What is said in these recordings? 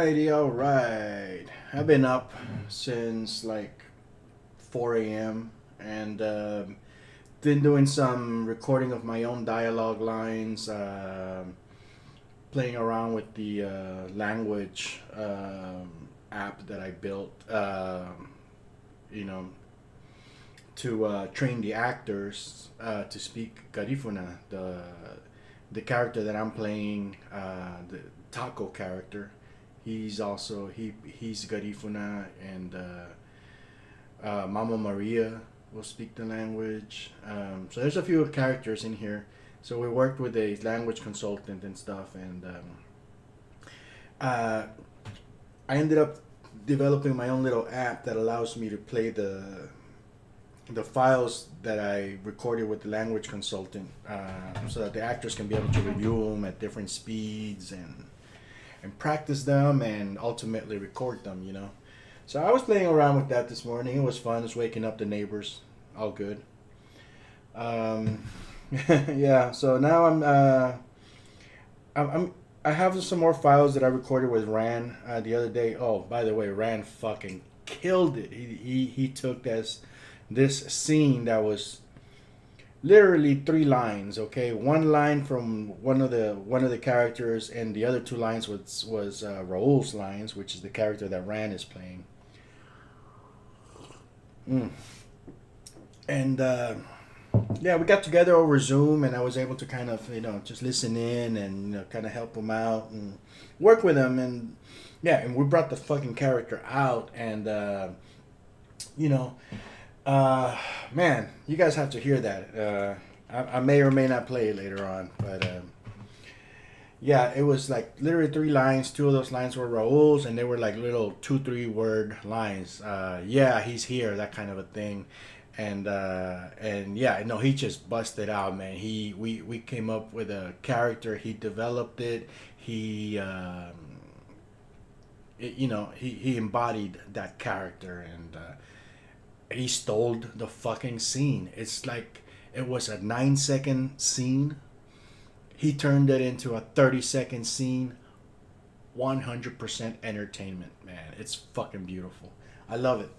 Alright. I've been up since like 4 a.m. and been doing some recording of my own dialogue lines, playing around with the language app that I built, you know, to train the actors to speak Garifuna, the character that I'm playing, the Taco character. He's Garifuna, and Mama Maria will speak the language. So there's a few characters in here. So we worked with a language consultant and stuff, and uh, I ended up developing my own little app that allows me to play the files that I recorded with the language consultant, so that the actors can be able to review them at different speeds and practice them and ultimately record them. So I was playing around with that this morning. It was fun. Just waking up the neighbors. All good. Um, yeah. So now I have some more files that I recorded with Ran the other day. Oh, by the way, Ran fucking killed it. He took this scene that was literally three lines. Okay, one line from one of the characters, and the other two lines was Raul's lines, which is the character that Ran is playing. Mm. And yeah, we got together over Zoom, and I was able to kind of just listen in and kind of help him out and work with him, and yeah, and we brought the fucking character out, and you know man, you guys have to hear that. I may or may not play it later on, but yeah, it was like literally three lines. Two of those lines were Raul's, and they were like little 2-3 word lines. Yeah, he's here, that kind of a thing. And yeah, no, he just busted out, man. We came up with a character. He developed it. He embodied that character, and he stole the fucking scene. It's like it was a 9-second scene. He turned it into a 30-second scene. 100% entertainment, man. It's fucking beautiful. I love it.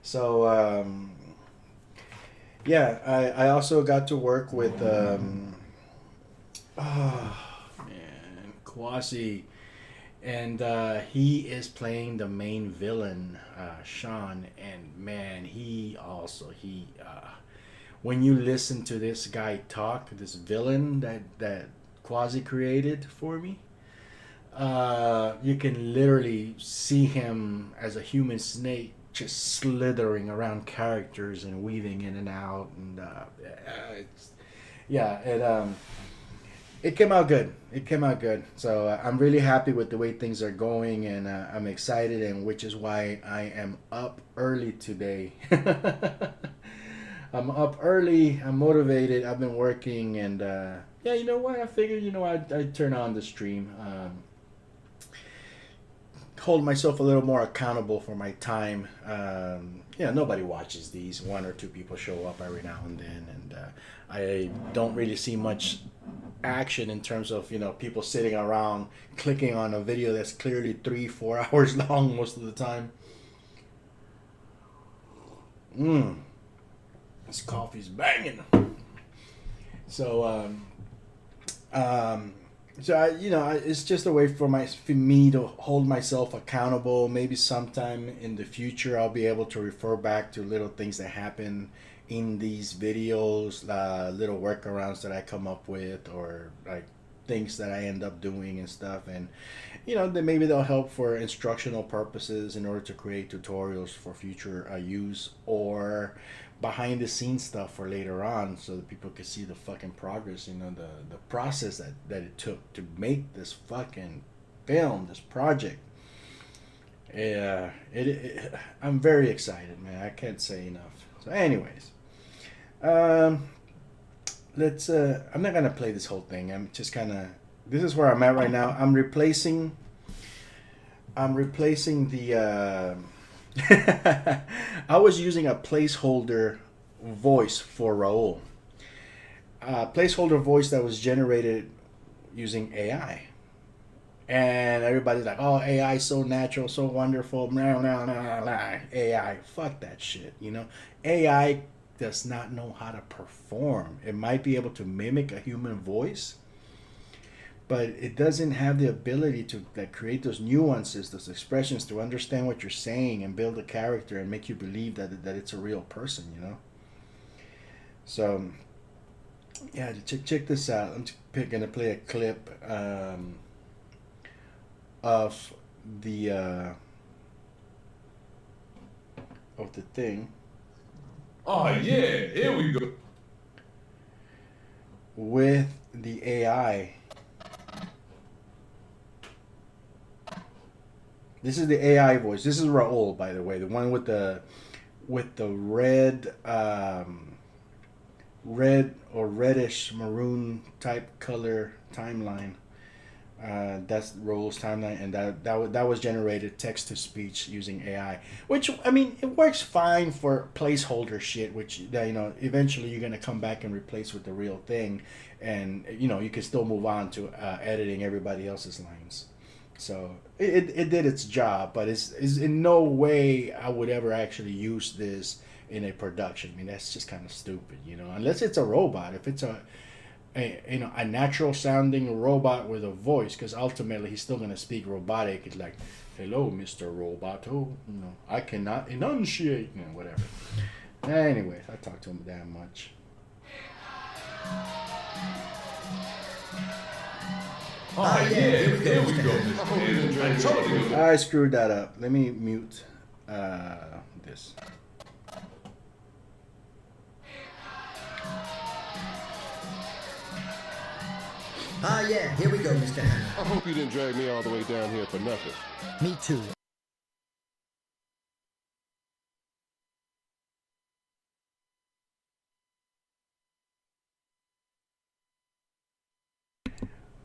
So yeah, I also got to work with oh man, Kwasi, and he is playing the main villain, Sean, and man, he when you listen to this guy talk, this villain that Quasi created for me, you can literally see him as a human snake just slithering around characters and weaving in and out, and yeah, it came out good. It came out good. So I'm really happy with the way things are going, and I'm excited, and which is why I am up early today. I'm up early. I'm motivated. I've been working, and yeah, you know what? I figured, I'd turn on the stream. Hold myself a little more accountable for my time. Nobody watches these. One or two people show up every now and then, and I don't really see much action in terms of people sitting around clicking on a video that's clearly 3-4 hours long most of the time. This coffee's banging. So it's just a way for me to hold myself accountable. Maybe sometime in the future I'll be able to refer back to little things that happen in these videos, little workarounds that I come up with, or like things that I end up doing and stuff, and then maybe they'll help for instructional purposes in order to create tutorials for future use, or behind the scenes stuff for later on, so that people can see the fucking progress, the process that it took to make this fucking film, this project. Yeah, I'm very excited, man. I can't say enough. So anyways, let's I'm not gonna play this whole thing. I'm just kind of, this is where I'm at right now. I'm replacing the I was using a placeholder voice for Raul. Placeholder voice that was generated using AI. And everybody's like, "Oh, AI is so natural, so wonderful." Blah, blah, blah, blah. AI, fuck that shit. You know, AI does not know how to perform. It might be able to mimic a human voice, but it doesn't have the ability to like create those nuances, those expressions, to understand what you're saying and build a character and make you believe that it's a real person. You know. So yeah, check this out. I'm gonna play a clip of the uh, of the thing. Oh yeah, here we go. With the AI. This is the AI voice. This is Raul, by the way, the one with the red red or reddish maroon type color timeline. That's Raul's timeline, and that was generated text to speech using AI. Which, I mean, it works fine for placeholder shit. Which eventually you're gonna come back and replace with the real thing, and you can still move on to editing everybody else's lines. So it did its job, but it's in no way I would ever actually use this in a production. I mean, that's just kind of stupid, unless it's a robot. If it's a natural sounding robot with a voice, because ultimately he's still gonna speak robotic. It's like, "Hello, Mr. Roboto, I cannot enunciate," whatever. Anyways, I talk to him damn much. Oh yeah, here we go. I told you. I screwed that up. Let me mute this. Ah, yeah, here we go, Mr. Hanna. I hope you didn't drag me all the way down here for nothing. Me too.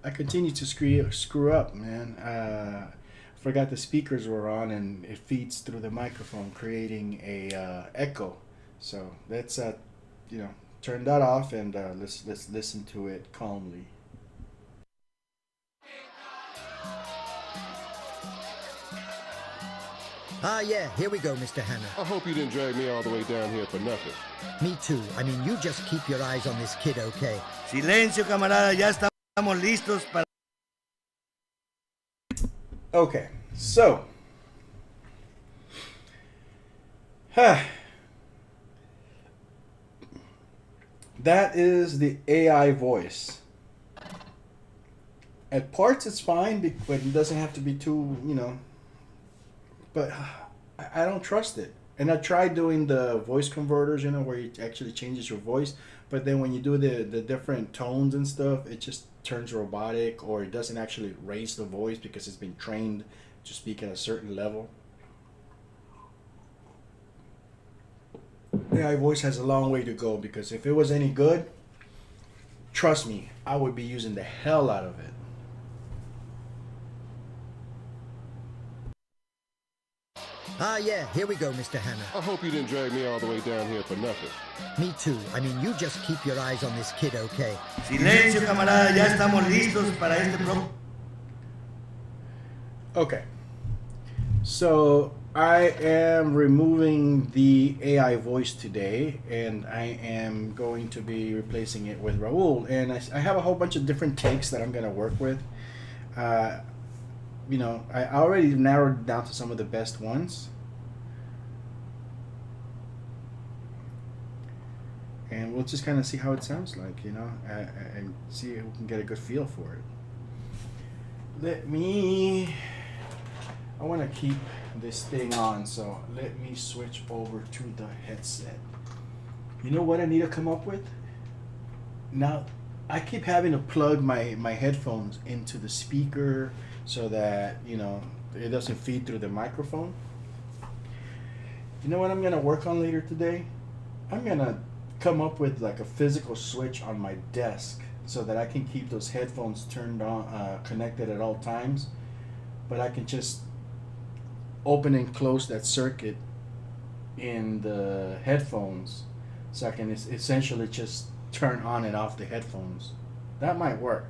I continue to screw up, man. Forgot the speakers were on, and it feeds through the microphone, creating a echo. So let's turn that off, and let's listen to it calmly. Ah, yeah, here we go, Mr. Hanna. I hope you didn't drag me all the way down here for nothing. Me too. I mean, you just keep your eyes on this kid, okay? Silencio, camarada, ya estamos listos para... Okay, so that is the AI voice. At parts it's fine, but it doesn't have to be too, but I don't trust it. And I tried doing the voice converters, where it actually changes your voice, but then when you do the different tones and stuff, it just turns robotic, or it doesn't actually raise the voice because it's been trained to speak at a certain level. AI voice has a long way to go, because if it was any good, trust me, I would be using the hell out of it. Ah, yeah, here we go, Mr. Hanna. I hope you didn't drag me all the way down here for nothing. Me too. I mean, you just keep your eyes on this kid, okay? Silencio, camarada, ya estamos listos para este pro... Okay. So I am removing the AI voice today, and I am going to be replacing it with Raul. And I have a whole bunch of different takes that I'm going to work with. I already narrowed it down to some of the best ones. And we'll just kind of see how it sounds like, and see if we can get a good feel for it. I want to keep this thing on, so let me switch over to the headset. You know what I need to come up with? Now, I keep having to plug my headphones into the speaker so that, it doesn't feed through the microphone. You know what I'm going to work on later today? I'm going to come up with like a physical switch on my desk so that I can keep those headphones turned on, connected at all times, but I can just open and close that circuit in the headphones, so I can essentially just turn on and off the headphones. That might work.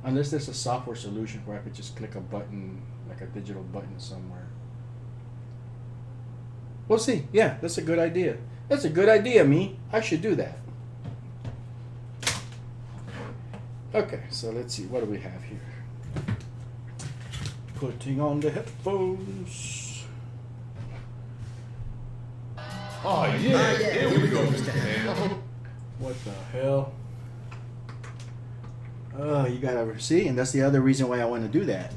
Unless there's a software solution where I could just click a button, like a digital button somewhere. We'll see. Yeah, that's a good idea. That's a good idea, me. I should do that. Okay, so let's see. What do we have here? Putting on the headphones. Oh yeah, here we go, Mr. Hanna. What the hell? Oh, you gotta see, and that's the other reason why I want to do that.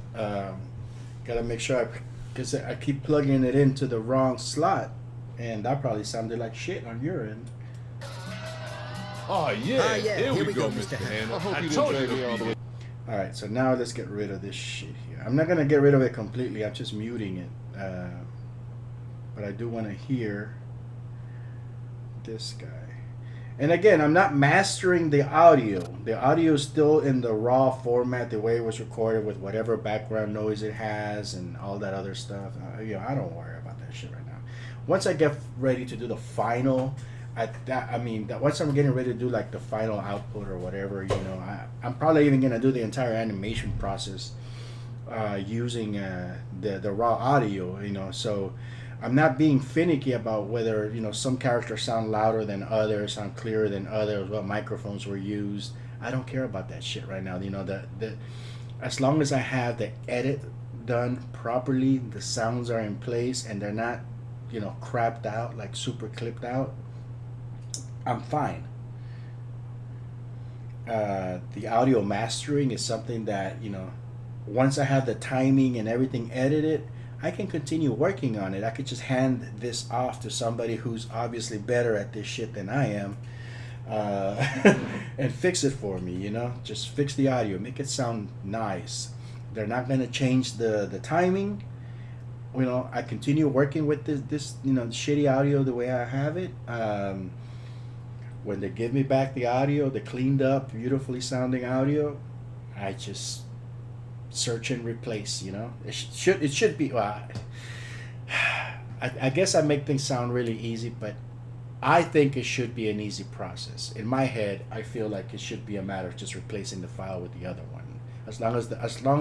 Gotta make sure, because I keep plugging it into the wrong slot, and that probably sounded like shit on your end. Oh yeah, here we go, Mr. Hanna. I hope I you told didn't you drag me to all be the way. All right, so now let's get rid of this shit here. I'm not gonna get rid of it completely. I'm just muting it, but I do want to hear this guy. And again, I'm not mastering the audio. The audio is still in the raw format, the way it was recorded, with whatever background noise it has and all that other stuff. You know, I don't worry about that shit right now. Once I get ready to do the final, once I'm getting ready to do like the final output or whatever, you know, I'm probably even gonna do the entire animation process using the raw audio. You know, so I'm not being finicky about whether, you know, some characters sound louder than others, sound clearer than others, what microphones were used. I don't care about that shit right now. You know, as long as I have the edit done properly, the sounds are in place, and they're not, you know, crapped out, like super clipped out, I'm fine. The audio mastering is something that, you know, once I have the timing and everything edited, I can continue working on it. I could just hand this off to somebody who's obviously better at this shit than I am, and fix it for me, you know? Just fix the audio, make it sound nice. They're not gonna change the timing. You know, I continue working with this you know, shitty audio the way I have it. When they give me back the audio, the cleaned up, beautifully sounding audio, I just search and replace. You know, it should be. Well, I guess I make things sound really easy, but I think it should be an easy process. In my head, I feel like it should be a matter of just replacing the file with the other one, as long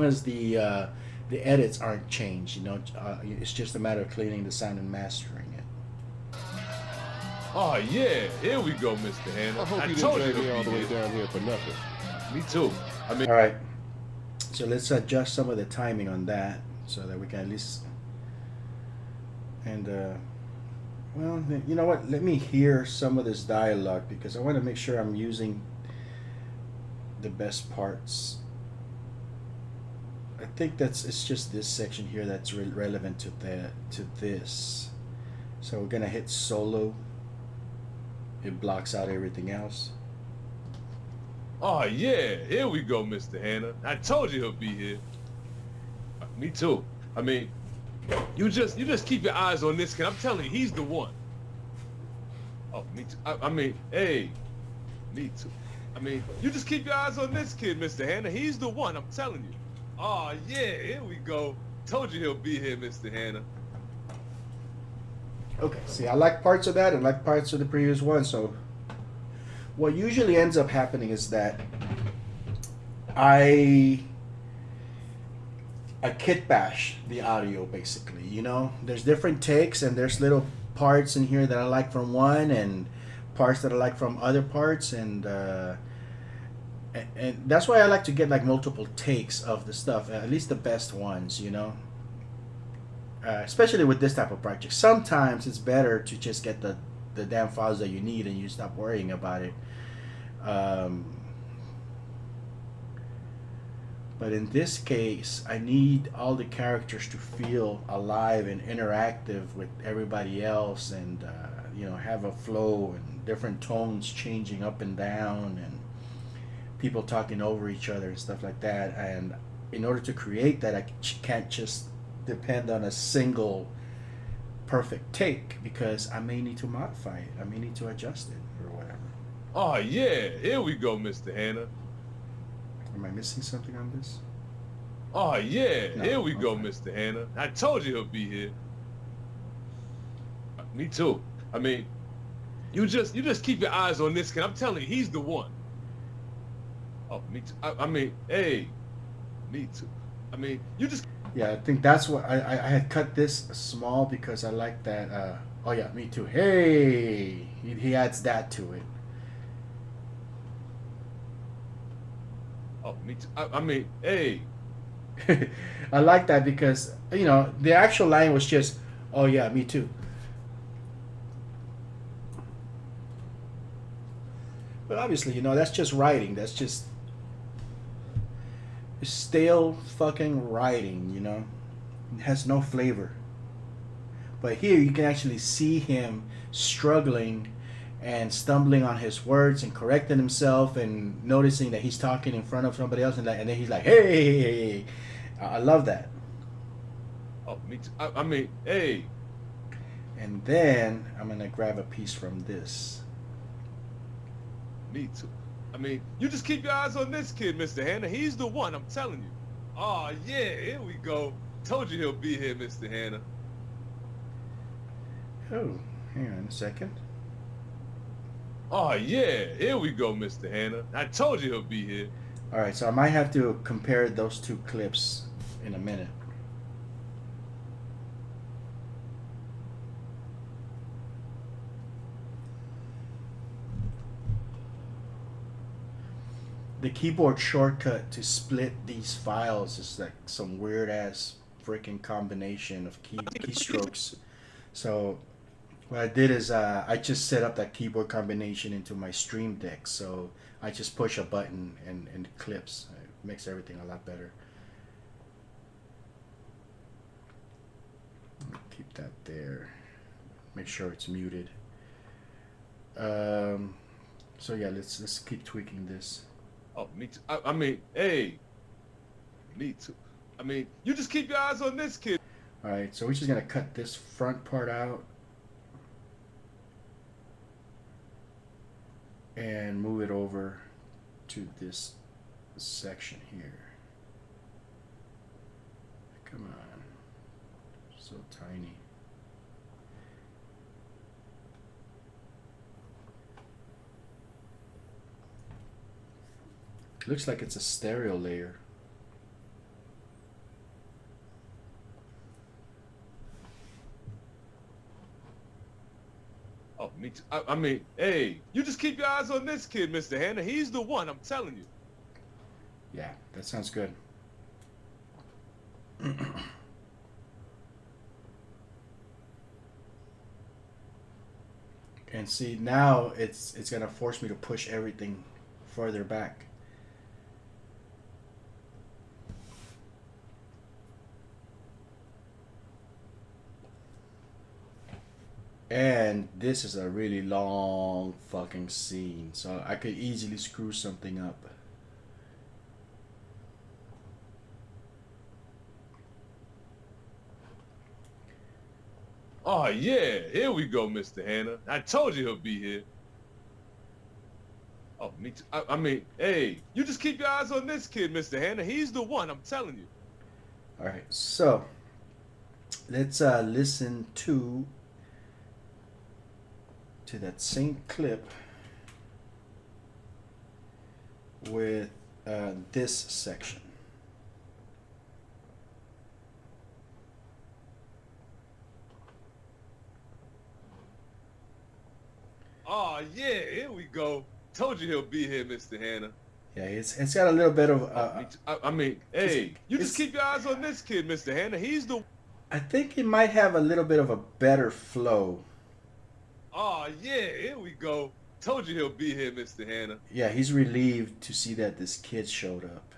as the edits aren't changed. You know, it's just a matter of cleaning the sound and mastering it. Oh yeah, here we go, Mr. Hanna. I hope I you told didn't you drag me to all be the way here. down here for nothing. Me too. I mean, All right, so let's adjust some of the timing on that so that we can at least. And well, you know what? Let me hear some of this dialogue, because I want to make sure I'm using the best parts. I think it's just this section here that's relevant to this. So we're gonna hit solo. It blocks out everything else. oh yeah, here we go, Mr. Hanna. I told you he'll be here. Me too. I mean, you just keep your eyes on this kid. I'm telling you, he's the one. Oh, me too. I mean, hey, me too. I mean, you just keep your eyes on this kid, Mr. Hanna. He's the one. I'm telling you. Oh yeah, here we go. Told you he'll be here, Mr. Hanna. Okay, see, I like parts of that and like parts of the previous one. So what usually ends up happening is that I kit bash the audio, basically. You know, there's different takes, and there's little parts in here that I like from one and parts that I like from other parts, and that's why I like to get like multiple takes of the stuff, at least the best ones, you know. Especially with this type of project, sometimes it's better to just get the damn files that you need and you stop worrying about it. But in this case, I need all the characters to feel alive and interactive with everybody else, and you know, have a flow and different tones changing up and down, and people talking over each other and stuff like that. And in order to create that, I can't just depend on a single perfect take, because I may need to modify it, I may need to adjust it or whatever. Oh yeah, here we go, Mr. Hanna. Am I missing something on this? Oh yeah, No, here we go, okay. Mr. Hanna. I told you he'll be here. Me too. I mean, you just keep your eyes on this kid. I'm telling you, he's the one. Oh, me too. I mean, hey, me too. I mean, you just. Yeah, I think that's what I had cut this small because I like that. Oh yeah, me too. Hey, he adds that to it. Oh, me too. I mean, hey. I like that because you know the actual line was just, "Oh yeah, me too." But obviously, you know, that's just writing. That's just stale fucking writing. You know, it has no flavor. But here you can actually see him struggling and stumbling on his words and correcting himself and noticing that he's talking in front of somebody else and then he's like, "Hey!" I love that. Oh, me too. I mean, hey. And then I'm gonna grab a piece from this. Me too. I mean, you just keep your eyes on this kid, Mr. Hanna. He's the one, I'm telling you. Oh, yeah, here we go. Told you he'll be here, Mr. Hanna. Oh, hang on a second. Oh, yeah, here we go, Mr. Hanna. I told you he'll be here. All right, so I might have to compare those two clips in a minute. The keyboard shortcut to split these files is like some weird ass freaking combination of keystrokes. So what I did is I just set up that keyboard combination into my Stream Deck. So I just push a button and it clips. It makes everything a lot better. Keep that there. Make sure it's muted. So yeah, let's keep tweaking this. Oh, me too. I mean, hey. Me too. I mean, you just keep your eyes on this kid. All right, so we're just gonna cut this front part out and move it over to this section here. Come on, so tiny. Looks like it's a stereo layer. Oh, me too. I mean, hey, you just keep your eyes on this kid, Mr. Hanna. He's the one, I'm telling you. Yeah, that sounds good. And see, now it's gonna force me to push everything further back. And this is a really long fucking scene, so I could easily screw something up. Oh, yeah, here we go, Mr. Hanna. I told you he'll be here. Oh, me too. I mean, hey, you just keep your eyes on this kid, Mr. Hanna. He's the one, I'm telling you. All right, so let's listen to that same clip with this section. Oh, yeah, here we go. Told you he'll be here, Mr. Hanna. Yeah, it's got a little bit of. Me too. I mean, hey, you just keep your eyes on this kid, Mr. Hanna. He's the. I think it might have a little bit of a better flow. Oh, yeah, here we go. Told you he'll be here, Mr. Hanna. Yeah, he's relieved to see that this kid showed up.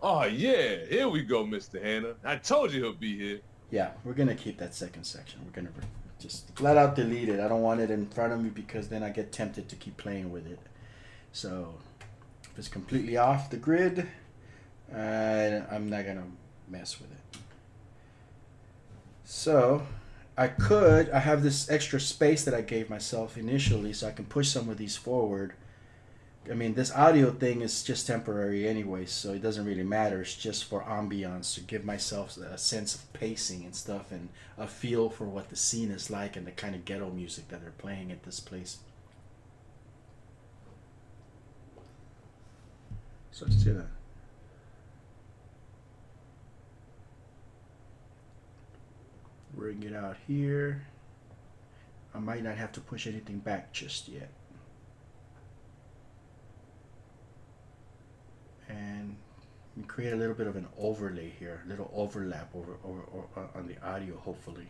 Oh, yeah, here we go, Mr. Hanna. I told you he'll be here. Yeah, we're gonna keep that second section. We're gonna just flat out delete it. I don't want it in front of me because then I get tempted to keep playing with it. So if it's completely off the grid, I'm not gonna mess with it. So I have this extra space that I gave myself initially, so I can push some of these forward. I mean, this audio thing is just temporary anyway, so it doesn't really matter. It's just for ambiance, to give myself a sense of pacing and stuff, and a feel for what the scene is like and the kind of ghetto music that they're playing at this place. So let's do that. Bring it out here. I might not have to push anything back just yet. And we create a little bit of an overlay here, a little overlap over on the audio, hopefully.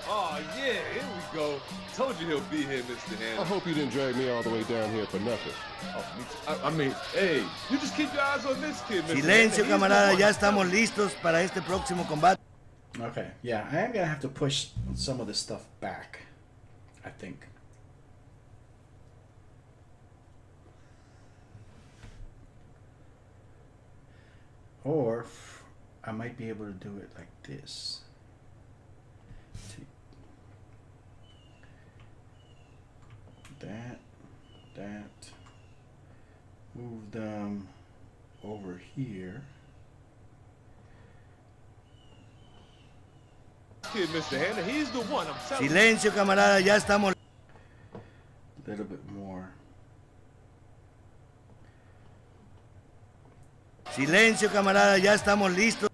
Oh yeah, here we go. Told you he'll be here, Mr. I Hannah. hope you didn't drag me all the way down here for nothing. Oh, me too. I mean, hey, you just keep your eyes on this kid, Mr. Silencio, Hannah. He's the camarada, one. ya estamos listos para este próximo combate. Okay, yeah, I am gonna have to push some of this stuff back, I think. Or I might be able to do it like this. That. Move them over here. Kid, Mr. Hannah, he's the one. I'm telling you. Silencio, camarada, ya estamos. A little bit more. Silencio, camarada, ya estamos listos.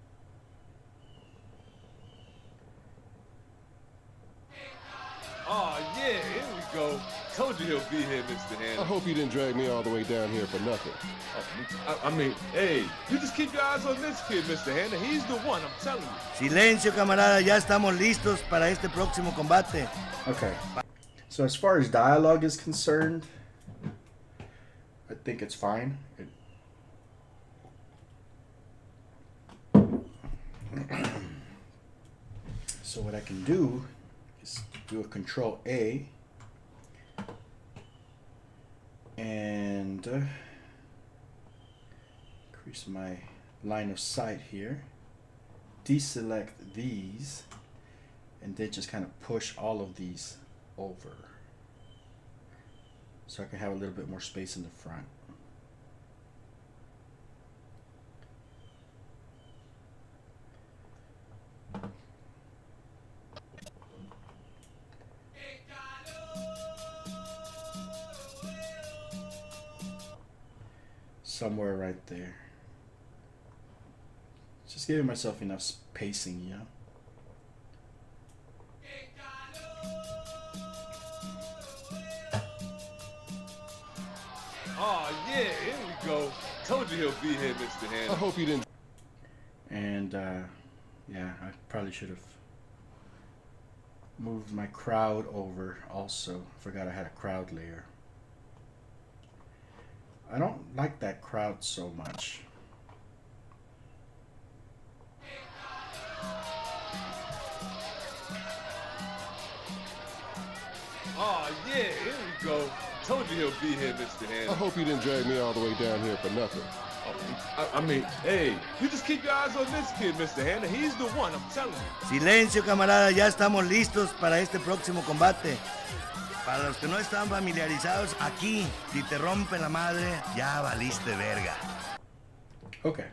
Oh yeah, here we go. Told you he'll be here, Mr. I Hannah. hope you didn't drag me all the way down here for nothing. Oh, me too. I mean, hey, you just keep your eyes on this kid, Mr. Hannah. He's the one. I'm telling you. Silencio, camarada, ya estamos listos para este próximo combate. Okay. So as far as dialogue is concerned, I think it's fine. So what I can do is do a Control A and increase my line of sight here. Deselect these and then just kind of push all of these over so I can have a little bit more space in the front. Somewhere right there. Just giving myself enough spacing, you know? Oh yeah, here we go. Told you he'll be here, Mr. I Hannah. hope you didn't. And yeah, I probably should have moved my crowd over also. Forgot I had a crowd layer. I don't like that crowd so much. Oh yeah, here we go. Told you he'll be here, Mr. I Hannah. hope you didn't drag me all the way down here for nothing. Oh, me too. I mean, hey, you just keep your eyes on this kid, Mr. Hannah. He's the one. I'm telling you. Silencio, camarada, ya estamos listos para este próximo combate. Para los que no están familiarizados, aquí, si te rompe la madre, ya valiste verga. Okay.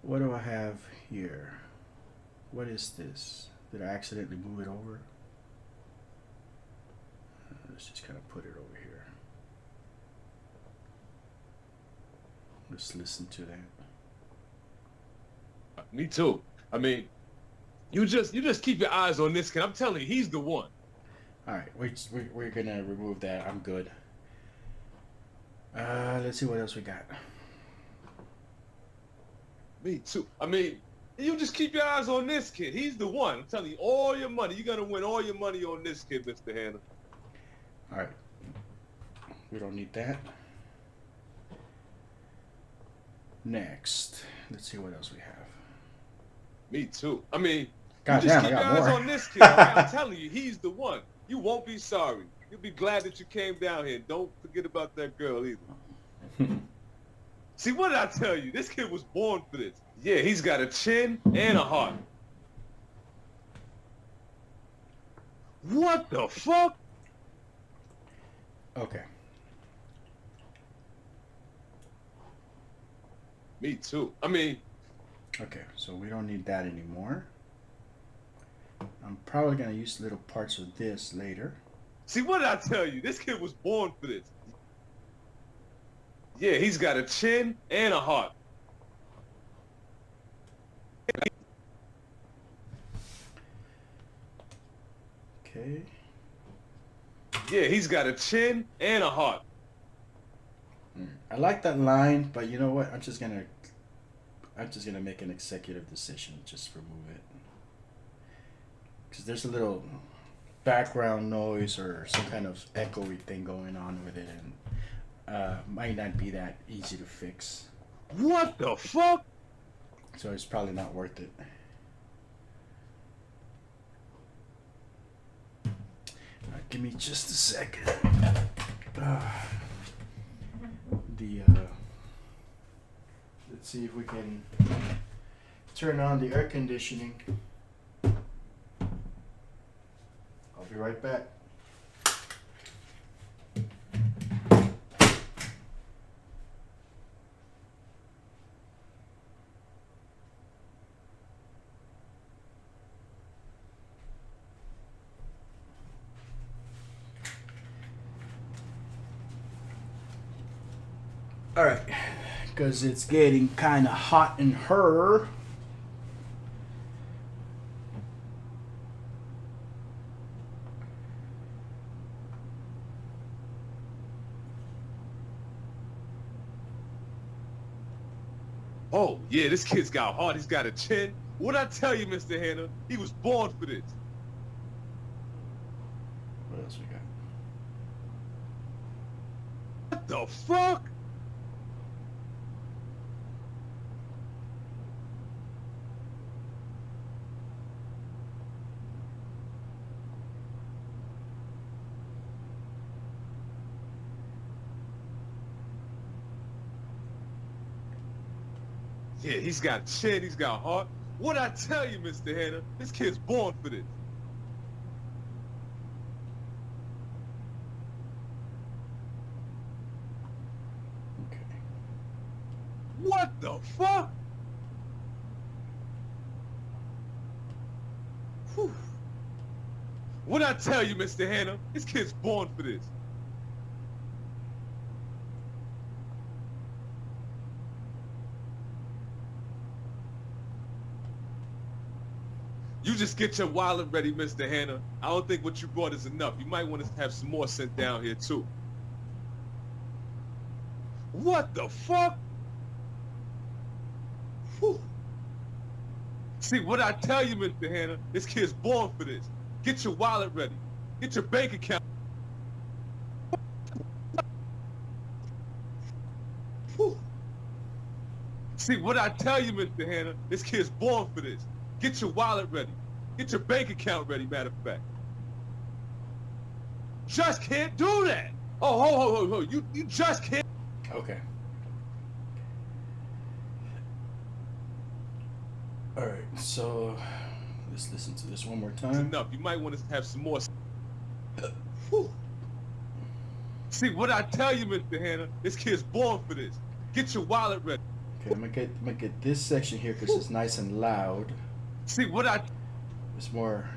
What do I have here? What is this? Did I accidentally move it over? Let's just kind of put it over here. Let's listen to that. Me too. I mean, you just keep your eyes on this kid. I'm telling you, he's the one. All right, we're gonna remove that. I'm good. Let's see what else we got. Me too. I mean, you just keep your eyes on this kid. He's the one. I'm telling you, all your money. You're gonna win all your money on this kid, Mr. Hannah. All right, we don't need that. Next. let's see what else we have. Me too. I mean, God you just damn, I keep your got eyes more. on this kid. All right? I'm telling you, he's the one. You won't be sorry. You'll be glad that you came down here. Don't forget about that girl either. See, what did I tell you? This kid was born for this. Yeah, he's got a chin and a heart. What the fuck? Okay. Me too. I mean, Okay, so we don't need that anymore. I'm probably gonna use little parts of this later. see, what did I tell you? This kid was born for this. Yeah, he's got a chin and a heart. Okay. Yeah, he's got a chin and a heart. I like that line, but you know what? I'm just gonna make an executive decision. Just remove it, because there's a little background noise or some kind of echoey thing going on with it, and might not be that easy to fix. What the fuck? So it's probably not worth it. Give me just a second. Let's see if we can turn on the air conditioning. I'll be right back. All right, because it's getting kind of hot in her. Oh, yeah, this kid's got heart. He's got a chin. What'd I tell you, Mr. Hanna? He was born for this. What else we got? What the fuck? Yeah, he's got chin, he's got heart. What'd I tell you, Mr. Hanna? This kid's born for this. Okay. What the fuck? Whew. What'd I tell you, Mr. Hanna? This kid's born for this. You just get your wallet ready, Mr. Hanna. I don't think what you brought is enough. You might want to have some more sent down here, too. What the fuck? Whew. See, what I tell you, Mr. Hanna, this kid's born for this. Get your wallet ready. Get your bank account. Whew. See, what I tell you, Mr. Hanna, this kid's born for this. Get your wallet ready. Get your bank account ready, matter of fact. Just can't do that. Oh, ho. You just can't. Okay. All right, so let's listen to this one more It's time. enough. You might want to have some more. Whew. See, what I tell you, Mr. Hanna, this kid's born for this. Get your wallet ready. Okay, I'm gonna get this section here because it's nice and loud. See, what I... It's more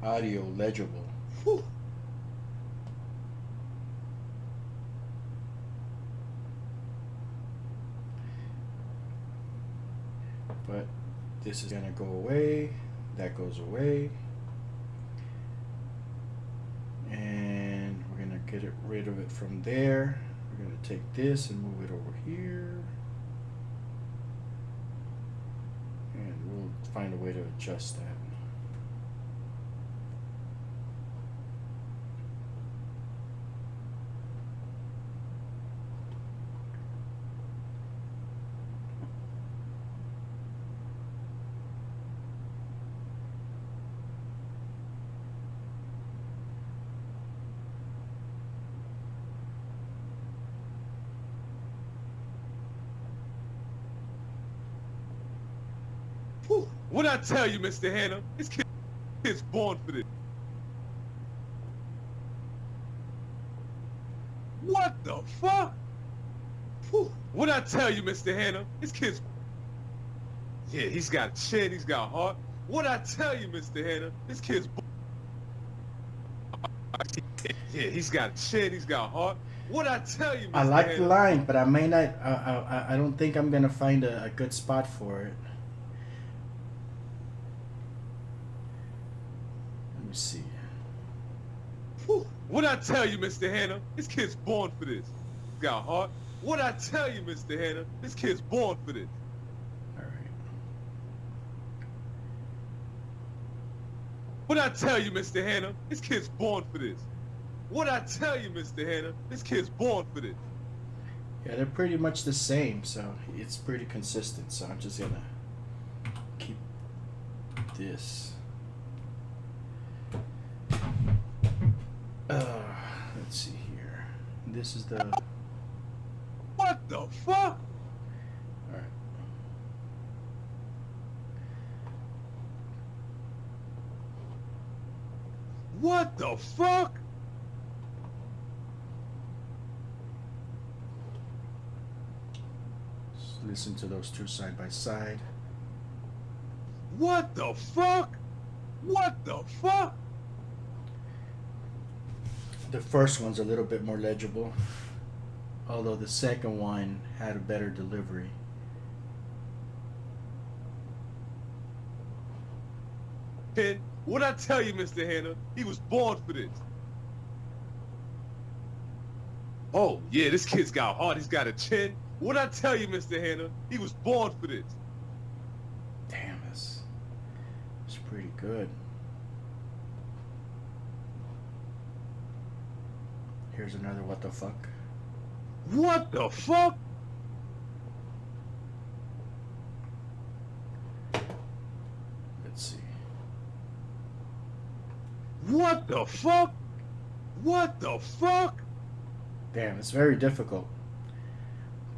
audio legible. Whew. But this is gonna go away. That goes away. And we're gonna get rid of it from there. We're gonna take this and move it over here. And we'll find a way to adjust that. Whew. What I tell you, Mr. Hanna? This kid's born for this. What the fuck? Whew. What I tell you, Mr. Hanna? This kid's... Yeah, he's got chin, he's got heart. What I tell you, Mr. Hanna? This kid's... Yeah, he's got chin, he's got heart. What I tell you, Mr. I like the Hanna? line, but I may not. I don't think I'm gonna find a good spot for it. Let me see. Whew. What I tell you, Mr. Hanna? This kid's born for this. He's got heart. What I tell you, Mr. Hanna? This kid's born for this. All right. What I tell you, Mr. Hanna? This kid's born for this. What I tell you, Mr. Hanna? This kid's born for this. Yeah, they're pretty much the same, so it's pretty consistent. So I'm just gonna keep this. Let's see here. This is the. All What the fuck? right. What the fuck? Just listen to those two side by side. What the fuck? What the fuck? The first one's a little bit more legible, although the second one had a better delivery. And what I tell you, Mr. Hanna? He was born for this. Oh, yeah, this kid's got heart. He's got a chin. What I tell you, Mr. Hanna? He was born for this. Damn, it's pretty good. Here's another what the fuck. What the fuck? Let's see. What the fuck? What the fuck? Damn, it's very difficult.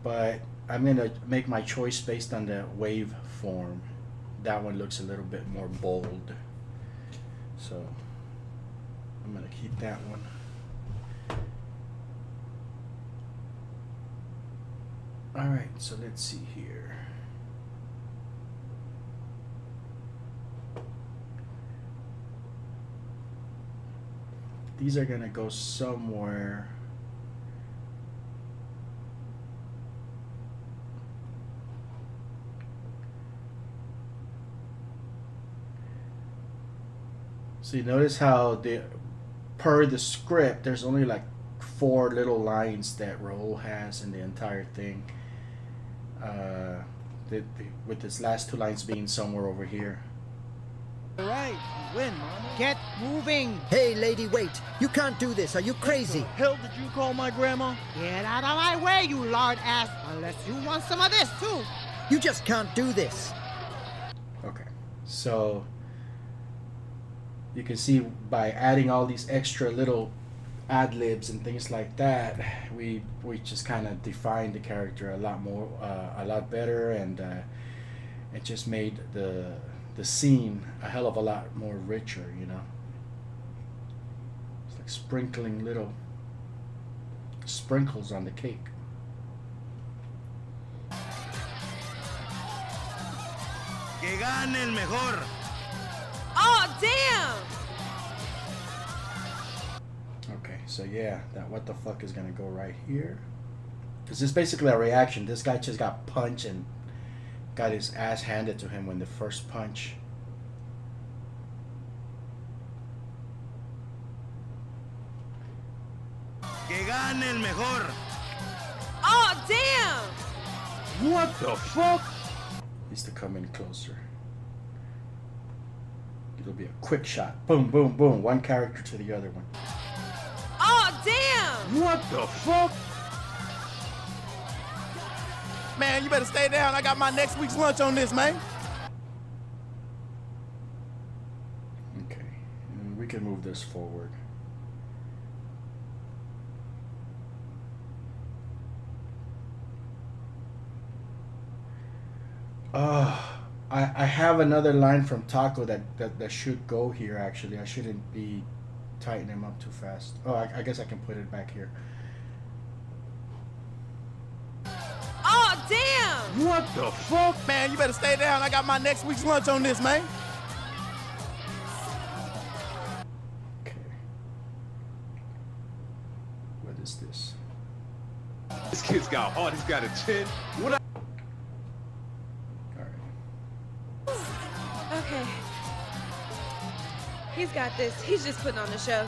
But I'm gonna make my choice based on the wave form. That one looks a little bit more bold. So I'm gonna keep that one. Alright, so let's see here. These are gonna go somewhere. See, notice how per the script, there's only like 4 little lines that Raul has in the entire thing. With his last 2 lines being somewhere over here. All right, you win, mama. Get moving. Hey, lady, wait. You can't do this. Are you crazy? Hell did you call my grandma? Get out of my way, you lard ass, unless you want some of this too. You just can't do this. Okay, so you can see by adding all these extra little ad libs and things like that, we just kind of defined the character a lot more, a lot better, and it just made the scene a hell of a lot more richer, you know. It's like sprinkling little sprinkles on the cake. Que gane el mejor. Oh, damn! Okay, so yeah, that what the fuck is gonna go right here. Because this is basically a reaction. This guy just got punched and got his ass handed to him when the first punch. Que gane el mejor. Oh, damn! What the fuck? Needs to come in closer. It'll be a quick shot. Boom, boom, boom. One character to the other one. Oh, damn! What the fuck? Man, you better stay down. I got my next week's lunch on this, man. Okay, and we can move this forward. I have another line from Taco that should go here. Actually, I shouldn't be tightening him up too fast. Oh, I guess I can put it back here. Oh, damn! What the fuck? Man, you better stay down. I got my next week's lunch on this, man. Okay. What is this? This kid's got heart. He's got a chin. What? All right. Okay. He's got this. He's just putting on the show.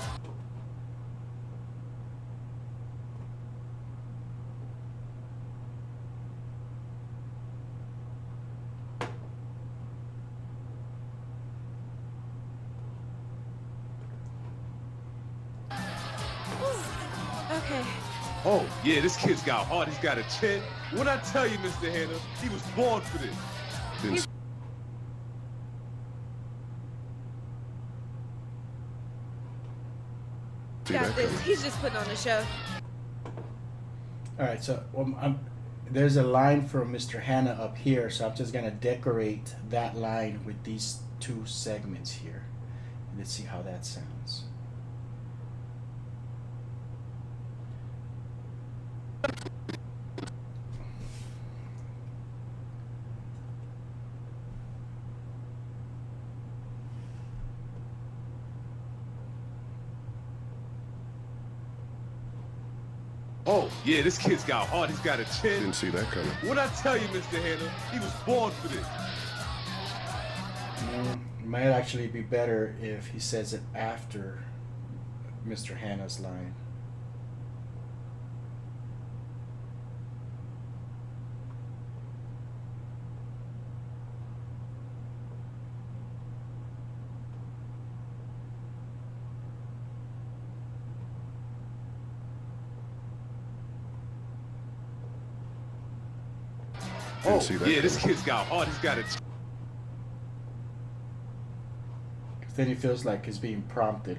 Okay. Oh, yeah, this kid's got heart. He's got a chin. What I tell you, Mr. Hanna, he was born for this. Didn't see Got that this. coming. He's just putting on the show. All right. So there's a line from Mr. Hanna up here, so I'm just gonna decorate that line with these two segments here. Let's see how that sounds. Oh, yeah, this kid's got heart. He's got a chin. Didn't see that coming. What I tell you, Mr. Hanna, he was born for this. It might actually be better if he says it after Mr. Hanna's line. Oh, see that yeah, this coming. kid's got heart. He's got a chin. Because then he feels like he's being prompted,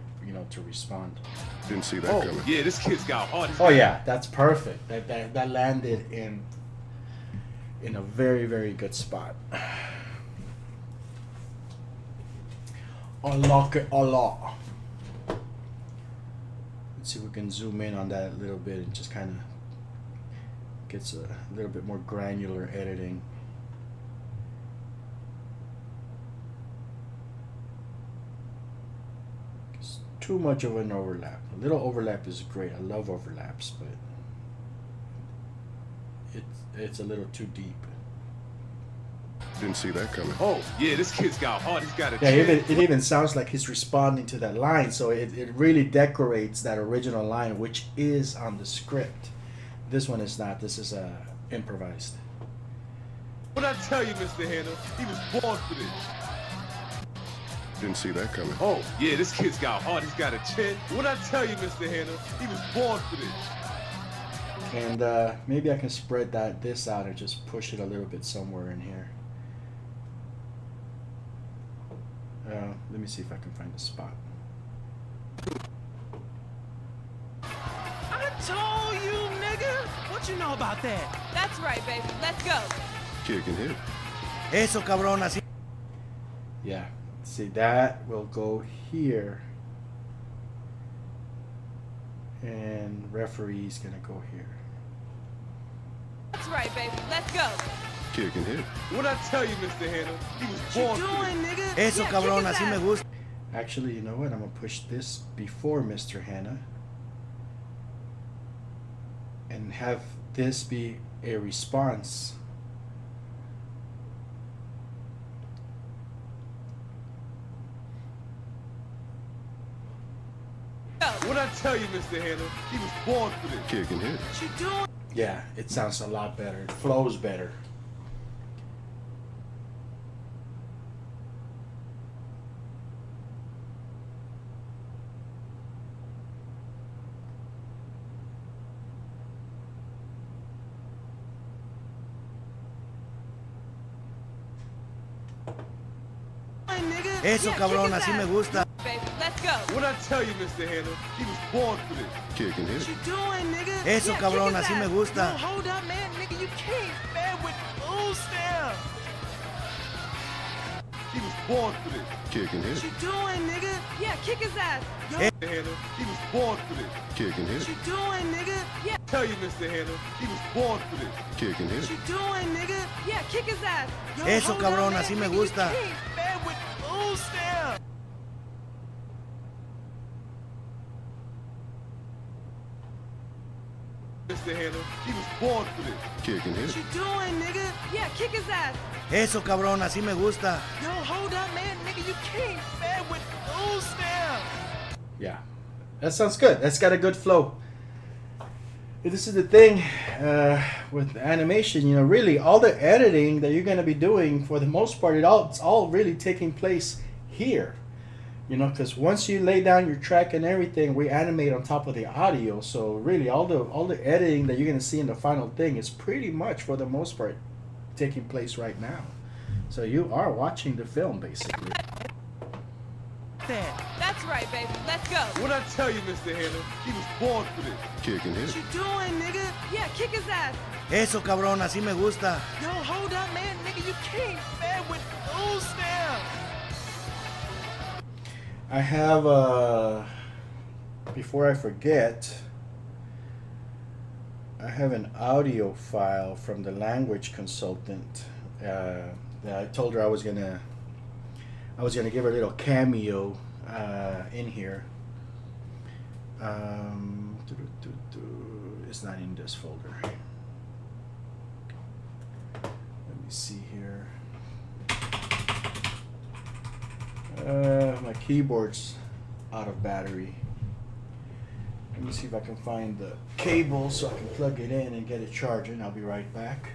to respond. Didn't see that Oh, coming. yeah, this kid's got heart. He's Oh got yeah, that's perfect. That landed in a very, very good spot. Unlock it a lot. Let's see if we can zoom in on that a little bit and just kind of gets a little bit more granular editing. It's too much of an overlap. A little overlap is great. I love overlaps, but it's a little too deep. Didn't see that coming. Oh, yeah, this kid's got heart. He's got a Yeah, chin. it even sounds like he's responding to that line, so it really decorates that original line, which is on the script. This one is not. This is improvised. What I tell you, Mr. Hanna, he was born for this. Didn't see that coming. Oh, yeah, this kid's got heart. He's got a chin. What I tell you, Mr. Hanna, he was born for this. And maybe I can spread this out and just push it a little bit somewhere in here. Let me see if I can find a spot. I told you, nigga. What you know about that? That's right, baby. Let's go. Kick and hit. Eso, cabrón, así. Yeah, see, that will go here. And referee's gonna go here. That's right, baby. Let's go. Kick and hit. What I tell you, Mr. Hanna, he was born for this. nigga? Eso, Yeah, cabrón, kick his así me ass. gusta. Actually, you know what? I'm gonna push this before Mr. Hanna and have this be a response. What I tell you, Mr. Hanna, he was born for this. Kick and hit. What you doing? Yeah, it sounds a lot better. It flows better. Nigga? Eso, Yeah, cabrón, kick his así me ass. gusta. Baby, let's go. What I tell you, Mr. Hanna, he was born for this. Kick and hit. What you doing, nigga? Eso, Yeah, cabrón, kick his así me ass. No, gusta. hold up, man. Nigga, you can't, man, with food stamp. He was born for this. Kick and hit. What you doing, nigga? Yeah, kick his ass. Mr. Hanna, he was born for this. Kick and hit. What you doing, nigga? Tell you, Mr. Hanna, he was born for this. Kick and hit. What you doing, nigga? Yeah, kick his ass. Eso, cabrón, así me gusta. Man with loose stare. Mr. Hanna, he was born for this. Kick and What hit. you doing, nigga? Yeah, kick his ass. Eso, cabrón, así me gusta. Yo, hold up, man. Nigga, you king. Man with loose stare. Yeah, that sounds good. That's got a good flow. This is the thing with animation, you know, really all the editing that you're going to be doing, for the most part, it's all really taking place here. You know, because once you lay down your track and everything, we animate on top of the audio. So really, all the editing that you're going to see in the final thing is pretty much, for the most part, taking place right now. So you are watching the film, basically. That's right, baby. Let's go. What I tell you, Mr. Hanna, he was born for this. Kick and What hit. you doing, nigga? Yeah, kick his ass. Eso, cabrón, así me gusta. Yo, hold up, man. Nigga, you king. Man with loose stare. I have, before I forget, I have an audio file from the language consultant. That I told her I was gonna give her a little cameo in here. It's not in this folder. Let me see here. My keyboard's out of battery. Let me see if I can find the cable so I can plug it in and get it charging. I'll be right back.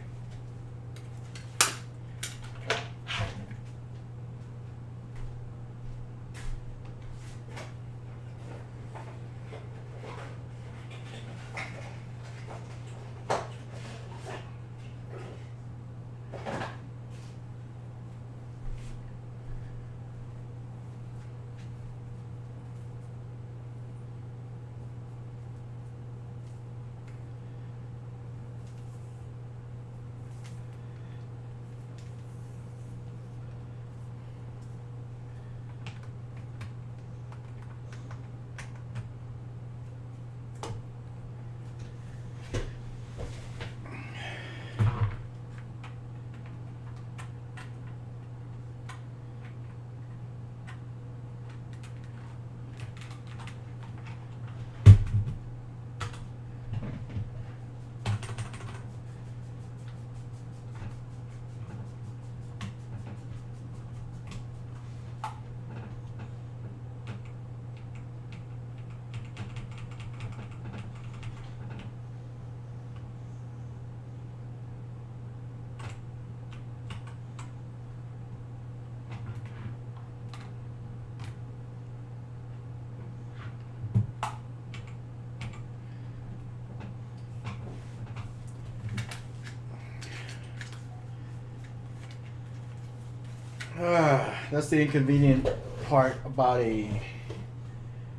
That's the inconvenient part about a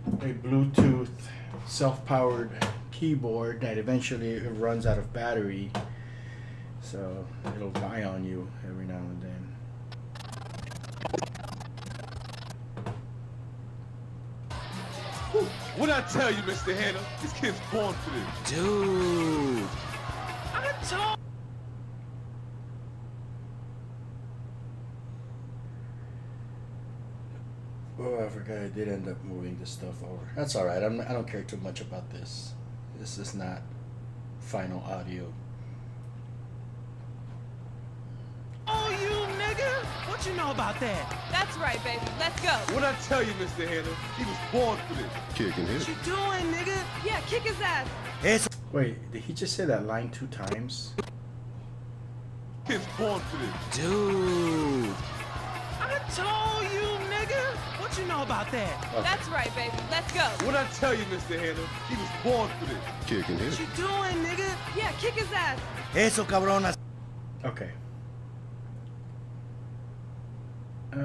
Bluetooth self-powered keyboard, that eventually it runs out of battery, so it'll die on you every now and then. What I tell you, Mr. Hanna, this kid's born for this. Dude. I told. Oh, I forgot I did end up moving this stuff over. That's all right. I don't care too much about this. This is not final audio. Oh, you nigga. What you know about that? That's right, baby. Let's go. What I tell you, Mr. Hanna, he was born for this. Kick and hit. What you doing, nigga? Yeah, kick his ass. Eso. Wait, did he just say that line 2 times? Kid's born for this. Dude. I told you, nigga. What you know about that? Okay. That's right, baby. Let's go. What I tell you, Mr. Hanna, he was born for this. Kick and What hit. you doing, nigga? Yeah, kick his ass. Eso, cabrón. Okay. I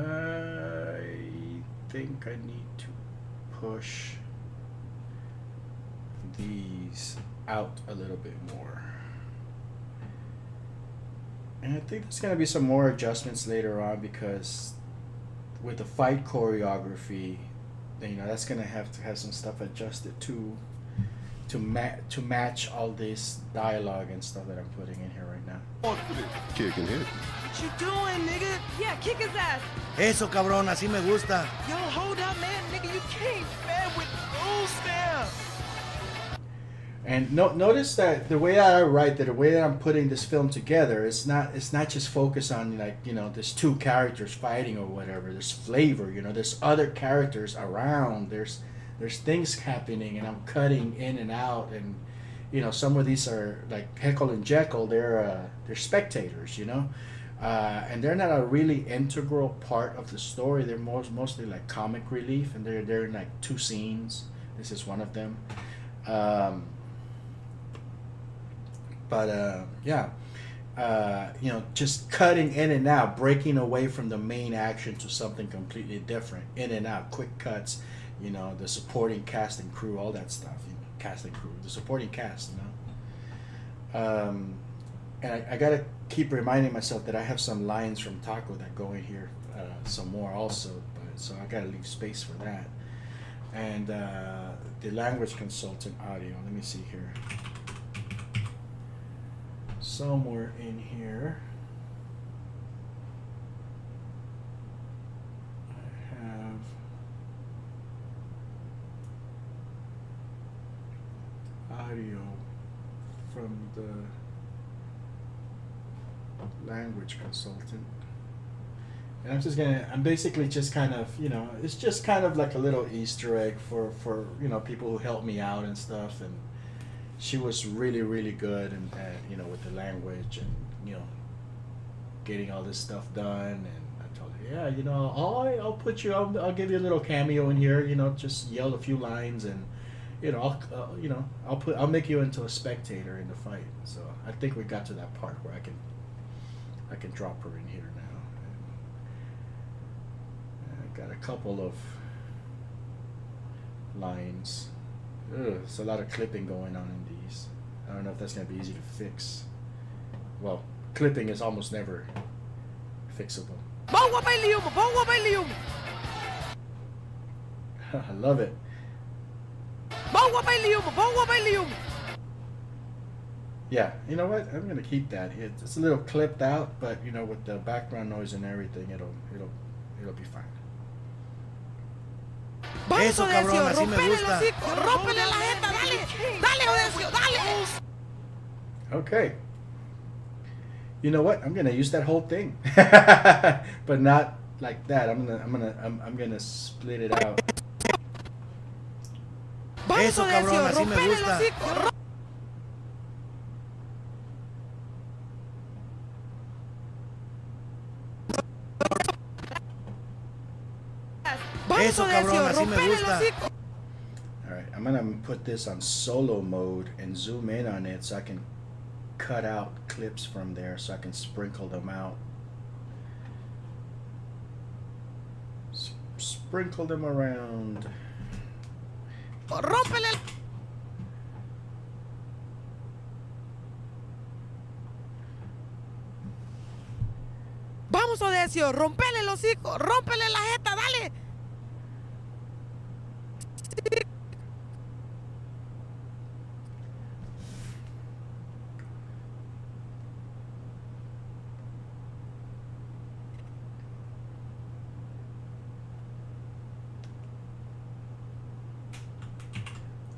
think I need to push these out a little bit more. And I think there's going to be some more adjustments later on, because with the fight choreography, you know, that's gonna have to have some stuff adjusted to match all this dialogue and stuff that I'm putting in here right now. Kick and hit. What you doing, nigga? Yeah, kick his ass. Eso, cabrón, así me gusta. Yo, hold up, man. Nigga, you can't, man, with rules there. And notice that the way that I write, that the way that I'm putting this film together, it's not just focused on, like, you know, there's two characters fighting or whatever. There's flavor, you know, there's other characters around. There's things happening, and I'm cutting in and out, and you know, some of these are like Heckle and Jekyll. They're spectators, you know, and they're not a really integral part of the story. They're mostly like comic relief, and they're in like two scenes. This is one of them. You know, just cutting in and out, breaking away from the main action to something completely different, in and out, quick cuts, you know, the supporting cast and crew, all that stuff, you know, cast and crew, the supporting cast, you know. And I gotta keep reminding myself that I have some lines from Taco that go in here, some more also, but so I gotta leave space for that. And the language consultant audio, let me see here. Somewhere in here I have audio from the language consultant, and I'm basically just kind of, you know, it's just kind of like a little Easter egg for you know, people who help me out and stuff. And she was really good, and you know, with the language and, you know, getting all this stuff done. And I told her, yeah, you know, I'll put you, I'll give you a little cameo in here, you know, just yell a few lines, and you know, I'll make you into a spectator in the fight. So I think we got to that part where I can drop her in here now. And I got a couple of lines. There's a lot of clipping going on in these. I don't know if that's going to be easy to fix. Well, clipping is almost never fixable. I love it. Yeah, you know what? I'm going to keep that. It's a little clipped out, but you know, with the background noise and everything, it'll be fine. Eso, cabrón, así me gusta. Okay. You know what? I'm gonna use that whole thing, but not like that. I'm gonna split it out. Eso, cabrón, así me gusta. Eso, cabrón, así me gusta. Alright, I'm gonna put this on solo mode and zoom in on it so I can cut out clips from there, so I can sprinkle them out. Sprinkle them around. Vamos, Odecio, rompele el hocico, rómpele la jeta, dale.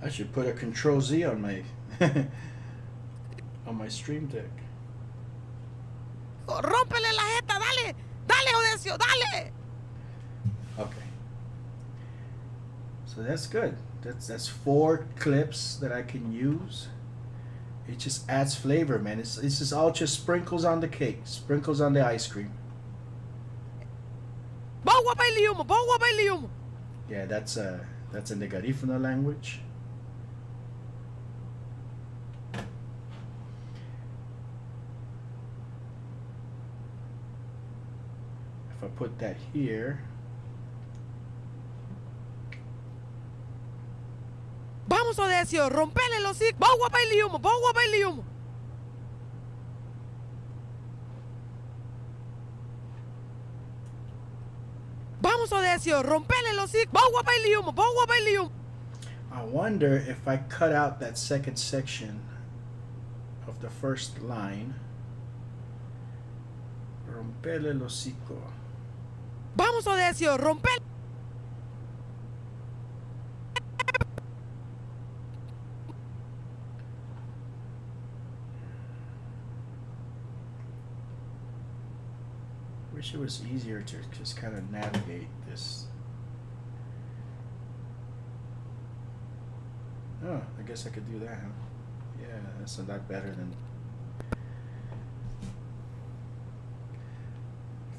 I should put a Control Z on my on my Stream Deck. Rómpele la jeta, dale. Dale, Odecio, dale. Okay. So that's good. That's 4 clips that I can use. It just adds flavor, man. It's just all just sprinkles on the cake, sprinkles on the ice cream. Yeah, that's a Negarifuna language. If I put that here. Vamos, Odecio, rompele el hocico. Vamos, bailiumo, vamos, bailiumo. Vamos, Vamos a decir, rompele el hocico. Bowa bailium, bowa bailium. I wonder if I cut out that second section of the first line. Rompele el hocico. Vamos a decir, rompele. Wish it was easier to just kind of navigate this. Oh, I guess I could do that, huh? Yeah, that's a lot better than...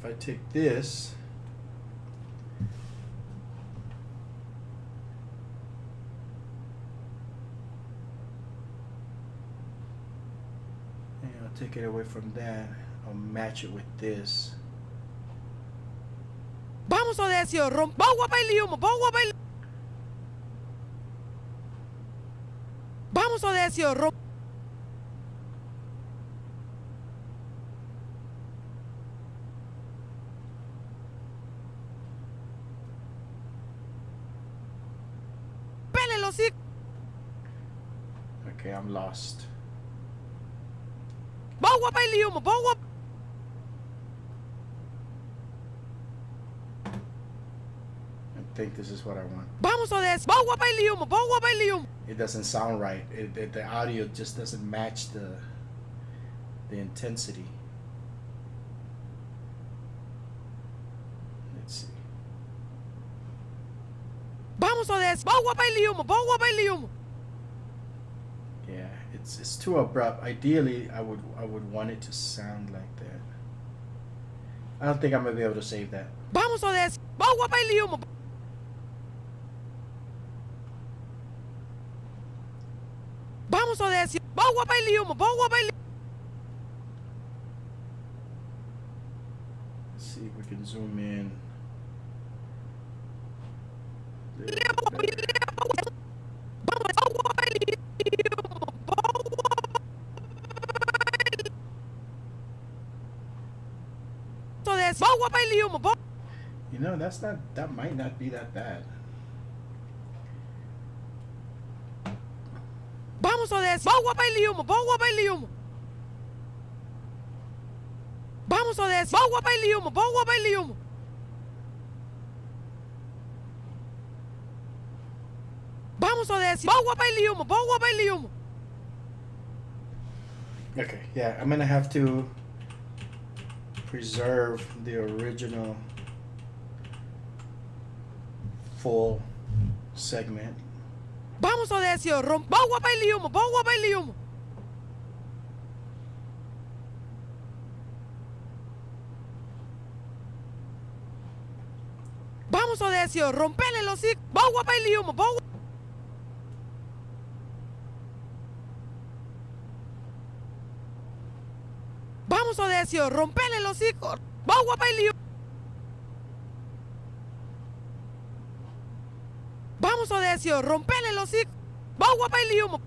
If I take this... and I'll take it away from that. I'll match it with this. Vamos a decir, bowa bailium, bowa bailium. Vamos a decir, rompele el hocico. Okay, I'm lost. Bowa bailium, bowa. I think this is what I want. Vamos a decir, bowa bailium, bowa bailium. It doesn't sound right. The audio just doesn't match the intensity. Let's see. Vamos a decir, bowa bailium, bowa bailium. Yeah, it's too abrupt. Ideally, I would want it to sound like that. I don't think I'm gonna be able to save that. Vamos a decir, bowa bailium. Vamos a decir, bowa bailium, bowa bailium. Let's see if we can zoom in. You know, that might not be that bad. Vamos a decir, bowa bailium, bowa bailium. Vamos a decir, bowa bailium, bowa bailium. Vamos a decir, bowa bailium, bowa bailium. Okay, yeah, I'm gonna have to preserve the original full segment. Vamos a decir, bowa bailium, bowa bailium. Vamos a decir, rompele el hocico, bowa bailium, bowa. Vamos a decir, rompele el hocico, bowa bailium. Vamos a decir, rompele el hocico, bowa bailium.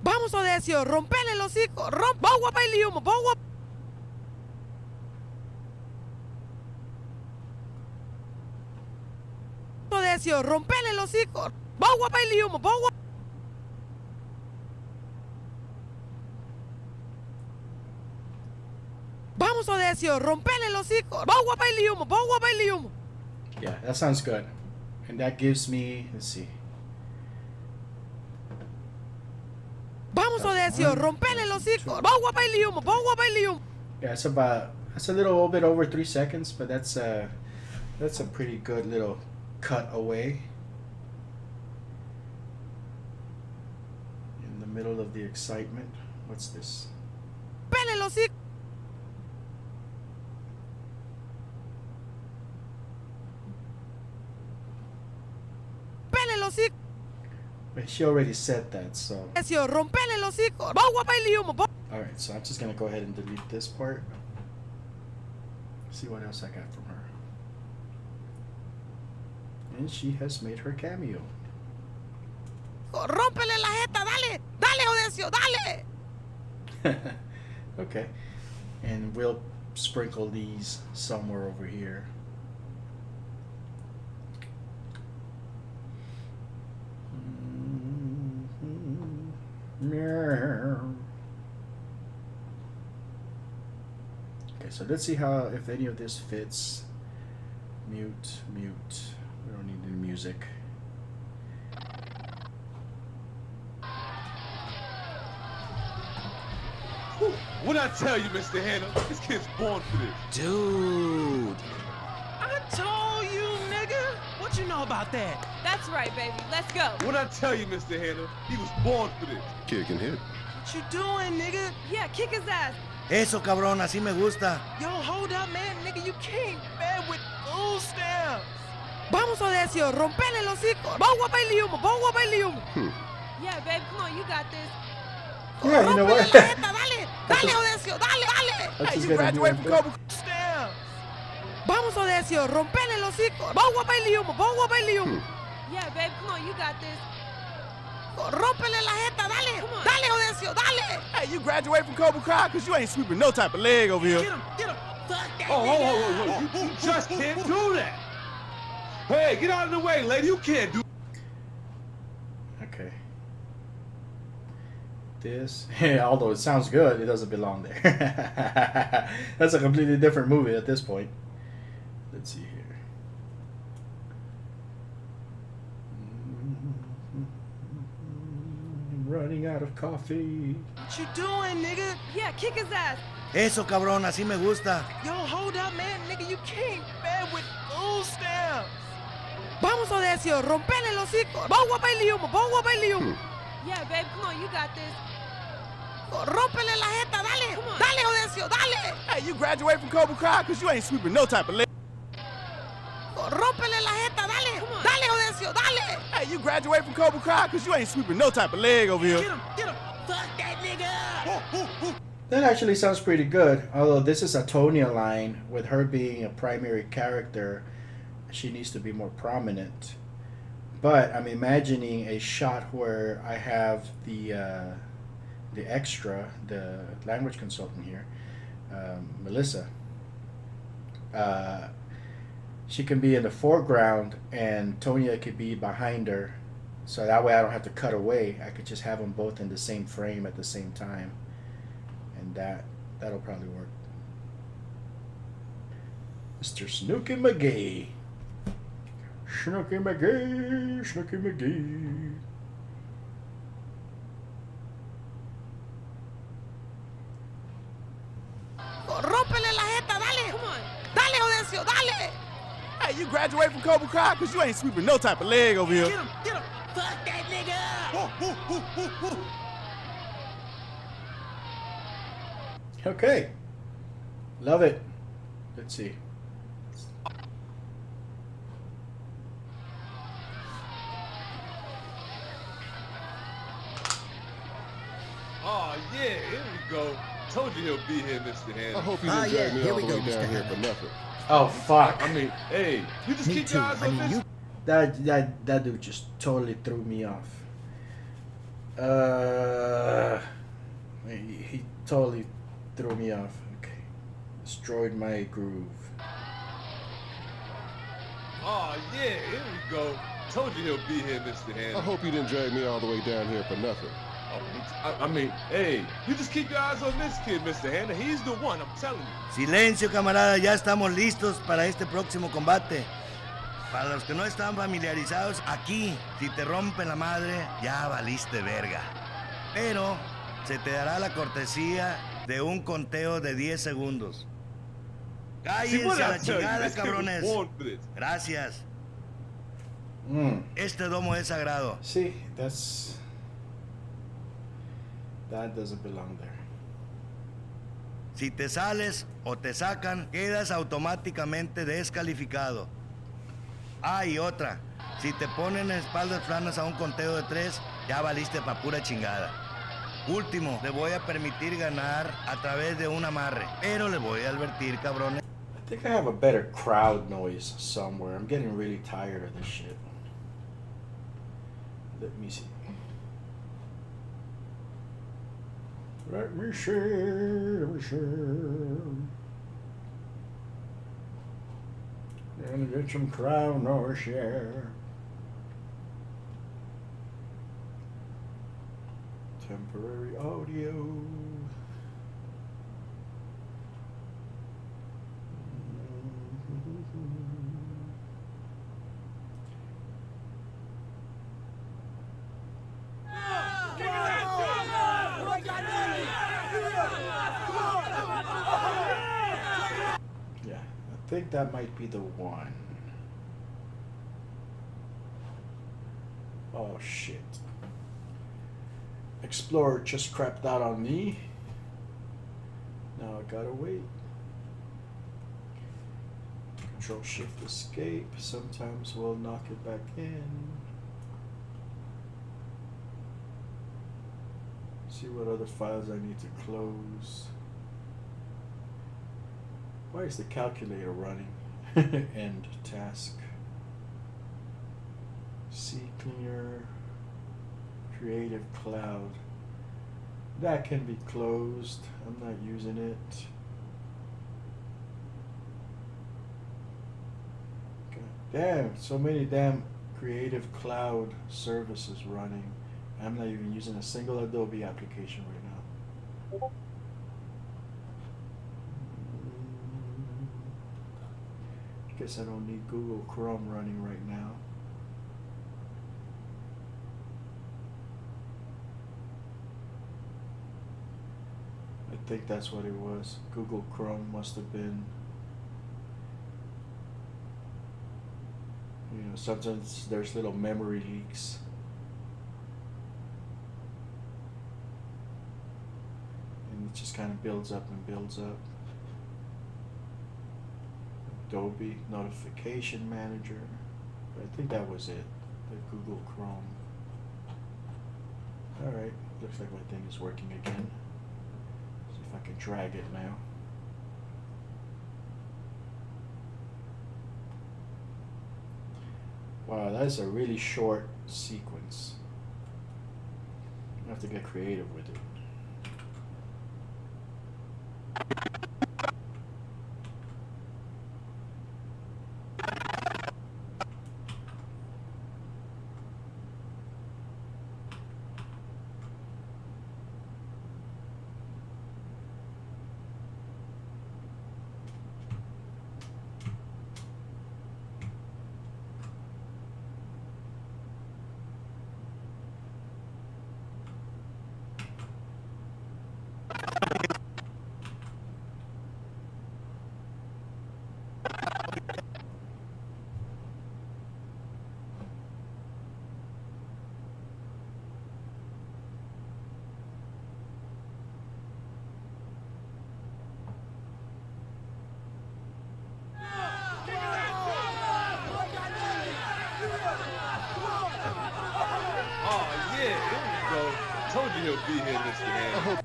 Vamos a decir, rompele el hocico, bowa bailium, bowa. Vamos a decir, rompele el hocico, bowa bailium, bowa. Vamos a decir, rompele el hocico, bowa bailium, bowa bailium. Yeah, that sounds good. And that gives me, let's see. Vamos a decir, rompele el hocico, bowa bailium, bowa bailium. Yeah, it's a little bit over 3 seconds, but that's a pretty good little cut away in the middle of the excitement. What's this? Rompele el hocico. Rompele el hocico. But she already said that, so. Decir, rompele el hocico, bowa bailium, bowa. Alright, so I'm just gonna go ahead and delete this part. See what else I got from her. And she has made her cameo. Rómpele la jeta, dale. Dale, Odecio, dale. Okay. And we'll sprinkle these somewhere over here. Okay, so let's see how if any of this fits. Mute. We don't need any music. What I tell you, Mr. Hanna? This kid's born for this. Dude. I told you, nigga. What you know about that? That's right, baby. Let's go. What I tell you, Mr. Hanna? He was born for this. Kick and hit. What you doing, nigga? Yeah, kick his ass. Eso, cabrón, así me gusta. Yo, hold up, man. Nigga, you can't bad with food stamps. Vamos, Odecio, rompele el hocico. Vamos a bailar humo, vamos a bailar humo. Yeah, babe, come on, you got this. Yeah, you know what? Rómpele la jeta, dale. Dale, Odecio, dale, dale. That's just You gonna graduate do from it. Cobra Stamps. Vamos, Odecio, rompele el hocico. Vamos a bailar humo, vamos a bailar humo. Yeah, babe, come on, you got this. Rómpele la jeta, dale. Come on. Dale, Odecio, dale. Hey, you graduate from Cobra Kai because you ain't sweeping no type of leg over here. Get him. Fuck that Oh, you just can't do that. Hey, get out of the way, lady. You can't do. Okay. This, although it sounds good, it doesn't belong there. That's a completely different movie at this point. Let's see here. I'm running out of coffee. What you doing, nigga? Yeah, kick his ass. Eso, cabrón, así me gusta. Yo, hold up, man. Nigga, you can't bad with food stamps. Vamos, Odecio, rompele el hocico. Vamos a bailar humo, vamos a bailar humo. Yeah, babe, come on, you got this. Rómpele la jeta, dale. Come on. Dale, Odecio, dale. Hey, you graduate from Cobra Kai because you ain't sweeping no type of leg. Rómpele la jeta, dale. Come on. Dale, Odecio, dale. Hey, you graduate from Cobra Kai because you ain't sweeping no type of leg over here. Get him. Fuck that nigga. That actually sounds pretty good. Although this is a Tonya line, with her being a primary character, she needs to be more prominent. But I'm imagining a shot where I have the extra, the language consultant here, Melissa. She can be in the foreground and Tonya could be behind her. So that way I don't have to cut away. I could just have them both in the same frame at the same time. And that'll probably work. Mr. Snooky McGee. Snooky McGee, Snooky McGee. Rómpele la jeta, dale. Come on. Dale, Odecio, dale. Hey, you graduate from Cobra Kai because you ain't sweeping no type of leg over here. Get him. Fuck that nigga. Okay. Love it. Let's see. Oh, yeah, here we go. Told you he'll be here, Mr. Hanna. I hope you Ah, didn't drag yeah, me here all we the go, way down Mr. here Hanna. for nothing. Oh fuck. I mean, hey, you just Me keep too. your eyes I on mean, this. you. That dude just totally threw me off. He totally threw me off. Okay. Destroyed my groove. Oh, yeah, here we go. Told you he'll be here, Mr. Hanna. I hope you didn't drag me all the way down here for nothing. I mean, hey, you just keep your eyes on this kid, Mr. Hanna. He's the one, I'm telling you. Silencio, camarada, ya estamos listos para este próximo combate. Para los que no están familiarizados, aquí, si te rompe la madre, ya valiste verga. Pero se te dará la cortesía de un conteo de 10 segundos. See, what Cállense a I la tell you, chingada, this kid was cabrones. born for this. Gracias. Mm. Este domo es sagrado. See, that doesn't belong there. Si te sales o te sacan, quedas automáticamente descalificado. Ah, y otra. Si te ponen espaldas planas a un conteo de 3, ya valiste pa' pura chingada. Último, le voy a permitir ganar a través de un amarre. Pero le voy a advertir, cabrones. I think I have a better crowd noise somewhere. I'm getting really tired of this shit. Let me see. Let me see, let me see. And get some crowd noise here. Temporary audio. Yeah, I think that might be the one. Oh shit. Explorer just crapped out on me. Now I gotta wait. Control Shift Escape. Sometimes we'll knock it back in. See what other files I need to close. Why is the calculator running? End task. CCleaner. Creative Cloud. That can be closed. I'm not using it. Okay. Damn, so many damn Creative Cloud services running. I'm not even using a single Adobe application right now. Guess I don't need Google Chrome running right now. I think that's what it was. Google Chrome must have been. You know, sometimes there's little memory leaks. And it just kind of builds up and builds up. Adobe Notification Manager. But I think that was it. The Google Chrome. Alright, looks like my thing is working again. See if I can drag it now. Wow, that's a really short sequence. I have to get creative with it.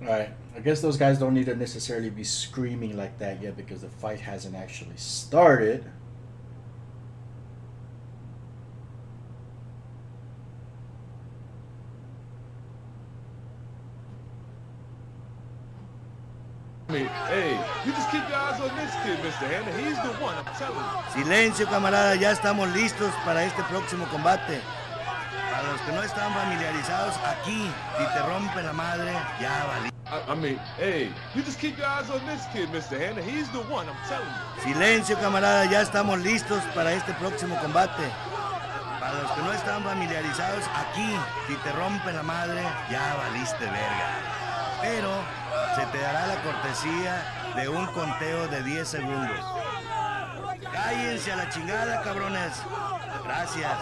Alright, I guess those guys don't need to necessarily be screaming like that yet because the fight hasn't actually started. I mean, hey, you just keep your eyes on this kid, Mr. Hanna. He's the one, I'm telling you. Silencio, camarada, ya estamos listos para este próximo combate. Para los que no están familiarizados, aquí, si te rompe la madre, ya valí. I mean, hey, you just keep your eyes on this kid, Mr. Hanna. He's the one, I'm telling you. Silencio, camarada, ya estamos listos para este próximo combate. Para los que no están familiarizados, aquí, si te rompe la madre, ya valiste verga. Pero se te dará la cortesía de un conteo de 10 segundos. Cállense a la chingada, cabrones. Gracias.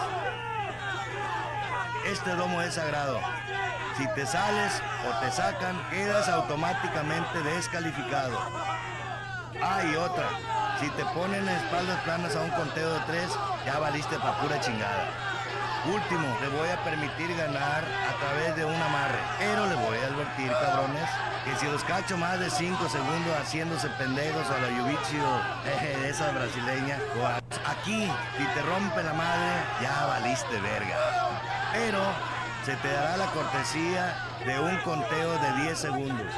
Este domo es sagrado. Si te sales o te sacan, quedas automáticamente descalificado. Ah, y otra. Si te ponen espaldas planas a un conteo de 3, ya valiste pa' pura chingada. Último, le voy a permitir ganar a través de un amarre. Pero le voy a advertir, cabrones, que si los cacho más de 5 segundos haciéndose pendejos a la Yubichi o esa brasileña, aquí, si te rompe la madre, ya valiste verga. Pero se te dará la cortesía de un conteo de 10 segundos.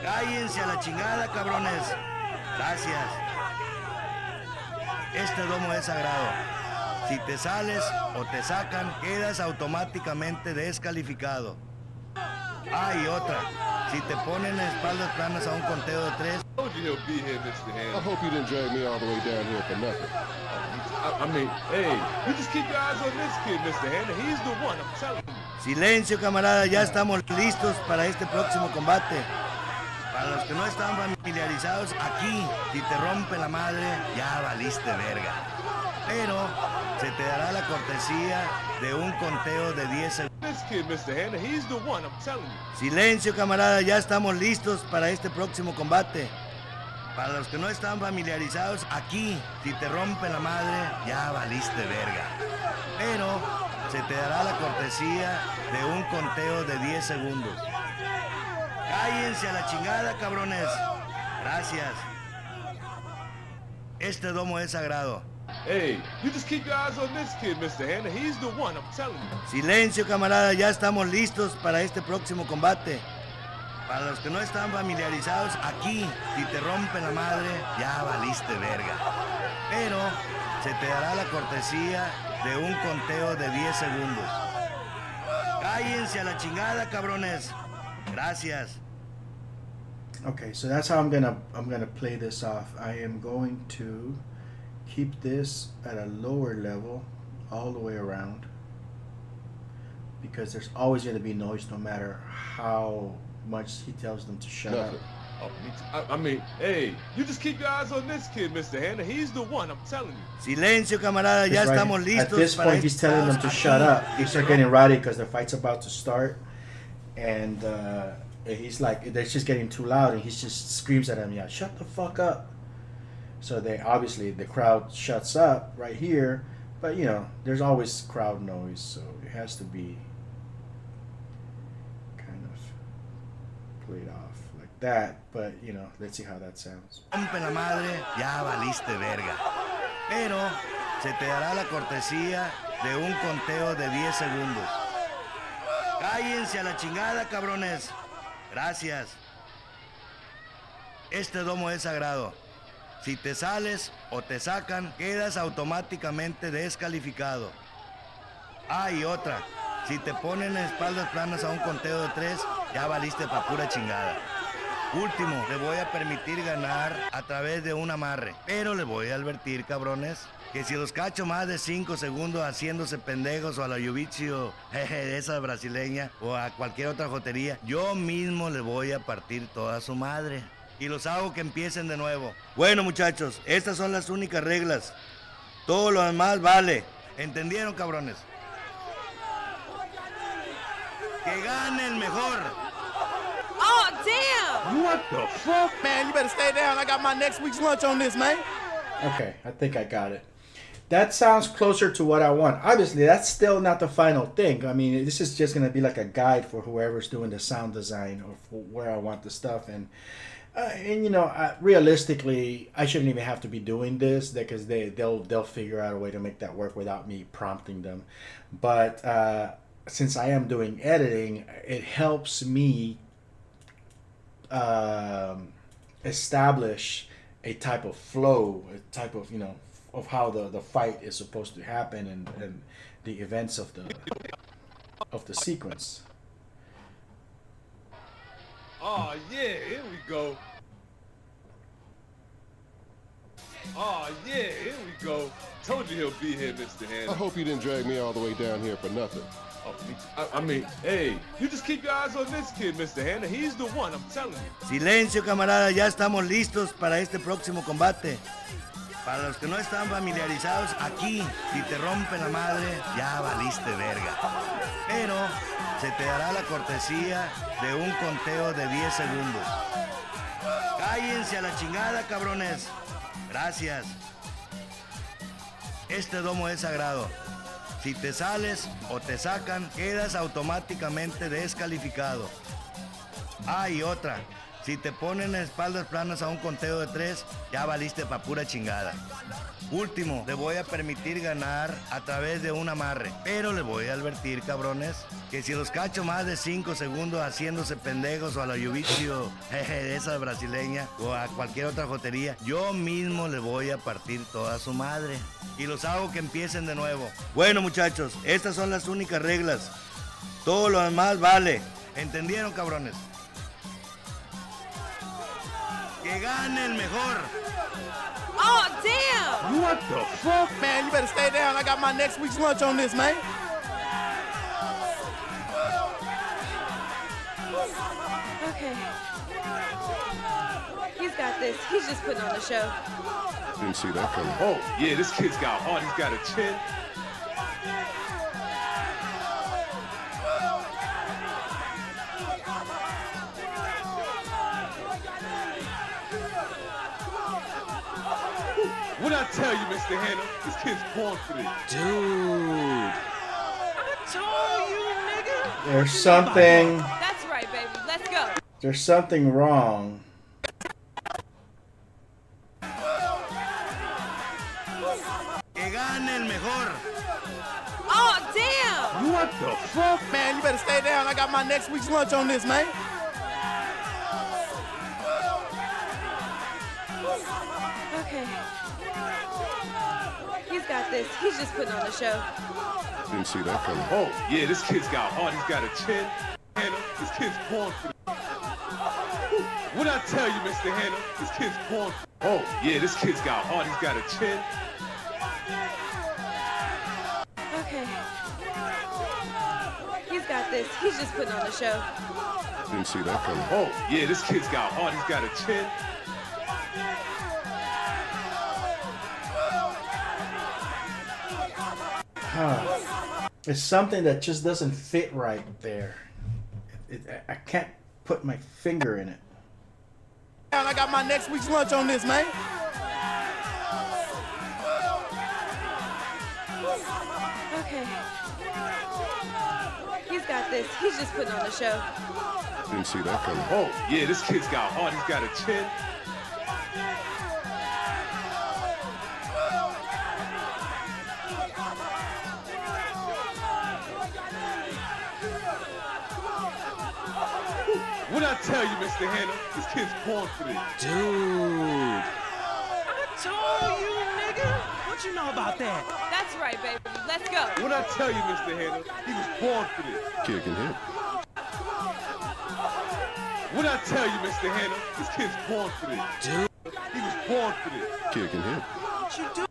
Cállense a la chingada, cabrones. Gracias. Este domo es sagrado. Si te sales o te sacan, quedas automáticamente descalificado. Ah, y otra. Si te ponen espaldas planas a un conteo de 3, I told you he'll be here, Mr. I Hanna. hope you didn't drag me all the way down here for nothing. I mean, hey, you just keep your eyes on this kid, Mr. Hanna. He's the one, I'm telling you. silencio, camarada, ya estamos listos para este próximo combate. Para los que no están familiarizados, aquí, si te rompe la madre, ya valiste verga. Pero se te dará la cortesía de un conteo de 10 segundos. This kid, Mr. Hanna, he's the one, I'm telling you. Silencio, camarada, ya estamos listos para este próximo combate. Para los que no están familiarizados, aquí, si te rompe la madre, ya valiste verga. Pero se te dará la cortesía de un conteo de 10 segundos. Cállense a la chingada, cabrones. Gracias. Este domo es sagrado. Hey, you just keep your eyes on this kid, Mr. Hanna. He's the one, I'm telling you. Silencio, camarada, ya estamos listos para este próximo combate. Para los que no están familiarizados, aquí, si te rompe la madre, ya valiste verga. Pero se te dará la cortesía de un conteo de 10 segundos. Cállense a la chingada, cabrones. Gracias. Okay, so that's how I'm gonna play this off. I am going to keep this at a lower level all the way around, because there's always going to be noise no matter how much he tells them to shut up. Nothing. Oh, I mean, hey, you just keep your eyes on this kid, Mr. Hanna. He's the one, I'm telling you. Silencio, camarada, ya Because right estamos listos at this para point, he's este telling them to aquí, shut up. They si start te getting rowdy because the fight's about to start, and he's like, they're just getting too loud, and he just screams at him, "Yeah, shut the fuck up." So they obviously the crowd shuts up right here, but you know there's always crowd noise, so it has to be kind of played off like that. But you know, let's see how that sounds. rompe la madre, ya valiste verga. Pero se te dará la cortesía de un conteo de 10 segundos. Cállense a la chingada, cabrones. Gracias. Este domo es sagrado. Si te sales o te sacan, quedas automáticamente descalificado. Ah, y otra. Si te ponen espaldas planas a un conteo de 3, ya valiste pa' pura chingada. Último, le voy a permitir ganar a través de un amarre. Pero le voy a advertir, cabrones, que si los cacho más de 5 segundos haciéndose pendejos o a la Yubicio, esa brasileña, o a cualquier otra jotería, yo mismo le voy a partir toda su madre. Y los hago que empiecen de nuevo. Bueno, muchachos, estas son las únicas reglas. Todo lo demás vale. ¿Entendieron, cabrones? ¡Que gane el mejor! Oh, damn! What the fuck? Man, you better stay down. I got my next week's lunch on this, man. Okay, I think I got it. That sounds closer to what I want. Obviously, that's still not the final thing. I mean, this is just going to be like a guide for whoever's doing the sound design or for where I want the stuff. And you know, realistically, I shouldn't even have to be doing this because they'll figure out a way to make that work without me prompting them. But since I am doing editing, it helps me establish a type of flow, a type of, you know, of how the fight is supposed to happen and the events of the sequence. Oh, yeah, here we go. Oh, yeah, here we go. Told you he'll be here, Mr. I Hanna. hope you didn't drag me all the way down here for nothing. Oh, I mean, hey, you just keep your eyes on this kid, Mr. Hanna. He's the one, I'm telling you. Silencio, camarada, ya estamos listos para este próximo combate. Para los que no están familiarizados, aquí, si te rompe la madre, ya valiste verga. Pero se te dará la cortesía de un conteo de 10 segundos. Cállense a la chingada, cabrones. Gracias. Este domo es sagrado. Si te sales o te sacan, quedas automáticamente descalificado. Ah, y otra. Si te ponen espaldas planas a un conteo de 3, ya valiste pa' pura chingada. Último, le voy a permitir ganar a través de un amarre. Pero le voy a advertir, cabrones, que si los cacho más de 5 segundos haciéndose pendejos o a la Yuvicio, esa brasileña, o a cualquier otra jotería, yo mismo le voy a partir toda su madre. Y los hago que empiecen de nuevo. Bueno, muchachos, estas son las únicas reglas. Todo lo demás vale. ¿Entendieron, cabrones? ¡Que gane el mejor! Oh, damn! What the fuck? Man, you better stay down. I got my next week's lunch on this, man. Okay. He's got this. He's just putting on the show. Didn't see that coming. Oh, yeah, this kid's got heart. He's got a chin. What I tell you, Mr. Hanna? This kid's born for this. Dude. I told you, nigga. There's something. That's right, baby. Let's go. There's something wrong. ¡Que gane el mejor! Oh, damn! What the fuck? Man, you better stay down. I got my next week's lunch on this, man. Okay. He's got this. He's just putting on the show. Didn't see that coming. Oh, yeah, this kid's got heart. He's got a chin. Hanna, this kid's born for this. What I tell you, Mr. Hanna? This kid's born for this. Oh, yeah, this kid's got heart. He's got a chin. Okay. He's got this. He's just putting on the show. Didn't see that coming. Oh, yeah, this kid's got heart. He's got a chin. It's something that just doesn't fit right there. I can't put my finger in it. I got my next week's lunch on this, man. Okay. He's got this. He's just putting on the show. Didn't see that coming. Oh, yeah, this kid's got heart. He's got a chin. What I tell you, Mr. Hanna? This kid's born for this. Dude. I told you, nigga. What you know about that? That's right, baby. Let's go. What I tell you, Mr. Hanna? He was born for this. Kick and hit. What I tell you, Mr. Hanna? This kid's born for this. Dude. He was born for this. Kick and hit. What you do?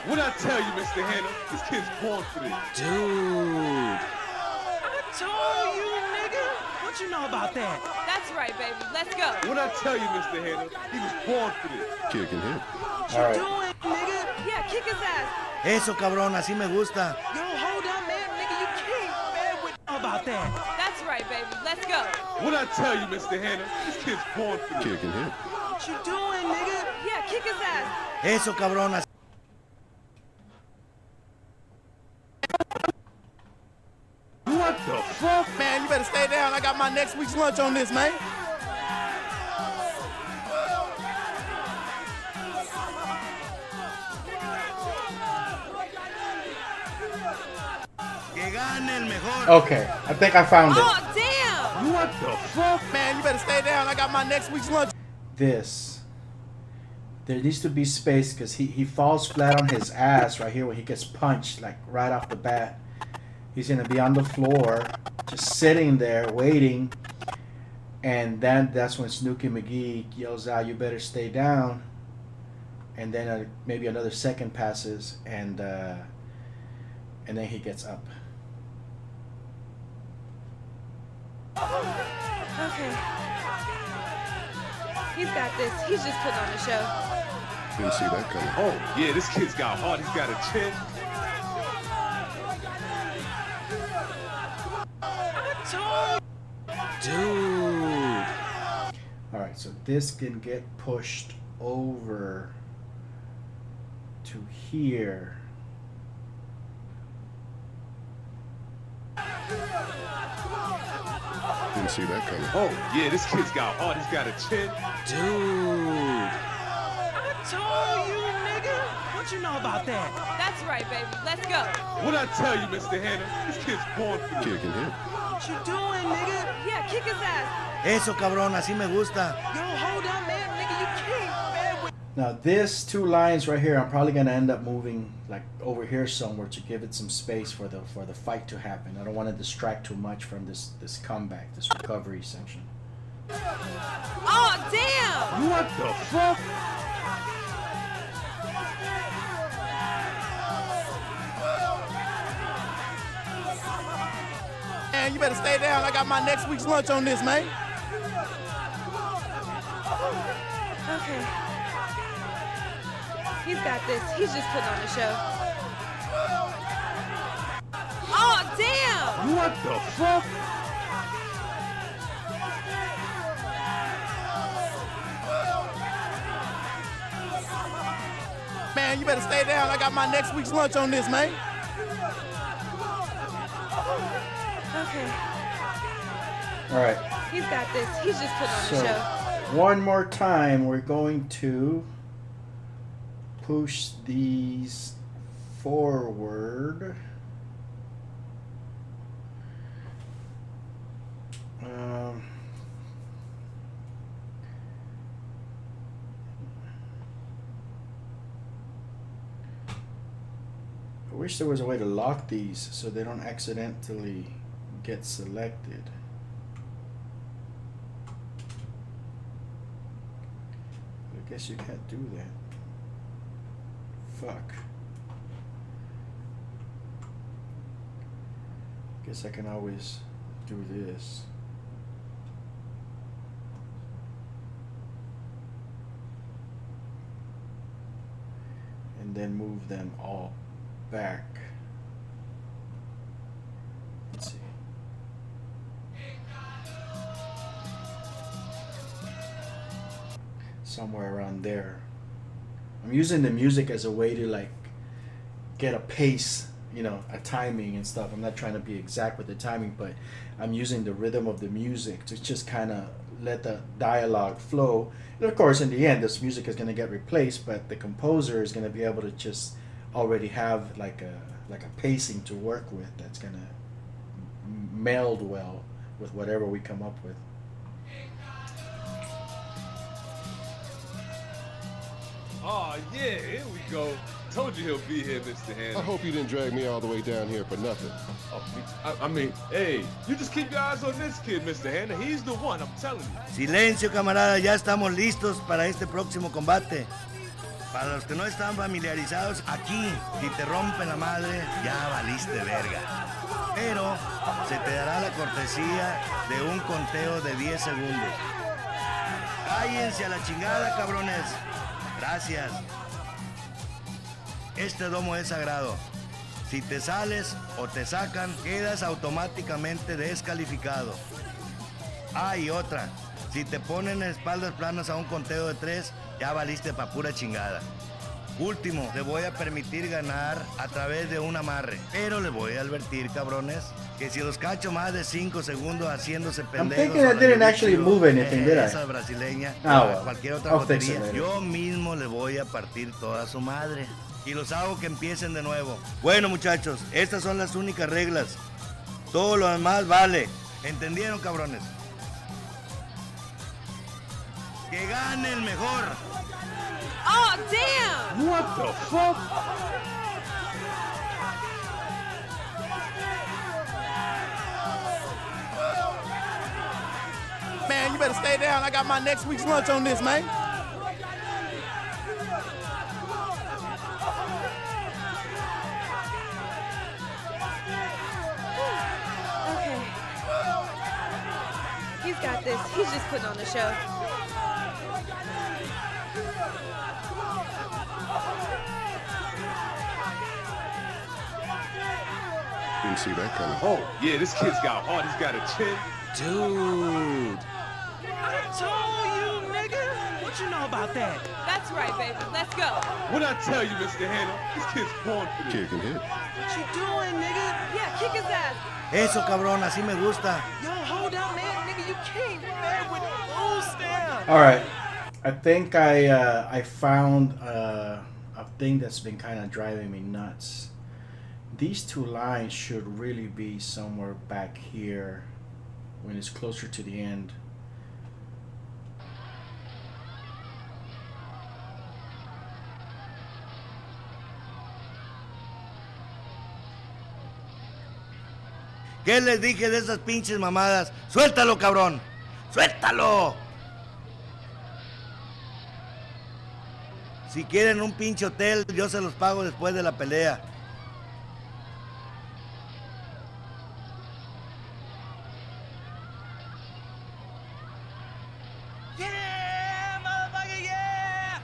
What I tell you, Mr. Hanna? This kid's born for this. Dude. I told you, nigga. What you know about that? That's right, baby. Let's go. What I tell you, Mr. Hanna? He was born for this. Kick and hit. What you All right. doing, nigga? Yeah, kick his ass. Eso, cabrón, así me gusta. Yo, hold up, man. Nigga, you can't. Man, what you know about that? That's right, baby. Let's go. What I tell you, Mr. Hanna? This kid's born for this. Kick and hit. What you doing, nigga? Yeah, kick his ass. Eso, cabrón, así. What the fuck? Man, you better stay down. I got my next week's lunch on this, man. ¡Que gane el mejor! Okay, I think I found it. Oh, damn! What the fuck? Man, you better stay down. I got my next week's lunch. This. There needs to be space because he falls flat on his ass right here when he gets punched, like right off the bat. He's gonna be on the floor, just sitting there waiting, and then that's when Snooki McGee yells out, "You better stay down." And then maybe another second passes, and then he gets up. Okay. He's got this. He's just putting on the show. Didn't see that coming. Oh, yeah, this kid's got heart. He's got a chin. Dude. All right, so this can get pushed over to here. Didn't Didn't see that coming. Oh, yeah, this kid's got heart. He's got a chin. Dude. I told you, nigga. What you know about that? That's right, baby. Let's go. What'd I tell you, Mr. Hanna? This kid's born for this. Kid can hit. What you doing, nigga? Yeah, kick his ass. Eso, cabrón, así me gusta. Yo, hold up, man. Nigga, you can't, man. Now this 2 lines right here, I'm probably gonna end up moving like over here somewhere to give it some space for the fight to happen. I don't want to distract too much from this comeback, this recovery section. Oh, damn! What the fuck? Man, you better stay down. I got my next week's lunch on this, man. Okay. He's got this. He's just putting on a show. Oh, damn! What the fuck? Man, you better stay down. I got my next week's lunch on this, man. Okay. All right. He's got this. He's just putting on So a show. one more time, we're going to push these forward. I wish there was a way to lock these so they don't accidentally get selected. I guess you can't do that. Fuck. Guess I can always do this. And then move them all back. Let's see. Somewhere around there. I'm using the music as a way to like get a pace, you know, a timing and stuff. I'm not trying to be exact with the timing, but I'm using the rhythm of the music to just kind of let the dialogue flow. And of course, in the end, this music is going to get replaced, but the composer is going to be able to just already have like a pacing to work with that's going to meld well with whatever we come up with. Oh, yeah, here we go. Told you he'll be here, Mr. Hanna. I hope you didn't drag me all the way down here for nothing. Oh, I mean, hey, you just keep your eyes on this kid, Mr. Hanna. He's the one, I'm telling you. Silencio, camarada, ya estamos listos para este próximo combate. Para los que no están familiarizados, aquí, si te rompen la madre, ya valiste verga. Pero se te dará la cortesía de un conteo de 10 segundos. Cállense a la chingada, cabrones. Gracias. Este domo es sagrado. Si te sales o te sacan, quedas automáticamente descalificado. Ah, y otra. Si te ponen espaldas planas a un conteo de 3, ya valiste pa' pura chingada. Último, le voy a permitir ganar a través de un amarre. Pero le voy a advertir, cabrones, que si los cacho más de 5 segundos haciéndose pendejos... I'm thinking I didn't actually move anything, did I? Esa brasileña, well, cualquier otra I'll fix it botería, later. yo mismo le voy a partir toda su madre. Y los hago que empiecen de nuevo. Bueno, muchachos, estas son las únicas reglas. Todo lo demás vale. ¿Entendieron, cabrones? ¡Que gane el mejor! Oh, damn! What the fuck? Man, you better stay down. I got my next week's lunch on this, man. Okay. He's got this. He's just putting on a show. Didn't see that coming. Oh, yeah, this kid's got heart. He's got a chin. Dude. I told you, nigga. What What you know about that? That's right, baby. Let's go. What I tell you, Mr. Hannah? This kid's born for this. Kid can hit. What you doing, nigga? Yeah, kick his ass. Eso, cabrón, así me gusta. Yo, hold up, man. Nigga, you can't man with boost there. All right, I think I found a thing that's been kind of driving me nuts. These two lines should really be somewhere back here when it's closer to the end. ¿Qué les dije de esas pinches mamadas? ¡Suéltalo, cabrón! ¡Suéltalo! Si quieren un pinche hotel, yo se los pago después de la pelea. Yeah, motherfucker, yeah.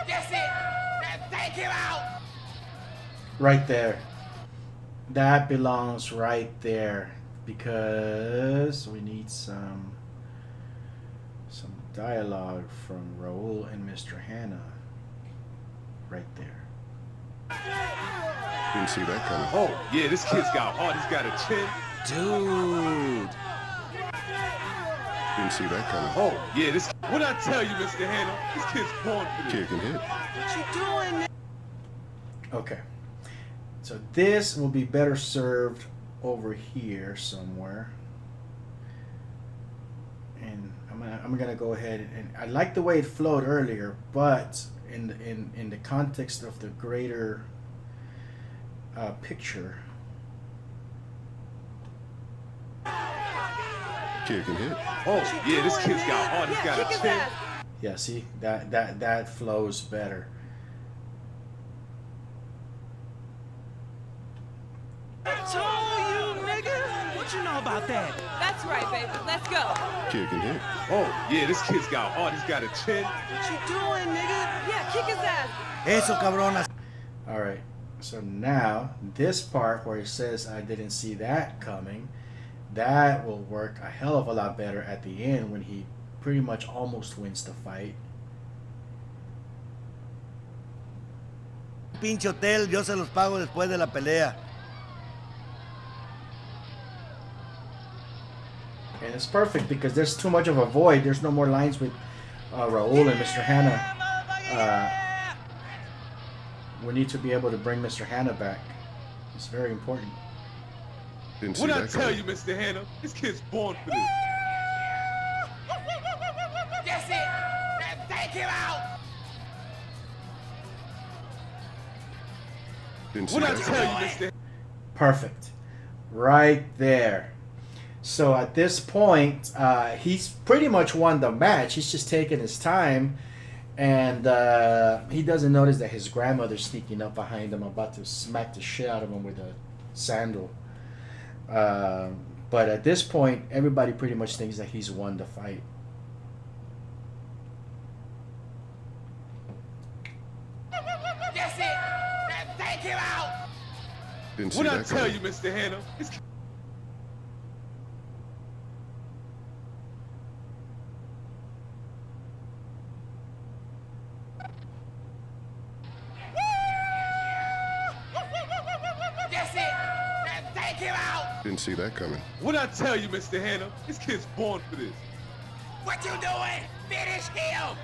That's it. Take him out. Right there. That belongs right there because we need some dialogue from Raul and Mr. Hannah. Right there. Didn't see that coming. Oh, yeah, this kid's got heart. He's got a chin. Dude. Didn't see that coming. Oh, yeah, this... What I tell you, Mr. Hannah? This kid's born for this. Kid can hit. What you doing? Okay. So this will be better served over here somewhere. And I'm gonna go ahead and I like the way it flowed earlier, but in the context of the greater picture. Kid can hit. Oh, yeah, this kid's got heart. He's Yeah, got kick a his chin. ass. Yeah, see that flows better. I told you, nigga. What you know about that? That's right, baby. Let's go. Kid can hit. Oh, yeah, this kid's got heart. He's got a chin. What you doing, nigga? Yeah, kick his ass. Eso, cabrón. All right. So now this part where it says I didn't see that coming, that will work a hell of a lot better at the end when he pretty much almost wins the fight. Pinche hotel, yo se los pago después de la pelea. And it's perfect because there's too much of a void. There's no more lines with Raul and Mr. Hannah. We need to be able to bring Mr. Hannah back. It's very important. Didn't see What I that tell coming. you, Mr. Hannah? This kid's born for this. That's it. Take him out. Didn't see What I that tell coming. you, Mr. Perfect. Right there. So at this point, he's pretty much won the match. He's just taking his time. And he doesn't notice that his grandmother's sneaking up behind him, about to smack the shit out of him with a sandal. But at this point, everybody pretty much thinks that he's won the fight. That's it. Take him out. Didn't see What I that tell coming. you, Mr. Hannah? This kid... That's it. Take him out. Didn't see that coming. What I tell you, Mr. Hannah? This kid's born for this. What you doing? Finish him.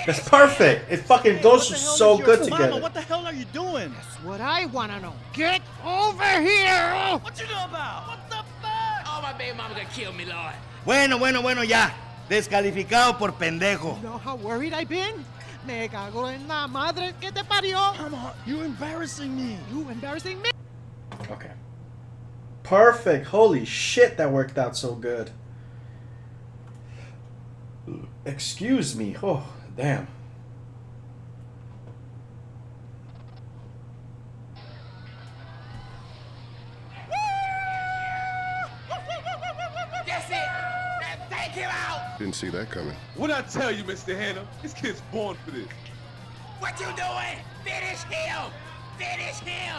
That's perfect. It fucking goes so good together. What the hell are you doing? That's what I want to know. Get over here! What you know about? What the fuck? Oh, my baby mama gonna kill me, Lord. Bueno, ya. Descalificado por pendejo. You know how worried I've been? Me cago en la madre que te parió. Come on, you're embarrassing me. You embarrassing me. Okay. Perfect. Holy shit, that worked out so good. Excuse me. Oh, damn. That's it. Take him out. Didn't see that coming. What I tell you, Mr. Hannah? This kid's born for this. What you doing? Finish him. Finish him!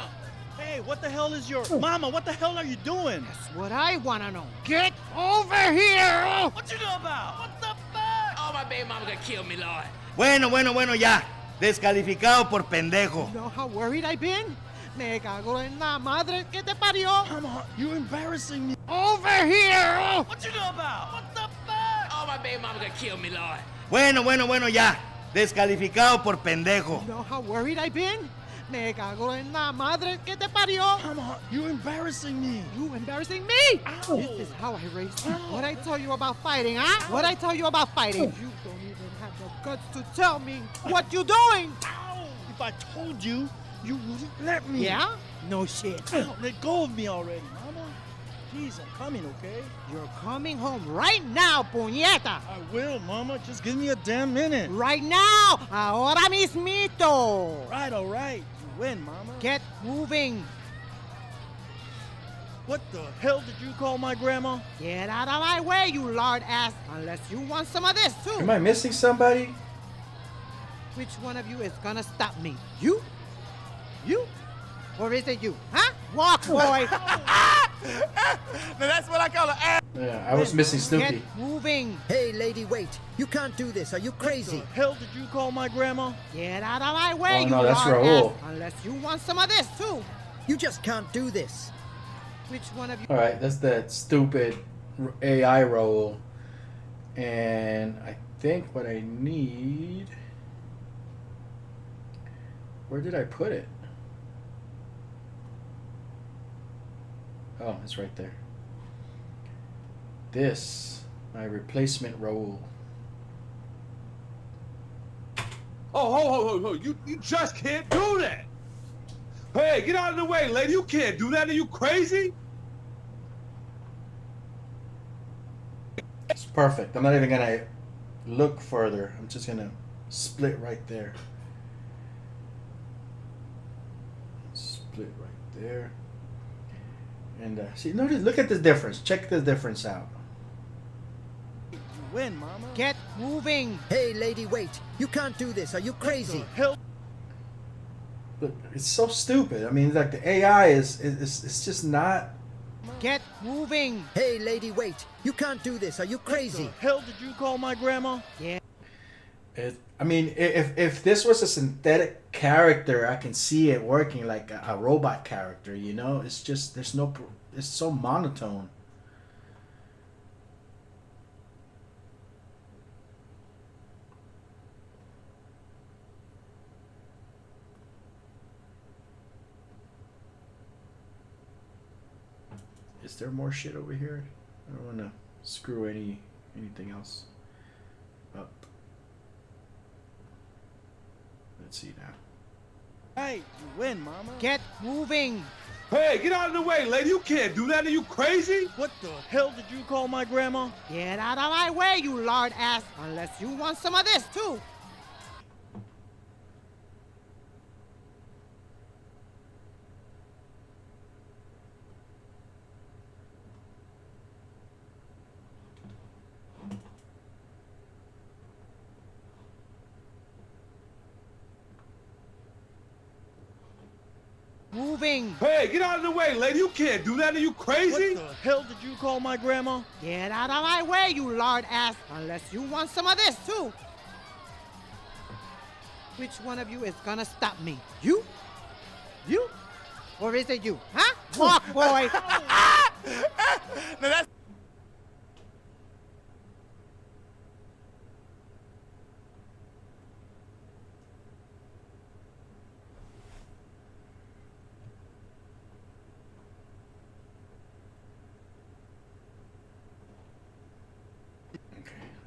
Hey, what the hell is your... Mama, what the hell are you doing? That's what I wanna know. Get over here! What you know about? What the fuck? Oh, my baby mama gonna kill me, Lord. Bueno, ya. Descalificado por pendejo. You know how worried I've been? Me cago en la madre que te parió. Mama, you're embarrassing me. Over here! What you know about? What the fuck? Oh, my baby mama gonna kill me, Lord. Bueno, ya. Descalificado por pendejo. You know how worried I've been? Me cago en la madre que te parió. Mama, you're embarrassing me. You embarrassing me? Ow. This is how I raised you. Ow. What I tell you about fighting, huh? What I tell you about fighting? You don't even have the guts to tell me what you doing. Ow! If I told you, you wouldn't let me. Yeah? No shit. Ow, let go of me already, Mama. Jeez, I'm coming, okay? You're coming home right now, puñeta. I will, Mama. Just give me a damn minute. Right now. Ahora mismito. All right. You win, Mama. Get moving. What the hell did you call my grandma? Get out of my way, you lard ass. Unless you want some of this, too. Am I missing somebody? Which one of you is gonna stop me? You? You? Or is it you? Huh? Walk, boy. Now that's what I call an ass. Yeah, I was missing Snoopy. Get moving. Hey, lady, wait. You can't do this. Are you crazy? What the hell did you call my grandma? Get out of my way, Oh, you no, that's lard Raul. ass. Unless you want some of this, too. You just can't do this. Which one of you? All right, that's that stupid AI role. And I think what I need... Where did I put it? Oh, it's right there. This, my replacement role. Oh, ho. You just can't do that. Hey, get out of the way, lady. You can't do that. Are you crazy? It's perfect. I'm not even gonna look further. I'm just gonna split right there. Split right there. And see, notice, look at the difference. Check the difference out. You win, Mama. Get moving. Hey, lady, wait. You can't do this. Are you crazy? What the hell? Look, it's so stupid. I mean, like the AI is it's just not. Get moving. Hey, lady, wait. You can't do this. Are you crazy? What the hell did you call my grandma? Yeah. I mean, if this was a synthetic character, I can see it working like a robot character. You know, it's just there's no. It's so monotone. Is there more shit over here? I don't want to screw anything else up. Let's see now. Right, you win, Mama. Get moving. Hey, get out of the way, lady. You can't do that. Are you crazy? What the hell did you call my grandma? Get out of my way, you lard ass. Unless you want some of this, too. Moving. Hey, get out of the way, lady. You can't do that. Are you crazy? What the hell did you call my grandma? Get out of my way, you lard ass. Unless you want some of this, too. Which one of you is gonna stop me? You? You? Or is it you? Huh? Walk, boy. Now that's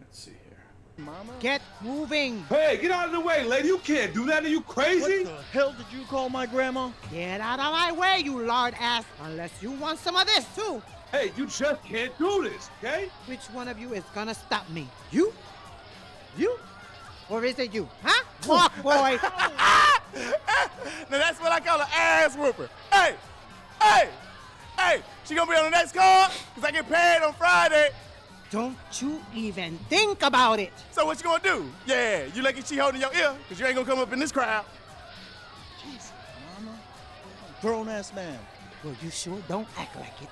Let's see here. Mama? Get moving. Hey, get out of the way, lady. You can't do that. Are you crazy? What the hell did you call my grandma? Get out of my way, you lard ass. Unless you want some of this, too. Hey, you just can't do this, okay? Which one of you is gonna stop me? You? You? Or is it you? Huh? Walk, boy. now that's what I call an ass whooper. Hey, she gonna be on the next card? Cause I get paid on Friday. Don't you even think about it. So what you gonna do? Yeah, you lucky she holding your ear, cause you ain't gonna come up in this crowd. Jesus, Mama. Grown ass man. Well, you sure don't act like it.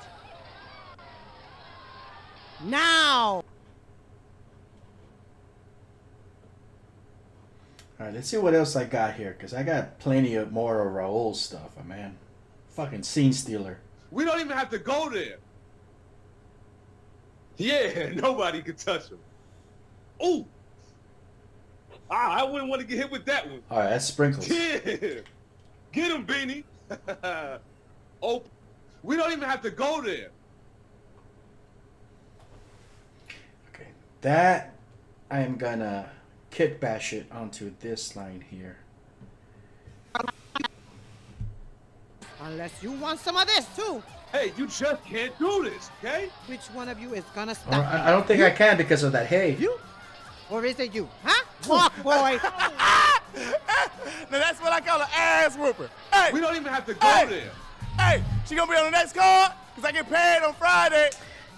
Now! All right, let's see what else I got here, because I got plenty of more of Raul's stuff, man. Fucking scene stealer. We don't even have to go there. Yeah, nobody can touch him. Ooh. I wouldn't want to get hit with that one. All right, that's Sprinkles. Yeah. Get him, Beanie. Oh, we don't even have to go there. Okay, that I am gonna kick bash it onto this line here. Unless you want some of this too. Hey, you just can't do this, okay? Which one of you is gonna Or, stop me? I don't think I can because of that hay. You? Or is it you? Huh? Walk, boy! Now that's what I call an ass whooper. Hey, We don't even have to go there. hey, she gonna be on the next card? Cause I get paid on Friday.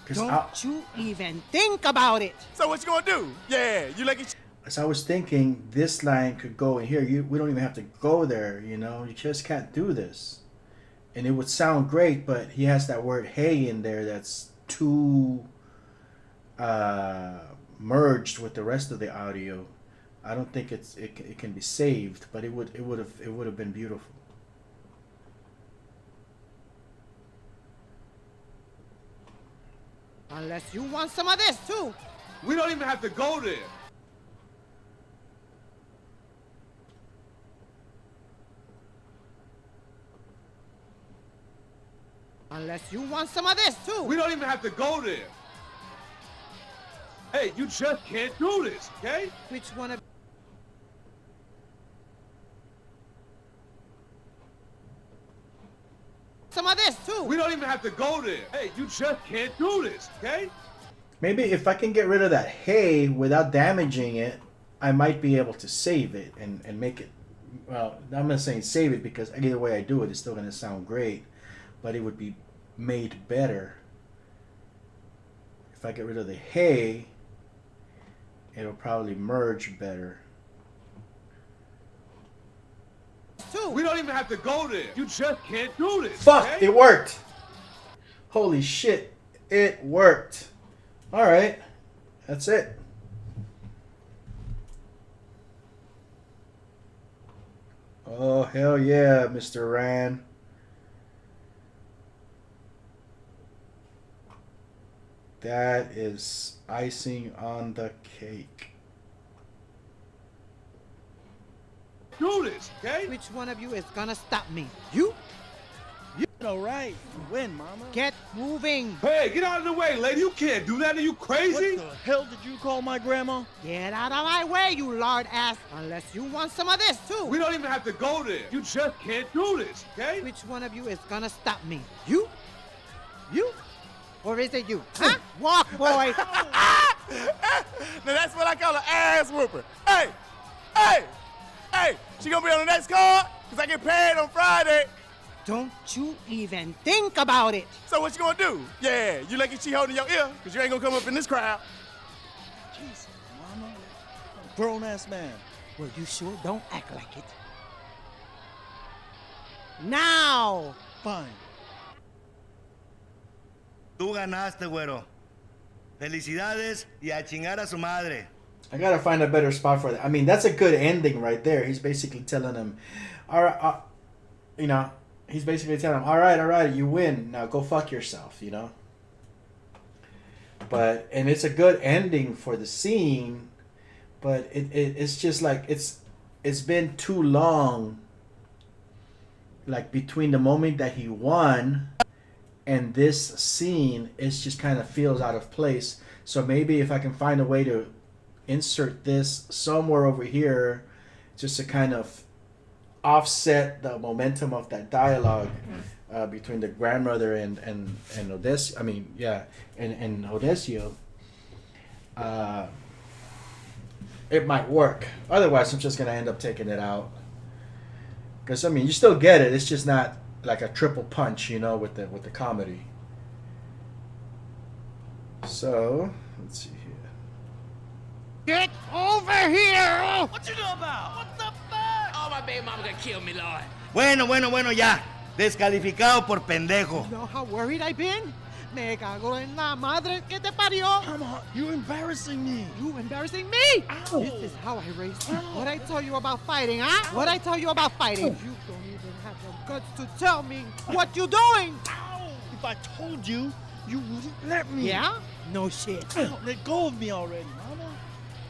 'Cause Don't you even think about it. So what you gonna do? Yeah, you lucky. as I was thinking, this line could go in here. We don't even have to go there, you know. You just can't do this. And it would sound great, but he has that word hey in there that's too merged with the rest of the audio. I don't think it can be saved, but it would have been beautiful. Unless you want some of this too. We don't even have to go there. Unless you want some of this too. We don't even have to go there. Hey, you just can't do this, okay? Which one of some of this too. We don't even have to go there. Hey, you just can't do this, okay? Maybe if I can get rid of that hey without damaging it, I might be able to save it and make it. Well, I'm not saying save it because either way I do it, it's still going to sound great, but it would be made better. If I get rid of the hey, it'll probably merge better. We don't even have to go there. You just can't do this. Fuck! okay? It worked! Holy shit! It worked! Alright. That's it. Oh, hell yeah, Mr. Rand. That is icing on the cake. Do this, okay? Which one of you is gonna stop me? You? You know, right? You win, mama. Get moving. Hey, get out of the way, lady. You can't do that. Are you crazy? What the hell did you call my grandma? Get out of my way, you lard ass. Unless you want some of this too. We don't even have to go there. You just can't do this, okay? Which one of you is gonna stop me? You? You? Or is it you? Huh? Walk, boy. Now that's what I call an ass whooper. Hey, hey, hey, she gonna be on the next card? Cause I get paid on Friday. Don't you even think about it. So what you gonna do? Yeah, you lucky she holding your ear, cause you ain't gonna come up in this crowd. Jesus, mama. Grown ass man. Well, you sure don't act like it. Now! Fine. Tú ganaste, güero. Felicidades y a chingar a su madre. I gotta find a better spot for that. I mean, that's a good ending right there. He's basically telling him, all right, you know, he's basically telling him, all right, you win. Now go fuck yourself, you know? But, and it's a good ending for the scene, but it's just like, it's been too long, like between the moment that he won and this scene, it just kind of feels out of place. So maybe if I can find a way to insert this somewhere over here, just to kind of offset the momentum of that dialogue between the grandmother and Odessio. I mean, yeah, and Odessio. It might work. Otherwise, I'm just gonna end up taking it out. Because I mean, you still get it. It's just not like a triple punch, you know, with the comedy. So let's see here. Get over here! What you know about? What the fuck? Oh, my baby mama gonna kill me, Lord. Bueno, ya. Descalificado por pendejo. You know how worried I've been? Me cago en la madre que te parió. Mama, you're embarrassing me. You embarrassing me? Ow. This is how I raised you. What I tell you about fighting, huh? What I tell you about fighting? You don't even have the guts to tell me what you're doing. Ow! If I told you, you wouldn't let me. Yeah? No shit. Ow, let go of me already, Mama.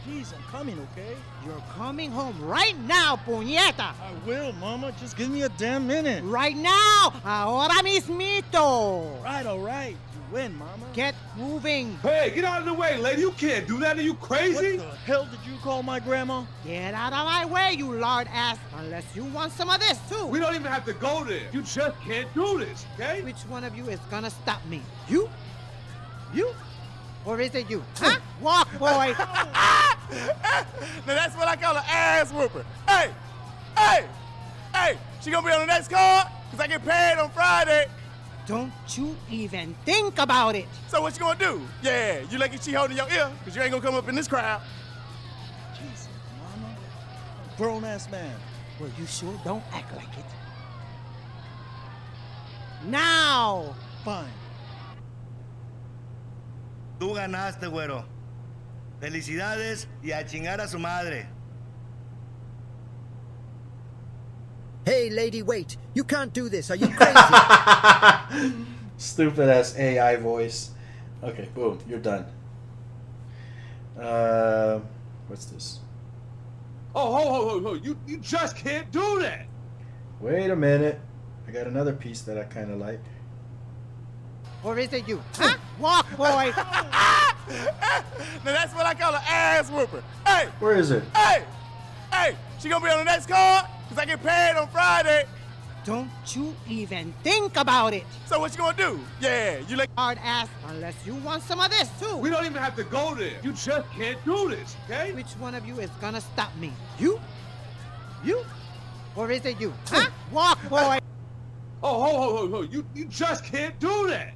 Jeez, I'm coming, okay? You're coming home right now, puñeta. I will, Mama. Just give me a damn minute. Right now. Ahora mismito. All right. You win, Mama. Get moving. Hey, get out of the way, lady. You can't do that. Are you What crazy? the hell did you call my grandma? Get out of my way, you lard ass. Unless you want some of this, too. We don't even have to go there. You just can't do this, okay? Which one of you is gonna stop me? You? You? Or is it you? Huh? Walk, boy. Now that's what I call an ass whooper. Hey, hey, hey, she gonna be on the next card? Cause I get paid on Friday. Don't you even think about it. So what you gonna do? Yeah, you lucky she holding your ear, cause you ain't gonna come up in this crowd. Jesus, Mama. I'm a grown-ass man. Well, you sure don't act like it. Now. Fine. Tú ganaste, güero. Felicidades y a chingar a su madre. Hey, lady, wait. You can't do this. Are you crazy? Stupid ass AI voice. Okay, boom, you're done. What's this? Oh, ho. You just can't do that. Wait a minute. I got another piece that I kind of like. Or is it you? Huh? Walk, boy. Now that's what I call an ass whooper. Hey, Where is it? hey, hey, she gonna be on the next card? Cause I get paid on Friday. Don't you even think about it. So what you gonna do? Yeah, you like Hard ass. Unless you want some of this, too. We don't even have to go there. You just can't do this, okay? Which one of you is gonna stop me? You? You? Or is it you? Huh? Walk, boy. Oh, ho. You just can't do that.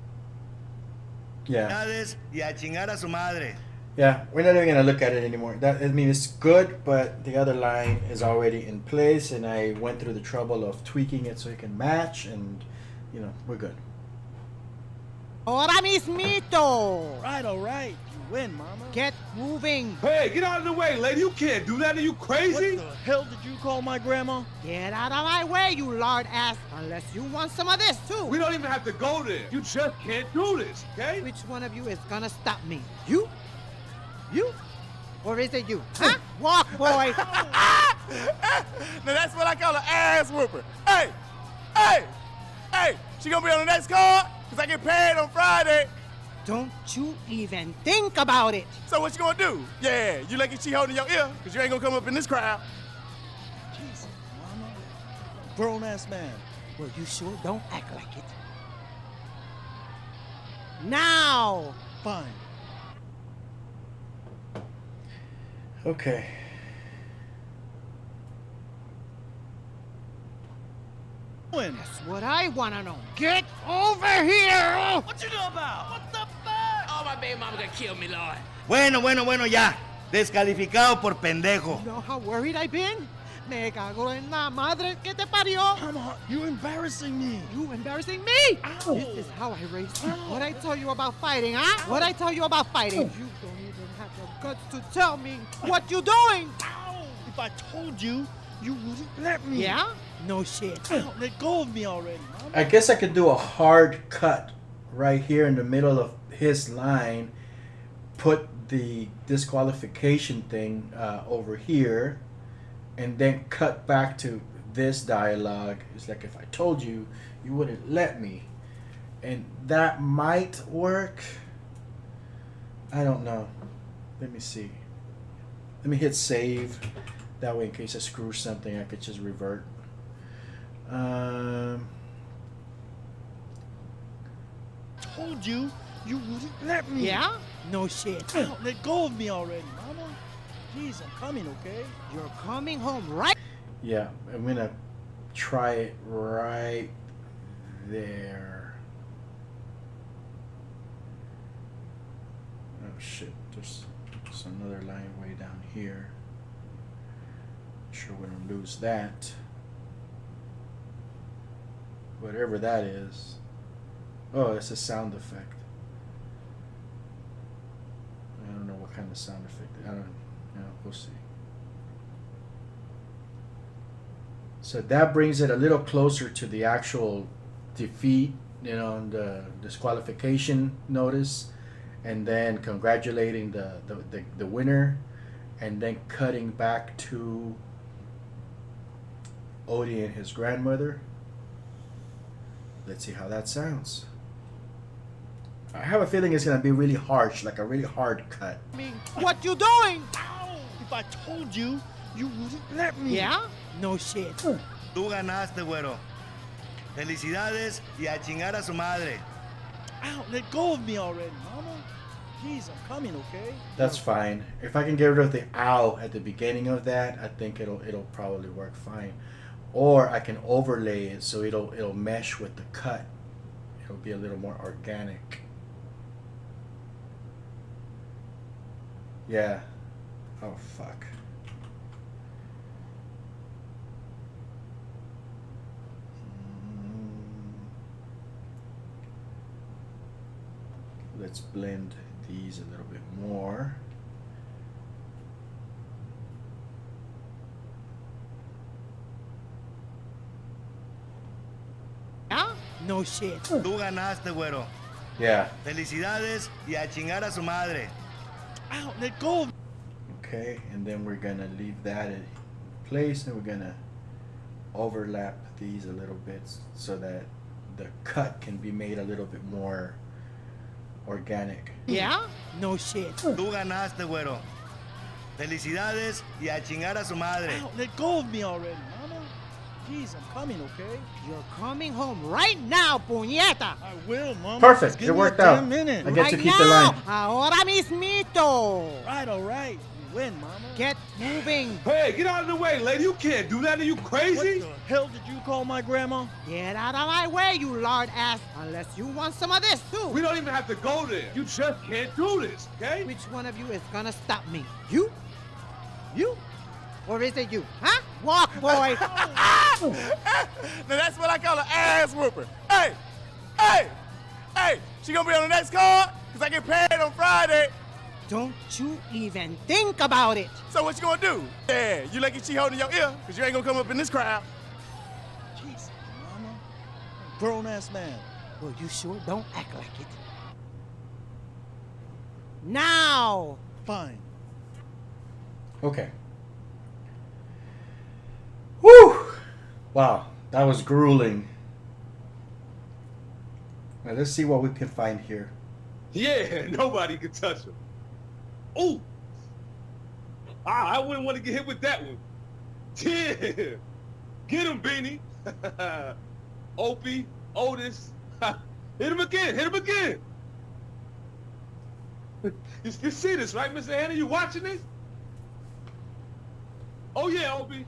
Yeah. Felicidades y a chingar a su madre. Yeah, we're not even gonna look at it anymore. That, I mean, it's good, but the other line is already in place, and I went through the trouble of tweaking it so it can match, and you know, we're good. Ahora mismito. All right. You win, Mama. Get moving. Hey, get out of the way, lady. You can't do that. Are you What crazy? the hell did you call my grandma? Get out of my way, you lard ass. Unless you want some of this, too. We don't even have to go there. You just can't do this, okay? Which one of you is gonna stop me? You? You? Or is it you? Huh? Walk, boy. Now that's what I call an ass whooper. Hey, hey, hey, she gonna be on the next card? Cause I get paid on Friday. Don't you even think about it. So what you gonna do? Yeah, you lucky she holding your ear, cause you ain't gonna come up in this crowd. Jesus, Mama. I'm a grown-ass man. Well, you sure don't act like it. Now. Fine. Okay. Win. That's what I wanna know. Get over here! What you know about? What the fuck? Oh, my baby mama gonna kill me, Lord. Bueno, ya. Descalificado por pendejo. You know how worried I've been? Me cago en la madre que te parió. Mama, you're embarrassing me. You embarrassing me? Ow. This is how I raised you. What I tell you about fighting, huh? What I tell you about fighting? You don't even have the guts to tell me what you're doing. Ow! If I told you, you wouldn't let me. Yeah? No shit. Ow, let go of me already, Mama. I guess I could do a hard cut right here in the middle of his line, put the disqualification thing over here, and then cut back to this dialogue. It's like, if I told you, you wouldn't let me. And that might work. I don't know. Let me see. Let me hit save. That way, in case I screw something, I could just revert. Told you, you wouldn't let me. Yeah? No shit. Ow, let go of me already, Mama. Jeez, I'm coming, okay? You're coming home right. Yeah, I'm gonna try it right there. Oh shit, there's another line way down here. Sure we don't lose that. whatever that is. Oh, it's a sound effect. I don't know what kind of sound effect. I don't know. We'll see. So that brings it a little closer to the actual defeat, you know, and the disqualification notice, and then congratulating the winner, and then cutting back to Odie and his grandmother. Let's see how that sounds. I have a feeling it's gonna be really harsh, like a really hard cut. What you doing? Ow! If I told you, you wouldn't let me. Yeah? No shit. Tú ganaste, güero. Felicidades y a chingar a su madre. Ow, let go of me already, mama. Jeez, I'm coming, okay? That's fine. If I can get rid of the ow at the beginning of that, I think it'll probably work fine. Or I can overlay it so it'll mesh with the cut. It'll be a little more organic. Yeah. Oh fuck. Let's blend these a little bit more. Yeah? No shit. Tú ganaste, güero. Yeah. Felicidades y a chingar a su madre. Ow, let go of me. Okay, and then we're gonna leave that in place, and we're gonna overlap these a little bit so that the cut can be made a little bit more organic. Yeah? No shit. Tú ganaste, güero. Felicidades y a chingar a su madre. Ow, let go of me already, mama. Jeez, I'm coming, okay? You're coming home right now, puñeta. I will, mama. Perfect. Just give It me worked a damn out. minute. I get right to keep now. the line. Ahora mismito. All right. You win, mama. Get moving. Hey, get out of the way, lady. You can't do that. Are you What crazy? the hell did you call my grandma? Get out of my way, you lard ass. Unless you want some of this too. We don't even have to go there. You just can't do this, okay? Which one of you is gonna stop me? You? You? Or is it you? Huh? Walk, boy. Now that's what I call an ass whooper. Hey, she gonna be on the next card? Cause I get paid on Friday. Don't you even think about it. So what you gonna do? Yeah, you lucky she holding your ear, cause you ain't gonna come up in this crowd. Jeez, mama. Grown-ass man. Well, you sure don't act like it. Now. Fine. Okay. Whew! Wow, that was grueling. Now let's see what we can find here. Yeah, nobody can touch him. Ooh. I wouldn't want to get hit with that one. Yeah. Get him, Beanie. Opie, Otis. Hit him again. Hit him again. You see this, right, Mr. Hannah? You watching this? Oh, yeah, Opie.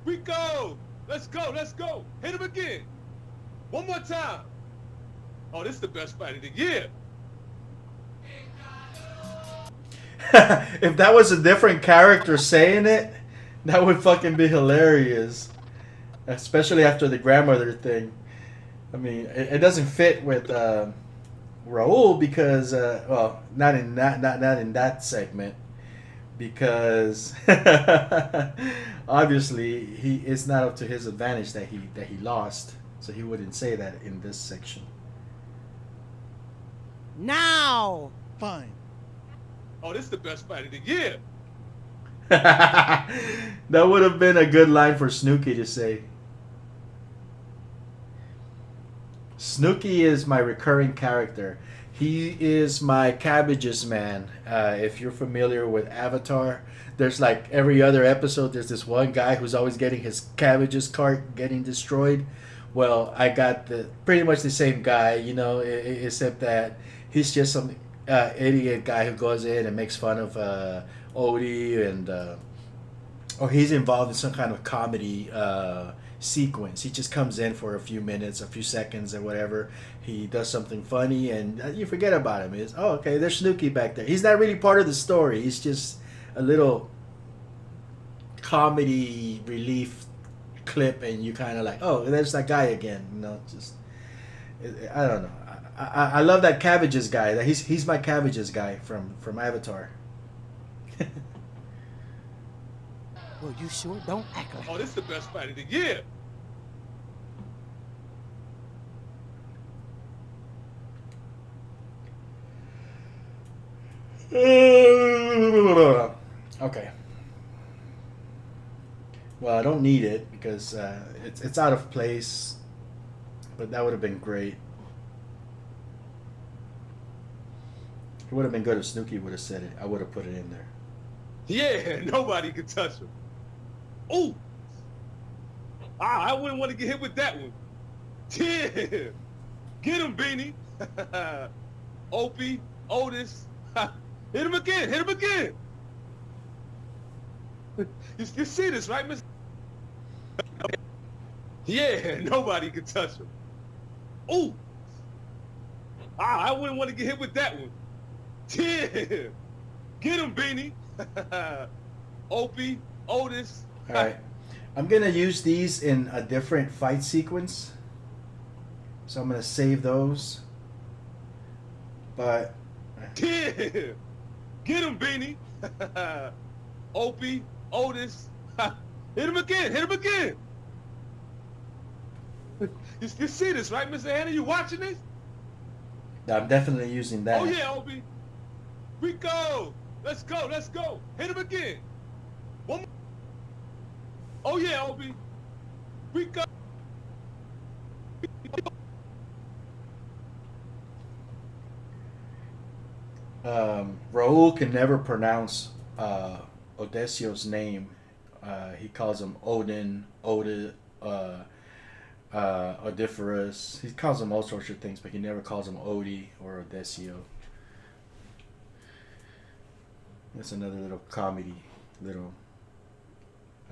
We go. Let's go. Let's go. Hit him again. One more time. Oh, this is the best fight of the year. If that was a different character saying it, that would fucking be hilarious. Especially after the grandmother thing. I mean, it doesn't fit with Raul because, well, not in that segment, because obviously it's not up to his advantage that he lost, so he wouldn't say that in this section. Now. Fine. Oh, this is the best fight of the year. That would have been a good line for Snooki to say. Snooki is my recurring character. He is my cabbages man. If you're familiar with Avatar, there's like every other episode, there's this one guy who's always getting his cabbages cart getting destroyed. Well, I got pretty much the same guy, you know, except that he's just some idiot guy who goes in and makes fun of Odie, and or he's involved in some kind of comedy sequence. He just comes in for a few minutes, a few seconds, or whatever. He does something funny, and you forget about him. It's, oh, okay, there's Snooki back there. He's not really part of the story. He's just a little comedy relief clip, and you kind of like, oh, there's that guy again. You know, just I don't know. I love that Cabbages guy. That he's my Cabbages guy from Avatar. Well, you sure don't act like Oh, this is the best fight of the year. Okay. Well, I don't need it because it's out of place, but that would have been great. It would have been good if Snooki would have said it. I would have put it in there. Yeah, nobody could touch him. Ooh. I wouldn't want to get hit with that one. Yeah. Get him, Beanie. Opie, Otis. Hit him again. Hit him again. You see this, right, Miss? Yeah, nobody could touch him. Ooh. I wouldn't want to get hit with that one. Yeah. Get him, Beanie. Opie, Otis. All right. I'm going to use these in a different fight sequence. So I'm going to save those. But... Yeah. Get him, Beanie. Opie, Otis. Hit him again. Hit him again. You see this, right, Mr. Hannah? You watching this? I'm definitely using that. Oh, yeah, Opie. Rico. Let's go. Let's go. Hit him again. One more. Oh, yeah, Opie. Rico. Raul can never pronounce Odessio's name. He calls him Odin, Odiferous. He calls him all sorts of things, but he never calls him Odie or Odessio. That's another little comedy,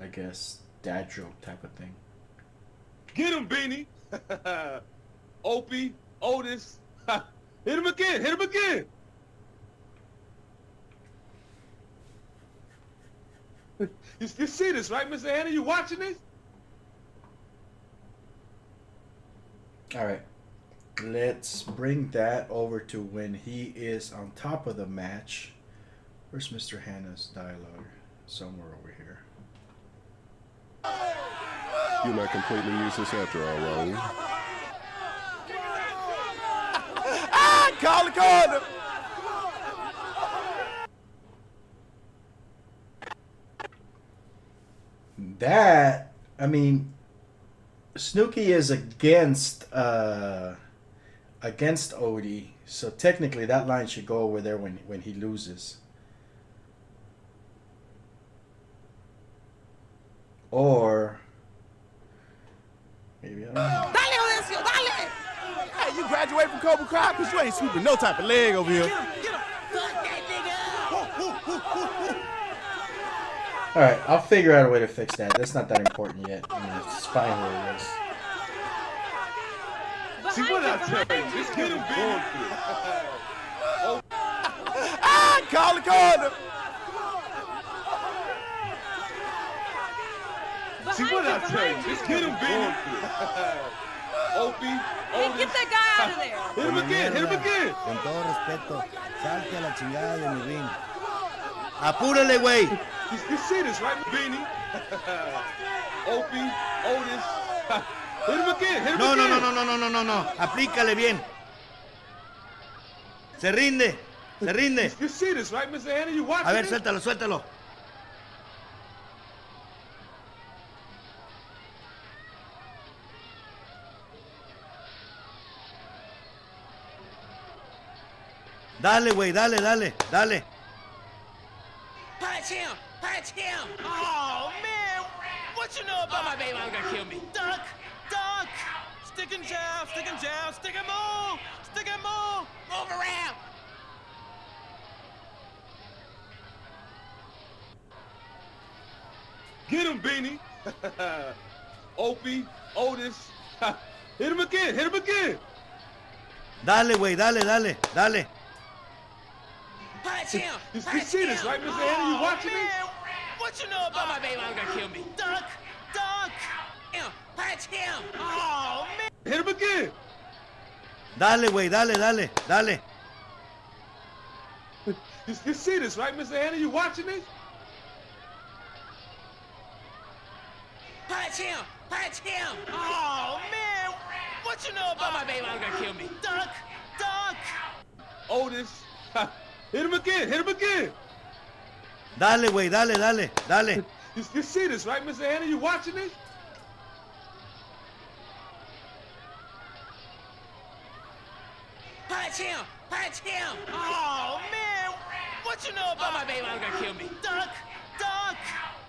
I guess, dad joke type of thing. Get him, Beanie. Opie, Otis. Hit him again. Hit him again. You see this, right, Mr. Hannah? You watching this? All right. Let's bring that over to when he is on top of the match. Where's Mr. Hannah's dialogue? Somewhere over here. You're not completely useless after all, Raul. Call the corner. That, I mean, Snooki is against Odie, so technically that line should go over there when he loses. Or maybe I don't know. Dale, Odessio, dale. Hey, you graduate from Cobra Kai because you ain't sweeping no type of leg over here. All right, I'll figure out a way to fix that. That's not that important yet. I mean, it's fine where it is. See what I tell you? Just get him, Beanie. Call the corner. See what I tell you? Just get him, Beanie. Opie, Hey, Otis. get that guy out of there. Hit him again. Hit him again. Con todo respeto, salte a la chingada de mi ring. Apúrale, güey. You see this, right, Beanie? Opie, Otis. Hit him again. Hit him No, no, again. no, no, no, no, no, no. Aplícale bien. Se rinde. Se rinde. You see this, right, Mr. Hannah? You watching A ver, this? suéltalo, suéltalo. Dale, güey, dale, dale, dale. Punch him! Punch him! Oh, man! What you know about my baby? I'm gonna kill me. Duck! Duck! Stick and jab, stick and jab, stick and move! Stick and move! Move around! Get him, Beanie. Opie, Otis. Hit him again. Hit him again. Dale, güey, dale, dale, dale. Punch him! You Punch see this, him. right, Mr. Hannah? You watching man. this? What you know about my baby? I'm gonna kill me. Duck! Duck! Punch him! Oh, man! Hit him again! Dale, güey, dale, dale, dale. You see this, right, Mr. Hanna? You watching this? Punch him! Punch him! Oh, man! What you know about my baby? I'm gonna kill me. Duck! Duck! Otis. Hit him again! Hit him again! Dale, güey, dale, dale, dale. You see this, right, Mr. Hanna? You watching this? Punch him! Punch him! Oh, man! What you know about my baby? I'm gonna kill me. Duck! Duck!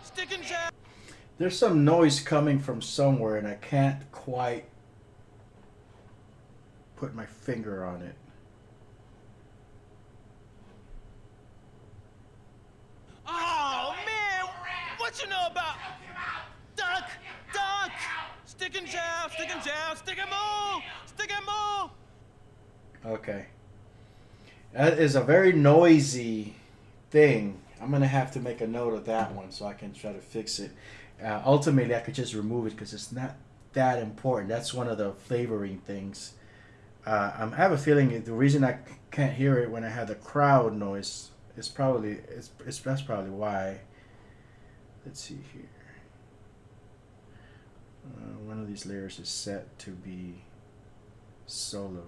Stick and jab! There's some noise coming from somewhere, and I can't quite put my finger on it. Oh, man! What you know about? Duck! Duck! Stick and jab! Stick and jab! Stick and move! Stick and move! Okay. That is a very noisy thing. I'm going to have to make a note of that one so I can try to fix it. Ultimately, I could just remove it because it's not that important. That's one of the flavoring things. I have a feeling the reason I can't hear it when I have the crowd noise is probably that's probably why. Let's see here. One of these layers is set to be solo.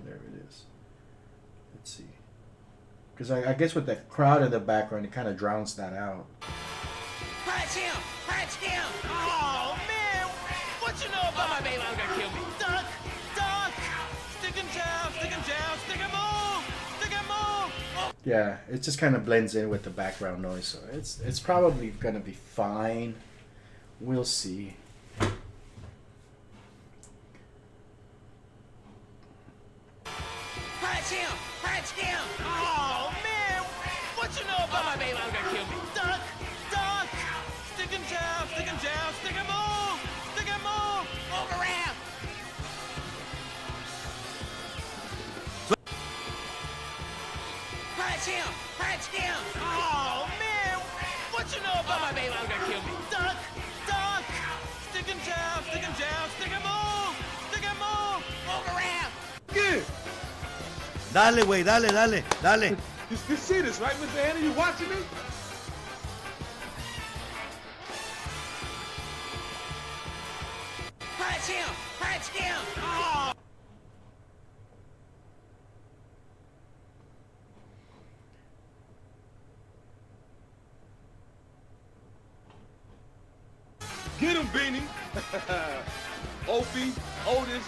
There it is. Let's see. Because I guess with the crowd in the background, it kind of drowns that out. Punch him! Punch him! Oh, man! What you know about my baby? I'm gonna kill me. Duck! Duck! Stick and jab! Stick and jab! Stick and move! Stick and move! Oh. Yeah, it just kind of blends in with the background noise, so it's probably gonna be fine. We'll see. Punch him! Punch him! Oh, man! What you know about my baby? I'm gonna kill me. Duck! Duck! Stick and jab! Stick and jab! Stick and move! Stick and move! Move around! Punch him! Punch him! Oh, man! What you know about my baby? I'm gonna kill me. Duck! Duck! Stick and jab! Stick and jab! Stick and move! Stick and move! Move around! Again! Dale, güey, dale, dale, dale. You see this, right, Mr. Hanna? You watching this? Punch him! Punch him! Oh! Get him, Beanie! Opie, Otis,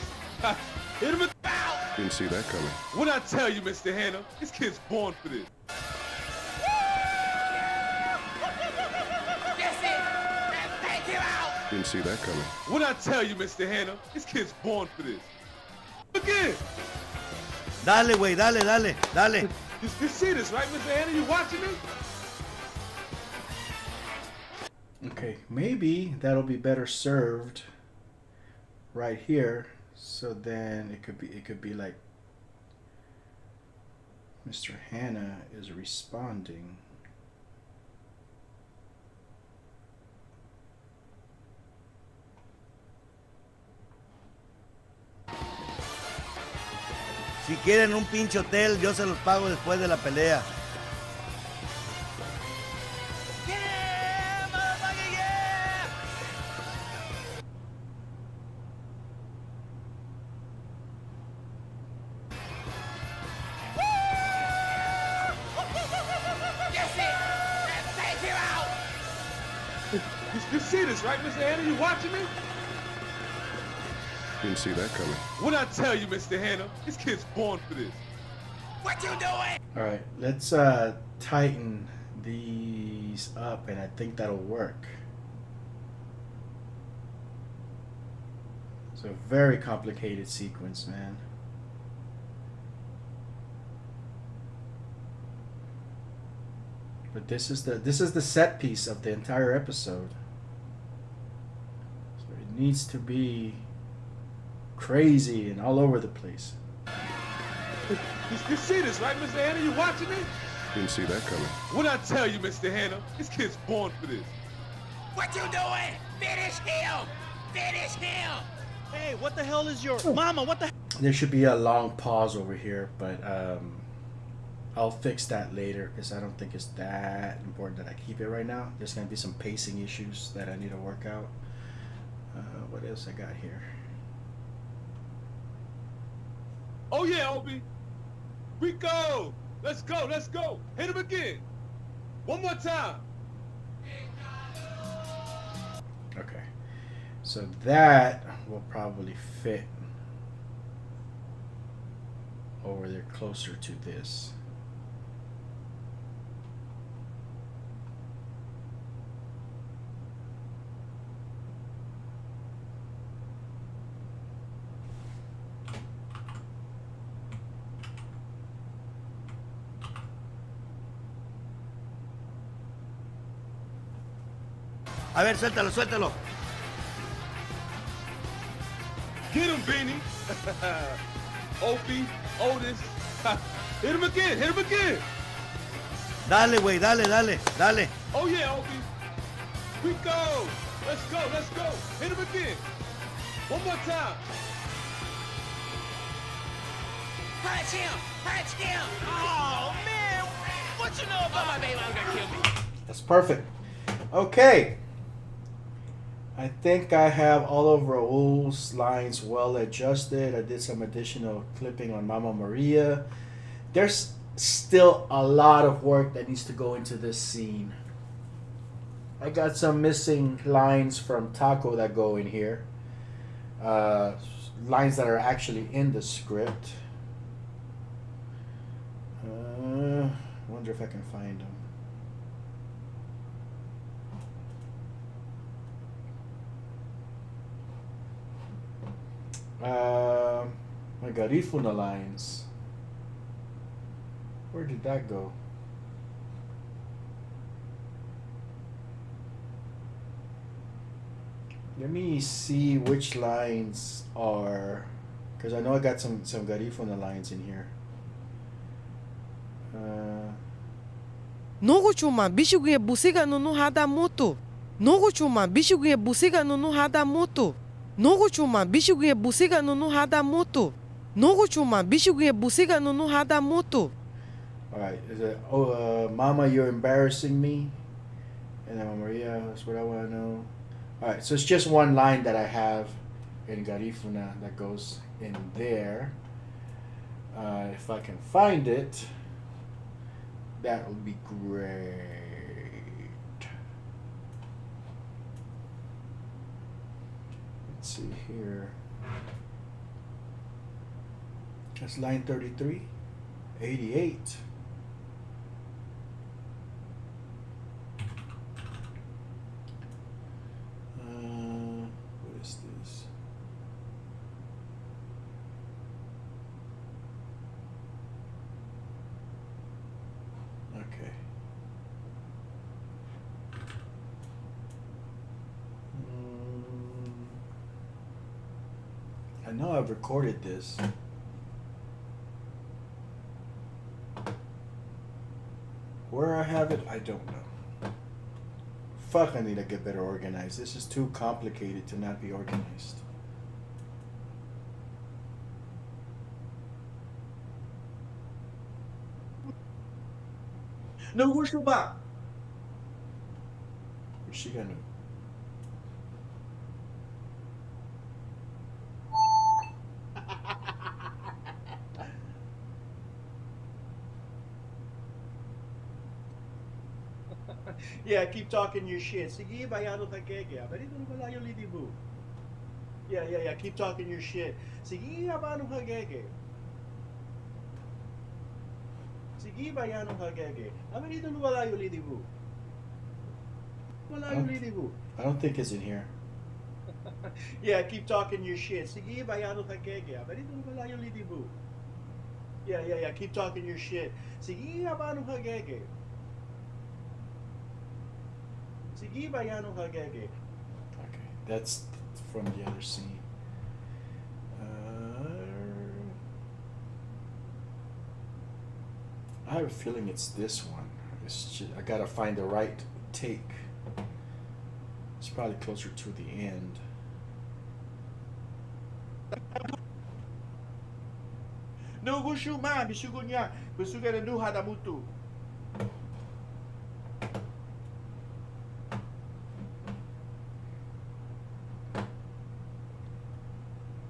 hit him again! Didn't see that coming. What'd I tell you, Mr. Hanna? This kid's born for this. That's it! Take him out! Didn't see that coming. What'd I tell you, Mr. Hanna? This kid's born for this. Again! Dale, güey, dale, dale, dale. You see this, right, Mr. Hanna? You watching this? Okay, maybe that'll be better served right here. So then it could be like Mr. Hanna is responding. Si quieren un pinche hotel, yo se los pago después de la pelea. Yeah, motherfucker, yeah! That's it! Take him out! You see this, right, Mr. Hanna? You watching me? Didn't see that coming. What'd I tell you, Mr. Hanna? This kid's born for this. What you doing? All right, let's tighten these up, and I think that'll work. It's a very complicated sequence, man. But this is the set piece of the entire episode. So it needs to be crazy and all over the place. You see this, right, Mr. Hanna? You watching me? Didn't see that coming. What'd I tell you, Mr. Hanna? This kid's born for this. What you doing? Finish him! Finish him! Hey, what the hell is your mama? What the? There should be a long pause over here, but I'll fix that later because I don't think it's that important that I keep it right now. There's gonna be some pacing issues that I need to work out. What else I got here? Oh yeah, Obi. Rico, let's go, let's go. Hit him again. One more time. Okay, so that will probably fit over there closer to this. A ver, suéltalo, suéltalo. Get him, Beanie. Opie, Otis. Hit him again, hit him again. Dale, güey, dale, dale, dale. Oh yeah, Opie. Rico, let's go, let's go. Hit him again. One more time. Punch him! Punch him! Oh, man! What you know about my baby? I'm gonna kill me. That's perfect. Okay. I think I have all of Raul's lines well adjusted. I did some additional clipping on Mama Maria. There's still a lot of work that needs to go into this scene. I got some missing lines from Taco that go in here. Lines that are actually in the script. Wonder if I can find them. My Garifuna lines. Where did that go? Let me see which lines are, because I know I got some Garifuna lines in here. Nogo chuma bishuguye busiga nunu hada mutu. Nogo chuma bishuguye busiga nunu hada mutu. Nogo chuma bishuguye busiga nunu hada mutu. Nogo chuma bishuguye busiga nunu hada mutu. All right, is it? Mama, you're embarrassing me. And then Maria, that's what I want to know. All right, so it's just one line that I have in Garifuna that goes in there. If I can find it, that would be great. Let's see here. That's line 33, 88. What is this? Okay. I know I've recorded this. Where I have it, I don't know. Fuck, I need to get better organized. This is too complicated to not be organized. No gusto ba? Where's she gonna? Yeah, keep talking your shit. Sige, bayano ka keke. Balito na pala yung lidibu. Yeah, keep talking your shit. Sige, bayano ka keke. Sige, bayano ka keke. Balito na pala yung lidibu. Wala yung lidibu. I don't think it's in here. Yeah, keep talking your shit. Sige, bayano ka keke. Balito na pala yung lidibu. Yeah, keep talking your shit. Sige, bayano ka keke. Sige, bayano ka keke. Okay, that's from the other scene. I have a feeling it's this one. I gotta find the right take. It's probably closer to the end. Nugushuma bisugunya busuga nu hadamutu.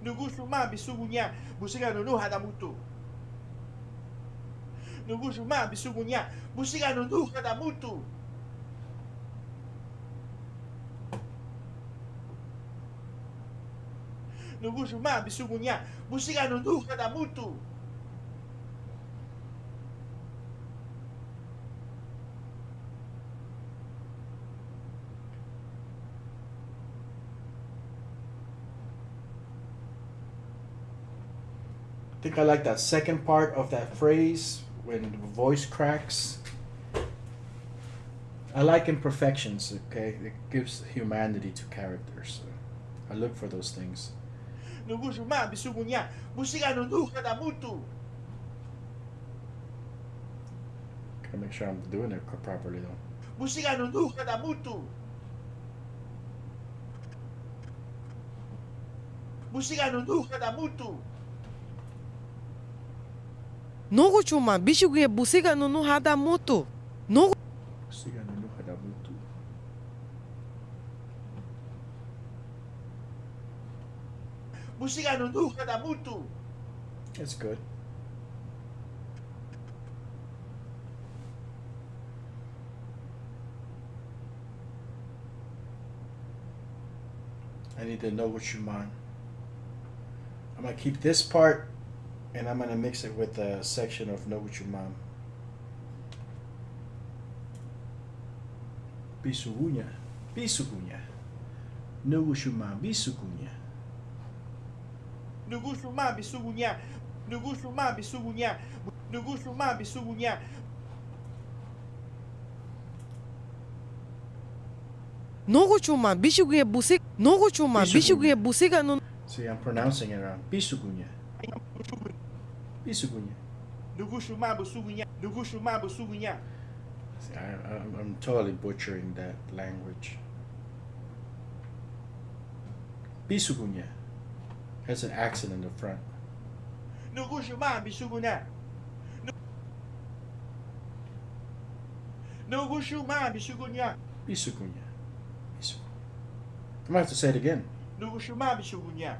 Nugushuma bisugunya busiga nu hadamutu. Nugushuma bisugunya busiga nu hadamutu. Nugushuma bisugunya busiga nu hadamutu. I think I like that second part of that phrase when the voice cracks. I like imperfections, okay? It gives humanity to characters. So I look for those things. Nugushuma bisugunya busiga nu hadamutu. Gotta make sure I'm doing it properly though. Busiga nu hadamutu. Busiga nu hadamutu. Nogo chuma bishiguye busiga no hadamutu. Nogo Busiga no hadamutu. Busiga nu hadamutu. That's good. I need to know what you mind. I'm gonna keep this part and I'm gonna mix it with a section of Know What You Mom. Bisugunya. Bisugunya. Know What You Mom. Bisugunya. Nugushuma bisugunya. Nugushuma bisugunya. Nugushuma bisugunya. Nogo chuma bishiguye busig. Nogo chuma bishiguye busiga no. See, I'm pronouncing it wrong. Bisugunya. Bisugunya. Nugushuma bisugunya. Nugushuma bisugunya. See, I'm totally butchering that language. Bisugunya has an accent in the front. Nugushuma bisugunya. Nugushuma bisugunya. Bisugunya. I'm gonna have to say it again. Nugushuma bisugunya.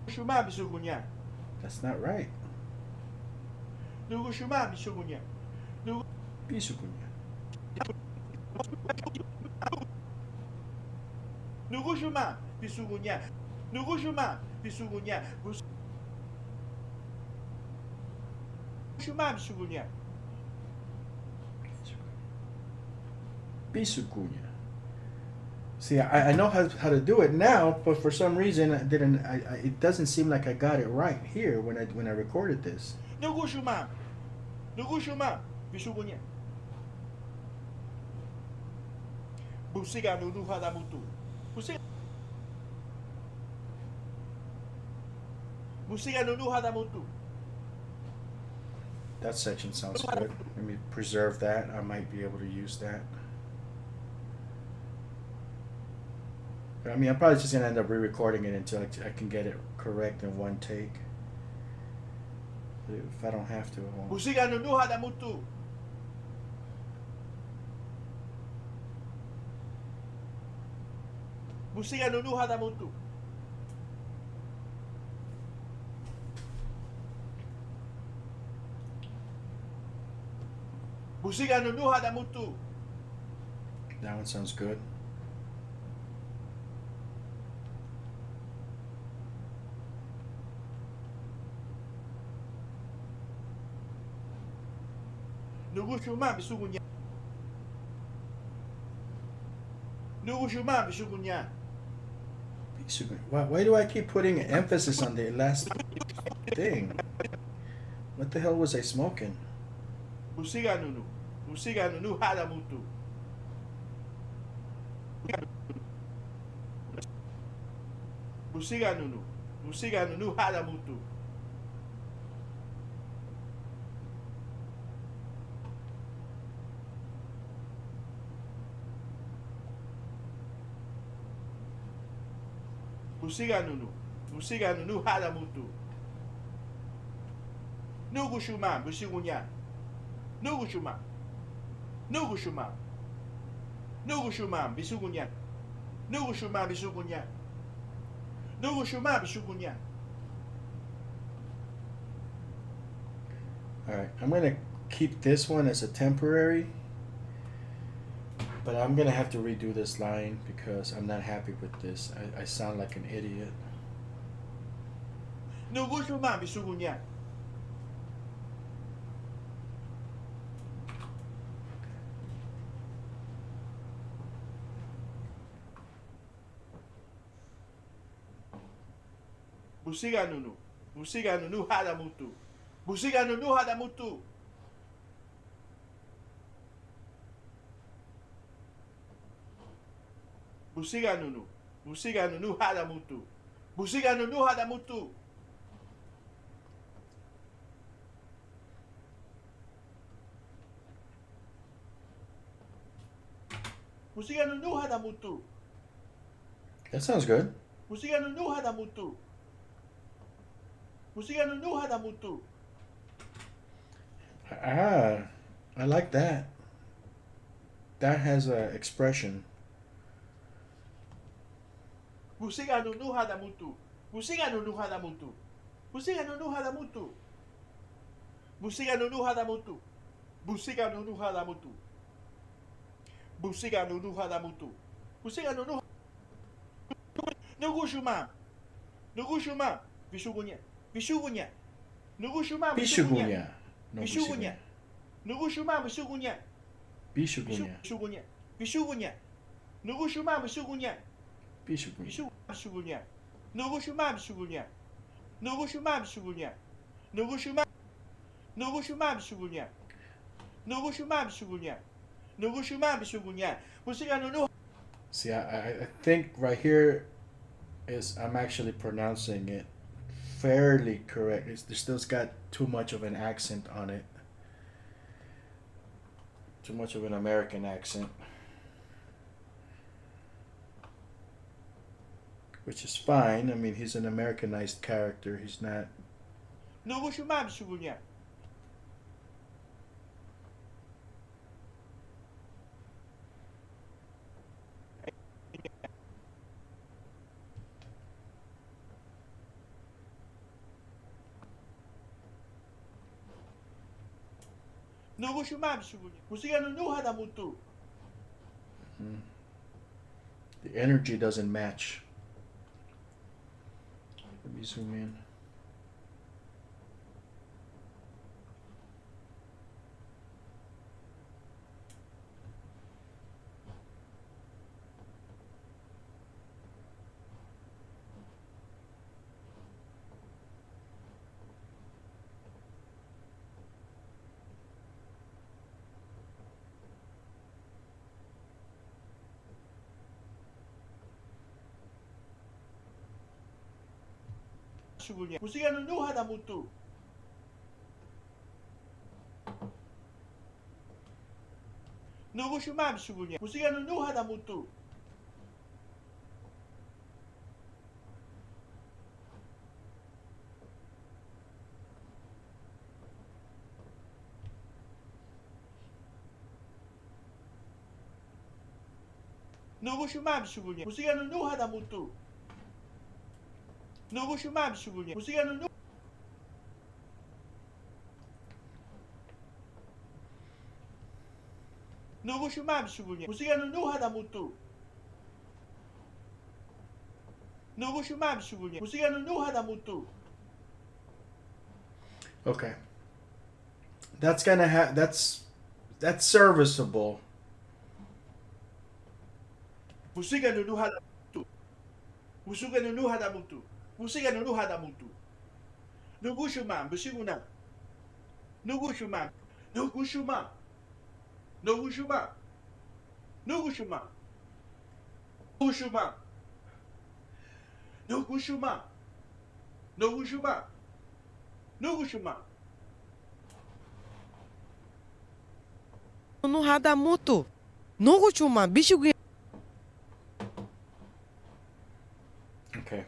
Nugushuma bisugunya. That's not right. Nugushuma bisugunya. Bisugunya. Nugushuma bisugunya. Nugushuma bisugunya. Nugushuma bisugunya. Bisugunya. See, I know how to do it now, but for some reason I didn't. It doesn't seem like I got it right here when I recorded this. Nugushuma. Nugushuma bisugunya. Busiga no hadamutu. Busiga no hadamutu. That section sounds good. Let me preserve that. I might be able to use that. I mean, I'm probably just gonna end up re-recording it until I can get it correct in one take. But if I don't have to, I won't. Busiga no hadamutu. Busiga no hadamutu. Busiga no hadamutu. That one sounds good. Nugushuma bisugunya. Nugushuma bisugunya. Why do I keep putting emphasis on the last thing? What the hell was I smoking? Busiga no hadamutu. Busiga no hadamutu. Busiga nunu. Busiga nunu hada mutu. Nugu shuma busigunya. Nugu shuma. Nugu shuma. Nugu shuma bisugunya. Nugu shuma bisugunya. Nugu shuma bisugunya. All right, I'm gonna keep this one as a temporary, but I'm gonna have to redo this line because I'm not happy with this. I sound like an idiot. Nugu shuma bisugunya. Busiga nunu. Busiga nunu hada mutu. Busiga nunu hada mutu. Busiga nunu. Busiga nunu hada mutu. Busiga nunu hada mutu. Busiga nunu hada mutu. That sounds good. Busiga nunu hada mutu. Busiga nunu hada mutu. Ah, I like that. That has a expression. Busiga nunu hada mutu. Busiga nunu hada mutu. Busiga nunu hada mutu. Busiga nunu hada mutu. Busiga nunu hada mutu. Busiga nunu hada mutu. Busiga nunu. Nugu shuma. Nugu shuma. Bisugunya. Bisugunya. Nugu shuma. Bishugunya. No, Bisugunya. Nugu shuma bisugunya. Bishugunya. Bisugunya. Bisugunya. Nugu shuma bisugunya. Bishugunya. Bisugunya. Nugu shuma bisugunya. Nugu shuma bisugunya. Nugu shuma. Nugu shuma bisugunya. Nugu shuma bisugunya. Nugu shuma bisugunya. Busiga nunu. See, I think right here is I'm actually pronouncing it fairly correct. It's still got too much of an accent on it. Too much of an American accent. Which is fine. I mean, he's an Americanized character. He's not. Nugu shuma bisugunya. Nugu shuma bisugunya. Busiga nunu hada mutu. The energy doesn't match. Let me zoom in. Busiga nunu hada mutu. Nugu shuma bisugunya. Busiga nunu hada mutu. Nugu shuma bisugunya. Busiga nunu hada mutu. Nugu shuma bisugunya. Busiga nunu. Nugu shuma bisugunya. Busiga nunu hada mutu. Nugu shuma bisugunya. Busiga nunu hada mutu. Okay. That's gonna have. That's serviceable. Busiga nunu hada mutu. Busiga nunu hada mutu. Busiga nunu hada mutu. Nugu shuma bisiguna. Nugu shuma. Nugu shuma. Nugu shuma. Nugu shuma. Nugu shuma. Nugu shuma. Nugu shuma. Nugu shuma. No Radamuto. Nugu chuma. Bishugunya. Okay.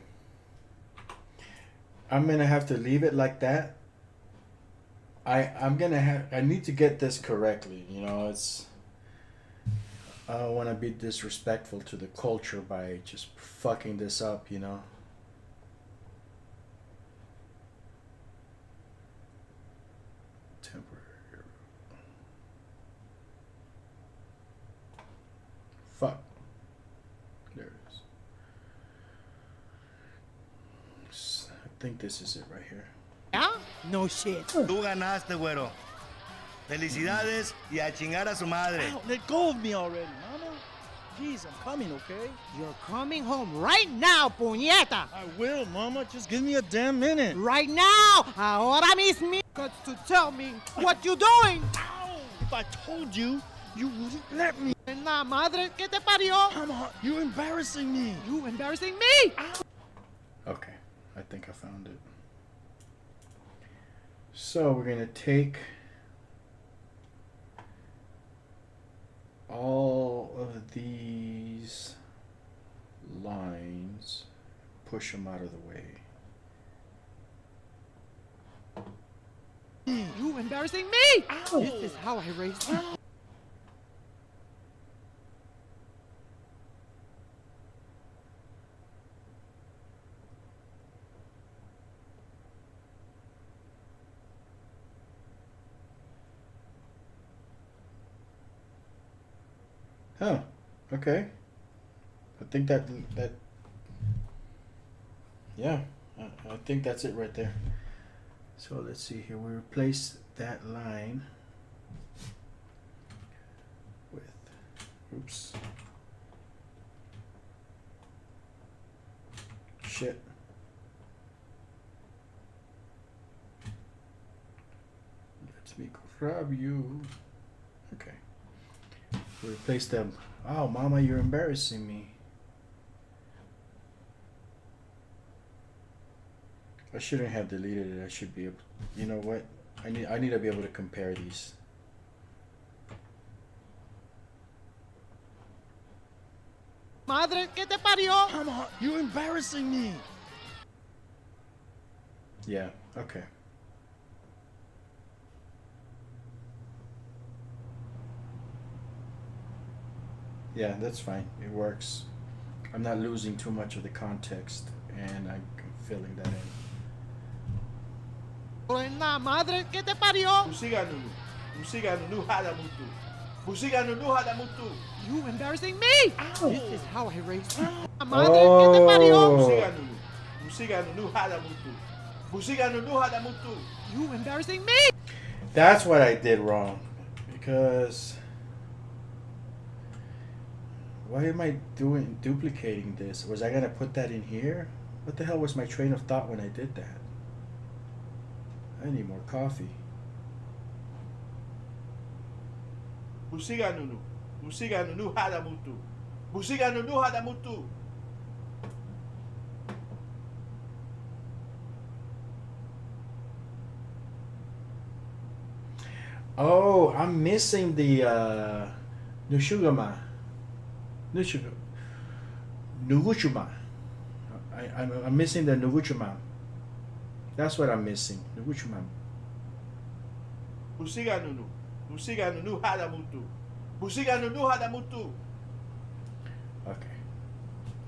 I'm gonna have to leave it like that. I need to get this correctly. You know, it's. I don't want to be disrespectful to the culture by just fucking this up. You know. Temporary. Fuck. There it is. I think this is it right here. Yeah? No shit. Tú ganaste, güero. Felicidades y a chingar a su madre. Ow, let go of me already, mama. Jeez, I'm coming, okay? You're coming home right now, puñeta. I will, mama. Just give me a damn minute. Right now. Ahora mismo. Got to tell me what you doing. Ow! If I told you, you wouldn't let me. En la madre que te parió. Mama, you're embarrassing me. You embarrassing me. Okay, I think I found it. So we're gonna take all of these lines, push them out of the way. You embarrassing me. Ow! This is how I raised you. Huh. Okay. I think that yeah, I think that's it right there. So let's see here. We replace that line with, oops. Shit. Let me grab you. Okay. We replace them. Oh, mama, you're embarrassing me. I shouldn't have deleted it. I should be able. You know what? I need to be able to compare these. Madre que te parió. Mama, you're embarrassing me. Yeah. Okay. Yeah, that's fine. It works. I'm not losing too much of the context, and I'm filling that in. En la madre que te parió. Busiga nunu. Busiga nunu hada mutu. Busiga nunu hada mutu. You embarrassing me. Ow! This is how I raised you. La madre que te parió. Busiga nunu. Busiga nunu hada mutu. Busiga nunu hada mutu. You embarrassing me. That's what I did wrong, because why am I duplicating this? Was I gonna put that in here? What the hell was my train of thought when I did that? I need more coffee. Busiga nunu. Busiga nunu hada mutu. Busiga nunu hada mutu. Oh, I'm missing the Nushugama. Nuguchuma. I'm missing the Nuguchuma. That's what I'm missing. Nuguchuma. Busiga nunu. Busiga nunu hada mutu. Busiga nunu hada mutu. Okay.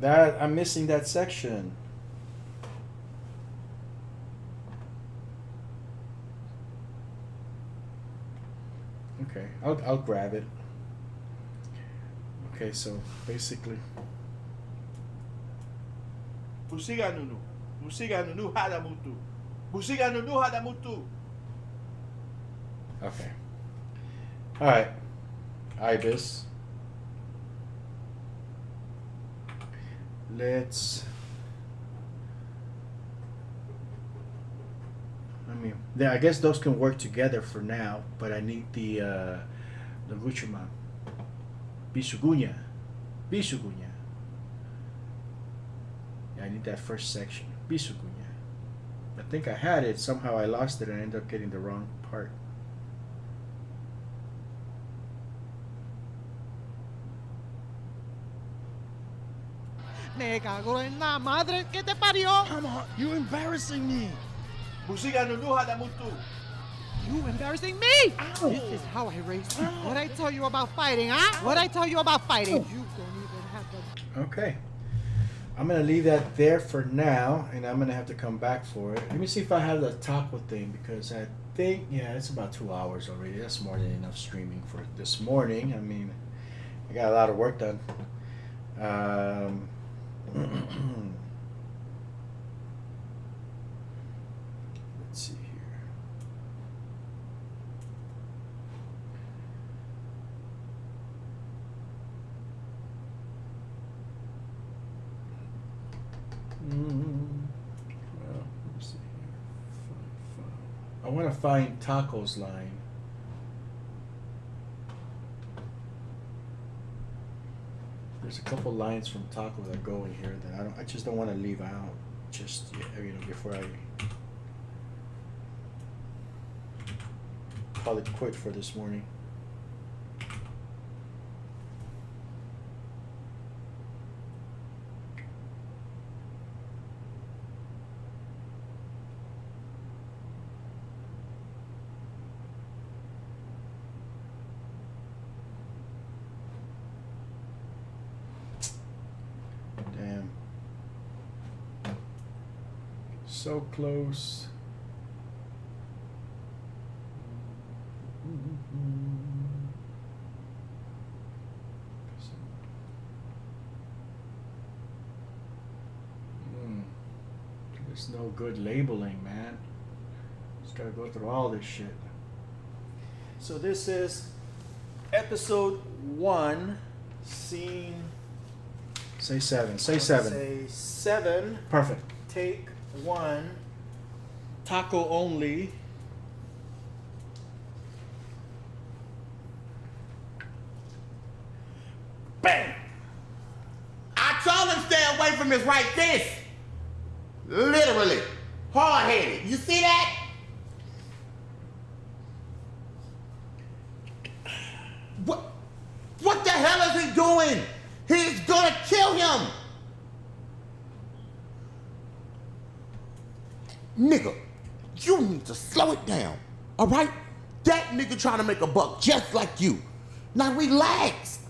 That I'm missing that section. Okay, I'll grab it. Okay, so basically, Busiga nunu. Busiga nunu hada mutu. Busiga nunu hada mutu. okay. All right, Ibis. Let's. Yeah, I guess those can work together for now, but I need the Guchuma. Bisugunya. Bisugunya. Yeah, I need that first section. Bisugunya. I think I had it. Somehow I lost it and I ended up getting the wrong part. Me cago en la madre que te parió. You're embarrassing me. Busiga nunu hada mutu. You embarrassing me. This is how I raise you. What I tell you about fighting, huh? What I tell you about fighting. You don't even have the... Okay. I'm going to leave that there for now, and I'm going to have to come back for it. Let me see if I have the taco thing, because I think, yeah, it's about 2 hours already. That's more than enough streaming for this morning. I mean, I got a lot of work done. Let's see here. Well, let me see here. I want to find Taco's line. There's a couple lines from Taco that go in here that I just don't want to leave out. Just before I call it quit for this morning. Damn. So close. There's no good labeling, man. Just gotta go through all this shit. So this is episode 1, scene. Say 7. Say 7. Say 7. Perfect. Take 1. Taco only. Bang! I told him stay away from his right fist. Literally. Hard-headed. You see that? What the hell is he doing? He's gonna kill him. Nigga, you need to slow it down. All right? That nigga trying to make a buck just like you. Now relax.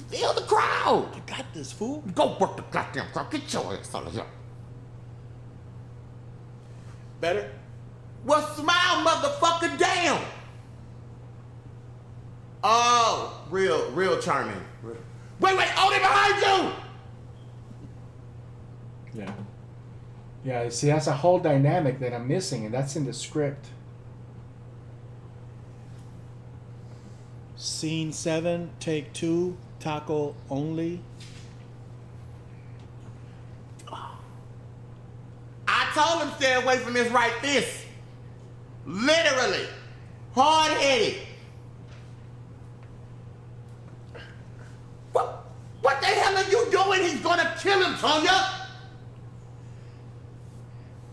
Feel the crowd. I got this, fool. Go work the goddamn crowd. Get your ass out of here. Better? Well, smile, motherfucker, down. Oh, real charming. Wait, Odie behind you! Yeah. Yeah, see, that's a whole dynamic that I'm missing, and that's in the script. Scene 7, take 2, Taco only. I told him stay away from his right fist. Literally. Hard-headed. What the hell are you doing? He's gonna kill him, Tonya.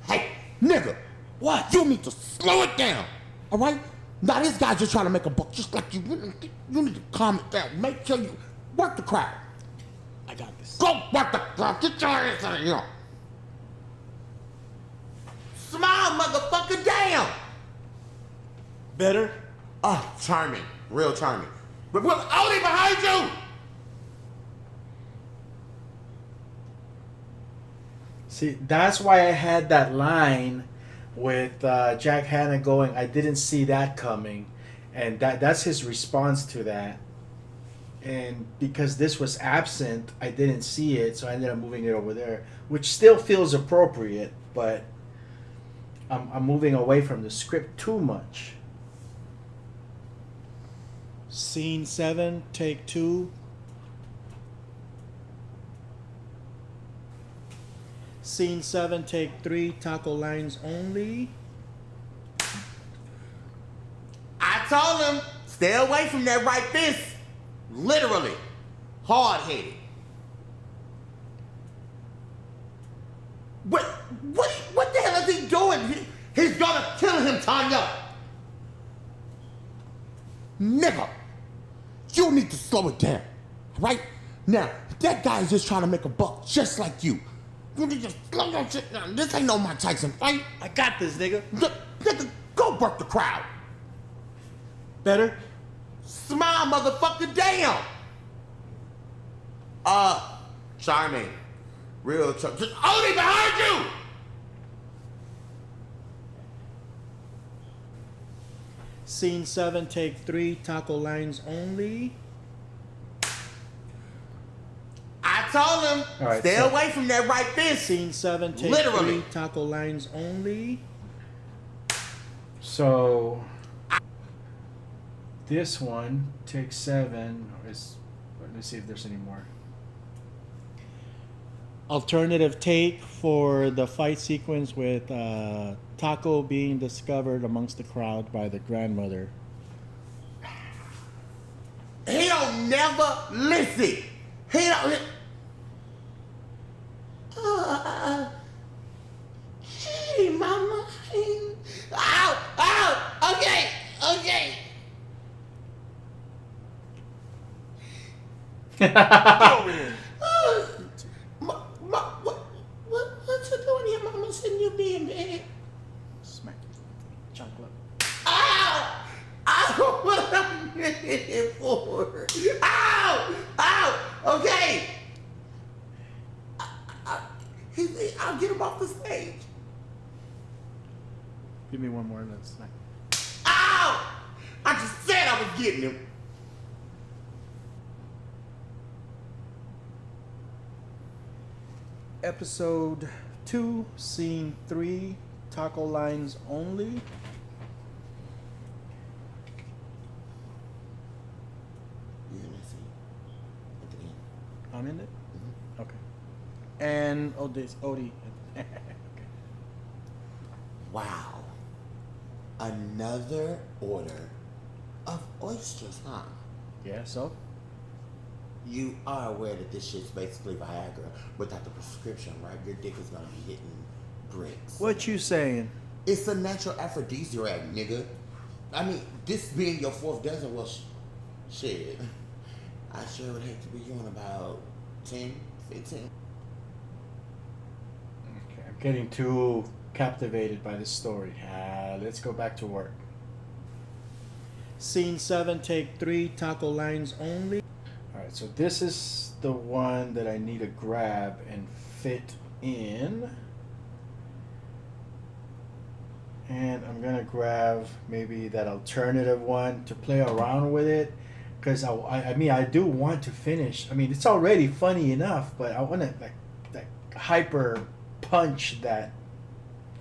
Hey, nigga. What? You need to slow it down. All right? Now this guy's just trying to make a buck just like you. You need to calm it down. Make sure you work the crowd. I got this. Go work the crowd. Get your ass out of here. Smile, motherfucker, down. Better? Oh, charming. Real charming. But with Odie behind you. See, that's why I had that line with Jack Hanna going, I didn't see that coming. And that's his response to that. And because this was absent, I didn't see it, so I ended up moving it over there, which still feels appropriate, but I'm moving away from the script too much. Scene 7, take 2. Scene 7, take 3, Taco lines only. I told him, stay away from that right fist. Literally. Hard-headed. What the hell is he doing? He's gonna kill him, Tonya. Nigga, you need to slow it down, right? Now, that guy is just trying to make a buck just like you. You need to slow your shit down. This ain't no Mike Tyson fight. I got this, nigga. Nigga, go work the crowd. Better? Smile, motherfucker, damn. Charming. Real just Odie behind you! Scene 7, take 3, taco lines only. I told him, All right, stay so- away from that right fist. Scene 7, take Literally. 3, taco lines only. So this one, take 7 is. Let me see if there's any more. Alternative take for the fight sequence with Taco being discovered amongst the crowd by the grandmother. He don't never listen. He don't. Hey, mama. Ow, ow. Okay, okay. Get over here. What you doing here, mama? Shouldn't you be in bed? Smack you. Chocolate. Ow! Ow! What am I here for? Ow! Ow! Okay. I'll get him off the stage. Give me one more and then smack. Ow! I just said I was getting him. Episode 2, scene 3, taco lines only. I'm in it? Okay. And Odie. Okay. Wow. Another order of oysters, huh? Yeah, so? You are aware that this shit's basically Viagra without the prescription, right? Your dick is gonna be hitting bricks. What you saying? It's a natural aphrodisiac, nigga. I mean, this being your 4th dozen, well, shit. I sure would hate to be you in about 10, 15. Okay, I'm getting too captivated by this story. Let's go back to work. Scene 7, take 3, taco lines only. All right, so this is the one that I need to grab and fit in. And I'm gonna grab maybe that alternative one to play around with it, because I mean I do want to finish. I mean it's already funny enough, but I want to like hyper punch that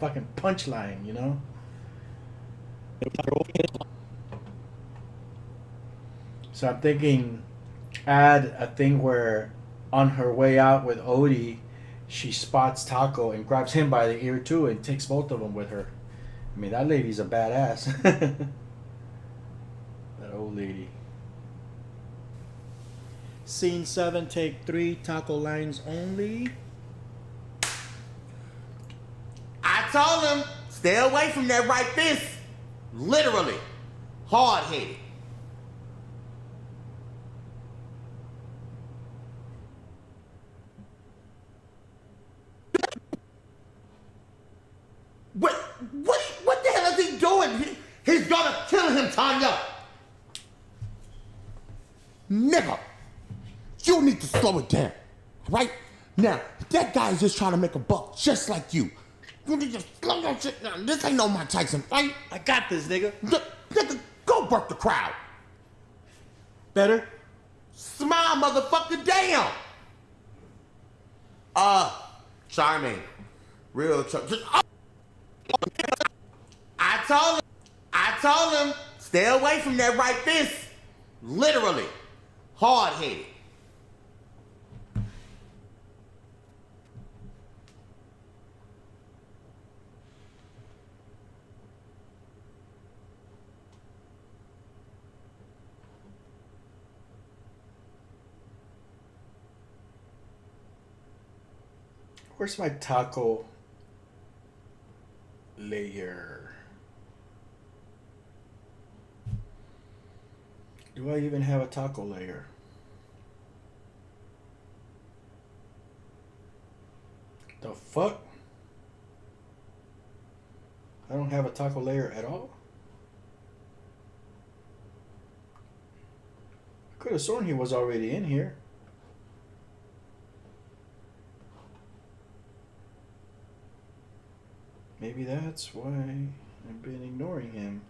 fucking punchline, you know. So I'm thinking, add a thing where on her way out with Odie, she spots Taco and grabs him by the ear too and takes both of them with her. I mean, that lady's a badass. That old lady. Scene 7, take 3, taco lines only. I told him, stay away from that right fist. Literally. Hard-headed. What the hell is he doing? He's gonna kill him, Tanya. Nigga, you need to slow it down, right? Now, that guy is just trying to make a buck just like you. You need to slow your shit down. This ain't no Mike Tyson fight. I got this, nigga. Nigga, go work the crowd. Better? Smile, motherfucker, damn. Charming. Real just I told him, stay away from that right fist. Literally. Hard-headed. Where's my taco layer? Do I even have a taco layer? The fuck? I don't have a taco layer at all? I could have sworn he was already in here. Maybe that's why I've been ignoring him.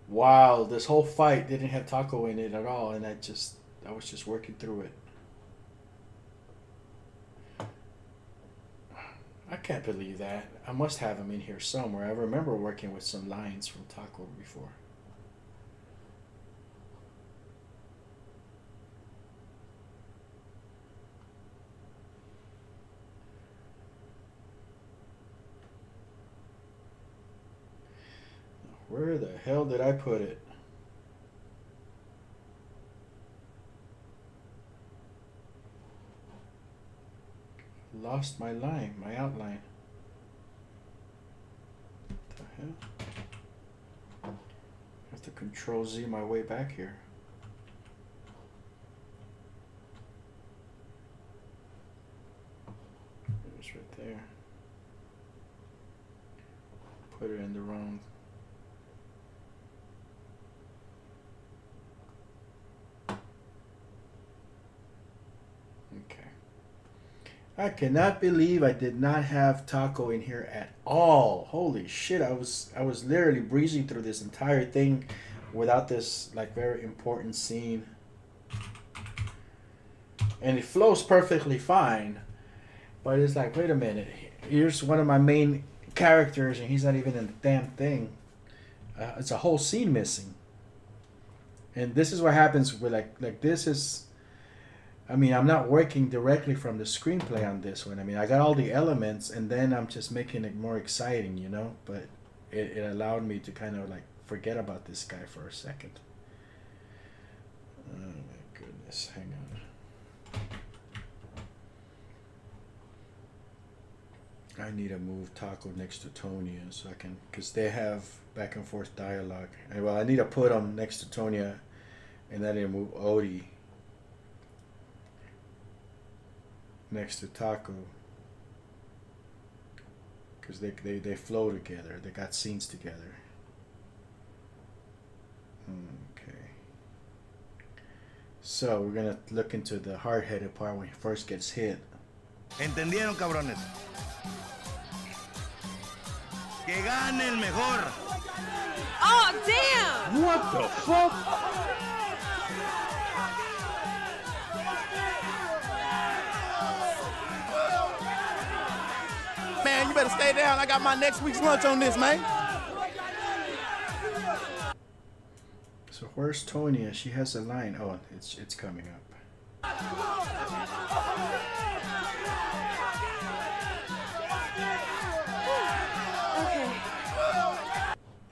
Wow, this whole fight didn't have taco in it at all, and I was just working through it. I can't believe that. I must have him in here somewhere. I remember working with some lines from Taco before. Where the hell did I put it? Lost my line, my outline. What the hell? I have to Control Z my way back here. It was right there. Put it in the wrong. I cannot believe I did not have Taco in here at all. Holy shit, I was literally breezing through this entire thing without this like very important scene. And it flows perfectly fine. But it's like, wait a minute. Here's one of my main characters and he's not even in the damn thing. It's a whole scene missing. And this is what happens with like this is... I mean, I'm not working directly from the screenplay on this one. I mean, I got all the elements and then I'm just making it more exciting, you know? But it allowed me to kind of like forget about this guy for a second. Oh my goodness, hang on. I need to move Taco next to Tonya so I can, because they have back and forth dialogue. And, well, I need to put them next to Tonya and then I move Odie next to Taco, because they flow together. They got scenes together. Okay. So we're gonna look into the hard-headed part when he first gets hit. ¿Entendieron, cabrones? Que gane el mejor. Oh, damn! What the fuck? Man, you better stay down. I got my next week's lunch on this, man. So where's Tonya? She has a line. Oh, it's coming up.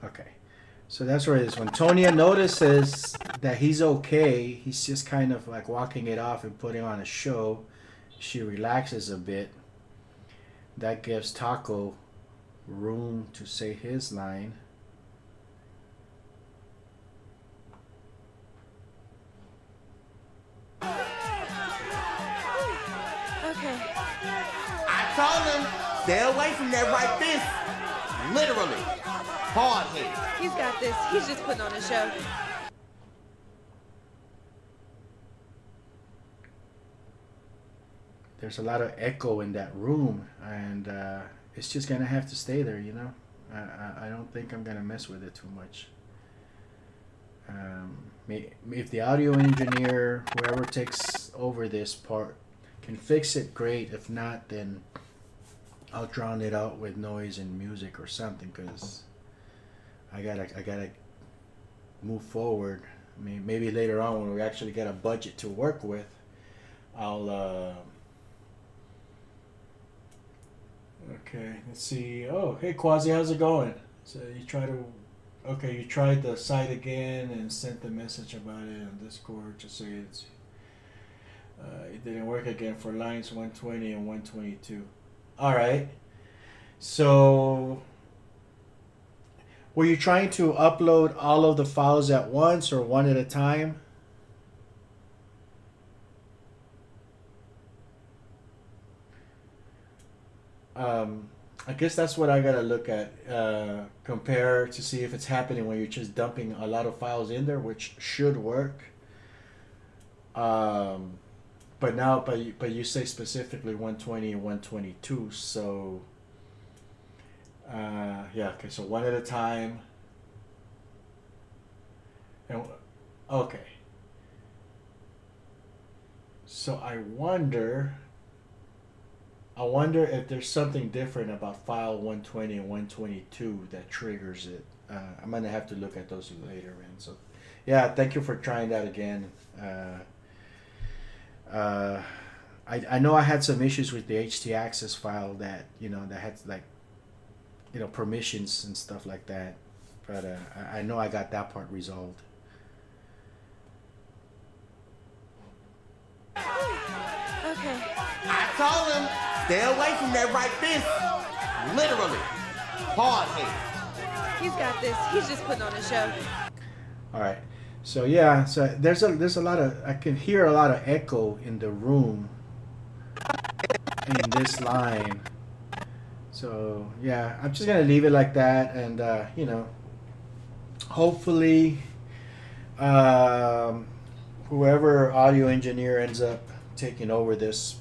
Okay. So that's where it is. When Tonya notices that he's okay, he's just kind of like walking it off and putting on a show. She relaxes a bit. That gives Taco room to say his line. Okay. I told him, stay away from that right fist. Literally. Hard headed. He's got this. He's just putting on a show. There's a lot of echo in that room, and it's just gonna have to stay there, you know. I don't think I'm gonna mess with it too much. If the audio engineer, whoever takes over this part, can fix it, great. If not, then I'll drown it out with noise and music or something, because I gotta move forward. I mean, maybe later on when we actually get a budget to work with, I'll okay, let's see. Oh, hey Quasi, how's it going? So you tried the site again and sent the message about it on Discord to say it didn't work again for lines 120 and 122. All right. So were you trying to upload all of the files at once or one at a time? I guess that's what I gotta look at, compare to see if it's happening when you're just dumping a lot of files in there, which should work. But you say specifically 120 and 122, so yeah, okay, so one at a time. And okay, so I wonder if there's something different about file 120 and 122 that triggers it. I'm gonna have to look at those later, man. So yeah, thank you for trying that again. I know I had some issues with the htaccess file that that had like permissions and stuff like that, but I know I got that part resolved. Okay. I told him, stay away from that right fist. Literally. Hard head. He's got this. He's just putting on a show. All right. So yeah, so there's a lot of, I can hear a lot of echo in the room in this line. So yeah, I'm just gonna leave it like that, and hopefully whoever audio engineer ends up taking over this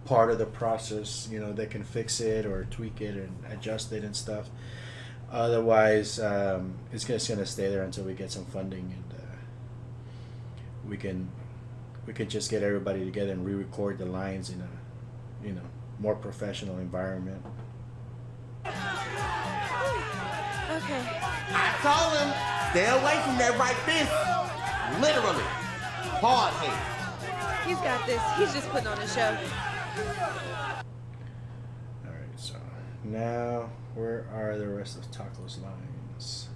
part of the process, they can fix it or tweak it and adjust it and stuff. Otherwise, it's just gonna stay there until we get some funding, and we can just get everybody together and re-record the lines in a more professional environment. Okay. I told him, stay away from that right fist. Literally. Hard head. He's got this. He's just putting on a show. All right, so now where are the rest of Taco's lines?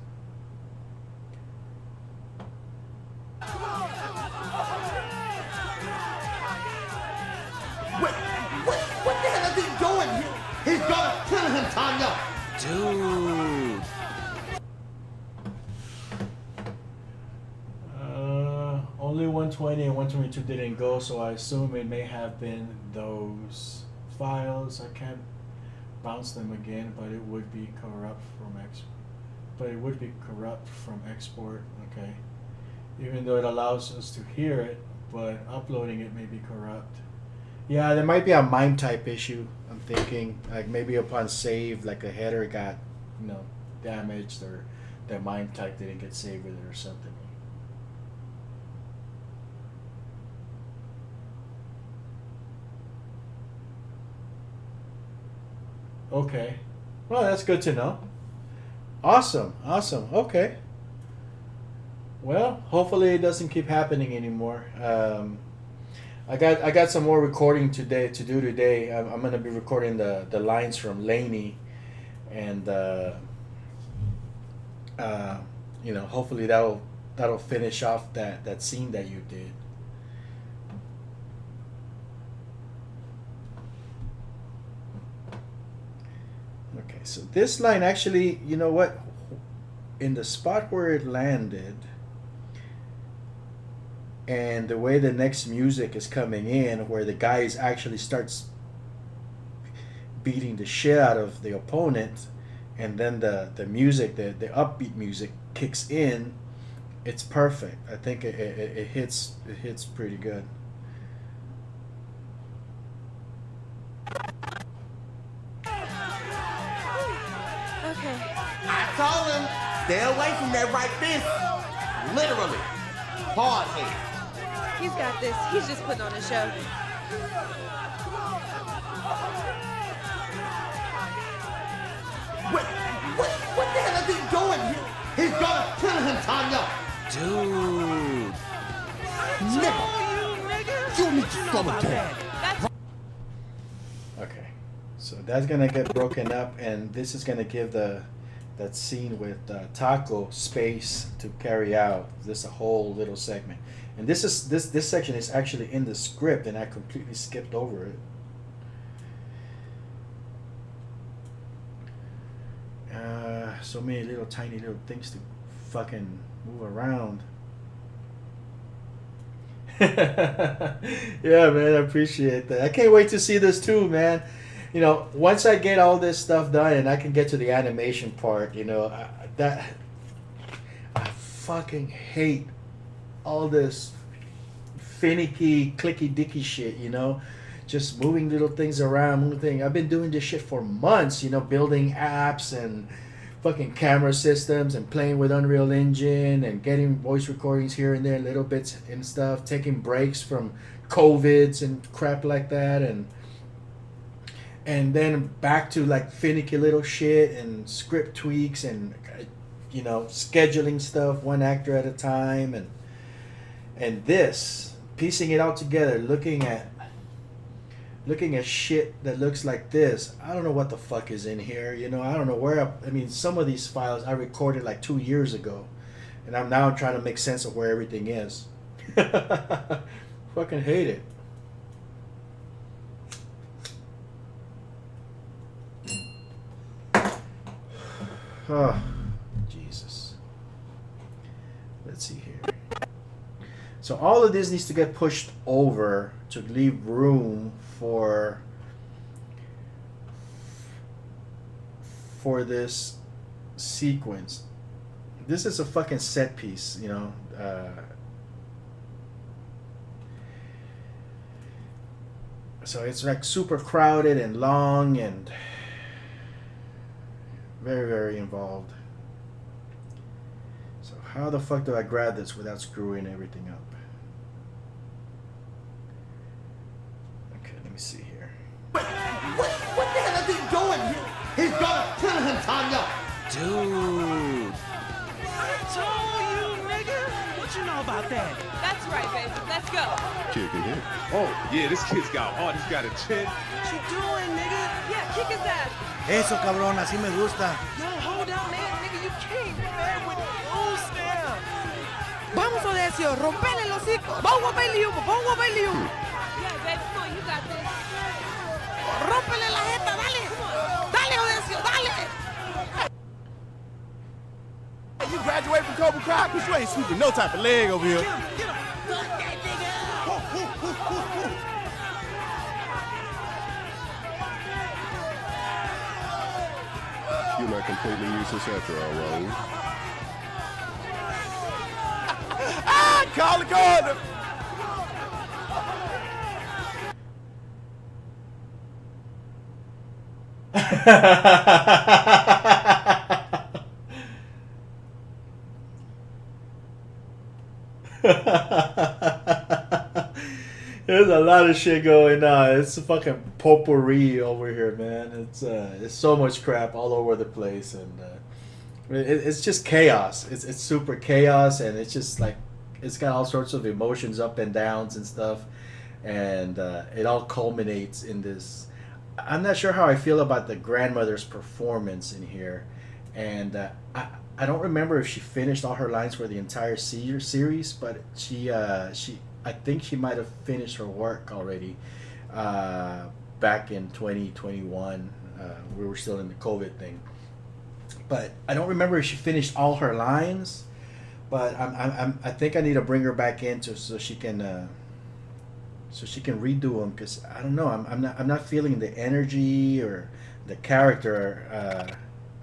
What the hell is he doing? He's gonna kill him, Tanya. Dude. Only 120 and 122 didn't go, so I assume it may have been those files. I can't bounce them again, but it would be corrupt from export. Okay, even though it allows us to hear it, but uploading it may be corrupt. Yeah, there might be a MIME type issue. I'm thinking like maybe upon save, like a header got damaged, or the MIME type didn't get saved with it or something. Okay. Well, that's good to know. Awesome. Okay. Well, hopefully it doesn't keep happening anymore. I got some more recording to do today. I'm gonna be recording the lines from Laney, and hopefully that'll finish off that scene that you did. Okay, so this line actually, you know what? In the spot where it landed, and the way the next music is coming in, where the guy actually starts beating the shit out of the opponent, and then the music, the upbeat music kicks in, it's perfect. I think it hits pretty good. Okay. I told him, stay away from that right fist. Literally. Hard head. He's got this. He's just putting on a show. What the hell is he doing? He's gonna kill him, Tanya. Dude. Nigga. You need to slow it down. Okay, so that's gonna get broken up, and this is gonna give that scene with Taco space to carry out. This a whole little segment, and this section is actually in the script, and I completely skipped over it. So many tiny little things to fucking move around. Yeah, man, I appreciate that. I can't wait to see this too, man. you know, once I get all this stuff done and I can get to the animation part, you know, I fucking hate all this finicky, clicky dicky shit, you know, just moving little things around, moving things. I've been doing this shit for months, you know, building apps and fucking camera systems and playing with Unreal Engine and getting voice recordings here and there, little bits and stuff, taking breaks from COVIDs and crap like that, and then back to like finicky little shit and script tweaks and, you know, scheduling stuff one actor at a time, and this, piecing it all together, looking at shit that looks like this. I don't know what the fuck is in here, you know. I don't know where I mean, some of these files I recorded like 2 years ago, and I'm now trying to make sense of where everything is. Fucking hate it. Oh, Jesus. Let's see here. So all of this needs to get pushed over to leave room for this sequence. This is a fucking set piece, you know. So it's like super crowded and long and very, very involved. So how the fuck do I grab this without screwing everything up? Okay, let me see here. What the hell is he doing? He's gonna kill him, Tanya. Dude. I told you, nigga. What you know about that? That's right, baby. Let's go. Kick and hit. Oh, yeah, this kid's got heart. He's got a chin. What you doing, nigga? Yeah, kick his ass. Eso, cabrón, así me gusta. Yo, hold on, man. Nigga, you can't, man, with loose now. Vamos, Odecio, rompele el hocico. Vamos a pelear, vamos a pelear. Yeah, baby, come on, you got this. Rómpele la jeta, dale. Dale, Odecio, dale. You graduate from Cobra Kai? Cause you ain't sweeping no type of leg over here. Get him. Fuck that nigga. You're not completely useless after all, Raul. Ah, call the corner. There's a lot of shit going on. It's a fucking potpourri over here, man. It's so much crap all over the place, and it's just chaos. It's super chaos, and it's just like it's got all sorts of emotions up and downs and stuff, and it all culminates in this. I'm not sure how I feel about the grandmother's performance in here, and I don't remember if she finished all her lines for the entire series, but she I think she might have finished her work already back in 2021. We were still in the COVID thing, but I don't remember if she finished all her lines. But I think I need to bring her back in so she can redo them, because I don't know, I'm not feeling the energy or the character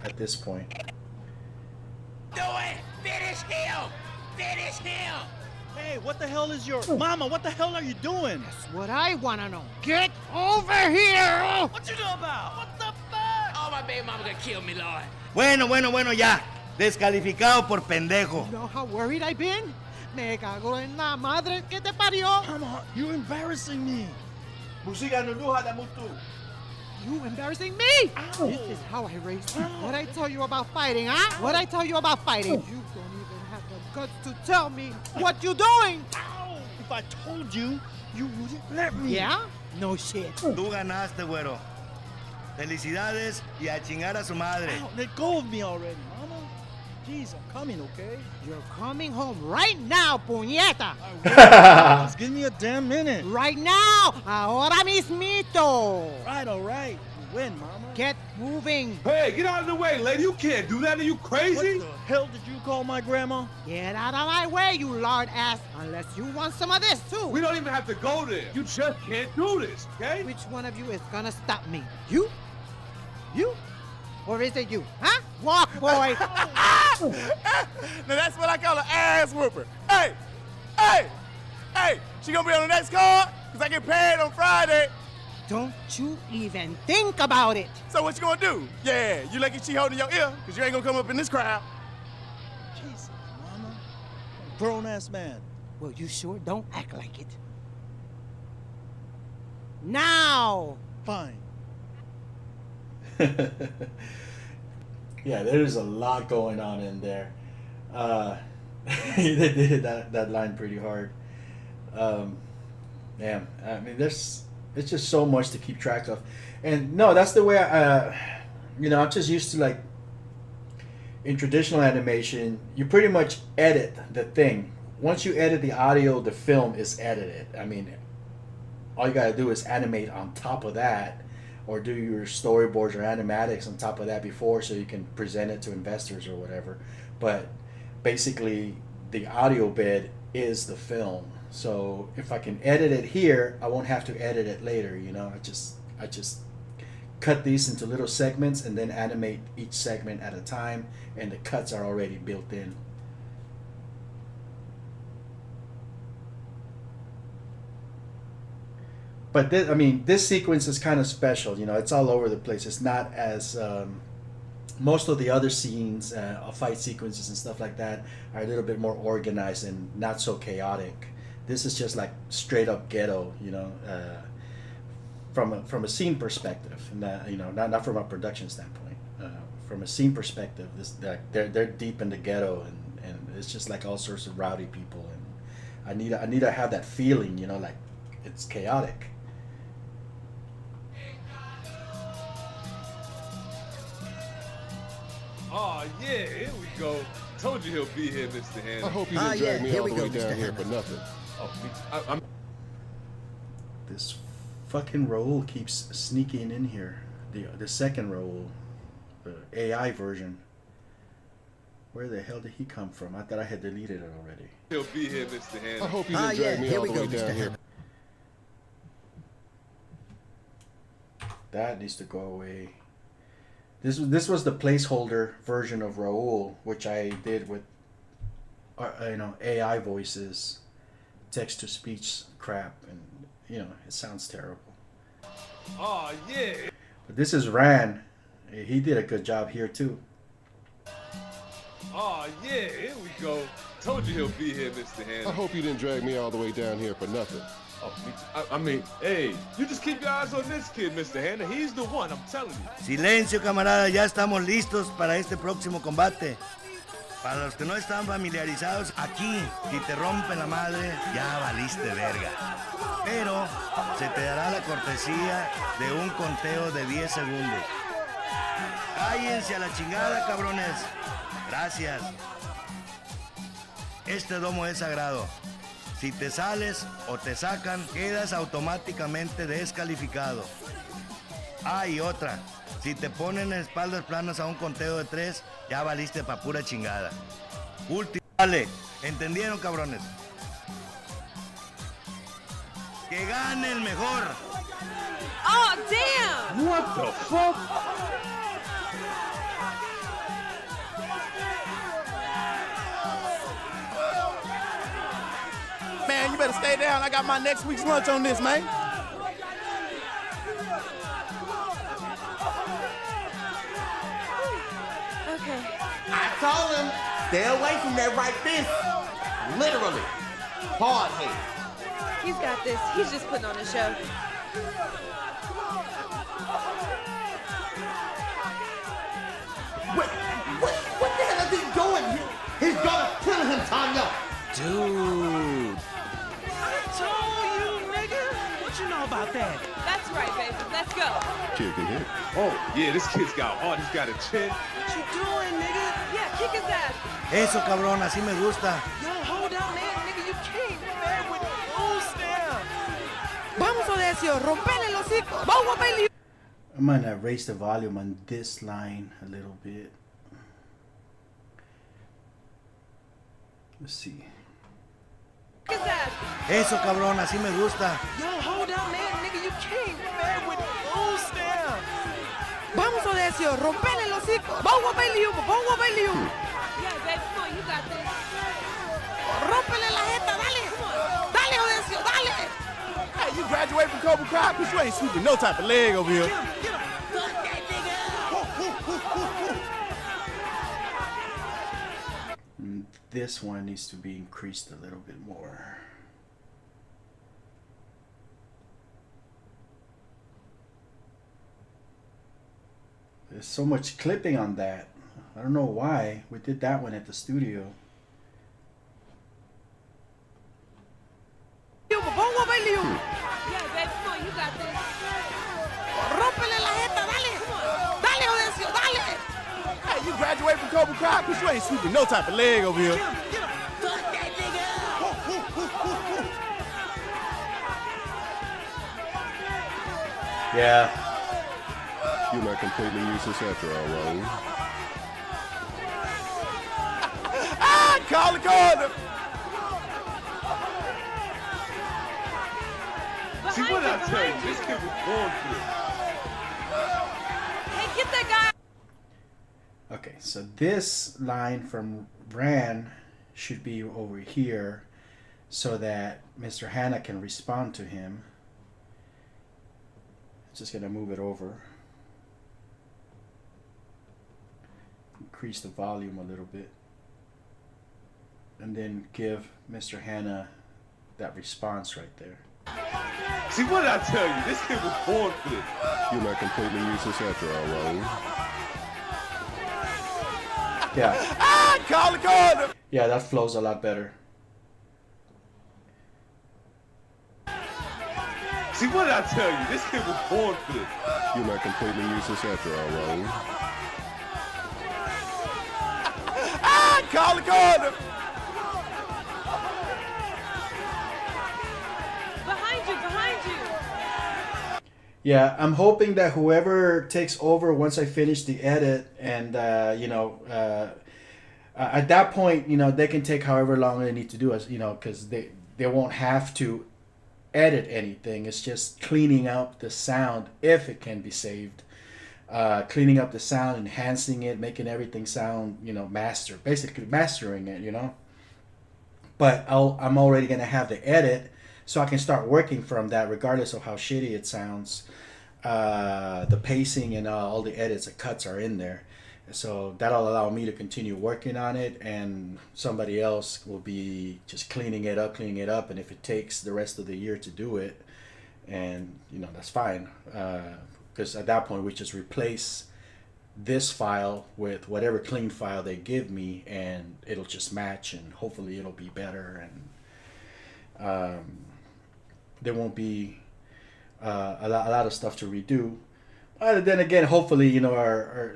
at this point. Do it! Finish him! Finish him! Hey, what the hell is your... Mama, what the hell are you doing? That's what I want to know. Get over here! What you know about? What the fuck? Oh, my baby mama gonna kill me, Lord. Bueno, ya. Descalificado por pendejo. You know how worried I've been? Me cago en la madre que te parió. Mama, you're embarrassing me. Musiga nunuha na mutu. You embarrassing me? Ow. This is how I raised you. What I tell you about fighting, huh? What I tell you about fighting? You don't even have the guts to tell me what you doing. Ow! If I told you, you wouldn't let me. Yeah? No shit. Tú ganaste, güero. Felicidades y a chingar a su madre. Ow, let go of me already, Mama. Jeez, I'm coming, okay? You're coming home right now, puñeta. Just give me a damn minute. Right now. Ahora mismito. All right. win, Mama. Get moving. Hey, get out of the way, lady. You can't do that. Are you crazy? What the hell did you call my grandma? Get out of my way, you lard ass. Unless you want some of this too. We don't even have to go there. You just can't do this, okay? Which one of you is gonna stop me? You? You? Or is it you? Huh? Walk, boy. Now that's what I call an ass whooper. Hey! Hey! Hey! She gonna be on the next card? Cause I get paid on Friday. Don't you even think about it. So what you gonna do? Yeah, you lucky she holding your ear, cause you ain't gonna come up in this crowd. Jesus, Mama. Grown ass man. Well, you sure don't act like it. Now! Fine. Yeah, there's a lot going on in there. They did that line pretty hard. Damn, I mean, it's just so much to keep track of, and no, that's the way I'm just used to, like, in traditional animation, you pretty much edit the thing. Once you edit the audio, the film is edited. I mean, all you gotta do is animate on top of that, or do your storyboards or animatics on top of that before, so you can present it to investors or whatever. But basically, the audio bed is the film. So if I can edit it here, I won't have to edit it later. You know, I just cut these into little segments and then animate each segment at a time, and the cuts are already built in. But this sequence is kind of special. You know, it's all over the place. It's not as most of the other scenes, fight sequences and stuff like that, are a little bit more organized and not so chaotic. This is just like straight up ghetto, you know, from a scene perspective, not from a production standpoint. From a scene perspective, they're deep in the ghetto, and it's just like all sorts of rowdy people, and I need to have that feeling, you know, like it's chaotic. Oh, yeah, here we go. Told you he'll be here, Mr. Hanna. I hope you didn't drag me here all we the go, way down Mr. here Hanna. for nothing. I'm This fucking Raul keeps sneaking in here. The second Raul, the AI version. Where the hell did he come from? I thought I had deleted it already. He'll be here, Mr. Hanna. I hope you didn't drag me here all we the go, way Mr. down here. Hanna. That needs to go away. This was the placeholder version of Raul, which I did with AI voices, text to speech crap, and it sounds terrible. Oh, yeah. But this is Ran. He did a good job here too. Oh, yeah, here we go. Told you he'll be here, Mr. Hanna. I hope you didn't drag me all the way down here for nothing. I mean, hey, you just keep your eyes on this kid, Mr. Hanna. He's the one, I'm telling you. Silencio, camarada, ya estamos listos para este próximo combate. Para los que no están familiarizados, aquí, si te rompen la madre, ya valiste verga. Pero se te dará la cortesía de un conteo de 10 segundos. Cállense a la chingada, cabrones. Gracias. Este domo es sagrado. Si te sales o te sacan, quedas automáticamente descalificado. Ah, y otra. Si te ponen espaldas planas a un conteo de 3, ya valiste pa' pura chingada. Último. Vale. ¿Entendieron, cabrones? ¡Que gane el mejor! Oh, damn! What the fuck? Man, you better stay down. I got my next week's lunch on this, man. Okay. I told him, stay away from that right fist. Literally. Hard head. He's got this. He's just putting on a show. What the hell is he doing? He's gonna kill him, Tanya. Dude. I told you, nigga. What you know about that? That's right, baby. Let's go. Kid can hit. Oh, yeah, this kid's got heart. He's got a chin. What you doing, nigga? Yeah, kick his ass. Eso, cabrón, así me gusta. Yo, hold up, man. Nigga, you can't man with rules now. Vamos, Odecio, rompele el hocico. Vamos a pelear. I'm gonna raise the volume on this line a little bit. Let's see. Eso, cabrón, así me gusta. Yo, hold up, man. Nigga, you can't man with boost down. Vamos, Odecio, rompele el hocico. Vamos a verle humo, vamos a verle humo. Yeah, baby, come on, you got this. Rómpele la jeta, dale. Dale, Odecio, dale. Hey, you graduated from Cobra Kai, but you ain't sweeping no type of leg over here. This one needs to be increased a little bit more. There's so much clipping on that. I don't know why. We did that one at the studio. Vamos a verle humo. Yeah, baby, come on, you got this. Rómpele la jeta, dale. Dale, Odecio, dale. Hey, you graduated from Cobra Kai, but you ain't sweeping no type of leg over here. Yeah. You're not completely useless after all, Raul. Call the corner. See what I tell you? This kid was born for this. Hey, get that guy. Okay, so this line from Ran should be over here so that Mr. Hanna can respond to him. Just gonna move it over. Increase the volume a little bit. And then give Mr. Hanna that response right there. See what I tell you? This kid was born for this. You're not completely useless after all, Raul. Yeah. Call the corner. Yeah, that flows a lot better. See what I tell you? This kid was born for this. You're not completely useless after all, Raul. Call the corner. Behind you. Yeah, I'm hoping that whoever takes over once I finish the edit and, at that point, they can take however long they need to do, because they won't have to edit anything. It's just cleaning up the sound if it can be saved. Cleaning up the sound, enhancing it, making everything sound, basically mastering it, But I'm already going to have the edit, so I can start working from that regardless of how shitty it sounds. The pacing and all the edits, the cuts are in there. So that'll allow me to continue working on it, and somebody else will be just cleaning it up. And if it takes the rest of the year to do it, and that's fine. Because at that point we just replace this file with whatever clean file they give me, and it'll just match, and hopefully it'll be better, and there won't be a lot of stuff to redo. But then again, hopefully our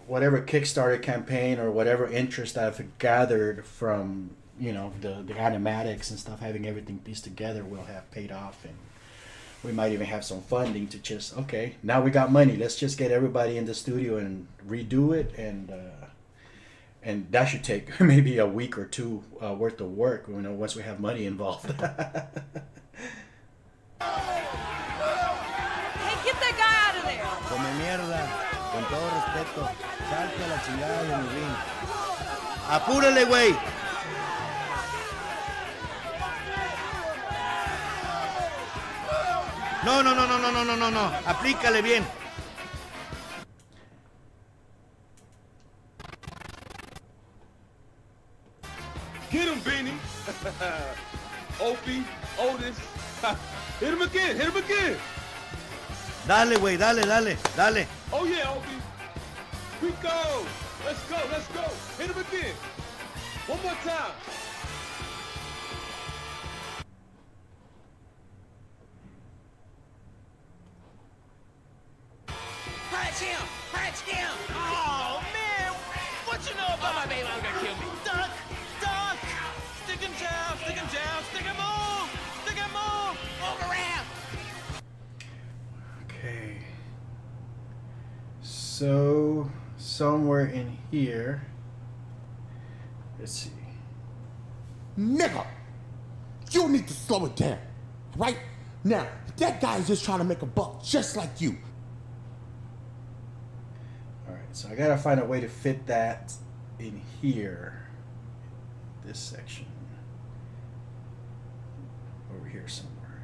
whatever Kickstarter campaign or whatever interest I've gathered from the animatics and stuff, having everything pieced together, will have paid off, and we might even have some funding to just, okay, now we got money, let's just get everybody in the studio and redo it, and that should take maybe a week or two worth of work, once we have money involved. Hey, get that guy out of there. Come mierda, con todo respeto, salte a la chingada de mi ring. Apúrale, güey. No. Aplícale bien. Get him, Beanie. Opie, Otis. Hit him again. Dale, güey, dale. Oh yeah, Opie. Rico. Let's go. Hit him again. One more time. Punch him. Oh, man. What you know about my baby? I'm gonna kill me. Duck. Stick and jab. Stick and move. Move around. Okay. So somewhere in here, let's see. Nigga, you need to slow it down, right? Now, that guy is just trying to make a buck just like you. All right, so I gotta find a way to fit that in here, this section, over here somewhere.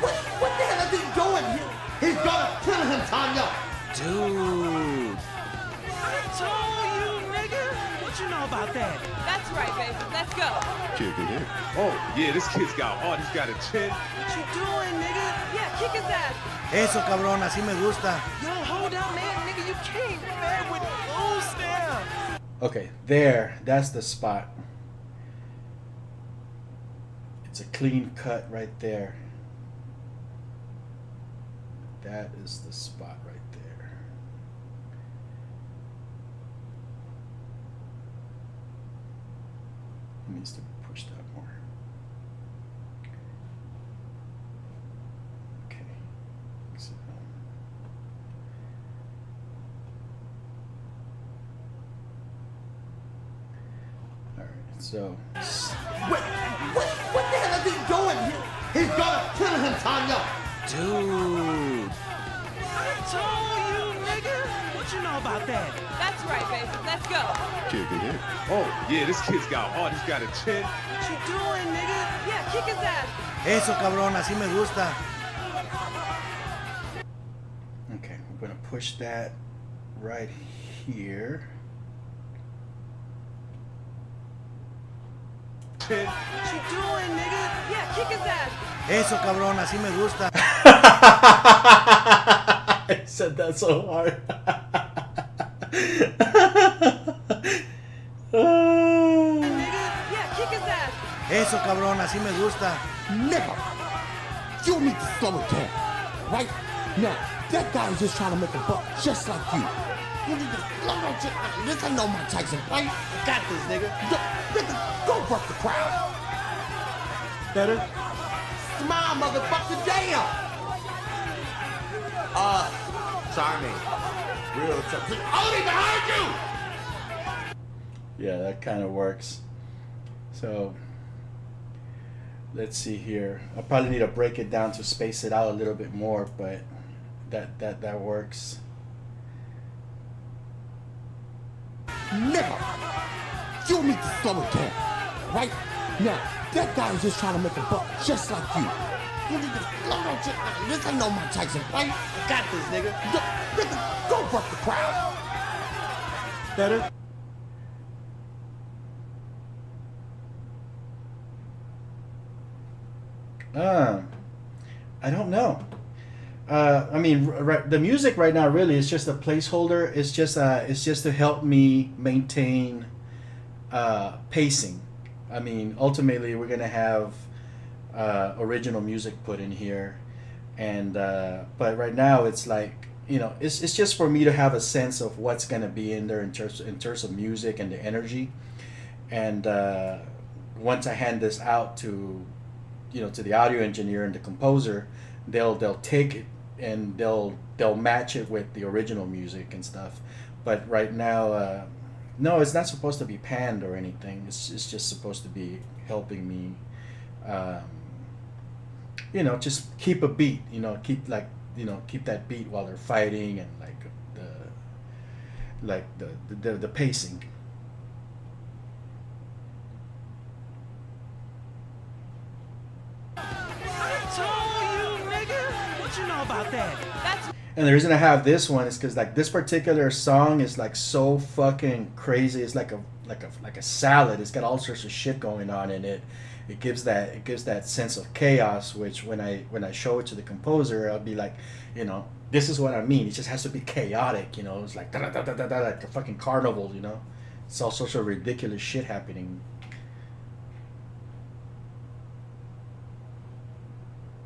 What the hell is he doing here? He's gonna kill him, Tanya. Dude. I told you, nigga. What you know about that? That's right, baby. Let's go. Kicking it. Oh, yeah, this kid's got heart. He's got a chin. What you doing, nigga? Yeah, kick his ass. Eso, cabrón, así me gusta. Yo, hold up, man. Nigga, you can't, man, with loose there. Okay, there, that's the spot. It's a clean cut right there. That is the spot right there. It needs to be pushed out more. Okay. So, all right, so What the hell is he doing here? He's gonna kill him, Tanya. Dude. I told you, nigga. What you know about that? That's right, baby. Let's go. Kicking it. Oh, yeah, this kid's got heart. He's got a chin. What you doing, nigga? Yeah, kick his ass. Eso, cabrón, así me gusta. okay, we're gonna push that right here. Chin. What you doing, nigga? Yeah, kick his ass. Eso, cabrón, así me gusta. I said that so hard. Nigga? Yeah, kick his ass. Eso, cabrón, así me gusta. Nigga, you need to slow it down, right? Now, that guy is just trying to make a buck just like you. You need to slow down shit. This ain't no Mike Tyson, right? Got this, nigga. Nigga, go work the crowd. Better? Smile, motherfucker, damn. Charming. Real charming. Only behind you! Yeah, that kind of works. So let's see here. I'll probably need to break it down to space it out a little bit more, but that works. Nigga, you need to slow it down, right? Now, that guy is just trying to make a buck just like you. You need to slow down shit. This ain't no Mike Tyson, right? Got this, nigga. Nigga, go work the crowd. Better? I don't know. I mean, the music right now really is just a placeholder. It's just to help me maintain pacing. I mean, ultimately, we're gonna have original music put in here, and but right now it's like, you know, it's just for me to have a sense of what's gonna be in there in terms of music and the energy, and once I hand this out to, you know, to the audio engineer and the composer, they'll take it and they'll match it with the original music and stuff. But right now, no, it's not supposed to be panned or anything. It's just supposed to be helping me, you know, just keep a beat. You know, keep that beat while they're fighting, and the pacing. About that. That's and the reason I have this one is because like this particular song is like so fucking crazy. It's like a salad. It's got all sorts of shit going on in it. It gives that sense of chaos, which when I show it to the composer, I'll be like, you know, this is what I mean. It just has to be chaotic, you know. It's like da da da da da, like a fucking carnival, you know. It's all sorts of ridiculous shit happening.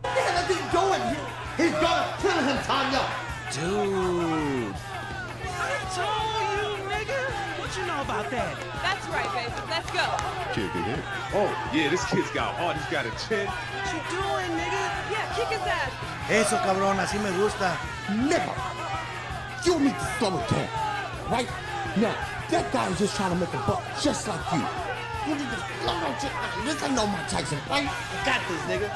What the hell is he doing here? He's gonna kill him, Tanya! dude. I told you, nigga. What you know about that? That's right, baby. Let's go. Kicking it. Oh, yeah, this kid's got heart. He's got a chin. What you doing, nigga? Yeah, kick his ass. Eso, cabrón, así me gusta. Nigga, You need to slow it down. Right? Now, that guy is just trying to make a buck just like you. You need to slow that shit down. This ain't no Mike Tyson, right? I got this, nigga.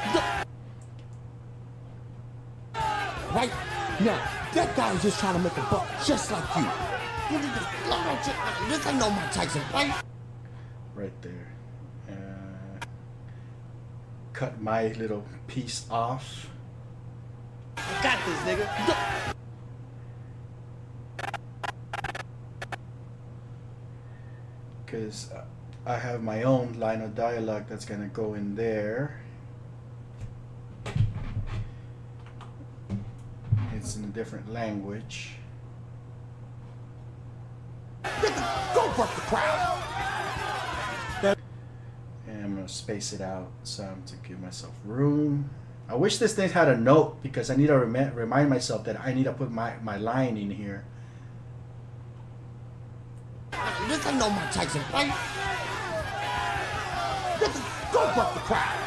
Right? Now, that guy is just trying to make a buck just like you. You need to slow that shit down. This ain't no Mike Tyson, right? Right there. Cut my little piece off. I got this, nigga. Because I have my own line of dialogue that's gonna go in there. It's in a different language. Go work the crowd. And I'm gonna space it out some to give myself room. I wish this thing had a note because I need to remind myself that I need to put my line in here. This ain't no Mike Tyson, right? Go work the crowd.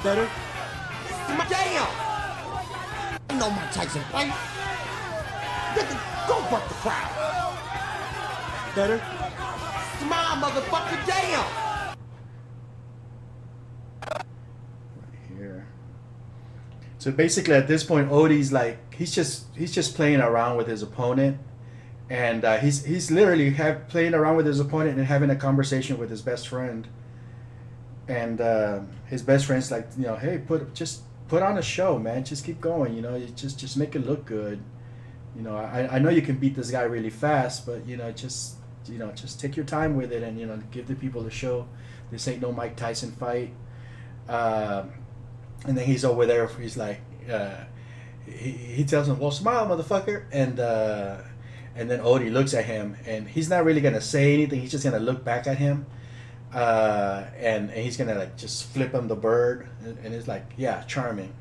Better? Damn! Ain't no Mike Tyson, right? Go work the crowd. Better? Smile, motherfucker, damn! Right here. So basically, at this point, Odie's like he's just playing around with his opponent, and he's literally playing around with his opponent and having a conversation with his best friend. And his best friend's like, you know, hey, put on a show, man. Just keep going, you know. You just make it look good. You know, I know you can beat this guy really fast, but just take your time with it, and give the people a show. This ain't no Mike Tyson fight. And then he's over there. He's like, he tells him, "Well, smile, motherfucker." And then Odie looks at him, and he's not really gonna say anything. He's just gonna look back at him, and he's gonna like just flip him the bird, and it's like, yeah, charming.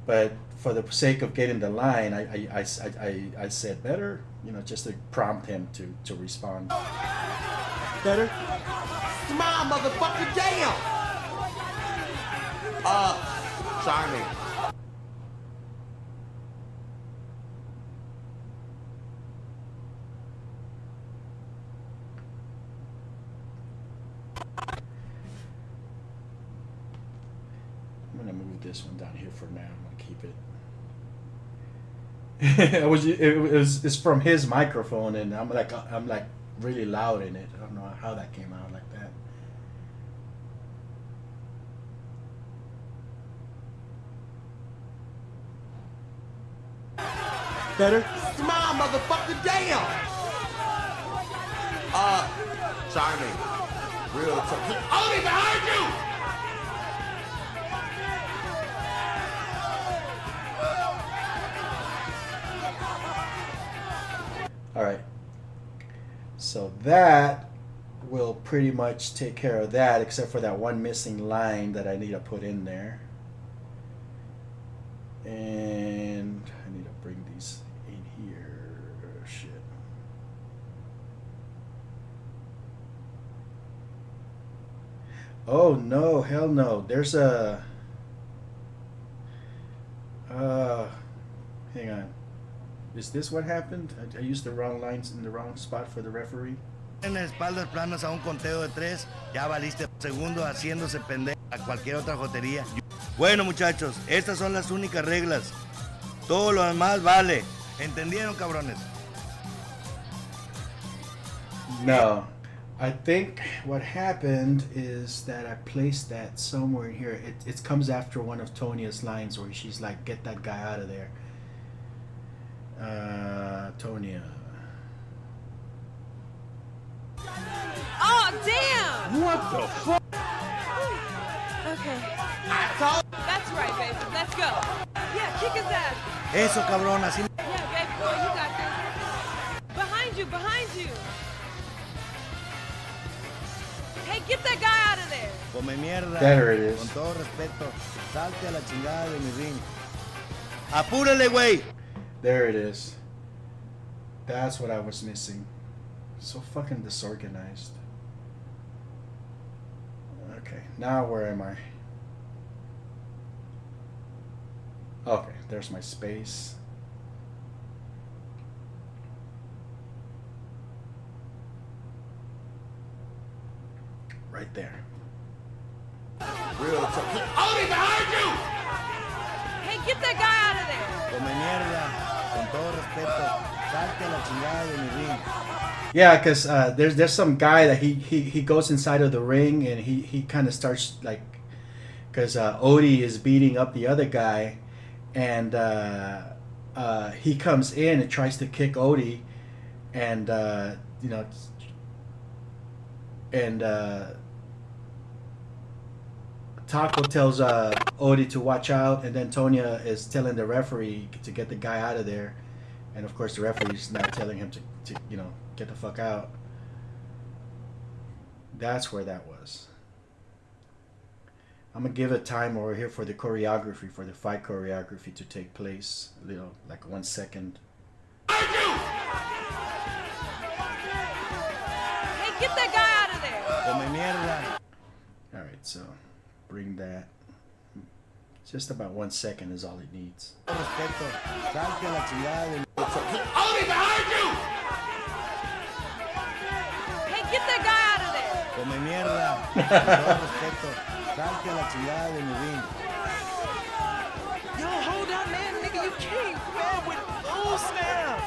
But for the sake of getting the line, I said better, just to prompt him to respond. Better? Smile, motherfucker, damn! Charming. I'm gonna move this one down here for now. I'm gonna keep it. It's from his microphone, and I'm like really loud in it. I don't know how that came out like that. Better? Smile, motherfucker, damn! Charming. Real tough. Odie, behind you! All right. So that will pretty much take care of that, except for that one missing line that I need to put in there. And I need to bring these in here. Shit. Oh no, hell no. There's a hang on. Is this what happened? I used the wrong lines in the wrong spot for the referee. En espaldas planas a un conteo de 3, ya valiste segundo haciéndose pendejo a cualquier otra jotería. Bueno, muchachos, estas son las únicas reglas. Todo lo demás vale. ¿Entendieron, cabrones? No. I think what happened is that I placed that somewhere in here. It comes after one of Tonia's lines where she's like, get that guy out of there. Tonia. Oh, damn! What the fuck? Okay. That's right, baby. Let's go. Yeah, kick his ass. Eso, cabrón, así. Yeah, baby boy, you got this. Behind you, behind you. Hey, get that guy out of there. Come mierda. There it is. Con todo respeto, salte a la chingada de mi ring. Apúrale, güey. There it is. That's what I was missing. So fucking disorganized. Okay, now where am I? Okay, there's my space. right there. Real tough. Odie, behind you! Hey, get that guy out of there! Come mierda, con todo respeto, salte a la chingada de mi ring. Yeah, because there's some guy that he goes inside of the ring and he kind of starts like, because Odie is beating up the other guy, and he comes in and tries to kick Odie, and you know, and Taco tells Odie to watch out, and then Tonya is telling the referee to get the guy out of there, and of course the referee's now telling him to you know, get the fuck out. That's where that was. I'm gonna give a time over here for the choreography, for the fight choreography to take place. You know, like 1 second. Hey, get that guy out of there! Come mierda. All right, so bring that. Just about 1 second is all it needs. Respeto, salte a la chingada de mi Odie, behind you! Hey, get that guy out of there! Come mierda, con todo respeto, salte a la chingada de mi ring. Yo, hold on, man, nigga, you can't, man, with oh snap.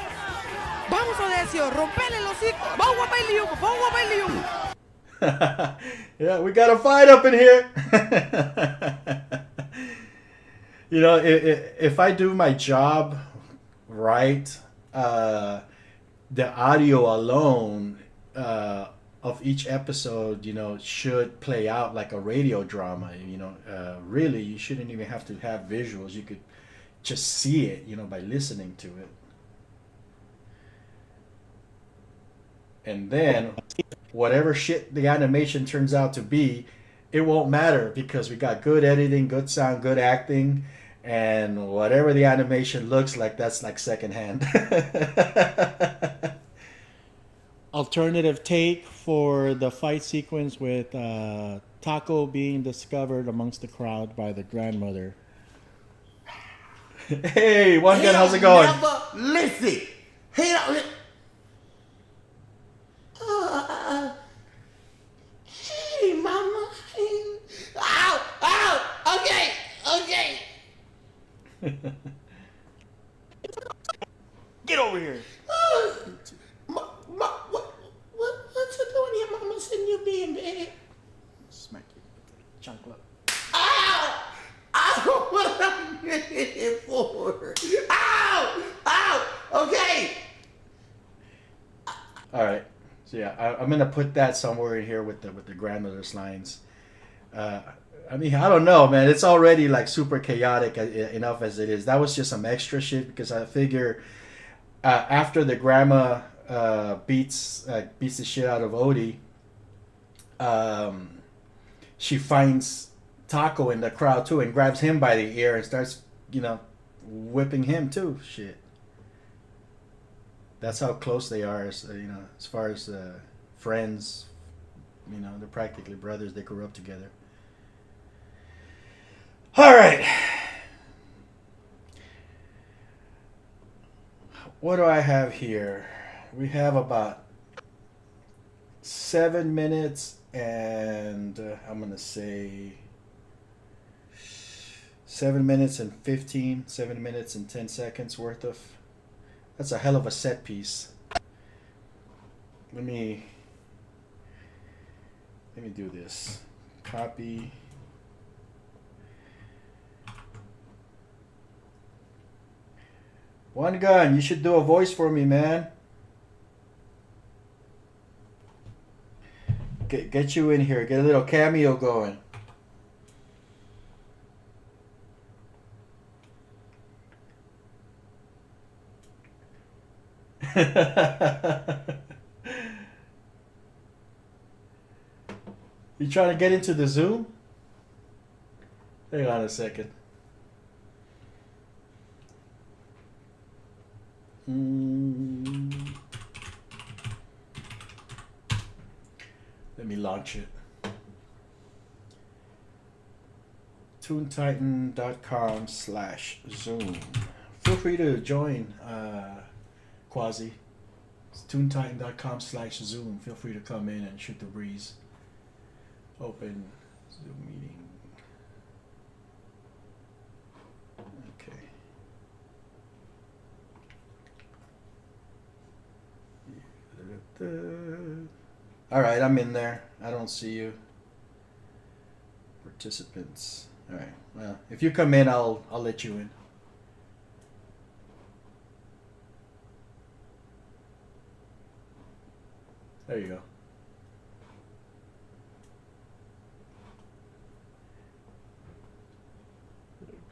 Vamos, Odesio, rompele el hocico. Vamos a pelear, vamos a pelear. Yeah, we got a fight up in here. You know, if I do my job right, the audio alone of each episode, you know, should play out like a radio drama. You know, really, you shouldn't even have to have visuals. You could just see it, you know, by listening to it. And then whatever shit the animation turns out to be, it won't matter because we got good editing, good sound, good acting, and whatever the animation looks like, that's like secondhand. Alternative take for the fight sequence with Taco being discovered amongst the crowd by the grandmother. Hey, One Gun, how's it going? Never listen. He don't. Hey, mama. Ow, ow. Okay, okay. Get over here. What's you doing here, mama? Shouldn't you be in bed? Smack you with the chancla. Ow! Ow! What am I here for? Ow! Ow! Okay. All right. So yeah, I'm gonna put that somewhere in here with the grandmother's lines. I mean, I don't know, man. It's already like super chaotic enough as it is. That was just some extra shit because I figure after the grandma beats the shit out of Odie, she finds Taco in the crowd too and grabs him by the ear and starts, you know, whipping him too. Shit. That's how close they are, as, you know, as far as friends. You know, they're practically brothers. They grew up together. All right. What do I have here? We have about 7 minutes and I'm going to say 7 minutes and 15, 7 minutes and 10 seconds worth of. That's a hell of a set piece. Let me do this. Copy. One Gun, you should do a voice for me, man. Get you in here. Get a little cameo going. You trying to get into the Zoom? Hang on a second. Let me launch it. ToonTitan.com/Zoom. Feel free to join, Quasi. It's ToonTitan.com/Zoom. Feel free to come in and shoot the breeze. Open Zoom meeting. Okay. All right, I'm in there. I don't see you. Participants. All right. Well, if you come in, I'll let you in. There you go.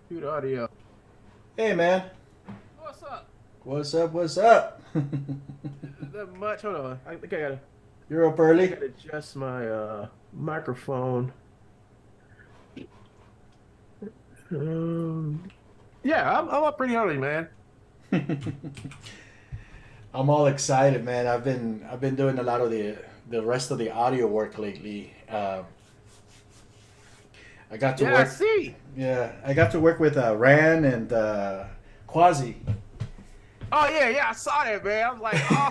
Cute audio. Hey, man. What's up? What's up? What's up? That much? Hold on. I think I gotta. You're up I early? gotta adjust my microphone. Yeah, I'm up pretty early, man. I'm all excited, man. I've been doing a lot of the rest of the audio work lately. I got to Yeah, work. I see. Yeah, I got to work with Ran and Quasi. Oh yeah, I saw that, man. I was like, oh,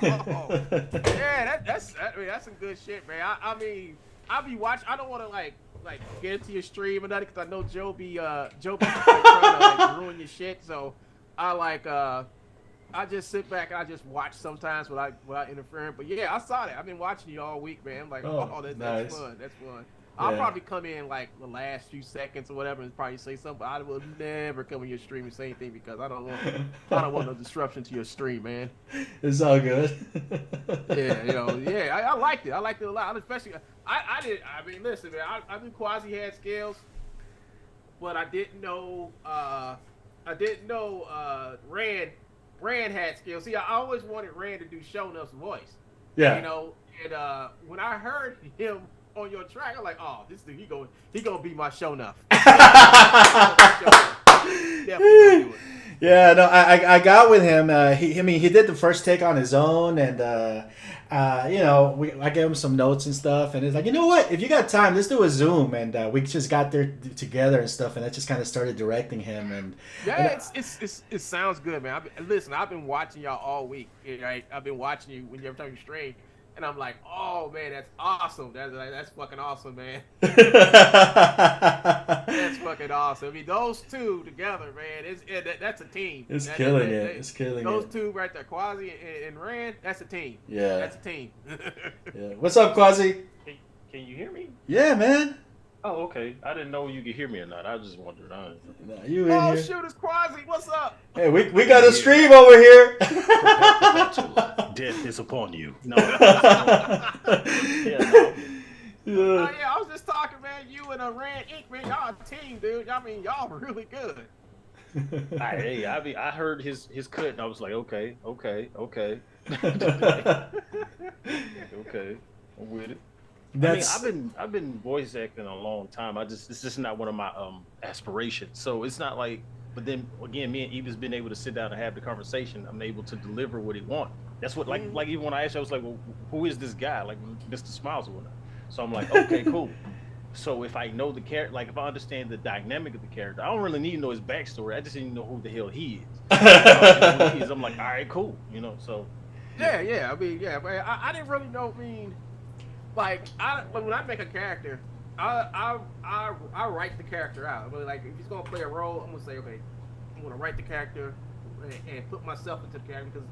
yeah, that's some good shit, man. I mean, I'll be watching. I don't want to like get into your stream or nothing because I know Joe be trying to like ruin your shit. So I just sit back and I just watch sometimes without interfering. But yeah, I saw that. I've been watching you all week, man. I'm like, that's nice. fun. That's fun. I'll Yeah. probably come in like the last few seconds or whatever and probably say something. But I will never come in your stream and say anything because I don't want no disruption to your stream, man. It's all good. Yeah, I liked it. I liked it a lot. Especially, I mean, listen, man, I knew Quasi had skills, but I didn't know Rand had skills. See, I always wanted Rand to do Sho'nuff's voice. Yeah. You know, and when I heard him on your track, I'm like, oh, this dude, he gonna be my Sho'nuff. Definitely gonna do it. Yeah, no, I got with him. He did the first take on his own, and I gave him some notes and stuff, and it's like, you know what? If you got time, let's do a Zoom, and we just got there together and stuff, and I just kind of started directing him, and yeah, it sounds good, man. I've been watching y'all all week, right? I've been watching you every time you stream. And I'm like, oh man, that's awesome. That's fucking awesome, man. That's fucking awesome. I mean, those two together, man, that's a team. It's killing it. It's killing it. Those two right there, Quasi and Rand, that's a team. Yeah. That's a team. Yeah. What's up, Quasi? Can you hear me? Yeah, man. Oh, okay. I didn't know you could hear me or not. I just wondered. You in oh, here? shoot, it's Quasi. What's up? Hey, we got a stream over here. Death is upon you. No. Yeah, I was just talking, man. You and Rand Inc., man, y'all a team, dude. I mean, y'all really good. I heard his cut and I was like, okay. Okay, I'm with it. I've been voice acting a long time. It's just not one of my aspirations. So it's not like, but then again, me and Eva's been able to sit down and have the conversation. I'm able to deliver what he wants. That's what like even when I asked you, I was like, well, who is this guy? Like Mr. Smiles or whatnot. So I'm like, okay, cool. So if I know the character, like if I understand the dynamic of the character, I don't really need to know his backstory. I just need to know who the hell he is. I'm like, all right, cool. So. Yeah. I mean, yeah, but I didn't really know. I mean, like when I make a character, I write the character out. I mean, like if he's gonna play a role, I'm gonna say, okay, I'm gonna write the character and put myself into the character because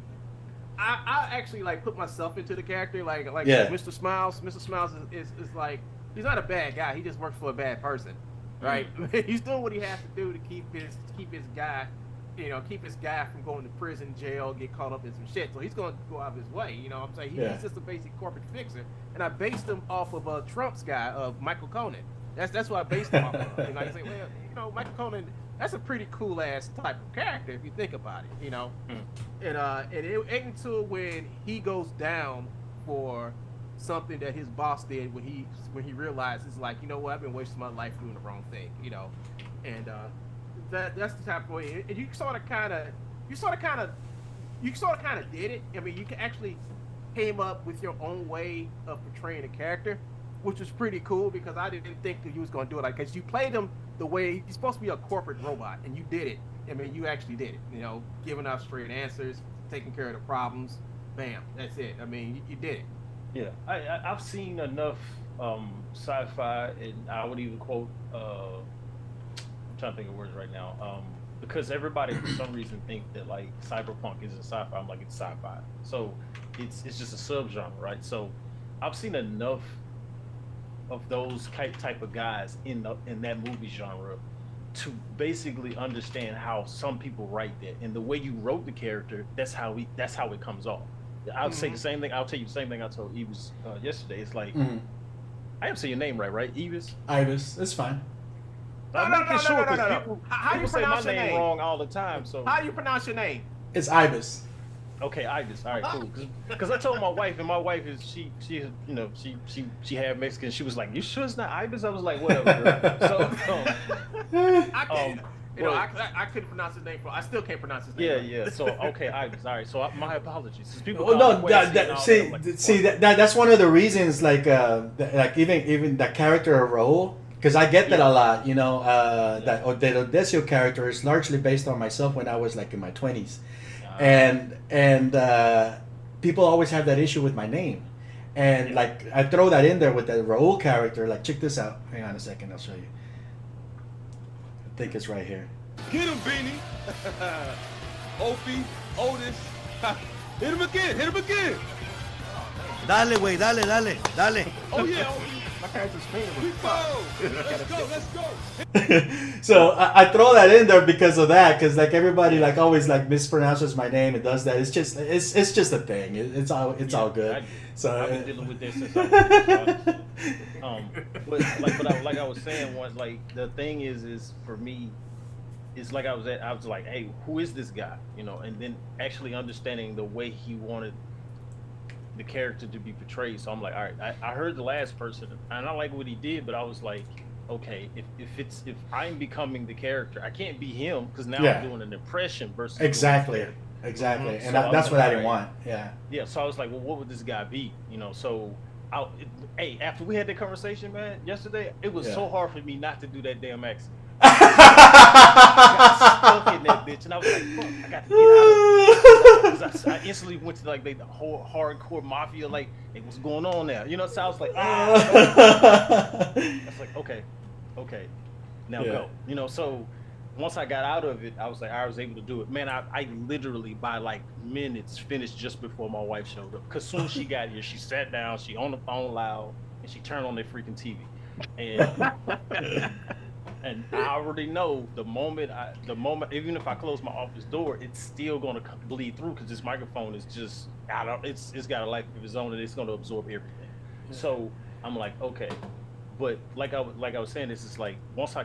I actually like put myself into the character. Like Mr. Smiles. Mr. Smiles is like he's not a bad guy. He just works for a bad person, right? He's doing what he has to do to keep his guy. Keep his guy from going to prison, jail, get caught up in some shit. So he's going to go out of his way. You know what I'm saying? He's just a basic corporate fixer. And I based him off of Trump's guy, of Michael Conan. That's what I based him off of. And I say, well, Michael Conan, that's a pretty cool ass type of character if you think about it, And it ain't until when he goes down for something that his boss did when he realizes, like, you know what, I've been wasting my life doing the wrong thing, and that's the type of way. And you sort of kind of did it. I mean, you actually came up with your own way of portraying a character, which was pretty cool because I didn't think that you was gonna do it like, because you played him the way he's supposed to be, a corporate robot, and you did it. I mean, you actually did it. Giving out straight answers, taking care of the problems. Bam, that's it. I mean, you did it. Yeah, I've seen enough sci-fi, and I would even quote. I'm trying to think of words right now. Because everybody for some reason think that like cyberpunk isn't sci-fi. I'm like, it's sci-fi. So it's just a subgenre, right? So I've seen enough of those type of guys in that movie genre to basically understand how some people write that, and the way you wrote the character, that's how it comes off. I'll say the same thing. I'll tell you the same thing I told Evis yesterday. It's like, I am saying your name right, Evis? Ibis, it's fine. No. How you say my pronounce your name name? wrong all the time. So How you pronounce your name? It's Ibis. Okay, Ibis. All right, cool. Because I told my wife, and my wife is she had Mexican. She was like, "You sure it's not Ibis?" I was like, "Whatever." Girl. So I can't. I couldn't pronounce his name. I still can't pronounce his name. Yeah. So okay, Ibis. All right. So my apologies. Since people Well, call no, me Quasi, that's one of the reasons. Like even the character of Raul, because I get that a lot. You know, that the Odesio character is largely based on myself when I was like in my 20s, and people always have that issue with my name, and like I throw that in there with the Raul character. Like, check this out. Hang on a second, I'll show you. I think it's right here. Get him, Beanie. Opie, Otis. Hit him again. Dale, güey, dale. Oh, yeah. My character's famous. Let's go. So I throw that in there because of that, because like everybody like always like mispronounces my name and does that. It's just a thing. It's all good. I've been dealing with this since I was but like I was saying once, like the thing is for me, it's like I was like, hey, who is this guy? You know, and then actually understanding the way he wanted the character to be portrayed. So I'm like, all right, I heard the last person and I like what he did, but I was like, okay, if I'm becoming the character, I can't be him, because now I'm doing an impression versus exactly. And so that's what I didn't want. Yeah. So I was like, well, what would this guy be? You know, so after we had that conversation, man, yesterday, it was so hard for me not to do that damn accent. I got stuck in that bitch, and I was like, fuck, I got to get out of it. I instantly went to like the whole hardcore mafia, like, hey, what's going on now? You know, so I was like, I was like, okay, now go. You know, so once I got out of it, I was like, I was able to do it. Man, I literally by like minutes finished just before my wife showed up. Cause soon as she got here, she sat down, she on the phone loud, and she turned on that freaking TV. And I already know the moment, even if I close my office door, it's still gonna bleed through, because this microphone is just, it's got a life of its own, and it's gonna absorb everything. So I'm like, okay. But like I was saying, this is like once I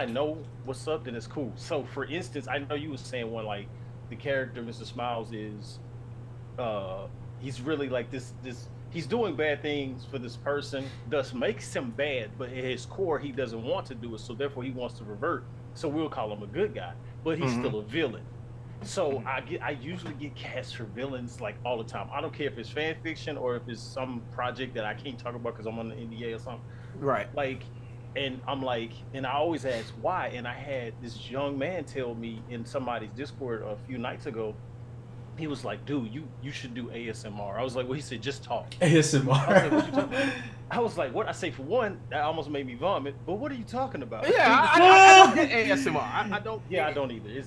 know what's up, then it's cool. So for instance, I know you were saying one, like the character Mr. Smiles is, he's really like this. He's doing bad things for this person, thus makes him bad. But at his core, he doesn't want to do it, so therefore he wants to revert. So we'll call him a good guy, but he's still a villain. So I usually get cast for villains like all the time. I don't care if it's fan fiction or if it's some project that I can't talk about because I'm on the NDA or something. Right. Like, and I'm like, and I always ask why. And I had this young man tell me in somebody's Discord a few nights ago, he was like, dude, you should do ASMR. I was like, well, he said, just talk. ASMR. I was like, what you talking about? I was like, what? I say, for one, that almost made me vomit. But what are you talking about? Yeah, I don't get ASMR. I don't. Yeah, I don't either.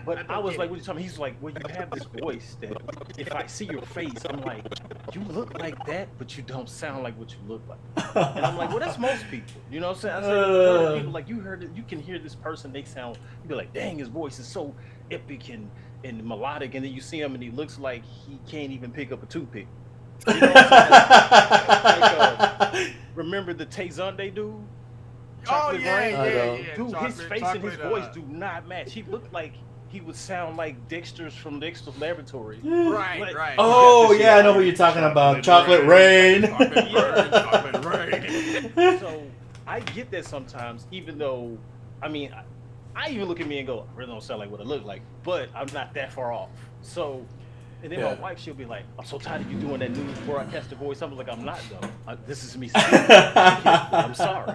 But I was like, what are you talking about? He's like, well, you have this voice that if I see your face, I'm like, you look like that, but you don't sound like what you look like. And I'm like, well, that's most people. You know what I'm saying? I said, people, like, you can hear this person, they sound, you be like, dang, his voice is so epic and melodic, and then you see him and he looks like he can't even pick up a toothpick. You know what I'm saying? Remember the Tay Zonday dude? Chocolate Rain? Dude, his face and his voice do not match. He looked like he would sound like Dexter's from Dexter's Laboratory. Right. Oh yeah, I know what you're talking about. Chocolate Rain. Chocolate Rain. So I get that sometimes, even though, I mean, I even look at me and go, I really don't sound like what I look like, but I'm not that far off. So, and then my wife, she'll be like, I'm so tired of you doing that news broadcaster voice. I'm like, I'm not though. This is me saying, I'm sorry.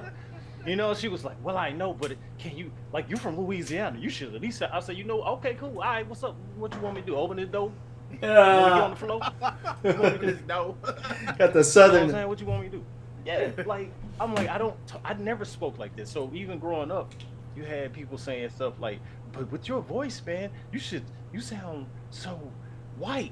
You know, she was like, well, I know, but can you, like, you're from Louisiana. You should at least, I said, you know, okay, cool. All right, what's up? What you want me to do? Open the door? You want to get on the floor? You want me to No. Got the You know southern. what I'm saying? What you want me to do? Yeah, like I'm like I never spoke like this. So even growing up, you had people saying stuff like, "But with your voice, man, you sound so white."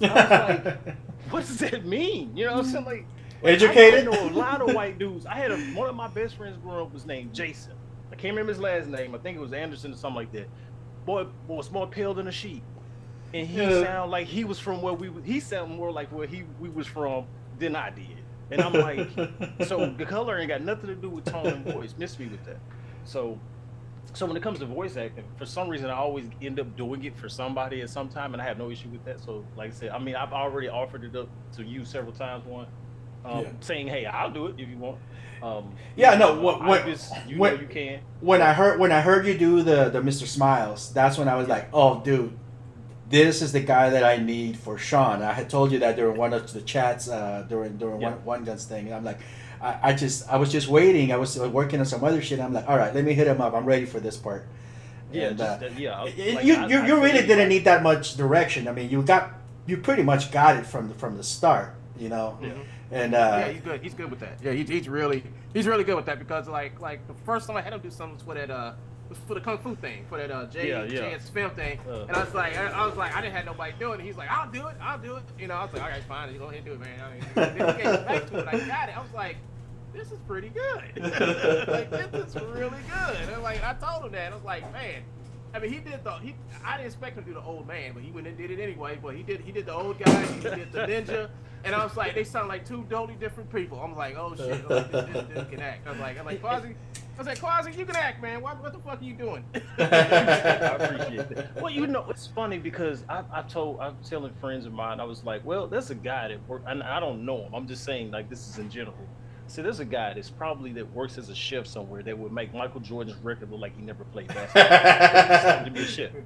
I was like, "What does that mean?" You know what I'm saying? Like Educated? I know a lot of white dudes. I had one of my best friends growing up was named Jason. I can't remember his last name. I think it was Anderson or something like that. Boy was more pale than a sheep, and he sounded like he was from where he sounded more like where we was from than I did. And I'm like, so the color ain't got nothing to do with tone and voice. Miss me with that. So when it comes to voice acting, for some reason I always end up doing it for somebody at some time, and I have no issue with that. So like I said, I mean, I've already offered it up to you several times. Saying, hey, I'll do it if you want. You can. When I heard you do the Mr. Smiles, that's when I was like, oh, dude, this is the guy that I need for Sean. I had told you that during one of the chats during one Guns thing, and I'm like, I was just waiting. I was working on some other shit. I'm like, all right, let me hit him up. I'm ready for this part. Yeah, And, you really didn't need that much direction. I mean, you pretty much got it from the start, you know. Yeah. And yeah, he's good. He's good with that. Yeah, he's really good with that because like the first time I had him do something was for that for the Kung Fu thing, for that JS film thing, and I was like, I didn't have nobody doing it. He's like, I'll do it. You know, I was like, all right, fine, you go ahead and do it, man. Then he came back to it. I got it. I was like, this is pretty good. Like this is really good. And like I told him that. I was like, man. I mean, I didn't expect him to do the old man, but he went and did it anyway. But he did the old guy, he did the ninja, and I was like, they sound like two totally different people. I'm like, oh shit, I'm like, this can act. I'm like, Quasi, you can act, man. What the fuck are you doing? I appreciate that. Well, you know, it's funny because I'm telling friends of mine, I was like, well, there's a guy that works, and I don't know him. I'm just saying, like, this is in general. So there's a guy that's probably that works as a chef somewhere that would make Michael Jordan's record look like he never played basketball. He decided to be a chef. You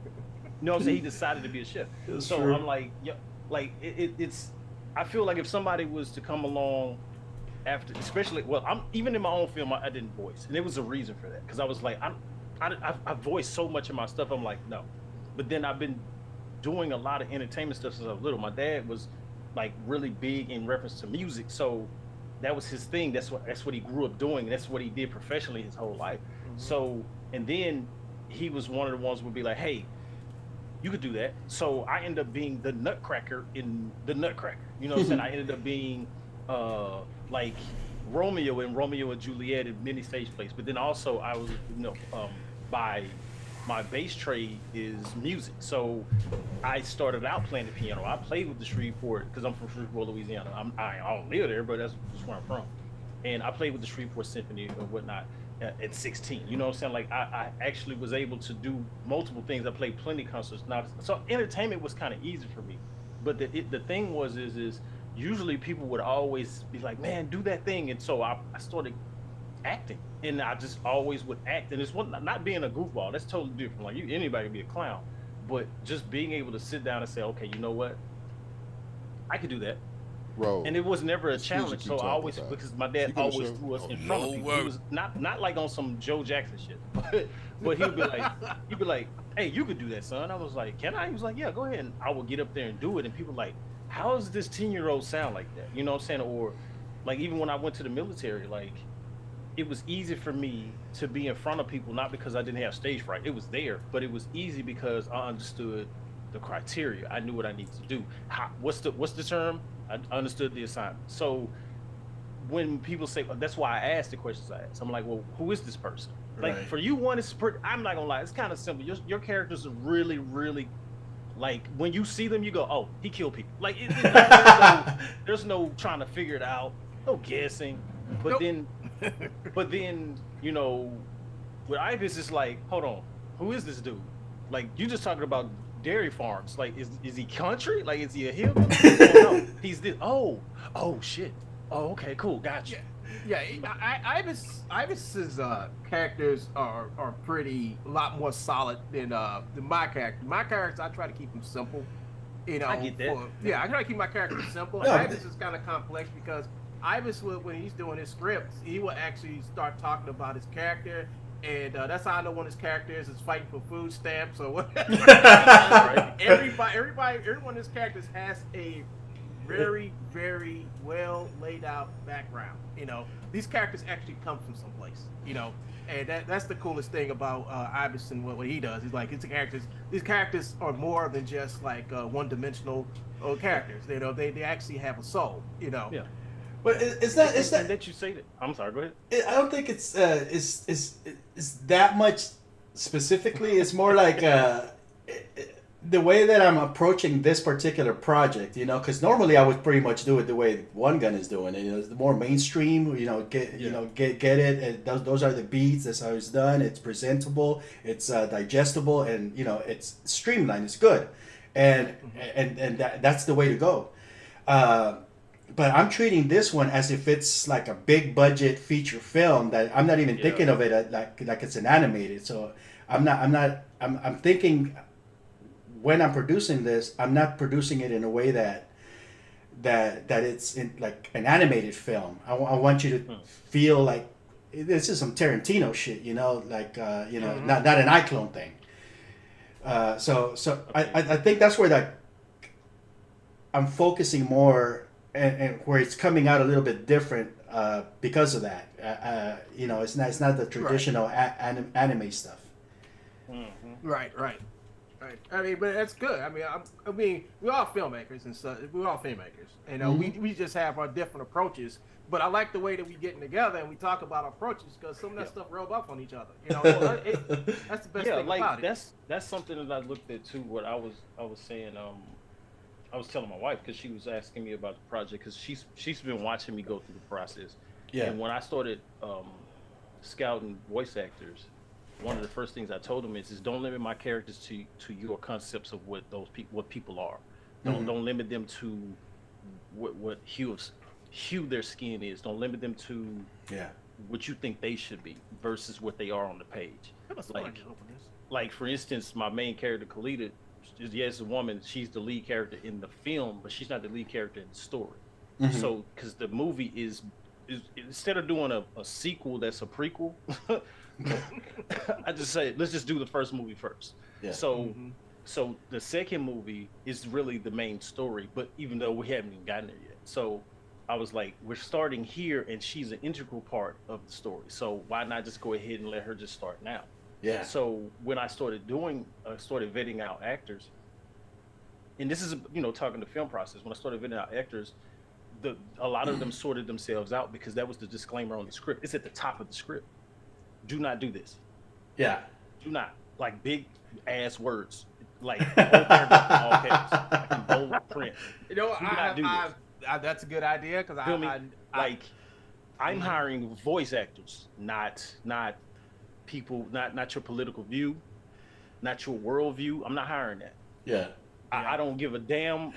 know what I'm saying? He decided to be a chef. So true. I'm like, yeah, like it's. I feel like if somebody was to come along after, especially, well, I'm even in my own film, I didn't voice, and there was a reason for that because I was like, I voiced so much of my stuff. I'm like, no, but then I've been doing a lot of entertainment stuff since I was little. My dad was like really big in reference to music, so. That was his thing. That's what he grew up doing. That's what he did professionally his whole life. Mm-hmm. So, and then he was one of the ones who would be like, hey, you could do that. So I ended up being the Nutcracker in the Nutcracker. You know what I'm saying? I ended up being like Romeo in Romeo and Juliet in many stage plays. But then also I was, by my bass trade is music. So I started out playing the piano. I played with the Shreveport, because I'm from Shreveport, Louisiana. I don't live there, but that's just where I'm from. And I played with the Shreveport Symphony and whatnot at 16. You know what I'm saying? Like I actually was able to do multiple things. I played plenty of concerts. So entertainment was kind of easy for me. But the thing was usually people would always be like, man, do that thing. And so I started acting, and I just always would act, and it's not being a goofball. That's totally different. Like anybody can be a clown, but just being able to sit down and say, okay, you know what, I could do that. Bro, and it was never a challenge. So I always, because my dad always threw us in front of people. It was not like on some Joe Jackson shit, but he'd be like, hey, you could do that, son. I was like, can I? He was like, yeah, go ahead. And I would get up there and do it, and people like, how does this 10-year-old sound like that? You know what I'm saying? Or like even when I went to the military, like. It was easy for me to be in front of people, not because I didn't have stage fright. It was there, but it was easy because I understood the criteria. I knew what I needed to do. What's the term? I understood the assignment. So when people say, that's why I asked the questions I asked. I'm like, well, who is this person? Like for you, one is I'm not gonna lie, it's kind of simple. Your characters are really, really like when you see them, you go, oh, he killed people. Like there's no trying to figure it out, no guessing. But then, you know, with Ibis, it's like, hold on, who is this dude? Like, you just talking about dairy farms. Like, is he country? Like, is he a hillbilly? Oh, no, he's this. Oh, shit. Oh, okay, cool, gotcha. Yeah, Ibis's characters are a lot more solid than my character. My characters, I try to keep them simple. You know, I get that. I try to keep my characters simple. And Ibis is kind of complex because Ibis, when he's doing his scripts, he will actually start talking about his character, And that's how I know one of his characters is fighting for food stamps or whatever. Right? Everyone in his characters has a very, very well laid out background. These characters actually come from someplace. And that's the coolest thing about Iverson. What he does, he's like these characters are more than just like one-dimensional characters. They actually have a soul. Yeah. But is that that you say that? I'm sorry. Go ahead. I don't think it's that much specifically. It's more like the way that I'm approaching this particular project. Because normally I would pretty much do it the way One Gun is doing it. It's more mainstream. Get it. And those are the beats. That's how it's done. It's presentable. It's digestible, and it's streamlined. It's good, and that's the way to go. But I'm treating this one as if it's like a big budget feature film that I'm not even thinking of it like it's an animated. So I'm thinking when I'm producing this, I'm not producing it in a way that it's in like an animated film. I want you to feel like this is some Tarantino shit, not an iClone thing. So I think that's where I'm focusing more. And where it's coming out a little bit different because of that. It's not the traditional anime stuff. Mm-hmm. Right. I mean, but that's good. I mean, we're all filmmakers and stuff. We're all filmmakers. We just have our different approaches. But I like the way that we getting together and we talk about our approaches because some of that stuff rub off on each other. That's the best thing about it. That's something that I looked at too. What I was saying. I was telling my wife because she was asking me about the project because she's been watching me go through the process. Yeah. And when I started scouting voice actors, one of the first things I told them is don't limit my characters to your concepts of what people are. Don't limit them to what hue their skin is. Don't limit them to what you think they should be versus what they are on the page. Like for instance, my main character Khalida. Yes, a woman. She's the lead character in the film, but she's not the lead character in the story. Mm-hmm. So, because the movie is instead of doing a sequel that's a prequel, I just say let's just do the first movie first. Yeah. So, so the second movie is really the main story, but even though we haven't even gotten there yet, so I was like, we're starting here, and she's an integral part of the story. So why not just go ahead and let her just start now? Yeah. So when I started vetting out actors, and this is talking the film process. When I started vetting out actors, a lot of them sorted themselves out because that was the disclaimer on the script. It's at the top of the script. Do not do this. Yeah. Do not like big ass words like all caps, like in bold print. That's a good idea because I'm hiring voice actors, not people, not your political view, not your worldview. I'm not hiring that. Yeah. I don't give a damn.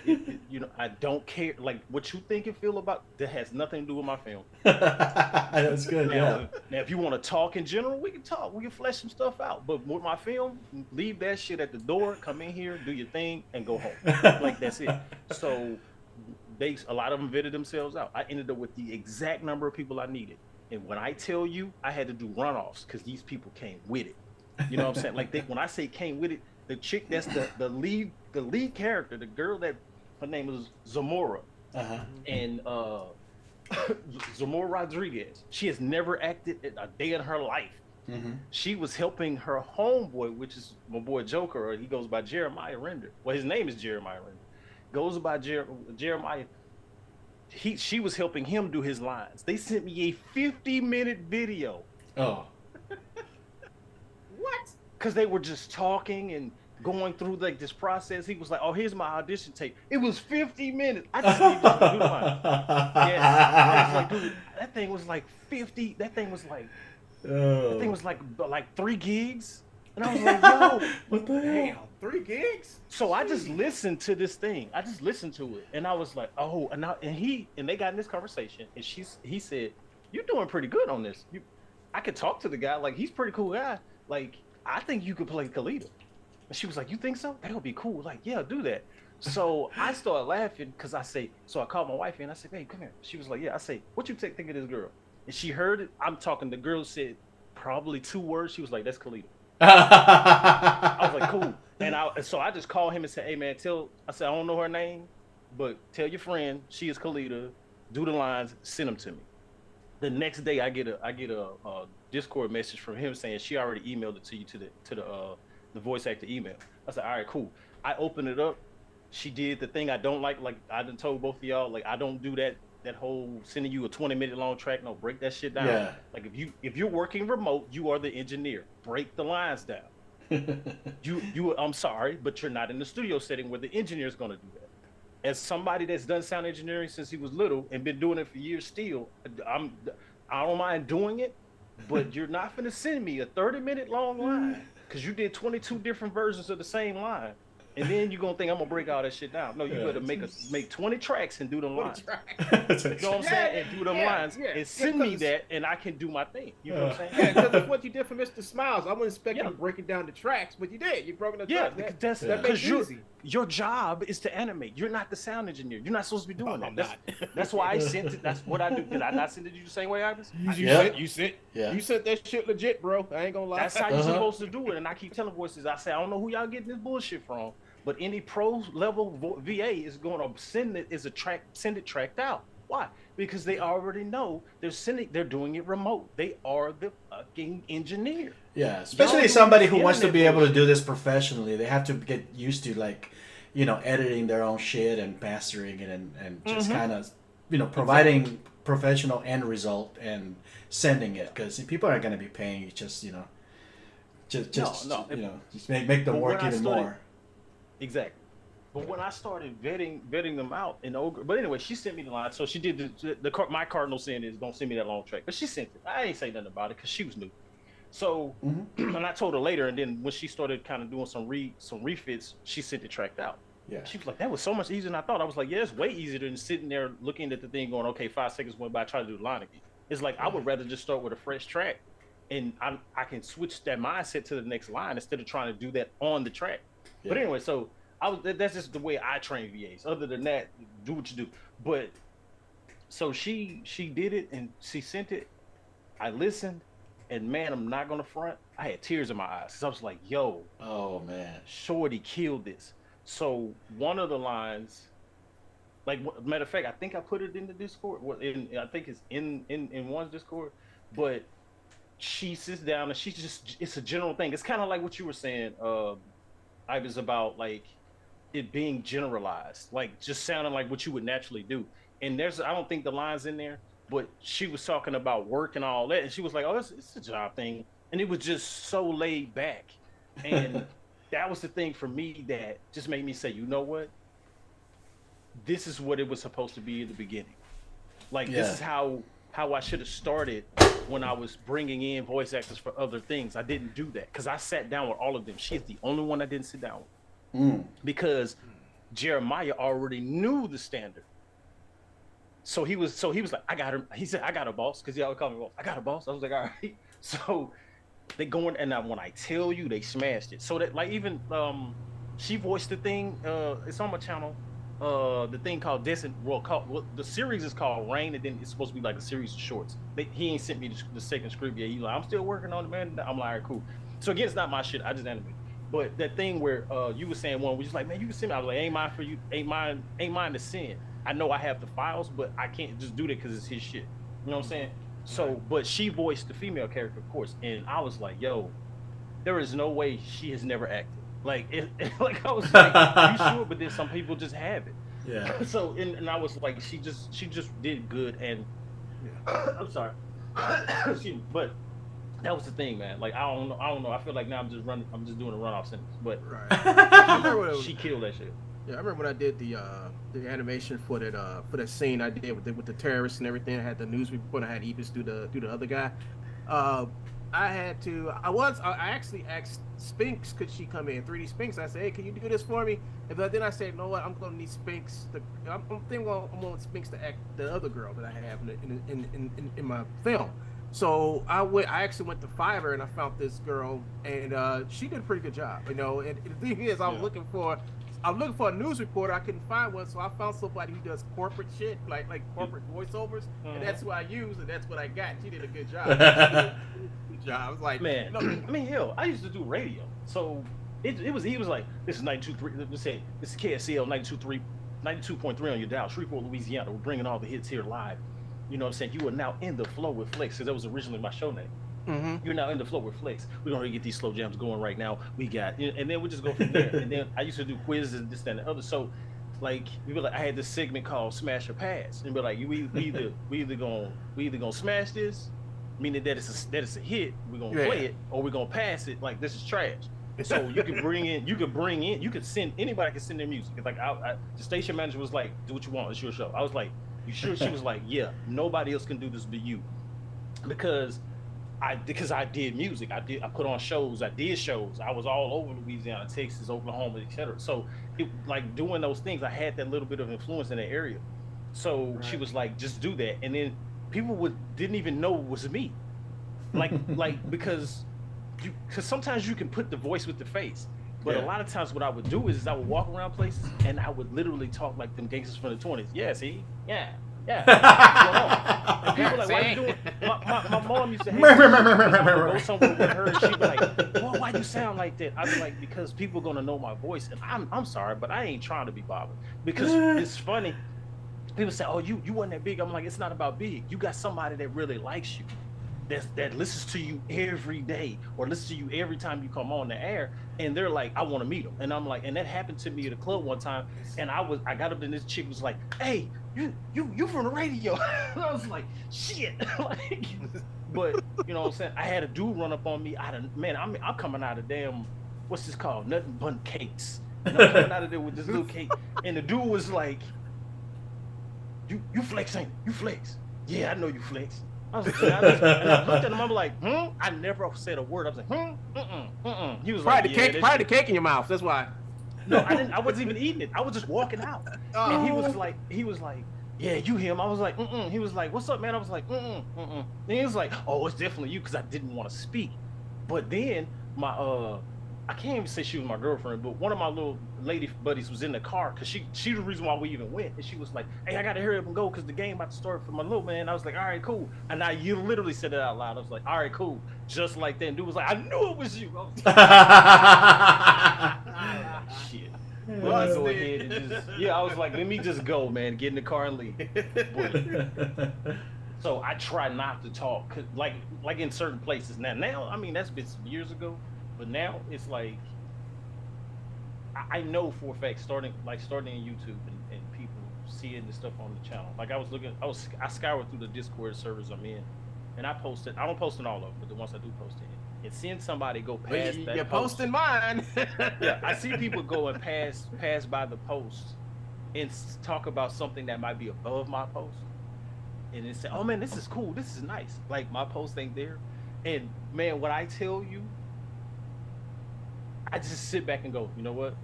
I don't care. Like what you think and feel about that has nothing to do with my film. That's good. Now, if you want to talk in general, we can talk. We can flesh some stuff out. But with my film, leave that shit at the door. Come in here, do your thing, and go home. Like that's it. So a lot of them vetted themselves out. I ended up with the exact number of people I needed. And when I tell you, I had to do runoffs because these people came with it. You know what I'm saying? Like when I say came with it, the chick that's the lead character, the girl that her name was Zamora, and Zamora Rodriguez. She has never acted a day in her life. Mm-hmm. She was helping her homeboy, which is my boy Joker, or he goes by Jeremiah Render. Well, his name is Jeremiah Render. Goes by Jeremiah. She was helping him do his lines. They sent me a 50-minute video. Oh. What? Because they were just talking and going through like this process. He was like, "Oh, here's my audition tape." It was 50 minutes. I just need to do mine. Yes. I was like, dude, that thing was like 50. That thing was like, that thing was like 3 gigs. And I was like, yo, what the hell? 3 gigs? So I just listened to this thing. I just listened to it, and I was like, oh, and they got in this conversation, and he said, "You're doing pretty good on this. I could talk to the guy. Like he's a pretty cool guy. Like I think you could play Khalida." And she was like, "You think so? That would be cool." Like, yeah, do that. So I started laughing because so I called my wife and I said, "Hey, come here." She was like, "Yeah." I say, "What you think of this girl?" And she heard it. I'm talking. The girl said, probably 2 words. She was like, "That's Khalida." I was like, "Cool." And so I just called him and said, "Hey man, I said I don't know her name, but tell your friend she is Khalida. Do the lines, send them to me." The next day, I get a Discord message from him saying she already emailed it to you to the voice actor email. I said, "All right, cool." I opened it up. She did the thing I don't like. Like I done told both of y'all, like I don't do that whole sending you a 20-minute long track. No, break that shit down. Yeah. Like if you're working remote, you are the engineer. Break the lines down. I'm sorry, but you're not in the studio setting where the engineer is going to do that. As somebody that's done sound engineering since he was little and been doing it for years still, I don't mind doing it, but you're not going to send me a 30-minute long line because you did 22 different versions of the same line. And then you're going to think I'm going to break all that shit down. No, you better make 20 tracks and do them lines. You know what I'm saying? And do them lines and send me that and I can do my thing. You know what I'm saying? Yeah, because that's what you did for Mr. Smiles. I wouldn't expect you to break it down the tracks, but you did. You broke it down the tracks. That makes it easy. Your job is to animate. You're not the sound engineer. You're not supposed to be doing that. That's why I sent it. That's what I do. Did I not send it to you the same way, Ivan? You sent that shit legit, bro. I ain't gonna lie. That's how you're supposed to do it. And I keep telling voices, I say, I don't know who y'all getting this bullshit from, but any pro level VA is going to send it tracked out. Why? Because they already know they're doing it remote. They are the fucking engineer. Yeah, especially somebody who wants to be able to do this professionally. They have to get used to editing their own shit and mastering it and just kind of, providing professional end result and sending it, because people aren't going to be paying you just make them work even more. Exactly. But when I started vetting them out but anyway, she sent me the line. So she did my cardinal sin is don't send me that long track. But she sent it. I ain't say nothing about it because she was new. So and I told her later, and then when she started kind of doing some refits, she sent it tracked out. Yeah. She was like, that was so much easier than I thought. I was like, yeah, it's way easier than sitting there looking at the thing going, okay, 5 seconds went by, try to do the line again. It's like I would rather just start with a fresh track and I can switch that mindset to the next line instead of trying to do that on the track. Yeah. But anyway, so that's just the way I train VAs. Other than that, do what you do. But so she did it and she sent it. I listened, and man, I'm not gonna front. I had tears in my eyes because I was like, "Yo, oh man, Shorty killed this." So one of the lines, like matter of fact, I think I put it in the Discord. I think it's in one's Discord, but she sits down and it's a general thing. It's kind of like what you were saying, Ivan's, about like it being generalized, like just sounding like what you would naturally do. And I don't think the line's in there, but she was talking about work and all that, and she was like, "Oh, it's a job thing," and it was just so laid back, and that was the thing for me that just made me say, you know what? This is what it was supposed to be in the beginning. Like this is how I should have started when I was bringing in voice actors for other things. I didn't do that because I sat down with all of them. She is the only one I didn't sit down with because Jeremiah already knew the standard. So he was like, I got her. He said, I got a boss, because he always called me boss. I got a boss. I was like, all right. So they going, and when I tell you, they smashed it. So that like even she voiced the thing. It's on my channel. The thing called the series is called Rain, and then it's supposed to be like a series of shorts. He ain't sent me the second script yet. He's like, I'm still working on it, man. I'm like, all right, cool. So again, it's not my shit. I just animate. But that thing where you were saying one, we just like, man, you can send me. I was like, ain't mine for you. Ain't mine to send. I know I have the files, but I can't just do that because it's his shit. You know what I'm saying? So, but she voiced the female character, of course, and I was like, yo, there is no way she has never acted. Like, like I was like, you sure? But then some people just have it. Yeah. So, and I was like, she just did good, and I'm sorry, but that was the thing, man. Like, I don't know. I feel like now I'm just doing a runoff sentence, but she killed that shit. Yeah, I remember when I did the animation for that scene I did with the terrorists and everything. I had the news report. I had Ebis do the other guy. I actually asked Spinks, could she come in? 3D Spinks. I said, hey, can you do this for me? But then I said, you know what? I'm going to need Spinks. I'm want Spinks to act the other girl that I have in my film. So I actually went to Fiverr and I found this girl, and she did a pretty good job. You know, and the thing is, I was looking for I'm looking for a news reporter. I couldn't find one, so I found somebody who does corporate shit, like corporate voiceovers, and that's who I use, and that's what I got. She did a good job. Good job. I was like, man. no. I mean, hell, I used to do radio, so he was like, this is 92.3. Let's say this is KSCL 92.3 on your dial, Shreveport, Louisiana. We're bringing all the hits here live. You know what I'm saying? You are now in the flow with Flex, because that was originally my show name. You're now in the flow with Flex. We're gonna get these slow jams going right now. We got, and then we just go from there. And then I used to do quizzes and this, that, and the other. So, like, we were like, I had this segment called Smash or Pass, and be like, we either gonna smash this, meaning that it's a hit. We're gonna play it, or we're gonna pass it. Like, this is trash. So you could you could send anybody can send their music. It's like the station manager was like, do what you want. It's your show. I was like, you sure? She was like, yeah. Nobody else can do this but you, because I did music. I put on shows. I did shows. I was all over Louisiana, Texas, Oklahoma, etc. So like doing those things, I had that little bit of influence in that area. So she was like, just do that. And then people didn't even know it was me. Like because sometimes you can put the voice with the face. But a lot of times what I would do is I would walk around places and I would literally talk like them gangsters from the 20s. Yeah, see? Yeah. And people like, why you doing? My mom used to hate go somewhere with her and she'd be like, well, why you sound like that? I'd be like, because people gonna know my voice. And I'm sorry, but I ain't trying to be bothered. Because it's funny. People say, oh, you wasn't that big. I'm like, it's not about big. You got somebody that really likes you. That listens to you every day or listens to you every time you come on the air, and they're like, I want to meet them. And I'm like, and that happened to me at a club one time, and I got up and this chick was like, hey, you from the radio. And I was like, shit. Like, but you know what I'm saying? I had a dude run up on me. I'm coming out of damn, what's this called? Nothing but cakes. And I'm coming out of there with this little cake, and the dude was like, you Flex, ain't it? You Flex? Yeah, I know you Flex. I was like, and I looked at him. I'm like, I never said a word. I was like, He was probably like, the cake in your mouth. That's why. No, I didn't. I wasn't even eating it. I was just walking out. And he was like, yeah, you him. I was like, He was like, what's up, man? I was like, And he was like, oh, it's definitely you, because I didn't want to speak. But then my I can't even say she was my girlfriend, but one of my little lady buddies was in the car because she the reason why we even went. And she was like, hey, I gotta hurry up and go because the game about to start for my little man. I was like, all right, cool. And you literally said it out loud. I was like, all right, cool. Just like that. And dude was like, I knew it was you. I was like, shit. Let me go ahead and just, I was like, let me just go, man. Get in the car and leave. But, so I try not to talk, cause like in certain places. Now, I mean, that's been some years ago. But now it's like, I know for a fact, starting in YouTube and people seeing the stuff on the channel. Like I scoured through the Discord servers I'm in, and I don't post in all of them, but the ones I do post in. And seeing somebody go past that you're post, posting mine. yeah, I see people go and pass by the post and talk about something that might be above my post. And then say, oh man, this is cool, this is nice. Like my post ain't there. And man, what I tell you, I just sit back and go, you know what?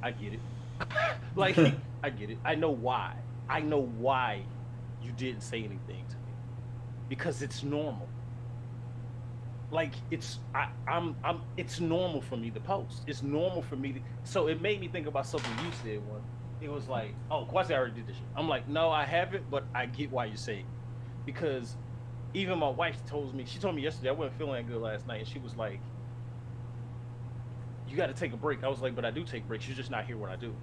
I get it. Like, I get it. I know why. I know why you didn't say anything to me. Because it's normal. Like, it's normal for me to post. It's normal for me to, so it made me think about something you said once. It was like, oh, Kwasi already did this shit. I'm like, no, I haven't, but I get why you're saying it. Because even my wife told me yesterday I wasn't feeling that good last night, and she was like, you got to take a break. I was like, but I do take breaks. You're just not here when I do.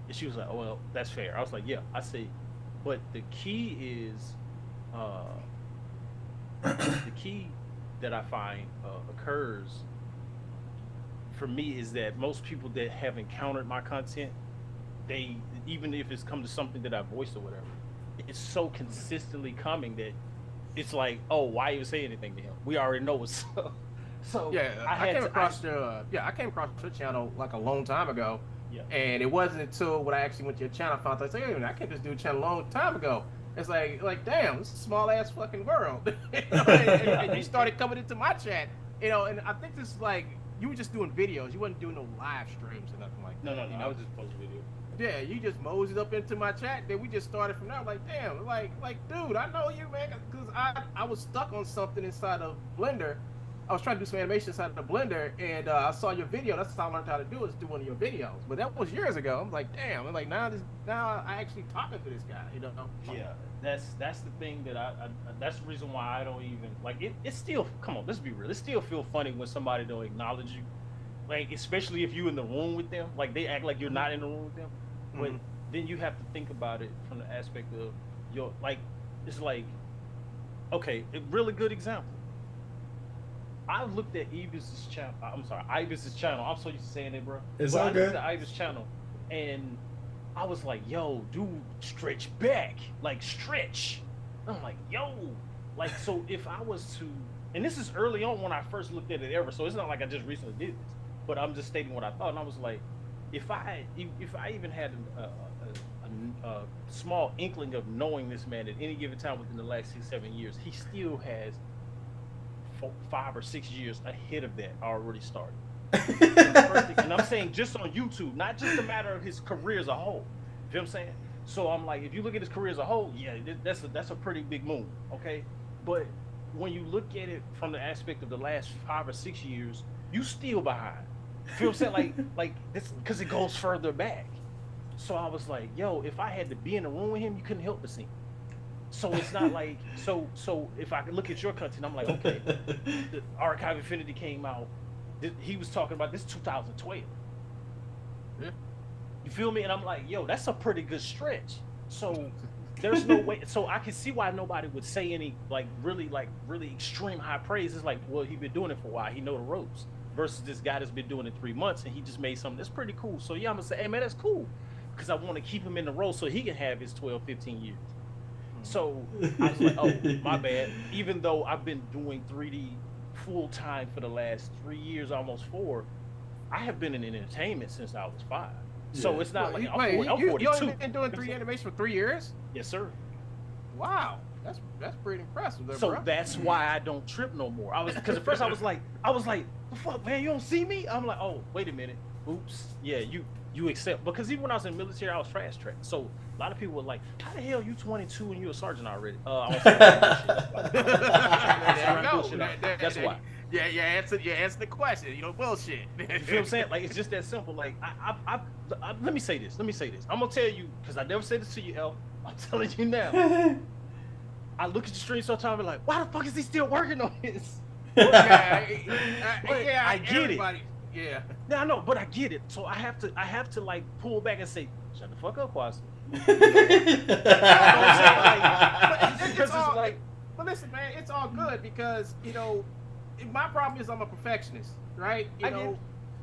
And she was like, oh, well, that's fair. I was like, yeah, I see. But the key is, the key that I find occurs for me is that most people that have encountered my content, they, even if it's come to something that I voiced or whatever, it's so consistently coming that it's like, oh, why even say anything to him? We already know what's up. So yeah, I came across your channel like a long time ago. Yeah. And it wasn't until when I actually went to your channel, I found out, hey, I can't just do a channel a long time ago. It's like damn, this is a small ass fucking world. and you started coming into my chat, and I think this is like, you were just doing videos. You wasn't doing no live streams or nothing like that. No, I was just posting videos. Yeah, you just moseyed up into my chat. Then we just started from there. I'm like, damn, like, dude, I know you, man, because I was stuck on something inside of Blender. I was trying to do some animation inside of the Blender, and I saw your video. That's how I learned how to do it, is do one of your videos. But that was years ago. I'm like, damn. I'm like, now I actually talking to this guy. You know? Yeah, that's the thing that I that's the reason why I don't even like it. It's still, come on, let's be real. It still feel funny when somebody don't acknowledge you, like especially if you in the room with them. Like they act like you're not in the room with them, but then you have to think about it from the aspect of your like. It's like, okay, a really good example. I looked at Ibis' channel. I'm sorry, Ibis' channel. I'm so used to saying it, bro. It's but all I good. looked at Ibis' channel, and I was like, "Yo, dude, stretch back, like stretch." I'm like, "Yo, like so." If I was to, and this is early on when I first looked at it ever, so it's not like I just recently did this, but I'm just stating what I thought, and I was like, if I even had a small inkling of knowing this man at any given time within the last 6-7 years, he still has 5 or 6 years ahead of that already started. And I'm saying just on YouTube, not just a matter of his career as a whole. You know what I'm saying? So I'm like, if you look at his career as a whole, yeah, that's a pretty big move, okay? But when you look at it from the aspect of the last 5 or 6 years, you still behind. You feel what I'm saying? Like this, because it goes further back. So I was like, yo, if I had to be in the room with him, you couldn't help but see him. So it's not like, so if I could look at your content, I'm like, okay, the Archive Infinity came out. He was talking about this 2012. Yeah. You feel me? And I'm like, yo, that's a pretty good stretch. So there's no way. So I can see why nobody would say any really extreme high praise. It's like, well, he's been doing it for a while. He know the ropes. Versus this guy that's been doing it 3 months and he just made something that's pretty cool. So yeah, I'm gonna say, hey man, that's cool. Because I want to keep him in the role so he can have his 12, 15 years. So I was like, oh, my bad. Even though I've been doing 3D full time for the last 3 years, almost 4, I have been in entertainment since I was 5. Yeah. So it's not like I'm 42. You only been doing 3D animation for 3 years? Yes, sir. Wow, that's pretty impressive. There, so bro. That's why I don't trip no more. Because at first I was like, the fuck, man, you don't see me? I'm like, oh, wait a minute. Oops. Yeah, you accept, because even when I was in the military, I was fast tracked. So a lot of people were like, how the hell you 22 and you a sergeant already? That's why. Yeah, you answer the question. You know, bullshit. You feel what I'm saying? Like, it's just that simple. Like, let me say this. I'm gonna tell you, because I never said this to you, El. I'm telling you now. I look at the stream sometimes and be like, why the fuck is he still working on this? I get it. Yeah. No, I know, but I get it. So I have to like pull back and say, shut the fuck up, Quasi. But listen, man, it's all good because, you know, my problem is I'm a perfectionist, right?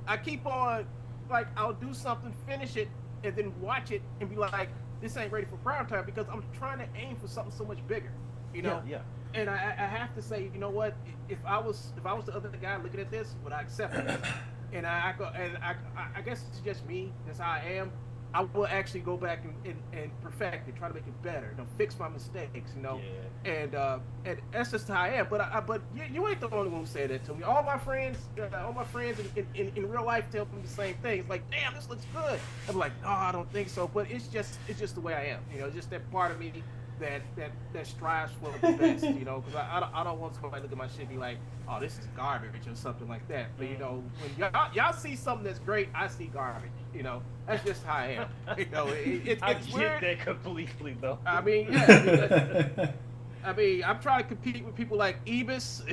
I keep on, like, I'll do something, finish it, and then watch it and be like, this ain't ready for prime time because I'm trying to aim for something so much bigger, you know? Yeah. And I have to say, you know what? If I was the other guy looking at this, would I accept it? And I guess it's just me. That's how I am. I will actually go back and perfect it, try to make it better, fix my mistakes, you know. Yeah. And that's just how I am. But you ain't the only one who said that to me. All my friends in real life tell me the same thing. It's like, damn, this looks good. I'm like, no, I don't think so. But it's just the way I am. You know, just that part of me that strives for the best, you know, because I don't want somebody to look at my shit and be like, oh, this is garbage or something like that. But, you know, when y'all see something that's great, I see garbage, you know. That's just how I am. You know, it's I weird. get that completely, though. I mean, yeah. I mean, I'm trying to compete with people like Ibis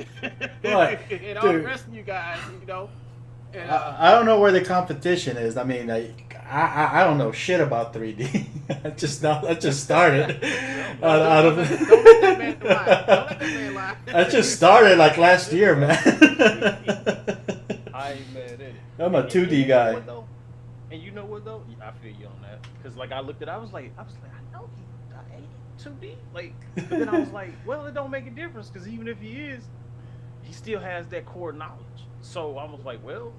and all the rest of you guys, you know. And, I don't know where the competition is. I mean, I don't know shit about 3D. I just started. Don't let that man lie. Don't let that man lie. I just started like last year, man. I ain't mad at it. I'm a 2D guy. And you know what though? I feel you on that. Because like I looked at it, I was like, I know he ain't 2D. Like, but then I was like, well, it don't make a difference because even if he is, he still has that core knowledge. So I was like, well,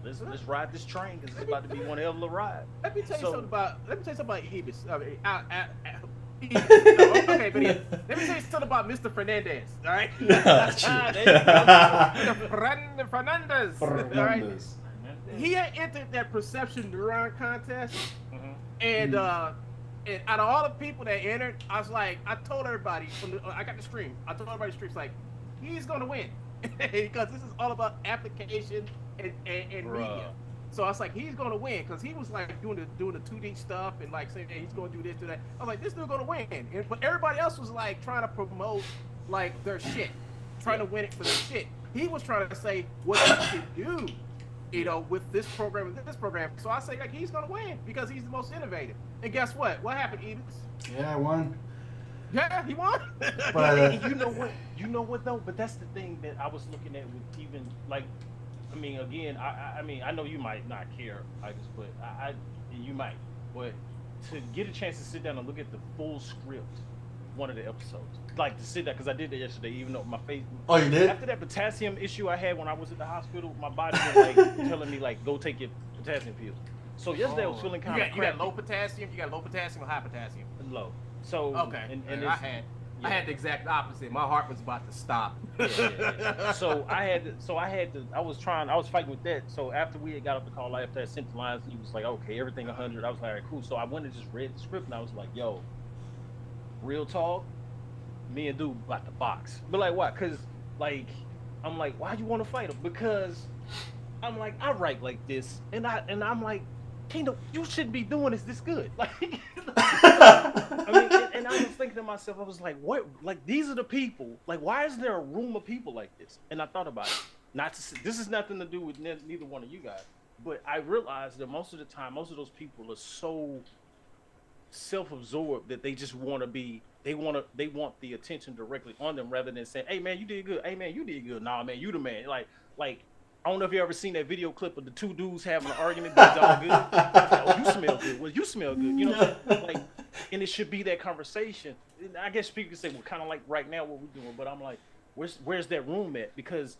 let's ride this train because it's about to be one hell of a ride. Let me tell you something about Ibis. I mean, okay, but let me tell you something about Mr. Fernandez. All right. Fernandez. All right. He had entered that Perception Neuron contest, and out of all the people that entered, I was like, I told everybody I got the stream. I told everybody the stream's like, he's gonna win. because this is all about application and media. So I was like, he's gonna win because he was like doing the 2D stuff and like saying he's gonna do this, do that. I was like, this dude gonna win. But everybody else was like trying to promote like their shit, trying to win it for their shit. He was trying to say what he can do, you know, with this program and this program. So I say like he's gonna win because he's the most innovative. And guess what? What happened, Evans? Yeah, I won. Yeah, he won. But you know what though? But that's the thing that I was looking at with even like, I mean, again, I mean, I know you might not care, but you might. But to get a chance to sit down and look at the full script, one of the episodes, like to sit down, because I did that yesterday, even though my face. Oh, you did? After that potassium issue I had when I was at the hospital, my body was like telling me like, go take your potassium pills. So yesterday I was feeling kind of. You got low potassium. You got low potassium or high potassium? Low. So okay, and I had the exact opposite. My heart was about to stop. Yeah. So I was fighting with that. So after we had got up the call, after I sent the lines, he was like, okay, everything 100. I was like, all right, cool. So I went and just read the script, and I was like, yo, real talk, me and dude about to box. But like, what? Because like, I'm like, why you want to fight him? Because I'm like, I write like this, and I'm like, Kingdom, you shouldn't be doing this good. Like, I mean, and I was thinking to myself, I was like, what? Like, these are the people. Like, why is there a room of people like this? And I thought about it. This is nothing to do with neither one of you guys, but I realized that most of the time, most of those people are so self-absorbed that they just want to be. They want the attention directly on them rather than saying, "Hey man, you did good. Hey man, you did good. Nah man, you the man." Like. I don't know if you ever seen that video clip of the two dudes having an argument. It's all good. Oh, you smell good. Well, you smell good. You know, like, and it should be that conversation. And I guess people can say, well, kind of like right now what we're doing. But I'm like, where's that room at? Because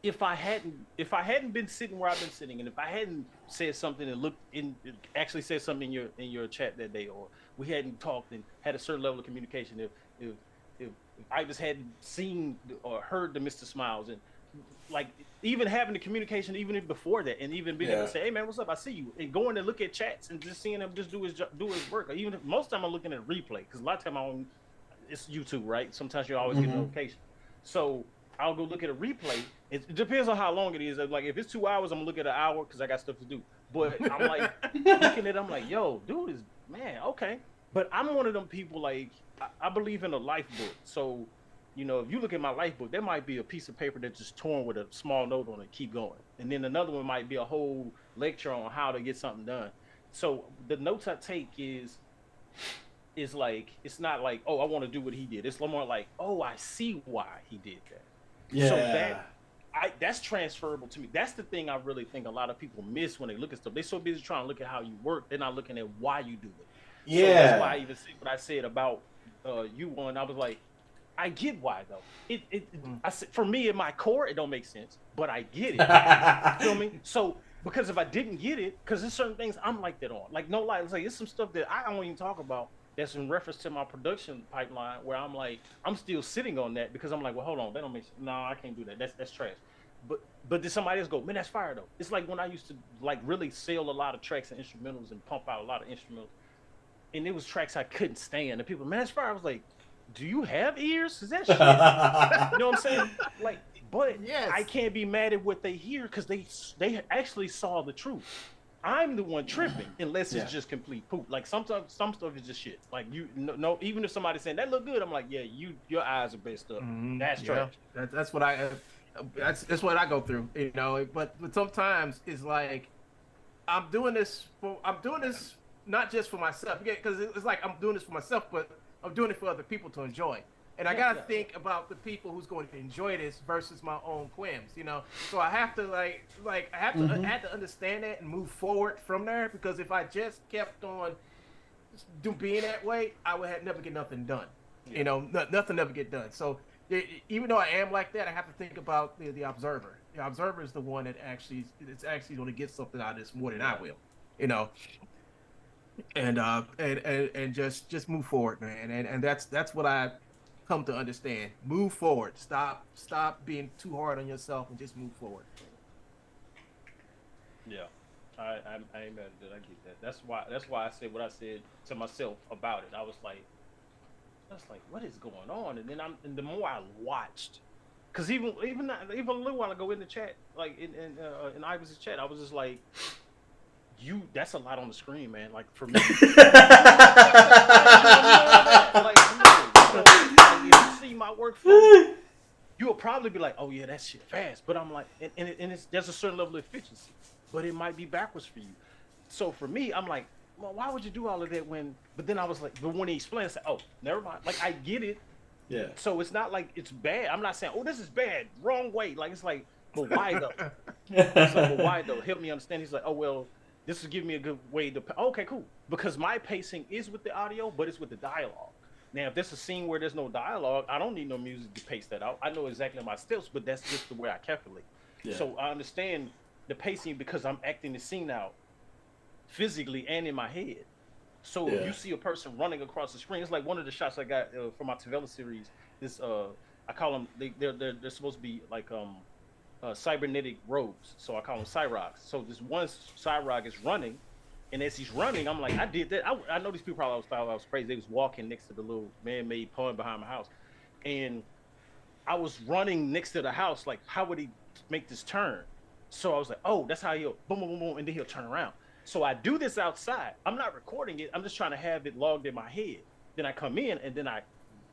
if I hadn't been sitting where I've been sitting, and if I hadn't said something and actually said something in your chat that day, or we hadn't talked and had a certain level of communication, if I just hadn't seen or heard the Mr. Smiles and like even having the communication even before that, and even being able to say, "Hey man, what's up? I see you," and going to look at chats and just seeing him just do his work. Or even if most time I'm looking at replay because a lot of time it's YouTube, right? Sometimes you always get notification, so I'll go look at a replay. It depends on how long it is. Like if it's 2 hours, I'm gonna look at an hour because I got stuff to do. But I'm like looking at it, I'm like, yo, dude is man, okay. But I'm one of them people like I believe in a life book, so. You know, if you look at my life book, there might be a piece of paper that's just torn with a small note on it, keep going. And then another one might be a whole lecture on how to get something done. So the notes I take is like, it's not like, oh, I want to do what he did. It's more like, oh, I see why he did that. Yeah. So that's transferable to me. That's the thing I really think a lot of people miss when they look at stuff. They're so busy trying to look at how you work, they're not looking at why you do it. Yeah. So that's why I even said what I said about you one. I was like, I get why though. I said, for me in my core, it don't make sense, but I get it. You feel me? So because if I didn't get it, because there's certain things I'm like that on. Like no lie, it's like it's some stuff that I don't even talk about that's in reference to my production pipeline where I'm like, I'm still sitting on that because I'm like, well, hold on, that don't make sense. No, I can't do that. That's trash. But then somebody else go, man, that's fire though. It's like when I used to like really sell a lot of tracks and instrumentals and pump out a lot of instrumentals, and it was tracks I couldn't stand. And people, man, that's fire. I was like, do you have ears? Is that shit? You know what I'm saying? Like, but yes. I can't be mad at what they hear because they actually saw the truth. I'm the one tripping unless it's just complete poop. Like some stuff is just shit. Like no, even if somebody's saying that look good, I'm like, yeah, your eyes are based up. That's trash. That's what that's what I go through. You know, but sometimes it's like I'm doing this not just for myself because it's like I'm doing this for myself, but I'm doing it for other people to enjoy. And I gotta think about the people who's going to enjoy this versus my own quims, you know. So I have to I have to understand that and move forward from there because if I just kept on being that way, I would never get nothing done. You know, nothing ever get done. So even though I am like that, I have to think about the observer. The observer is the one that actually going to get something out of this more than I will, you know. And just move forward, man. And that's what I come to understand. Move forward. Stop being too hard on yourself and just move forward. Yeah, I ain't mad at that. I get that. That's why I said what I said to myself about it. I was like, what is going on? And then the more I watched Cause even a little while ago in the chat, like in Ivan's chat, I was just like, that's a lot on the screen, man. Like for me, if you see my workflow, you'll probably be like, oh yeah, that shit fast. But I'm like, and there's a certain level of efficiency, but it might be backwards for you. So for me, I'm like, well, why would you do all of that when? But then I was like, but when he explained, I said, oh, never mind. Like I get it. Yeah. So it's not like it's bad. I'm not saying, oh, this is bad, wrong way. Like it's like, but why though? It's like, but why though? Help me understand. He's like, oh well, this will give me a good way to. Okay, cool. Because my pacing is with the audio, but it's with the dialogue. Now, if there's a scene where there's no dialogue, I don't need no music to pace that out. I know exactly my steps, but that's just the way I calculate. Yeah. So I understand the pacing because I'm acting the scene out physically and in my head. So if you see a person running across the screen, it's like one of the shots I got for my Tavella series. This I call them they're supposed to be like cybernetic rogues. So I call them Cyrogs. So this one Cyrog is running, and as he's running, I'm like, I did that. I know these people probably thought I was crazy. They was walking next to the little man-made pond behind my house, and I was running next to the house. Like, how would he make this turn? So I was like, oh, that's how he'll boom, boom, boom, boom, and then he'll turn around. So I do this outside. I'm not recording it. I'm just trying to have it logged in my head. Then I come in and then I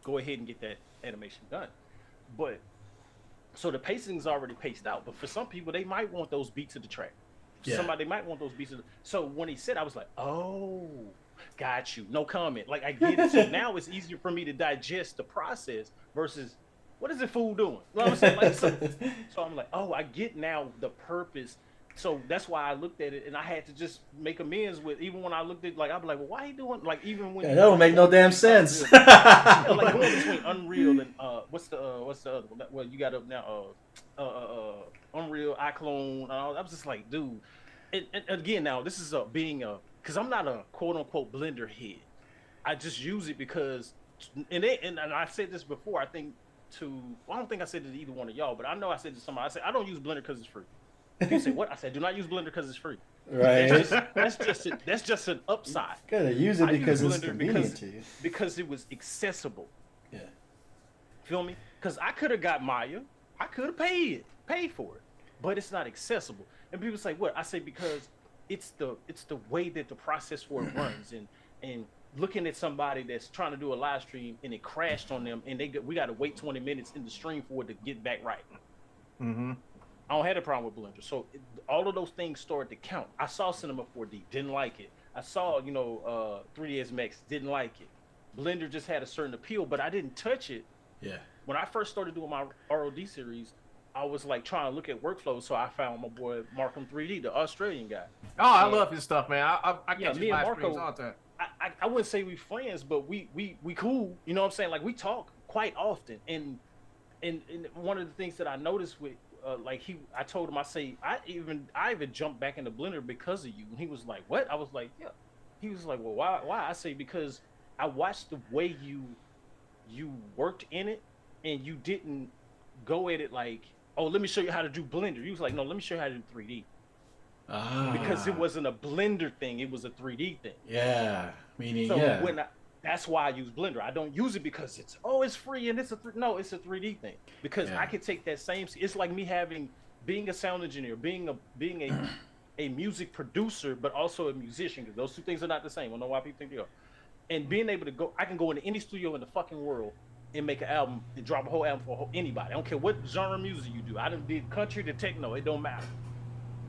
go ahead and get that animation done. But so the pacing's already paced out. But for some people, they might want those beats of the track. Yeah. Somebody might want those beats of the... So when he said, I was like, oh, got you. No comment. Like I get it. So now it's easier for me to digest the process versus what is the fool doing? You know what I'm saying? Like, so I'm like, oh, I get now the purpose. So that's why I looked at it, and I had to just make amends with. Even when I looked at, like, I'd be like, "Well, why he doing?" Like, even when that don't make no damn sense. Like going between Unreal and what's the other one? Well, you got up now, Unreal, iClone. I was just like, dude. And again, now this is being because I'm not a quote unquote Blender head. I just use it because, and I said this before. I think I don't think I said it to either one of y'all, but I know I said it to somebody. I said I don't use Blender because it's free. People say what? I said do not use Blender because it's free. Right. That's just an upside. Gotta use it because it's convenient to you. Because it was accessible. Yeah. Feel me? Because I could have got Maya. I could have paid for it, but it's not accessible. And people say what? I say because it's the way that the process for it runs, and looking at somebody that's trying to do a live stream and it crashed on them, and we got to wait 20 minutes in the stream for it to get back right. Mm-hmm. I don't have a problem with Blender. So all of those things started to count. I saw Cinema 4D, didn't like it. I saw, 3ds Max, didn't like it. Blender just had a certain appeal, but I didn't touch it. Yeah. When I first started doing my ROD series, I was like trying to look at workflows, so I found my boy Markham 3D, the Australian guy. Oh, I love his stuff, man. I catch his live streams all the time. I wouldn't say we friends, but we cool. You know what I'm saying? Like we talk quite often, and one of the things that I noticed with I told him, I even jumped back into Blender because of you. And he was like, what? I was like, yeah. He was like, well, why? I say, because I watched the way you worked in it, and you didn't go at it like, oh, let me show you how to do Blender. He was like, no, let me show you how to do 3D. Because it wasn't a Blender thing, it was a 3D thing. Yeah. Meaning, so yeah. That's why I use Blender. I don't use it because it's free and it's a 3D thing. Because I could take that same. It's like me being a sound engineer, being a music producer, but also a musician. Because those two things are not the same. I don't know why people think they are. And being able to I can go into any studio in the fucking world and make an album and drop a whole album for anybody. I don't care what genre of music you do. I done did country to techno. It don't matter.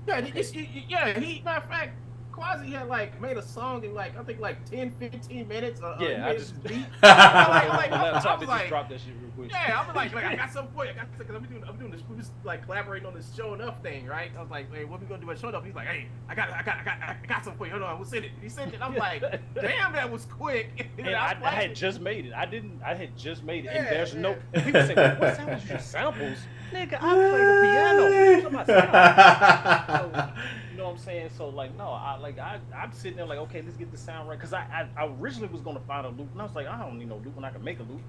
Yeah, matter of fact, Quasi had made a song in I think 10-15 minutes. I just beat. just dropped that shit real quick. Yeah, I'm like I got something for you. Because I'm doing this. We was collaborating on this Show Enough thing, right? I was like, hey, what we gonna do at Show Enough? He's like, hey, I got something for you. Hold on, we'll send it. He sent it. I'm like, damn, that was quick. And I had just made it. I had just made it, and there's no. And people say, well, what samples? You just samples, nigga. I play the piano. What am I samples? You know what I'm saying? So no, I'm sitting there like, okay, let's get the sound right. Cause I originally was gonna find a loop, and I was like, I don't need no loop when I can make a loop.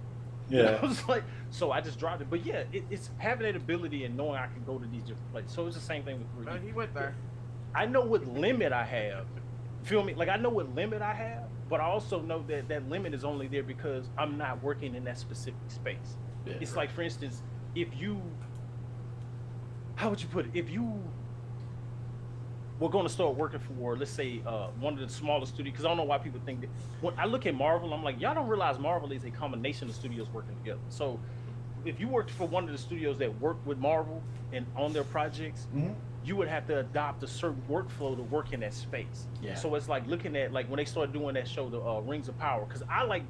Yeah. I was like, so I just dropped it. But yeah, it's having that ability and knowing I can go to these different places. So it's the same thing with 3D. He went there. I know what limit I have. Feel me? Like I know what limit I have, but I also know that limit is only there because I'm not working in that specific space. Yeah, it's like, for instance, if you, how would you put it? If you were going to start working for, let's say, one of the smaller studios, because I don't know why people think that. When I look at Marvel, I'm like, y'all don't realize Marvel is a combination of studios working together. So if you worked for one of the studios that worked with Marvel and on their projects, you would have to adopt a certain workflow to work in that space. Yeah. So it's like looking at, like when they started doing that show, the Rings of Power, because I like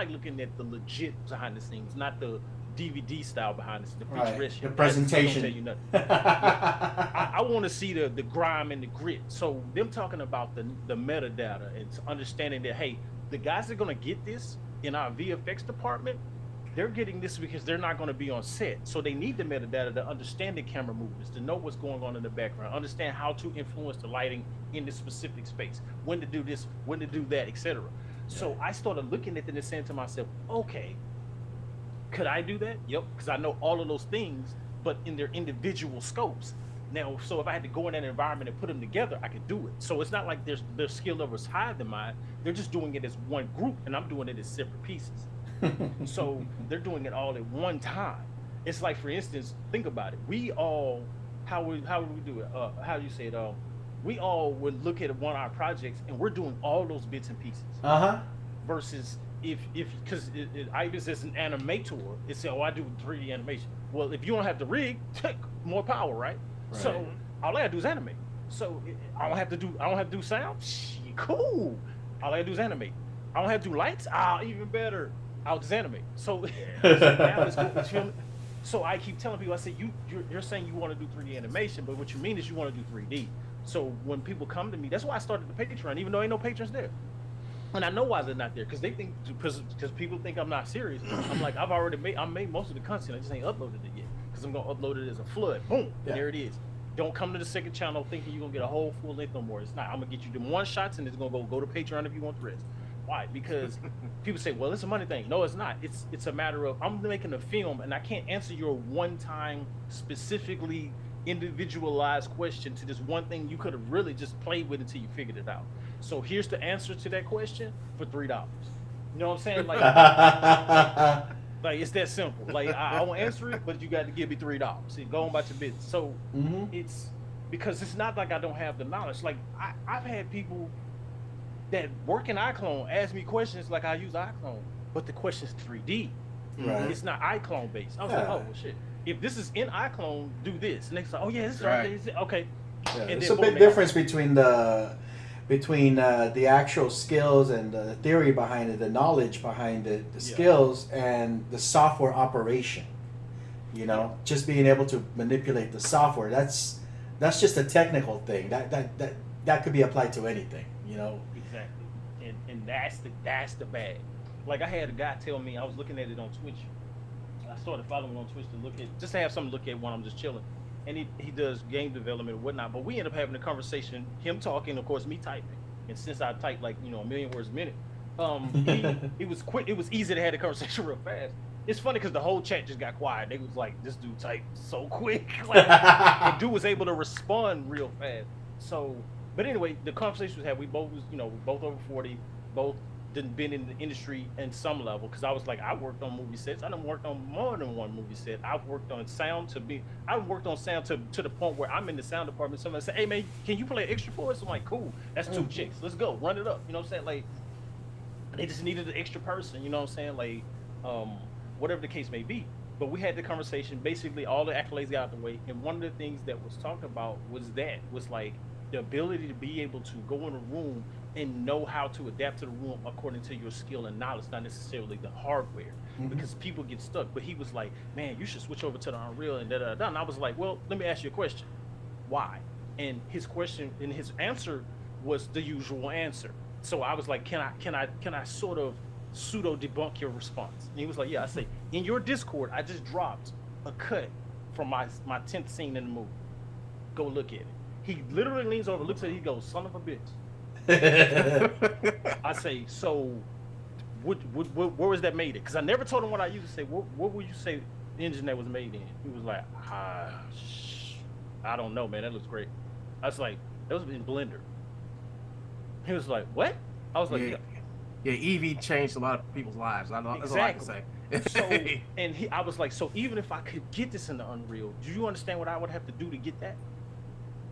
looking at the legit behind the scenes, not the DVD style behind the scenes, the featurette. The presentation. Tell you nothing. I want to see the grime and the grit. So them talking about the metadata and understanding that, hey, the guys that are going to get this in our VFX department, they're getting this because they're not going to be on set. So they need the metadata to understand the camera movements, to know what's going on in the background, understand how to influence the lighting in this specific space, when to do this, when to do that, etc. So I started looking at it and saying to myself, okay, could I do that? Yep, because I know all of those things, but in their individual scopes. Now, so if I had to go in that environment and put them together, I could do it. So it's not like their skill level is higher than mine. They're just doing it as one group, and I'm doing it as separate pieces. So they're doing it all at one time. It's like, for instance, think about it. We all, how would we do it? How do you say it? We all would look at one of our projects, and we're doing all those bits and pieces. Versus if because Ibis is an animator, it's say, oh, I do 3D animation. Well, if you don't have the rig, more power, right? So all I gotta do is animate. So I don't have to do sound. Cool. All I gotta do is animate. I don't have to do lights. Even better. I'll just animate. So now it's cool. So I keep telling people, I say, you're saying you want to do 3D animation, but what you mean is you want to do 3D. So when people come to me, that's why I started the Patreon, even though ain't no patrons there. And I know why they're not there, because they think, because people think I'm not serious. I'm like, I made most of the content, I just ain't uploaded it yet, because I'm gonna upload it as a flood. Boom, there it is. Don't come to the second channel thinking you're gonna get a whole full length no more. It's not. I'm gonna get you the one shots, and it's gonna go to Patreon if you want the rest. Why? Because people say, well, it's a money thing. No, it's not. It's a matter of, I'm making a film, and I can't answer your one-time, specifically individualized question to this one thing you could have really just played with until you figured it out. So here's the answer to that question for $3. You know what I'm saying? Like, like it's that simple. Like I won't answer it, but you got to give me $3. See, go on about your business. So it's because it's not like I don't have the knowledge. Like I've had people that work in iClone ask me questions like I use iClone, but the question's 3D. Right. It's not iClone based. I was like, oh well, shit. If this is in iClone, do this. And they say, oh yeah, this is right. Okay. Yeah. And It's a big difference between the actual skills and the theory behind it, the knowledge behind it, the skills, and the software operation. You know, just being able to manipulate the software. That's just a technical thing. That could be applied to anything. You know. Exactly. And that's the bag. Like I had a guy tell me, I was looking at it on Twitch. I started following on Twitch to have something to look at when I'm just chilling. And he does game development and whatnot. But we end up having a conversation, him talking, of course, me typing. And since I type like, a million words a minute, it was quick. It was easy to have the conversation real fast. It's funny because the whole chat just got quiet. They was like, this dude typed so quick. Like, the dude was able to respond real fast. So, but anyway, the conversation was had. We both was, both over 40, both been in the industry in some level, because I was like, I worked on movie sets. I done worked on more than one movie set. I've worked on sound to the point where I'm in the sound department. Somebody say, hey man, can you play extra for us? I'm like, cool, that's 2 chicks. Let's go, run it up. You know what I'm saying? Like, they just needed an extra person, you know what I'm saying? Like, whatever the case may be. But we had the conversation, basically all the accolades got out of the way. And one of the things that was talked about was like the ability to be able to go in a room and know how to adapt to the room according to your skill and knowledge, not necessarily the hardware, because people get stuck. But he was like, man, you should switch over to the Unreal and da-da-da. And I was like, well, let me ask you a question. Why? And his question and his answer was the usual answer. So I was like, can I sort of pseudo debunk your response? And he was like, yeah. I say, in your Discord, I just dropped a cut from my 10th scene in the movie. Go look at it. He literally leans over, looks at it, he goes, son of a bitch. I say, so where was that made at? Because I never told him what I used to say. What would you say the engine that was made in? He was like, I don't know, man. That looks great. I was like, that was in Blender. He was like, what? I was like, Yeah, Eevee changed a lot of people's lives. I know, that's all I can say. So, and I was like, so even if I could get this into Unreal, do you understand what I would have to do to get that?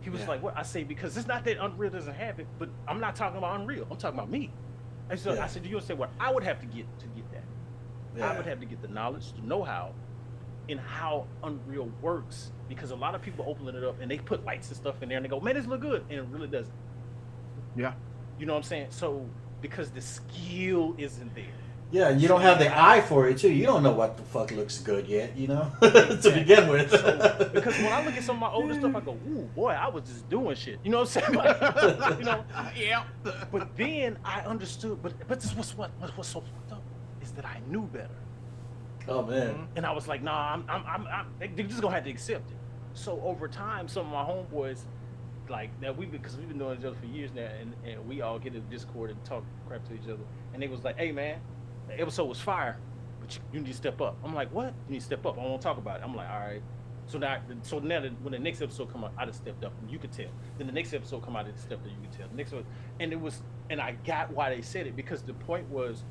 He was like, what? I say, because it's not that Unreal doesn't have it, but I'm not talking about Unreal. I'm talking about me. And so I said, do you understand what I would have to get that? Yeah. I would have to get the knowledge, the know-how, in how Unreal works, because a lot of people open it up and they put lights and stuff in there and they go, man, this look good, and it really doesn't. Yeah. You know what I'm saying? So because the skill isn't there. Yeah, you don't have the eye for it too. You don't know what the fuck looks good yet, you know, to begin with. So, because when I look at some of my older stuff, I go, "Ooh, boy, I was just doing shit." You know what I'm saying? Like, you know, yeah. But then I understood. But this what's so fucked up is that I knew better. Oh man. And I was like, nah, they're just gonna have to accept it. So over time, some of my homeboys, like that, because we've been knowing each other for years now, and we all get in Discord and talk crap to each other. And they was like, hey man, the episode was fire, but you need to step up. I'm like, what? You need to step up. I don't want to talk about it. I'm like, all right. So now when the next episode come out, I just stepped up, and you could tell. Then the next episode come out, I stepped up, you could tell. The next one, and I got why they said it, because the point was,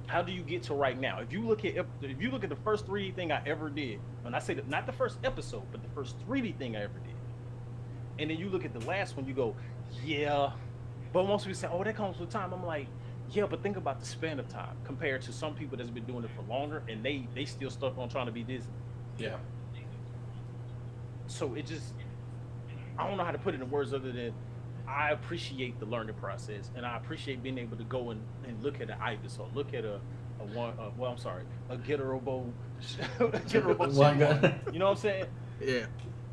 how do you get to right now? If you look at the first 3D thing I ever did, and I say that not the first episode, but the first 3D thing I ever did, and then you look at the last one, you go, yeah. But most people say, oh, that comes with time. I'm like, yeah, but think about the span of time compared to some people that's been doing it for longer, and they still stuck on trying to be Disney. Yeah. So it just, I don't know how to put it in words other than I appreciate the learning process, and I appreciate being able to go and look at an Ibis or look at a Gitterobo One gun. You know what I'm saying? Yeah.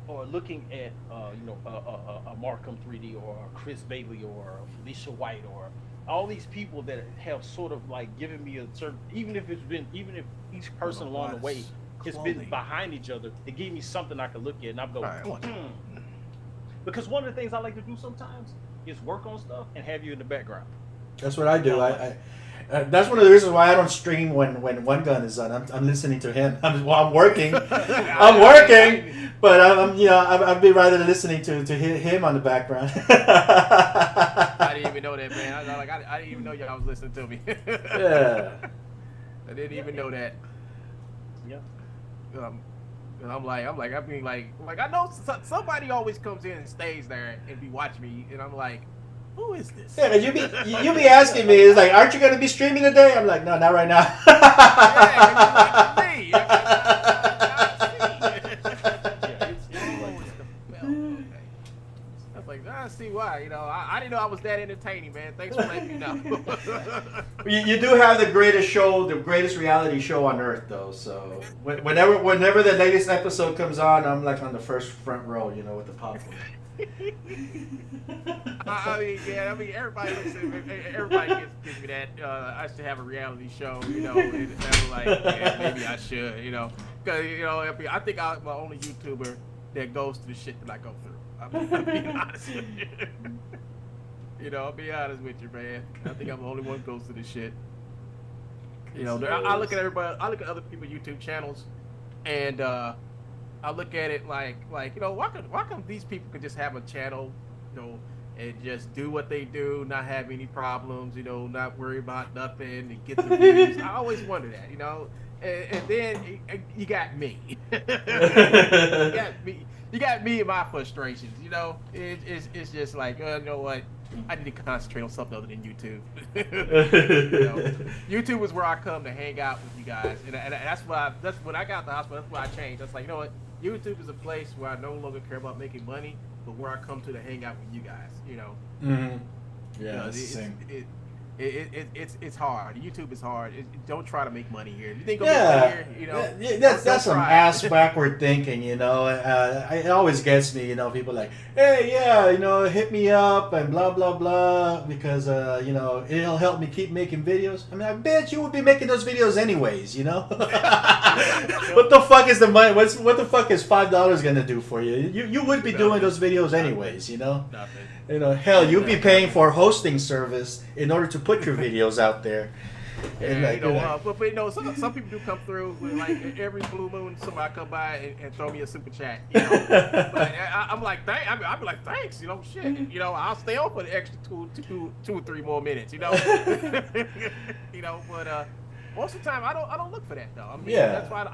Or looking at a Markham 3D or a Chris Bailey or a Felicia White or all these people that have sort of like given me a certain, even if each person along the way has been behind each other, it gave me something I could look at and I'm going, because one of the things I like to do sometimes is work on stuff and have you in the background. That's what I do. I that's one of the reasons why I don't stream when One Gun is on. I'm listening to him. I'm working. I'm working, but I'd be rather listening to him on the background. I didn't even know that, man. I didn't even know y'all was listening to me. Yeah. I didn't even know that. Yeah. And I'm like, I know somebody always comes in and stays there and be watching me, and I'm like, who is this? Yeah, you be asking me, it's like, aren't you gonna be streaming today? I'm like, no, not right now. I see why. I didn't know I was that entertaining, man. Thanks for letting me know. You do have the greatest reality show on earth, though. So whenever the latest episode comes on, I'm like on the front row, with the popcorn. Everybody gives me that. I should have a reality show, and I'm like, yeah, maybe I should, because I think I'm the only YouTuber that goes through the shit that I go through. I'm being honest with you. I'll be honest with you, man. I think I'm the only one who goes through this shit. I look at everybody. I look at other people's YouTube channels, and I look at it like why come these people could just have a channel, and just do what they do, not have any problems, not worry about nothing, and get the views. I always wonder that, and then you got me. You got me and my frustrations, It's just like, you know what? I need to concentrate on something other than YouTube. YouTube is where I come to hang out with you guys, and that's when I got the hospital. That's why I changed. That's like, you know what? YouTube is a place where I no longer care about making money, but where I come to hang out with you guys. Mm-hmm. Yeah, it's the same. It's hard. YouTube is hard. Don't try to make money here. If you think you'll make money here, that's some ass backward thinking. It always gets me. People like, hey, hit me up and blah blah blah because it'll help me keep making videos. I mean, I bet you would be making those videos anyways. What the fuck is the money? What the fuck is $5 gonna do for you? You would be doing those videos anyways. Nothing. Hell, you'd be paying for a hosting service in order to put your videos out there. And Yeah, like, but you know, some people do come through with, like, every blue moon, somebody come by and throw me a super chat. You know, but I'm like, I'd be like, thanks. You know, shit. You know, I'll stay on for the extra two or three more minutes. You know, you know, but most of the time I don't look for that though. I mean, that's why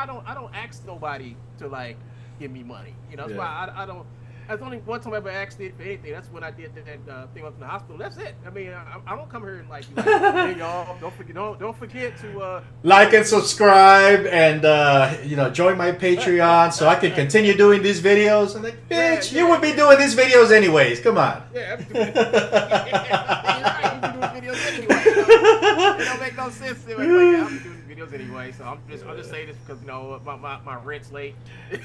I don't ask nobody to like give me money. You know, that's why I don't. That's only one time I ever asked it for anything. That's when I did that thing up in the hospital. That's it. I mean, I don't come here and like hey y'all, don't forget to like and subscribe and you know, join my Patreon so I can continue doing these videos. I'm like, bitch, you would be doing these videos anyways. Come on. Yeah, I'm doing videos anyway. You know? It don't make no sense to me. Like, yeah, I'm doing videos anyway, so I'm just saying this because you know my rent's late. Shit,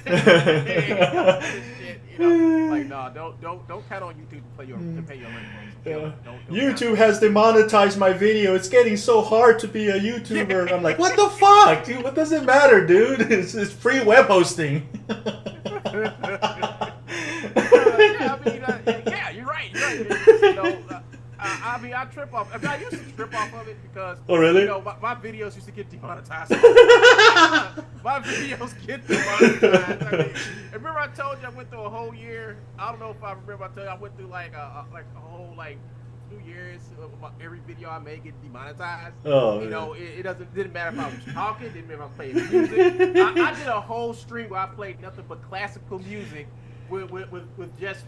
you know, like no, don't count on YouTube to pay your rent. Don't YouTube has demonetized my video. It's getting so hard to be a YouTuber. I'm like, what the fuck, dude? What does it matter, dude? It's free web hosting. Yeah, I mean, yeah, you're right. You know, I mean, I trip off. I mean, I used to trip off of it because, you know, my videos used to get demonetized. My videos get demonetized. I mean, remember I told you I went through a whole year. I don't know if I remember. I told you I went through like a whole 2 years of every video I made get demonetized. Oh, you know, it didn't matter if I was talking, didn't matter if I was playing music. I did a whole stream where I played nothing but classical music with just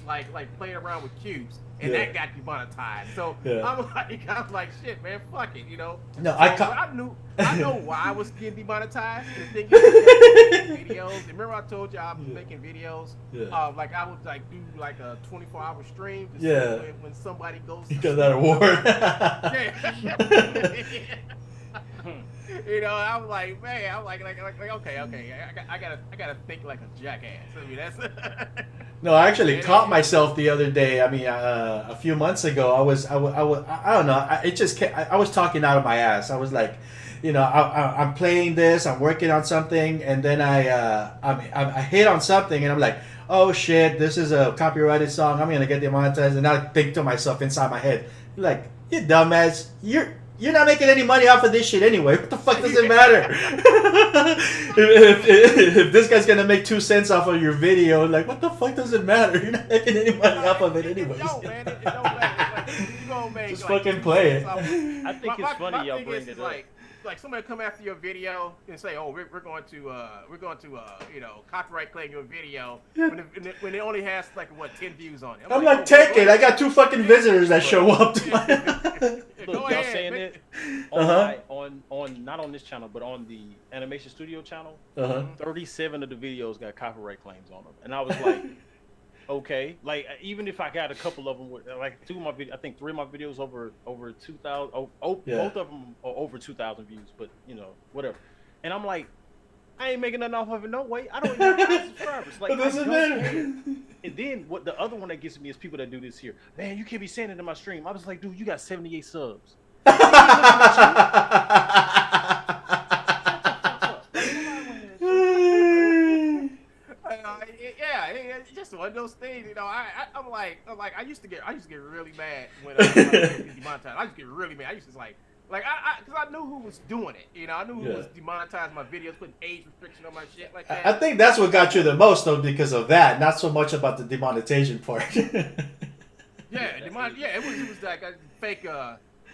like playing around with cubes, and that got demonetized. So I'm like, shit, man, fuck it, you know. No, so, I know why I was getting demonetized. The thing is, videos. Remember I told you I was making videos. Like I would like do like a 24-hour stream. To see when somebody goes. You got that award. You know, I'm like, man, I'm like, okay, I gotta think like a jackass. I mean, that's. No, I actually caught myself the other day. I mean, a few months ago, I don't know. I was talking out of my ass. I was like, you know, I'm playing this, I'm working on something, and then I hit on something, and I'm like, oh shit, this is a copyrighted song. I'm gonna get demonetized, and I think to myself inside my head, like, you dumbass, you're not making any money off of this shit anyway. What the fuck does it matter? if this guy's gonna make 2 cents off of your video, like, what the fuck does it matter? You're not making any money off of it anyways. No, man, it don't matter. Like, you gonna make, just like, fucking play it. I think it's funny y'all bring it up. Like somebody come after your video and say, "Oh, we're going to you know, copyright claim your video," when it only has like 10 views on it. I'm like, take it. I got 2 fucking visitors that show up to my. Look, y'all saying it on not on this channel, but on the Animation Studio channel. 37 of the videos got copyright claims on them, and I was like, okay, like even if I got a couple of them, like 2 of my videos, I think 3 of my videos over 2,000. Both of them are over 2,000 views, but you know, whatever. And I'm like, I ain't making nothing off of it. No way. I don't even have subscribers. Like, doesn't matter. And then what the other one that gets me is people that do this here. Man, you can't be saying it in my stream. I was like, dude, you got 78 subs. Yeah, it's just one of those things, you know. I'm like, I used to get really mad when I get demonetized. I used to get really mad. I used to because I knew who was doing it, you know. I knew who was demonetizing my videos, putting age restriction on my shit like that. I think that's what got you the most, though, because of that. Not so much about the demonetization part. It was like a fake.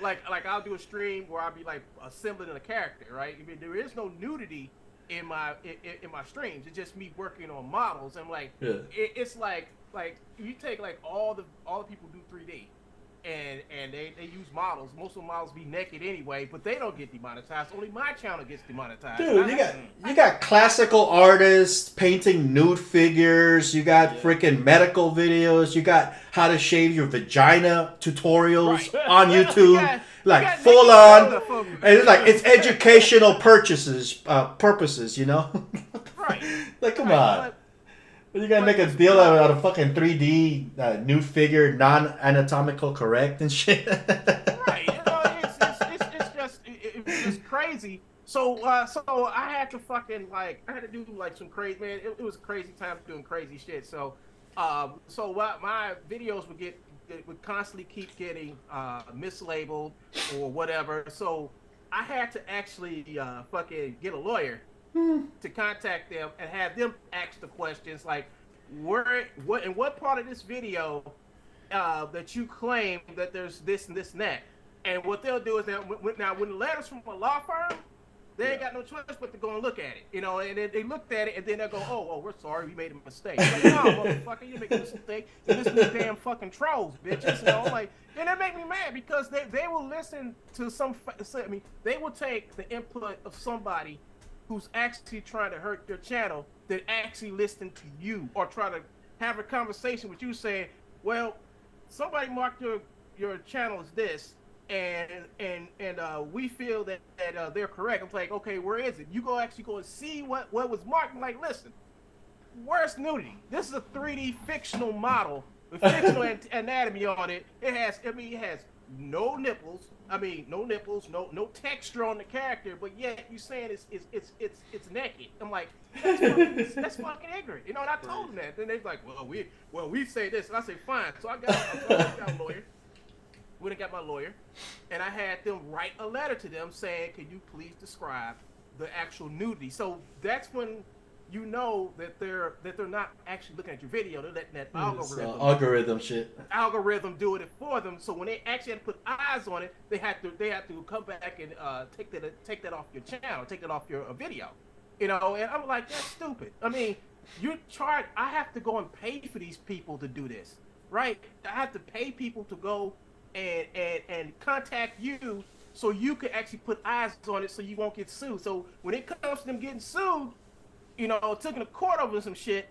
Like I'll do a stream where I'll be like assembling a character, right? I mean, there is no nudity in my streams. It's just me working on models. And like it's like you take like all the people do 3D and they use models. Most of the models be naked anyway, but they don't get demonetized. Only my channel gets demonetized. Dude, you got classical artists painting nude figures. You got freaking medical videos. You got how to shave your vagina tutorials on YouTube. Like full on, and it's like it's educational purposes, you know. Right. Like, come on. You gotta make a deal out of fucking 3D nude figure, non-anatomical correct and shit. Right. You know, it's just crazy. So I had to fucking I had to do like some crazy, man. It was a crazy time doing crazy shit. So my videos would get it would constantly keep getting mislabeled or whatever. So I had to actually fucking get a lawyer to contact them and have them ask the questions like, what part of this video that you claim that there's this and this and that. And what they'll do is that when the letter's from a law firm, they ain't got no choice but to go and look at it, you know. And then they looked at it, and then they'll go, "Oh, we're sorry, we made a mistake." Like, no, motherfucker, you make a mistake. You listen to damn fucking trolls, bitches. You know, like, and that make me mad because they will listen to they will take the input of somebody who's actually trying to hurt their channel that actually listen to you or try to have a conversation with you, saying, "Well, somebody marked your channel as this." And we feel that they're correct. I'm like, okay, where is it? You go and see what was marked. I'm like, listen, where's nudity? This is a 3D fictional model with fictional anatomy on it. It has no nipples. No texture on the character, but yet you saying it's naked. I'm like, that's fucking ignorant, you know. And I told them that. Then they're like, well, we say this, and I say, fine. So I got a lawyer. Went and got my lawyer, and I had them write a letter to them saying, "Can you please describe the actual nudity?" So that's when you know that they're not actually looking at your video. They're letting that algorithm do it for them. So when they actually had to put eyes on it, they had to come back and take that off your channel, take that off your video, you know. And I'm like, that's stupid. I mean, I have to go and pay for these people to do this, right? I have to pay people to go and contact you so you can actually put eyes on it so you won't get sued. So when it comes to them getting sued, you know, taking to court over some shit,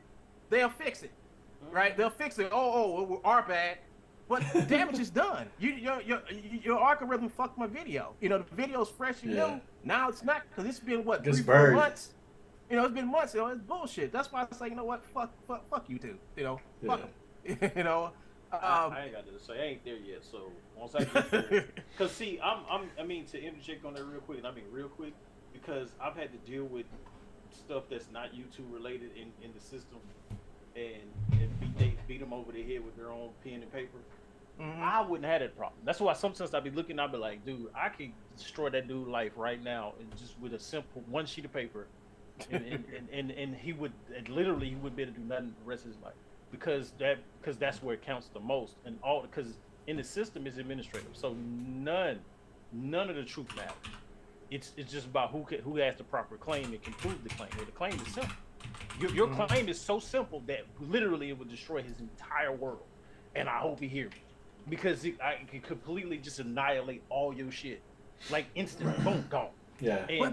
they'll fix it, right? They'll fix it. Oh, our bad, but the damage is done. Your algorithm fucked my video. You know, the video's fresh and new. Now it's not, because it's been what, 3-4 months. You know, it's been months. You know, it's bullshit. That's why I was like, you know what, fuck you two. You know, fuck them. You know. I ain't got to say, I ain't there yet. So once I get there, because see, I mean to interject on that real quick, and I mean real quick, because I've had to deal with stuff that's not YouTube related in the system, and beat them over the head with their own pen and paper. I wouldn't have that problem. That's why sometimes I'd be looking, I'd be like, dude, I could destroy that dude's life right now, and just with a simple one sheet of paper, and he would literally he wouldn't be able to do nothing the rest of his life. Because that's where it counts the most, and all because in the system is administrative, so none of the truth matters. It's just about who has the proper claim and can prove the claim. Well, the claim is simple. Your claim is so simple that literally it would destroy his entire world, and I hope he hears me, because I can completely just annihilate all your shit, like instantly, boom, gone. Yeah. And,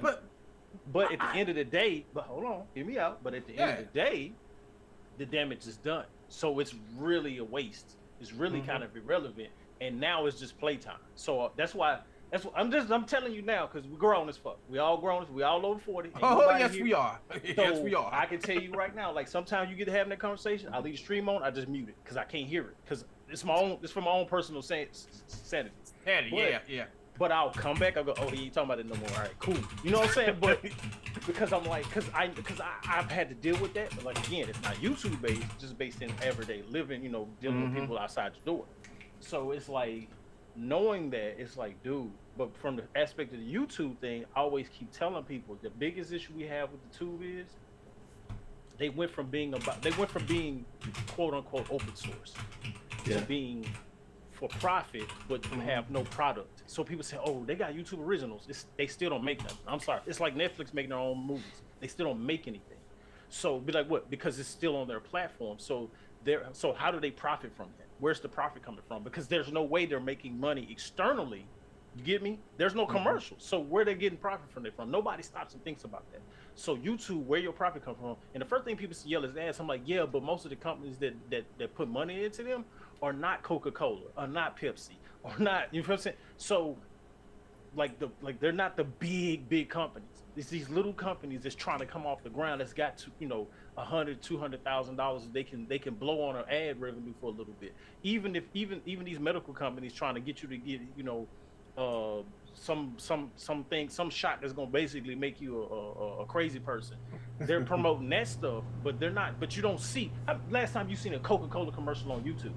but at the end of the day, but hold on, hear me out. But at the end of the day, the damage is done, so it's really a waste. It's really kind of irrelevant, and now it's just playtime. So that's why I'm telling you now, because we're grown as fuck. We all grown. We all over 40. Oh yes, we are. Yes, we are. I can tell you right now, like sometimes you get to having that conversation, I leave the stream on, I just mute it because I can't hear it, because it's for my own personal sanity. Yeah. But I'll come back. I'll go, oh, he ain't talking about it no more. All right, cool. You know what I'm saying? But because I'm like, I've had to deal with that. But like again, it's not YouTube based, just based in everyday living. You know, dealing with people outside the door. So it's like knowing that it's like, dude. But from the aspect of the YouTube thing, I always keep telling people the biggest issue we have with the tube is they went from being quote unquote open source to being for profit, but have no product. So people say, oh, they got YouTube originals. They still don't make nothing. I'm sorry. It's like Netflix making their own movies. They still don't make anything. So be like, what? Because it's still on their platform. So how do they profit from that? Where's the profit coming from? Because there's no way they're making money externally. You get me? There's no commercials. So where they're getting profit from? Nobody stops and thinks about that. So YouTube, where your profit come from? And the first thing people yell is ass. I'm like, yeah, but most of the companies that put money into them are not Coca-Cola, or not Pepsi, or not, you know what I'm saying? So like they're not the big companies. It's these little companies that's trying to come off the ground that's got to, you know, $100,000-$200,000 they can blow on an ad revenue for a little bit. Even these medical companies trying to get you to get, you know, some shot that's gonna basically make you a crazy person. They're promoting that stuff, but they're not. But you don't see. Last time you seen a Coca-Cola commercial on YouTube?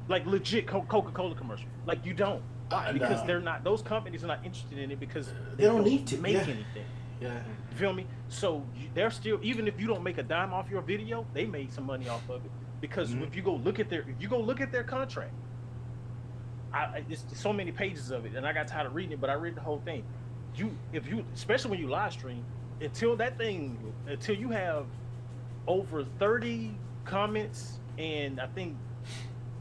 like legit Coca-Cola commercial. Like you don't. Why? Because No. they're not. Those companies are not interested in it because They don't need to. make Yeah. anything. Yeah. You feel me? So they're still, even if you don't make a dime off your video, they made some money off of it. Because if you go look at their contract, it's so many pages of it, and I got tired of reading it, but I read the whole thing. If you, especially when you live stream, until you have over 30 comments and I think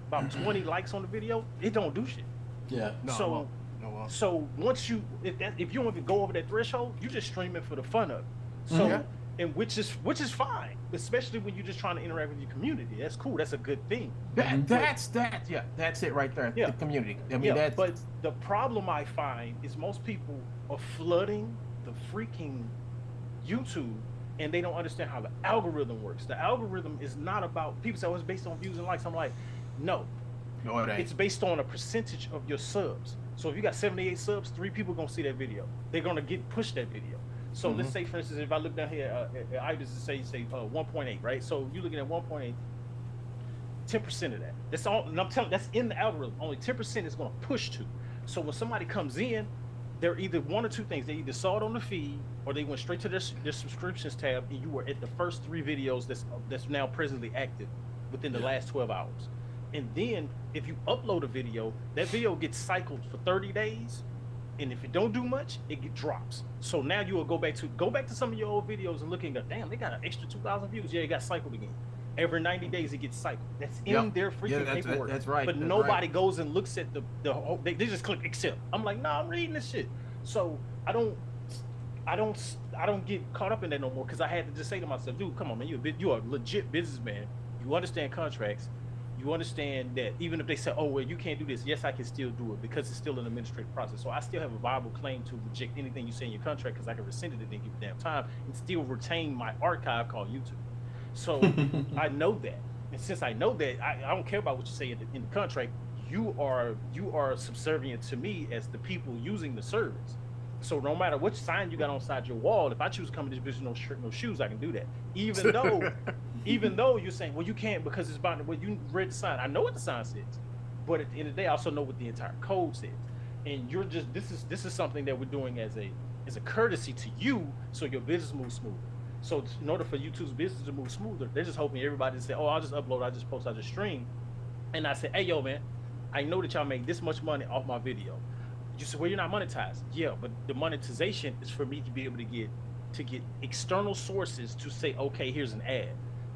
about 20 likes on the video, it don't do shit. Yeah. So once if you don't even go over that threshold, you just streaming for the fun of it. So and which is fine, especially when you're just trying to interact with your community. That's cool. That's a good thing. That's it right there. Yeah. The community. I mean, that's. But the problem I find is most people are flooding the freaking YouTube, and they don't understand how the algorithm works. The algorithm is not about, people say, oh, it's based on views and likes. I'm like, no, it ain't. It's based on a percentage of your subs. So if you got 78 subs, 3 people gonna see that video. They're gonna push that video. So let's say, for instance, if I look down here at Ibis and say 1.8, right? So you're looking at 1.8, 10% of that. That's all, and I'm telling you, that's in the algorithm. Only 10% is gonna push to. So when somebody comes in, they're either one or two things. They either saw it on the feed, or they went straight to their subscriptions tab, and you were at the first 3 videos that's now presently active within the last 12 hours. And then if you upload a video, that video gets cycled for 30 days. And if it don't do much, it drops. So now you will go back to some of your old videos and looking at, damn, they got an extra 2,000 views. Yeah, it got cycled again. Every 90 days it gets cycled. That's in their freaking paperwork. That's right. But nobody goes and looks at the whole, they just click accept. I'm like, nah, I'm reading this shit. So I don't get caught up in that no more, because I had to just say to myself, dude, come on, man, you are a legit businessman. You understand contracts. You understand that even if they say, oh, well, you can't do this, yes, I can still do it, because it's still an administrative process. So I still have a viable claim to reject anything you say in your contract, because I can rescind it at any given damn time and still retain my archive called YouTube. So I know that. And since I know that, I don't care about what you say in the contract. You are subservient to me as the people using the service. So no matter which sign you got on side your wall, if I choose to come to this business, no shirt, no shoes, I can do that. Even though you're saying, well, you can't because it's bound to, well, you read the sign. I know what the sign says, but at the end of the day, I also know what the entire code says. And you're just, this is something that we're doing as a courtesy to you, so your business moves smoother. So in order for YouTube's business to move smoother, they're just hoping everybody to say, oh, I'll just upload, I just post, I just stream. And I say, hey, yo, man, I know that y'all make this much money off my video. You said, well, you're not monetized. Yeah, but the monetization is for me to be able to get external sources to say, okay, here's an ad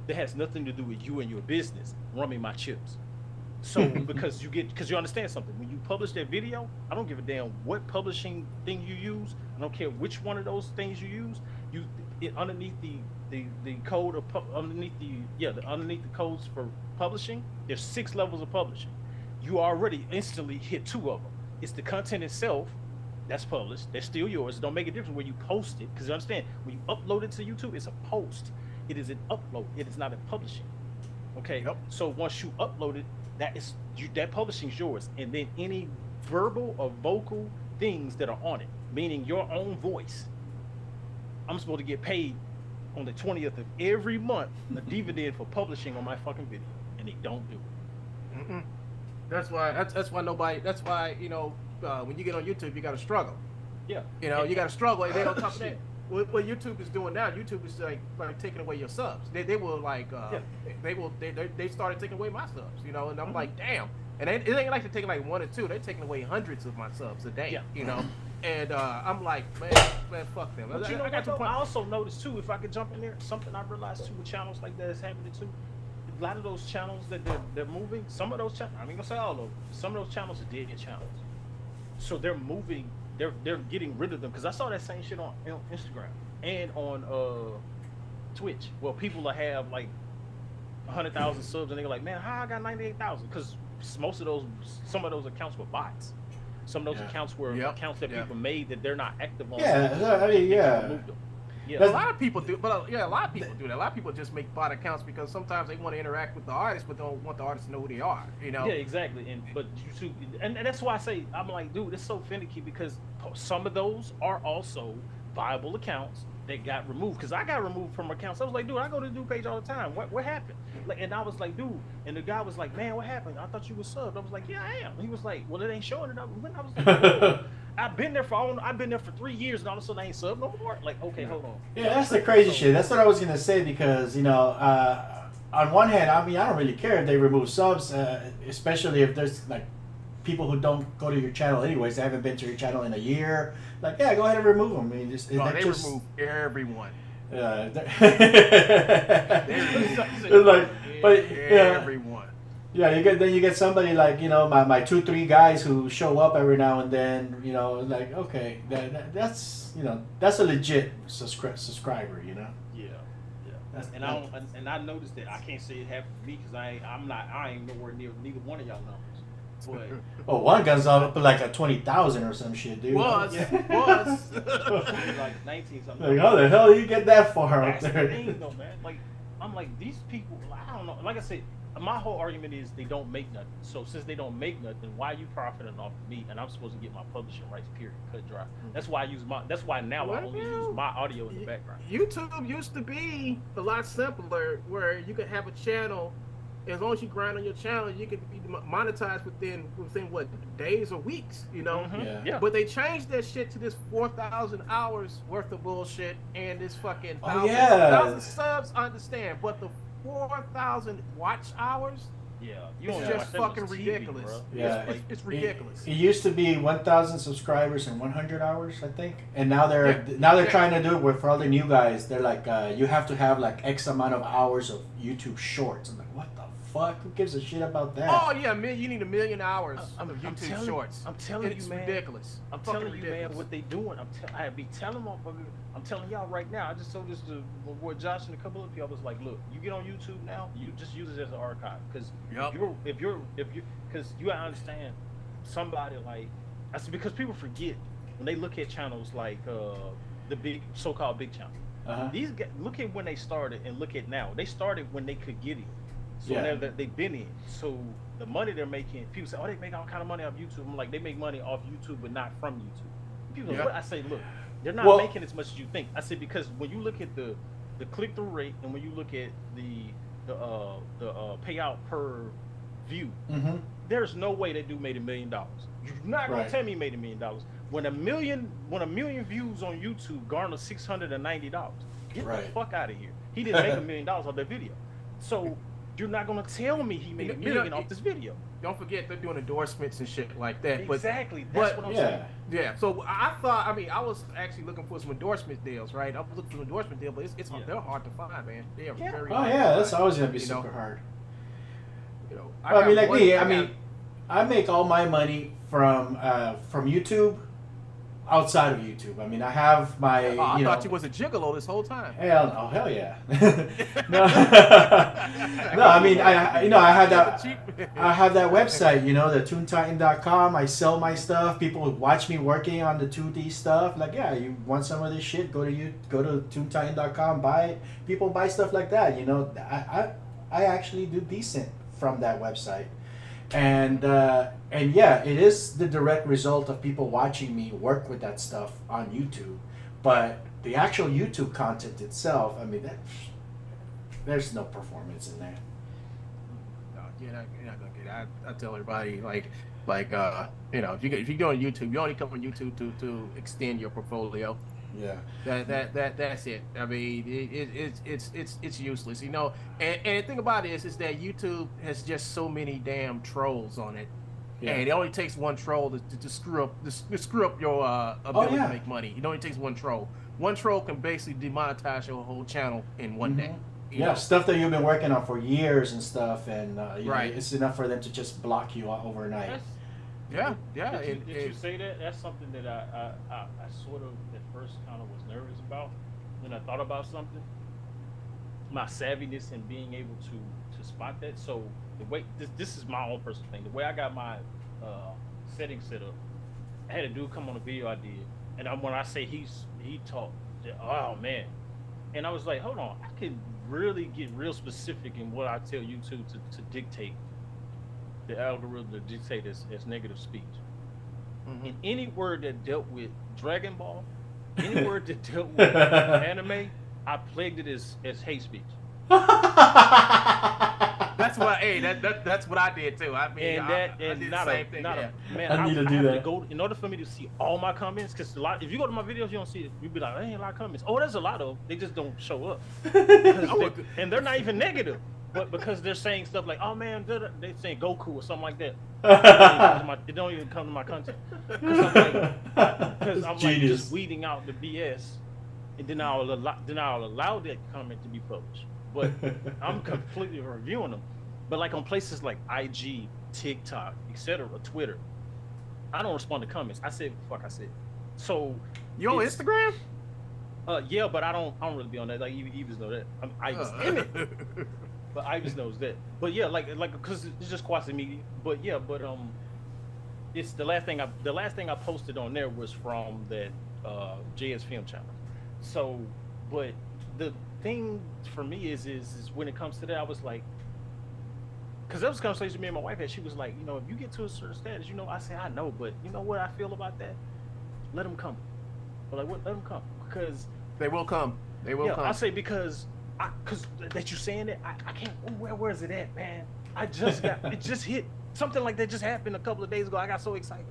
that has nothing to do with you and your business. Run me my chips. So because you understand something. When you publish that video, I don't give a damn what publishing thing you use. I don't care which one of those things you use. Underneath the code of underneath the codes for publishing, there's 6 levels of publishing. You already instantly hit 2 of them. It's the content itself that's published. That's still yours. It don't make a difference where you post it, because you understand, when you upload it to YouTube, it's a post. It is an upload. It is not a publishing. Okay. Yep. So once you upload it, that publishing is yours, and then any verbal or vocal things that are on it, meaning your own voice, I'm supposed to get paid on the 20th of every month a dividend for publishing on my fucking video, and they don't do it. Mm-mm. That's why nobody. That's why, you know, when you get on YouTube, you got to struggle. Yeah. You know, you got to struggle. And then on top of that, what YouTube is doing now, YouTube is like taking away your subs. They will like they started taking away my subs. You know, and I'm like, damn. And it ain't like they're taking like 1 or 2. They're taking away hundreds of my subs a day. Yeah. You know. And I'm like, man, fuck them. But you know, I also noticed too, if I could jump in there, something I realized too with channels like that is happening too. A lot of those channels that they're moving, some of those channels, I ain't gonna say all of them, some of those channels are dead channels. So they're moving, they're getting rid of them. Because I saw that same shit on Instagram and on Twitch, where people will have like 100,000 subs and they're like, man, how I got 98,000? Because some of those accounts were bots. Some of those accounts were accounts that people made that they're not active on. Yeah, I mean, yeah. Yeah, a lot of people do, but a lot of people do that. A lot of people just make bot accounts because sometimes they want to interact with the artist, but don't want the artist to know who they are. You know? Yeah, exactly. But YouTube, and that's why I say, I'm like, dude, it's so finicky, because some of those are also viable accounts that got removed, because I got removed from accounts. I was like, dude, I go to the dude page all the time. What happened? Like, and I was like, dude, and the guy was like, man, what happened? I thought you were subbed. I was like, yeah, I am. He was like, well, it ain't showing it up. I was like, oh, I've been there for 3 years, and all of a sudden I ain't subbed no more. Like, okay, hold on. Yeah, that's the crazy shit. That's what I was gonna say, because on one hand, I mean, I don't really care if they remove subs, especially if there's like people who don't go to your channel anyways. They haven't been to your channel in a year. Like, yeah, go ahead and remove them. I mean, they remove everyone. It's like, but everyone. Yeah, you get somebody like, my 2-3 guys who show up every now and then. Like, okay, that's that's a legit subscriber. And I noticed that I can't say it happened to me because I ain't nowhere near neither one of y'all numbers. But oh, one gun's up like at 20,000 or some shit, dude. Was like 19 something. Like, how the hell do you get that far up That's there? the thing, though, man. Like, I'm like, these people. I don't know. Like I said, my whole argument is they don't make nothing. So since they don't make nothing, why are you profiting off of me? And I'm supposed to get my publishing rights, period, cut dry. That's why I use That's why now I only use my audio in the background. YouTube used to be a lot simpler, where you could have a channel. As long as you grind on your channel, you could be monetized within what, days or weeks, Yeah. But they changed that shit to this 4,000 hours worth of bullshit and this fucking 1,000 subs. I understand, but the 4,000 watch hours. Yeah, it's just fucking ridiculous. Bro. Yeah, it's ridiculous. It used to be 1,000 subscribers and 100 hours, I think, and now they're trying to do it with for all the new guys. They're like, you have to have like X amount of hours of YouTube Shorts. I'm like, what the fuck? Who gives a shit about that? Oh yeah, man, you need 1 million hours of YouTube Shorts. I'm telling you, man. Ridiculous. I'm telling you, man, what they doing. I be telling motherfuckers. I'm telling y'all right now. I just told this to my boy Josh and a couple of people. I was like, look, you get on YouTube now, you just use it as an archive, because if you're because you gotta understand somebody like I said, because people forget when they look at channels like the big so-called big channel. These guys, look at when they started and look at now. They started when they could get in. So they've been in. So the money they're making, people say, oh, they make all kind of money off YouTube. I'm like, they make money off YouTube, but not from YouTube. People go, what? I say, look, they're not making as much as you think. I said, because when you look at the click-through rate and when you look at the payout per view, there's no way that dude made $1 million. You're not gonna tell me he made $1 million. When a million views on YouTube garner $690, get the fuck out of here. He didn't make $1 million off that video. So you're not gonna tell me he made $1 million off this video. Don't forget they're doing endorsements and shit like that. Exactly. That's what I'm saying. Yeah. So I thought, I was actually looking for some endorsement deals, right? I was looking for an endorsement deal, but they're hard to find, man. They are very hard. That's always gonna be super hard. I mean, like me. I make all my money from YouTube. Outside of YouTube, I mean, I have my. I thought you was a gigolo this whole time. Hell yeah. No, I mean, I had that. I have that website, the toontitan.com. I sell my stuff. People watch me working on the 2D stuff. Like, yeah, you want some of this shit? Go to toontitan.com. Buy it. People buy stuff like that. I actually do decent from that website. And yeah, it is the direct result of people watching me work with that stuff on YouTube. But the actual YouTube content itself, I mean, there's no performance in there. No, you're not gonna get it. I tell everybody if you go on YouTube, you only come on YouTube to extend your portfolio. Yeah. That's it. I mean, it's useless, And the thing about it is that YouTube has just so many damn trolls on it. Yeah. And it only takes one troll to screw up your ability to make money. It only takes one troll. One troll can basically demonetize your whole channel in one day. You know? Stuff that you've been working on for years and stuff, and it's enough for them to just block you out overnight. Yeah. Did you say that? That's something that I sort of at first kind of was nervous about when I thought about something. My savviness in being able to spot that. So the way this is my own personal thing. The way I got my settings set up, I had a dude come on a video I did, and when I say he talked, oh man, and I was like, hold on, I can really get real specific in what I tell YouTube to dictate. The algorithm to dictate as negative speech. And any word that dealt with Dragon Ball any word that dealt with anime, I plagued it as hate speech. That's what. Hey, that's what I did too. I mean, I did the same thing. Man, I need to do have that. to go in order for me to see all my comments. Because a lot, if you go to my videos, you don't see it. You be like, there ain't a lot of comments. Oh, there's a lot of them. They just don't show up. And they're not even negative. But because they're saying stuff like, "Oh man," they're saying Goku or something like that. It don't even come to my content because I'm like just weeding out the BS, and then I'll allow that comment to be published. But I'm completely reviewing them. But like on places like IG, TikTok, etc., Twitter, I don't respond to comments. I said fuck I said. So you on Instagram? Yeah, but I don't really be on that. Like Eva's know that. I damn it. But Ivis knows that. But yeah, like because it's just quasi media. But yeah, it's the last thing I posted on there was from that JS Film channel. So, but the thing for me is when it comes to that, I was like, because that was a conversation me and my wife had. She was like, if you get to a certain status, I say I know, but you know what I feel about that? Let them come. But like, what? Let them come because they will come. They will come. I say because that you saying it, I can't. Where is it at, man? I just got it. Just hit something like that. Just happened a couple of days ago. I got so excited.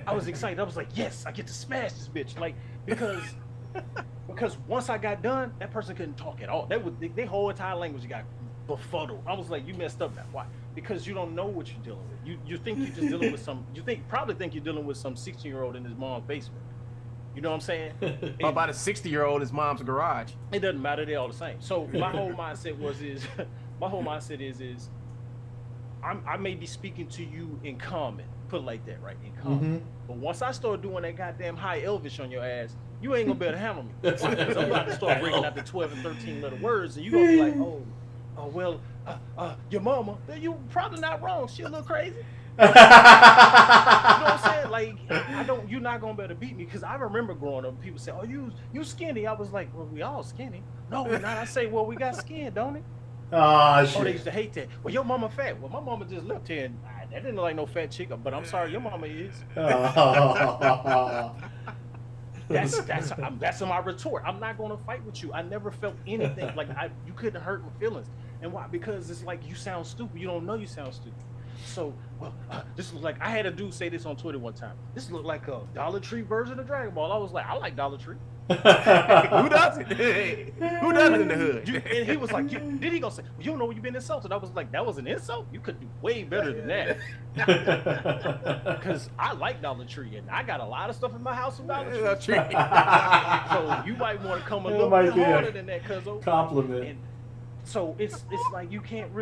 I was excited. I was like, yes, I get to smash this bitch. Like because once I got done, that person couldn't talk at all. Their whole entire language got befuddled. I was like, you messed up now. Why? Because you don't know what you're dealing with. You think you're just dealing with some. Probably think you're dealing with some 16-year-old in his mom's basement. You know what I'm saying? How about a 60-year-old in his mom's garage? It doesn't matter. They're all the same. So my whole mindset is I may be speaking to you in common. Put it like that, right? In common. Mm-hmm. But once I start doing that goddamn high Elvish on your ass, you ain't gonna be able to handle me. Because I'm about to start bringing out the 12 and 13 letter words, and you gonna be like, oh well, your mama, you probably not wrong. She a little crazy. You know what I'm saying? Like, you're not gonna be able to beat me because I remember growing up. People say, "Oh, you skinny." I was like, "Well, we all skinny." No, we're not. I say, "Well, we got skin, don't it?" Oh shit. Oh, they used to hate that. Well, your mama fat. Well, my mama just left here, and that didn't look like no fat chick. But I'm sorry, your mama is. That's my retort. I'm not gonna fight with you. I never felt anything like you couldn't hurt my feelings. And why? Because it's like you sound stupid. You don't know you sound stupid. So, this looks like I had a dude say this on Twitter one time. This looked like a Dollar Tree version of Dragon Ball. I was like, I like Dollar Tree. Who doesn't? Who doesn't in the hood? And he was like, did he go say, well, you don't know when you've been insulted? I was like, that was an insult? You could do way better than that. Because I like Dollar Tree, and I got a lot of stuff in my house from Dollar Tree. So you might want to come a little bit harder than that, cuz compliment. And so it's like you can't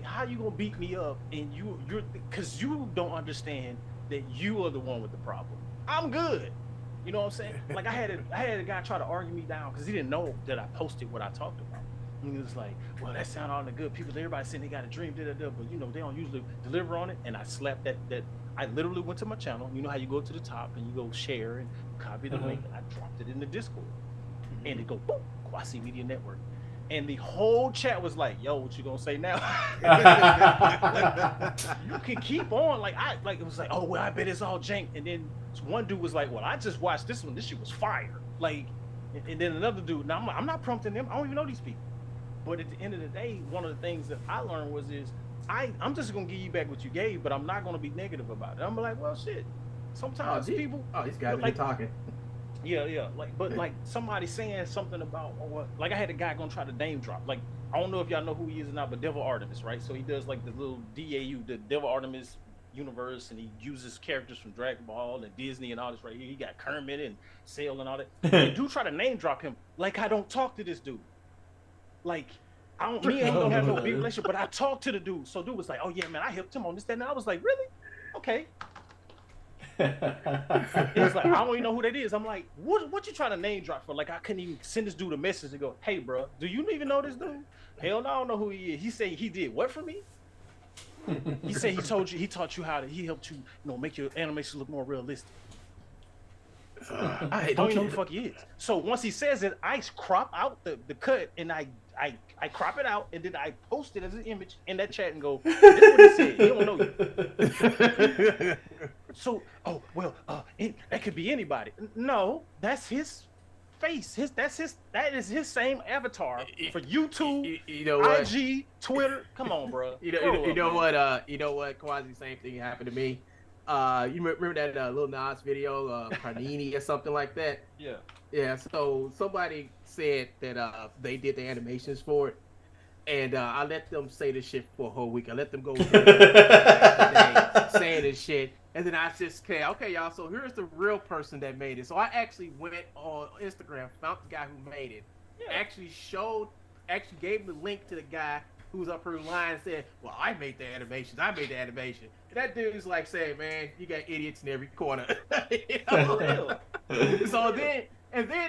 how you gonna beat me up and you're because you don't understand that you are the one with the problem. I'm good. You know what I'm saying? Like I had a guy try to argue me down because he didn't know that I posted what I talked about. And he was like, well, that sounded all the good. Everybody saying they got a dream, but they don't usually deliver on it. And I slapped that I literally went to my channel. You know how you go to the top and you go share and copy the link, and I dropped it in the Discord. And it go boom, Quasi Media Network. And the whole chat was like, yo, what you gonna say now? You can keep on. It was like, oh, well, I bet it's all jank. And then one dude was like, well, I just watched this one. This shit was fire. Like, and then another dude, now I'm not prompting them. I don't even know these people. But at the end of the day, one of the things that I learned I'm just gonna give you back what you gave, but I'm not gonna be negative about it. I'm like, well, shit. Sometimes people. Oh, these guys are talking. Yeah. Like somebody saying something about like I had a guy gonna try to name drop. Like I don't know if y'all know who he is or not, but Devil Artemis, right? So he does like the little DAU, the Devil Artemis universe, and he uses characters from Dragon Ball and Disney and all this right here. He got Kermit and Sail and all that. And dude try to name drop him like I don't talk to this dude. Like me and him don't have no big relationship, but I talked to the dude. So dude was like, oh yeah, man, I helped him on this, that, and I was like, really? Okay. It's like I don't even know who that is. I'm like, what you trying to name drop for? Like I couldn't even send this dude a message and go, hey bro, do you even know this dude? Hell no, I don't know who he is. He said he did what for me? He said he taught you he helped you, make your animation look more realistic. I don't even know who the fuck he is. So once he says it, I crop out the cut and I I crop it out and then I post it as an image in that chat and go, this is what he said. He don't know you. So, that could be anybody. No, that's his face. That is his same avatar for YouTube, You know what? IG, Twitter. Come on, bro. You know what, Quasi, same thing happened to me. You remember that Lil Nas video, Panini or something like that? Yeah. Yeah, so somebody said that they did the animations for it, and I let them say this shit for a whole week. I let them go saying this shit, and then I just said, okay, y'all, so here's the real person that made it. So I actually went on Instagram, found the guy who made it, actually gave the link to the guy who was up here lying and said, well, I made the animations. And that dude's like saying, man, you got idiots in every corner. So then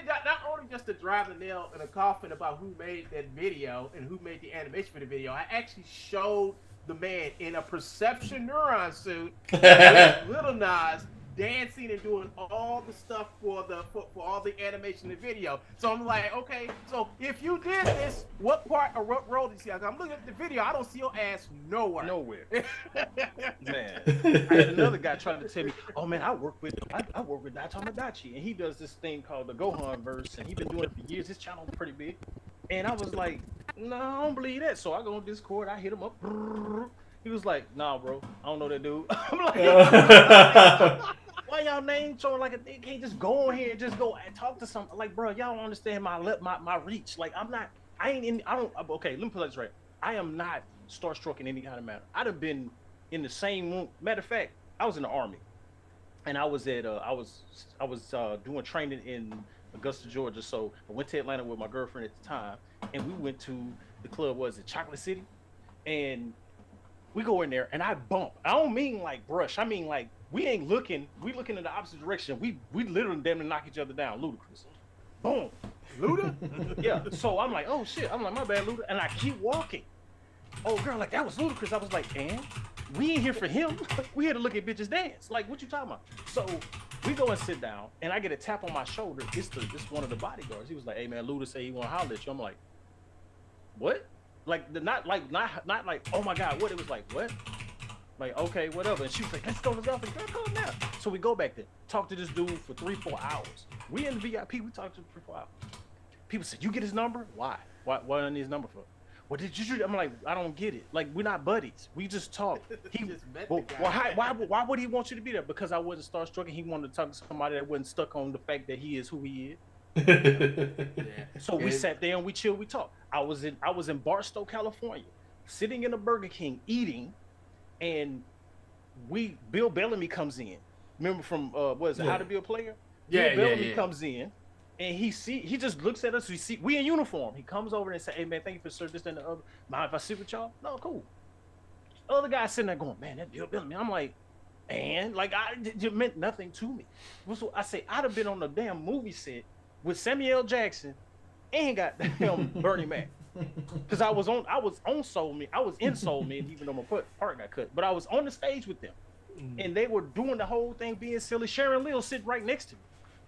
not only just to drive the nail in a coffin about who made that video and who made the animation for the video, I actually showed the man in a Perception Neuron suit with Lil Nas dancing and doing all the stuff for all the animation in the video. So I'm like, okay, so if you did this, what part or what role did you see? I'm looking at the video, I don't see your ass nowhere. Man, I had another guy trying to tell me, oh man, I work with Daichi Tamadachi, and he does this thing called the Gohan verse, and he's been doing it for years. His channel is pretty big. And I was like, no, I don't believe that. So I go on Discord, I hit him up. He was like, nah, bro, I don't know that dude. I'm like, why y'all name showing like a thing? Can't just go on here and just go and talk to something. Like, bro, y'all don't understand my reach. Like, okay, let me put this right. I am not starstruck in any kind of manner. I'd have been in the same room. Matter of fact, I was in the Army, and I was at I was doing training in Augusta, Georgia. So I went to Atlanta with my girlfriend at the time, and we went to the club, was it Chocolate City? And we go in there and I bump. I don't mean like brush. I mean like we ain't looking. We looking in the opposite direction. We literally damn near knock each other down. Ludacris. Boom. Luda? Yeah. So I'm like, oh shit. I'm like, my bad, Luda. And I keep walking. Oh girl, like that was Ludacris. I was like, and we ain't here for him. We here to look at bitches dance. Like, what you talking about? So we go and sit down, and I get a tap on my shoulder. It's one of the bodyguards. He was like, hey man, Luda say he want to holler at you. I'm like, what? Like not like oh my god, what? It was like, what? Like, okay, whatever. And she was like, let's go to the office. Girl, calm down. So we go back there, talk to this dude for 3-4 hours. We in the VIP, we talked to him for 3-4 hours. People said, you get his number? Why I need his number for? Well, did you? I'm like, I don't get it. Like, we're not buddies. We just talk. He just met the guy. Why would he want you to be there? Because I wasn't starstruck and he wanted to talk to somebody that wasn't stuck on the fact that he is who he is. Yeah. So we sat there and we chilled, we talked. I was in Barstow, California, sitting in a Burger King eating, and Bill Bellamy comes in. Remember from what is it, How to Be a Player? Bill Bellamy comes in, and he just looks at us. We in uniform. He comes over and say, "Hey man, thank you for serving this and the other. Mind if I sit with y'all?" No, cool. The other guy sitting there going, "Man, that Bill Bellamy." I'm like, and like it meant nothing to me. So I say I'd have been on a damn movie set with Samuel L. Jackson and goddamn Bernie Mac. Because I was on Soul Man. I was in Soul Man, even though my part got cut. But I was on the stage with them. And they were doing the whole thing being silly. Sharon Lill sitting right next to me.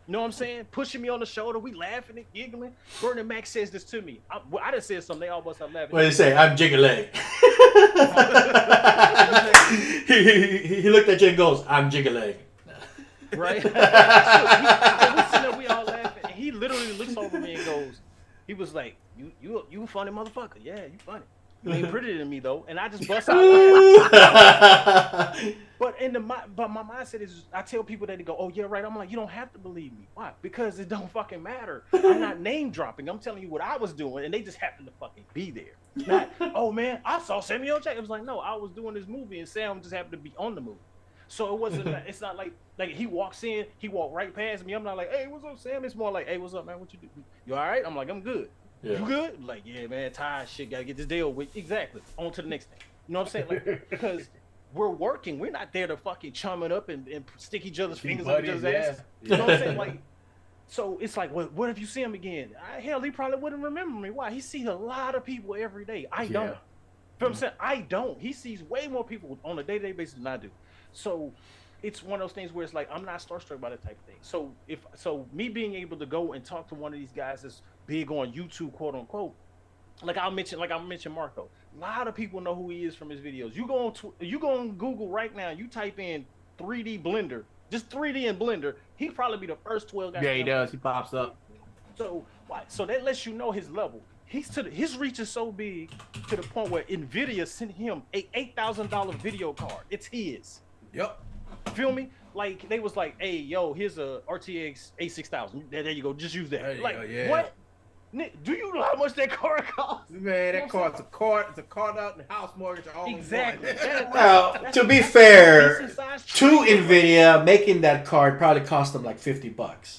You know what I'm saying? Pushing me on the shoulder. We laughing and giggling. Bernie Mac says this to me. I just said something. They all bust up laughing. What did he say? I'm jiggling. he looked at you and goes, I'm jiggling. Right? We sitting there, we all laughing. And he literally looks over me and goes, he was like, you a funny motherfucker. Yeah, you funny. You ain't prettier than me though. And I just bust out laughing. But my mindset is, I tell people that they go, oh yeah, right. I'm like, you don't have to believe me. Why? Because it don't fucking matter. I'm not name dropping. I'm telling you what I was doing, and they just happened to fucking be there. Not, oh man, I saw Samuel Jackson. It was like, no, I was doing this movie, and Sam just happened to be on the movie. So it wasn't. It's not like he walks in, he walked right past me. I'm not like, hey, what's up, Sam? It's more like, hey, what's up, man? What you do? You all right? I'm like, I'm good. Yeah. You good? Like, yeah, man, tired shit. Gotta get this deal with. Exactly. On to the next thing. You know what I'm saying? Like, because we're working. We're not there to fucking chum it up and stick each other's fingers up each other's asses. You know what I'm saying? Like, so it's like, what if you see him again? Hell, he probably wouldn't remember me. Why? He sees a lot of people every day. I don't. You know what I'm saying? I don't. He sees way more people on a day-to-day basis than I do. So it's one of those things where it's like, I'm not starstruck by that type of thing. So me being able to go and talk to one of these guys that's big on YouTube, quote unquote, like I mentioned Marco. A lot of people know who he is from his videos. You go on Google right now. You type in 3D Blender, just 3D in Blender. He'd probably be the first 12 guys. Yeah, he does. He pops up. So that lets you know his level. His reach is so big to the point where Nvidia sent him a $8,000 video card. It's his. Yep. Feel me? Like they was like, hey, yo, here's a RTX 8600. There you go. Just use that. There you like go, yeah. what? Nick, do you know how much that card costs? Man, that card's a card. It's a card out in the house mortgage. All Exactly. Well, to be fair, to Nvidia, making that card probably cost them like $50.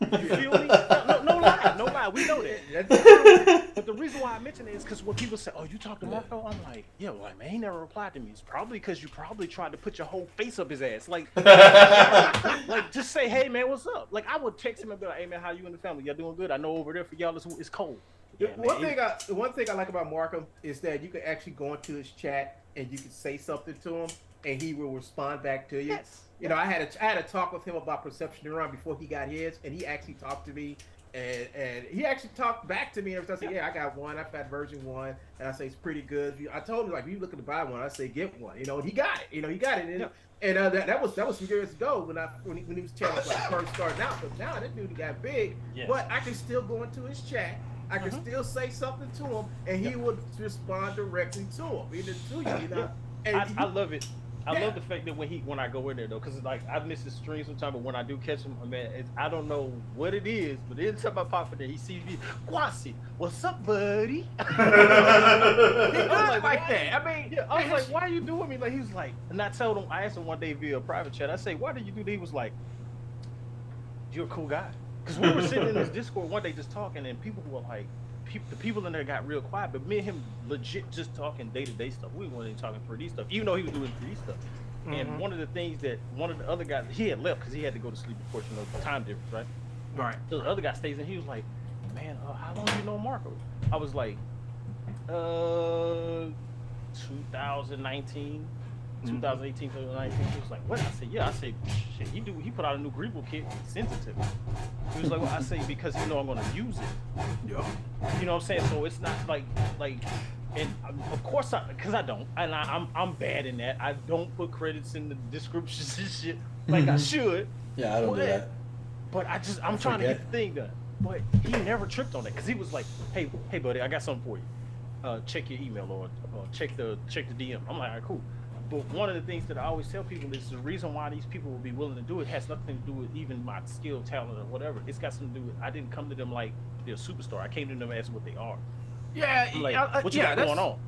You feel me? No lie. We know that. But the reason why I mention it is because when people say, "Oh, you talked to Marco," I'm like, "Yeah, well, man, he never replied to me." It's probably because you probably tried to put your whole face up his ass, like just say, "Hey, man, what's up?" Like I would text him and be like, "Hey, man, how you and the family? Y'all doing good? I know over there for y'all it's cold." Yeah, one thing I like about Marco is that you can actually go into his chat and you can say something to him and he will respond back to you. Yes. You know, I had a talk with him about Perception Neuron before he got his, and he actually talked to me, and he actually talked back to me every time. I said, "Yeah, I got one. I've got version 1, and I say it's pretty good." I told him like, "If you looking to buy one, I say get one." You know, and he got it. You know, he got it, and that was some years ago when he was chatting like first starting out. But now that dude got big, but I can still go into his chat. I can still say something to him, and he would respond directly to him, either to you, you know. And I love it. I love the fact that when I go in there though, because like I've missed his stream sometimes, but when I do catch him, man, I don't know what it is, but anytime I pop in there, he sees me, Kwasi, what's up, buddy? I was like that. I mean, I was like, why are you doing me? Like he was like, and I told him, I asked him one day via a private chat, I say, why did you do that? He was like, you're a cool guy. Because we were sitting in this Discord one day just talking, and people were like, the people in there got real quiet, but me and him legit just talking day-to-day stuff. We weren't even talking 3D stuff, even though he was doing 3D stuff. And one of the things that one of the other guys, he had left because he had to go to sleep, of course, you know, the time difference, right? Right. So the other guy stays in. He was like, man, how long do you know Marco? I was like, 2019. 2018, 2019. He was like, what? I said, yeah. I said, shit, he put out a new Greeble kit. He sent it to me. He was like, well, I say, because you know I'm gonna use it. Yeah. You know what I'm saying? So it's not like, and of course because I don't, and I'm bad in that. I don't put credits in the descriptions and shit like I should. Yeah, I don't do that. But I'm trying to get the thing done. But he never tripped on that because he was like, hey, buddy, I got something for you. Check your email or check the DM. I'm like, all right, cool. But one of the things that I always tell people is the reason why these people will be willing to do it has nothing to do with even my skill, talent, or whatever. It's got something to do with I didn't come to them like they're a superstar. I came to them as what they are. Yeah, like, what you got going on?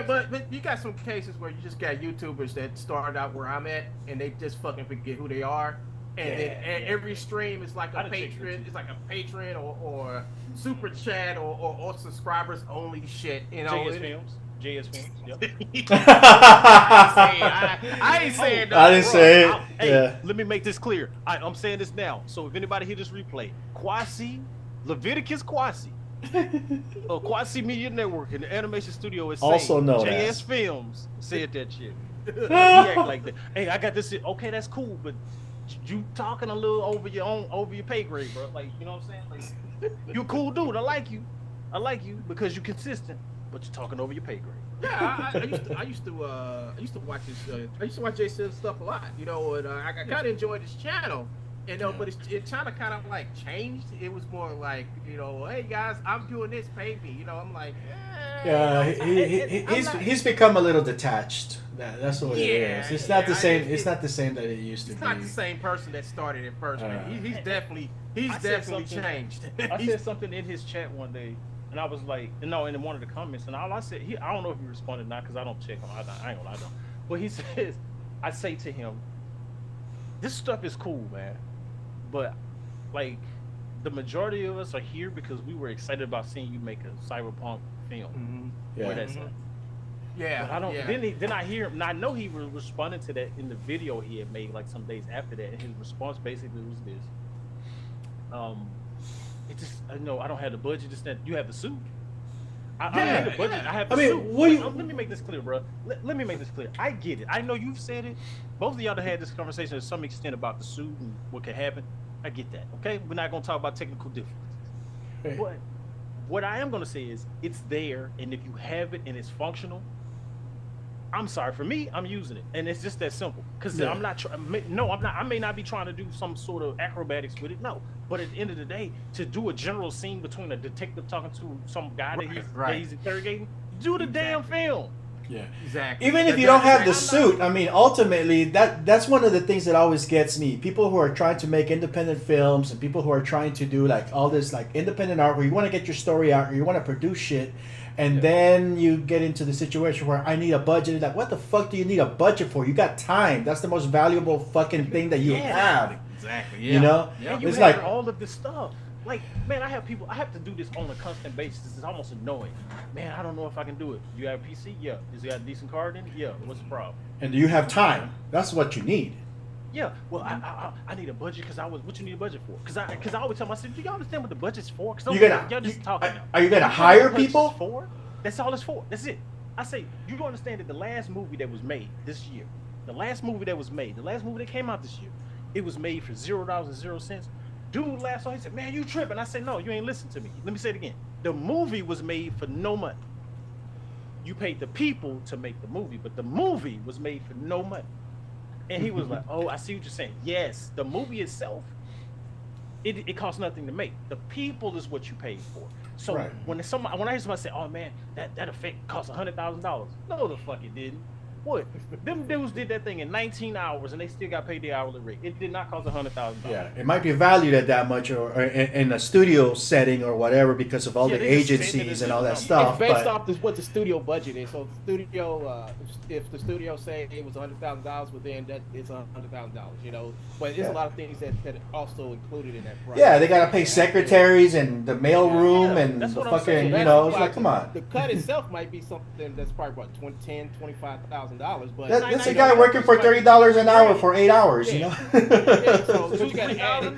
But you got some cases where you just got YouTubers that started out where I'm at and they just fucking forget who they are. And then every stream is like a patron. It's like a patron or super chat or subscribers only shit. You know. JS Films. Yep. I ain't saying that. I didn't say it. Hey, let me make this clear. I'm saying this now. So if anybody hear this replay, Kwasi, Leviticus Kwasi, Kwasi Media Network and the animation studio is also saying known JS as Films said that shit. He act like that. Hey, I got this. Okay, that's cool, but you talking a little over your pay grade, bro. Like, you know what I'm saying? Like, you a cool dude. I like you because you're consistent. But you're talking over your pay grade. Yeah, I used to watch his I used to watch Jason's stuff a lot, you know, and I kind of enjoyed his channel, you know, but it kind of like changed. It was more like, you know, hey guys, I'm doing this, pay me, you know. I'm like, he's become a little detached. That's what it is. It's not the same. It's not the same that it used to be. It's not the same person that started it first, man. He's definitely changed. I said something in his chat one day. And I was like, in one of the comments, and all I said, I don't know if he responded or not because I don't check him. I ain't gonna lie, I don't. But he says, I say to him, this stuff is cool, man. But like, the majority of us are here because we were excited about seeing you make a cyberpunk film. Yeah. Where that's at. Yeah. But I don't. Then I hear him, and I know he was responding to that in the video he had made like some days after that, and his response basically was this. It just, I don't have the budget. Just that you have the suit. I have the budget. I have the suit. Let me make this clear, bro. Let me make this clear. I get it. I know you've said it. Both of y'all have had this conversation to some extent about the suit and what could happen. I get that. Okay, we're not gonna talk about technical differences. But what I am gonna say is it's there, and if you have it and it's functional, I'm sorry, for me, I'm using it, and it's just that simple. Because I'm not I may not be trying to do some sort of acrobatics with it, no. But at the end of the day, to do a general scene between a detective talking to some guy that he's interrogating, do the damn film. Yeah, exactly. Even if you don't have the suit, I mean, ultimately, that's one of the things that always gets me. People who are trying to make independent films and people who are trying to do like all this like independent art where you want to get your story out or you want to produce shit, and then you get into the situation where I need a budget. Like, what the fuck do you need a budget for? You got time. That's the most valuable fucking thing that you have. Exactly. Yeah. You know, and you it's have like all of this stuff. Like, man, I have to do this on a constant basis. It's almost annoying. Man, I don't know if I can do it. You have a PC? Yeah. Is you got a decent card in it? Yeah. What's the problem? and do you have time? That's what you need. Yeah. Well, I need a budget because what you need a budget for? Because I always tell myself, do y'all understand what the budget's for? Because y'all just talking now. Are you gonna hire people? For? That's all it's for. That's it. I say, you don't understand that the last movie that was made this year, the last movie that came out this year, it was made for $0.00. Dude laughed on. He said, "Man, you tripping?" I said, "No, you ain't listen to me. Let me say it again. The movie was made for no money. You paid the people to make the movie, but the movie was made for no money." And he was like, "Oh, I see what you're saying. Yes, the movie itself, it costs nothing to make. The people is what you paid for. So Right. when I hear somebody say, "Oh man, that effect cost $100,000," no, the fuck it didn't. What? Them dudes did that thing in 19 hours and they still got paid the hourly rate. It did not cost $100,000. Yeah, it might be valued at that much, or in a studio setting or whatever, because of all the agencies and all that stuff. It's based but- off what the studio budget is. So the studio, if the studio say it was $100,000, well then that it's $100,000. You know, but there's a lot of things that are also included in that price. Yeah, they gotta pay secretaries and the mail room and the fucking, you know, it's like, come on. The cut itself might be something that's probably about $25,000, but That's a guy working for $30 an hour for 8 hours, you know? Yeah, so you gotta add it.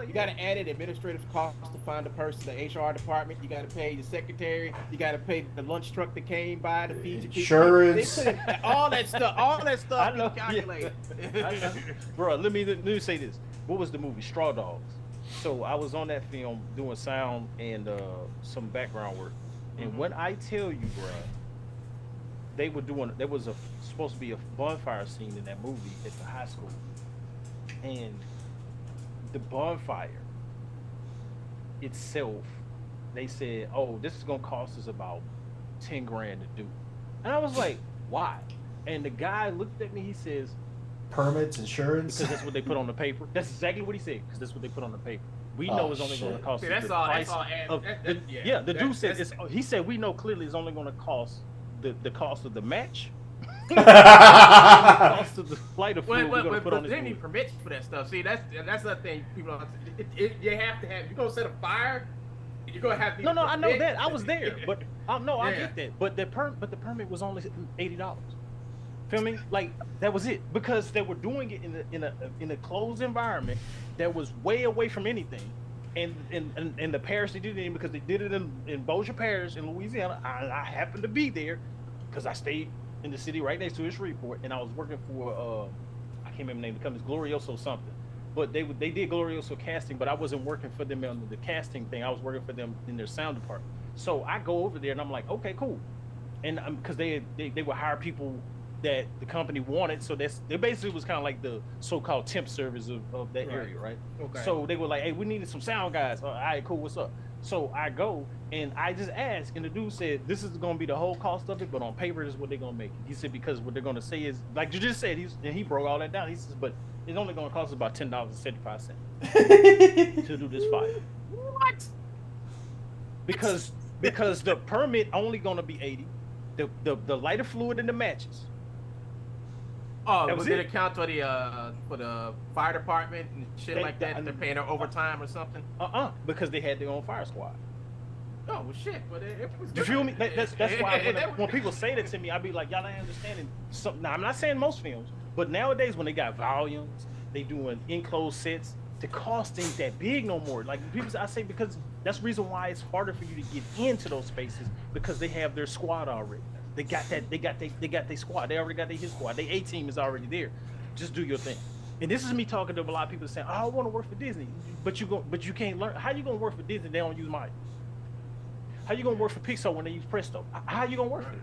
You gotta add it administrative costs to find the person, the HR department. You gotta pay the secretary. You gotta pay the lunch truck that came by to feed your people. Insurance. All that stuff. All that stuff. I know, calculate. Bro, let me say this. What was the movie? Straw Dogs. So I was on that film doing sound and some background work. And when I tell you, bro, there was supposed to be a bonfire scene in that movie at the high school. And the bonfire itself, they said, "Oh, this is gonna cost us about 10 grand to do." And I was like, "Why?" And the guy looked at me, he says, Permits, insurance. "Because that's what they put on the paper." That's exactly what he said, because that's what they put on the paper. We know it's only going to cost us the price of the dude said he said we know clearly it's only going to cost the cost of the match. The cost of the flight of fuel we're going to put on this they movie. need permits for that stuff. See, that's the thing people don't. You have to have. You're gonna set a fire. You're gonna have to. No, I know that. I was there, but I Yeah. get that. But the permit was only $80. Feel me? Like that was it, because they were doing it in a closed environment that was way away from anything. And the parish they did it in, because they did it in Bossier Parish in Louisiana. I happened to be there because I stayed in the city right next to a Shreveport, and I was working for I can't remember the name of the company, Glorioso something. But they did Glorioso casting, but I wasn't working for them on the casting thing. I was working for them in their sound department. So I go over there and I'm like, okay, cool. And because they would hire people that the company wanted, so they basically was kind of like the so-called temp service of that area, right? Okay. So they were like, hey, we needed some sound guys. All right, cool, what's up? So I go and I just asked, and the dude said, this is going to be the whole cost of it, but on paper, this is what they're going to make. He said, because what they're going to say is, like you just said, and he broke all that down. He says, but it's only going to cost us about $10.75 to do this fire. What? Because the permit only going to be 80. The lighter fluid and the matches. Oh, That was did it. it count for the fire department and shit like that? They're paying her overtime or something? Because they had their own fire squad. Oh, well, shit. But it was. You feel me? That's why when people say that to me, I be like, y'all ain't understanding something. Now, I'm not saying most films, but nowadays when they got volumes, they doing enclosed sets, the cost ain't that big no more. Like people, I say, because that's the reason why it's harder for you to get into those spaces, because they have their squad already. They got their squad. They already got their his squad. Their A team is already there. Just do your thing. And this is me talking to a lot of people saying, "Oh, I want to work for Disney," but you can't learn. How you gonna work for Disney? They don't use Maya. How you gonna work for Pixar when they use Presto? How you gonna work for it?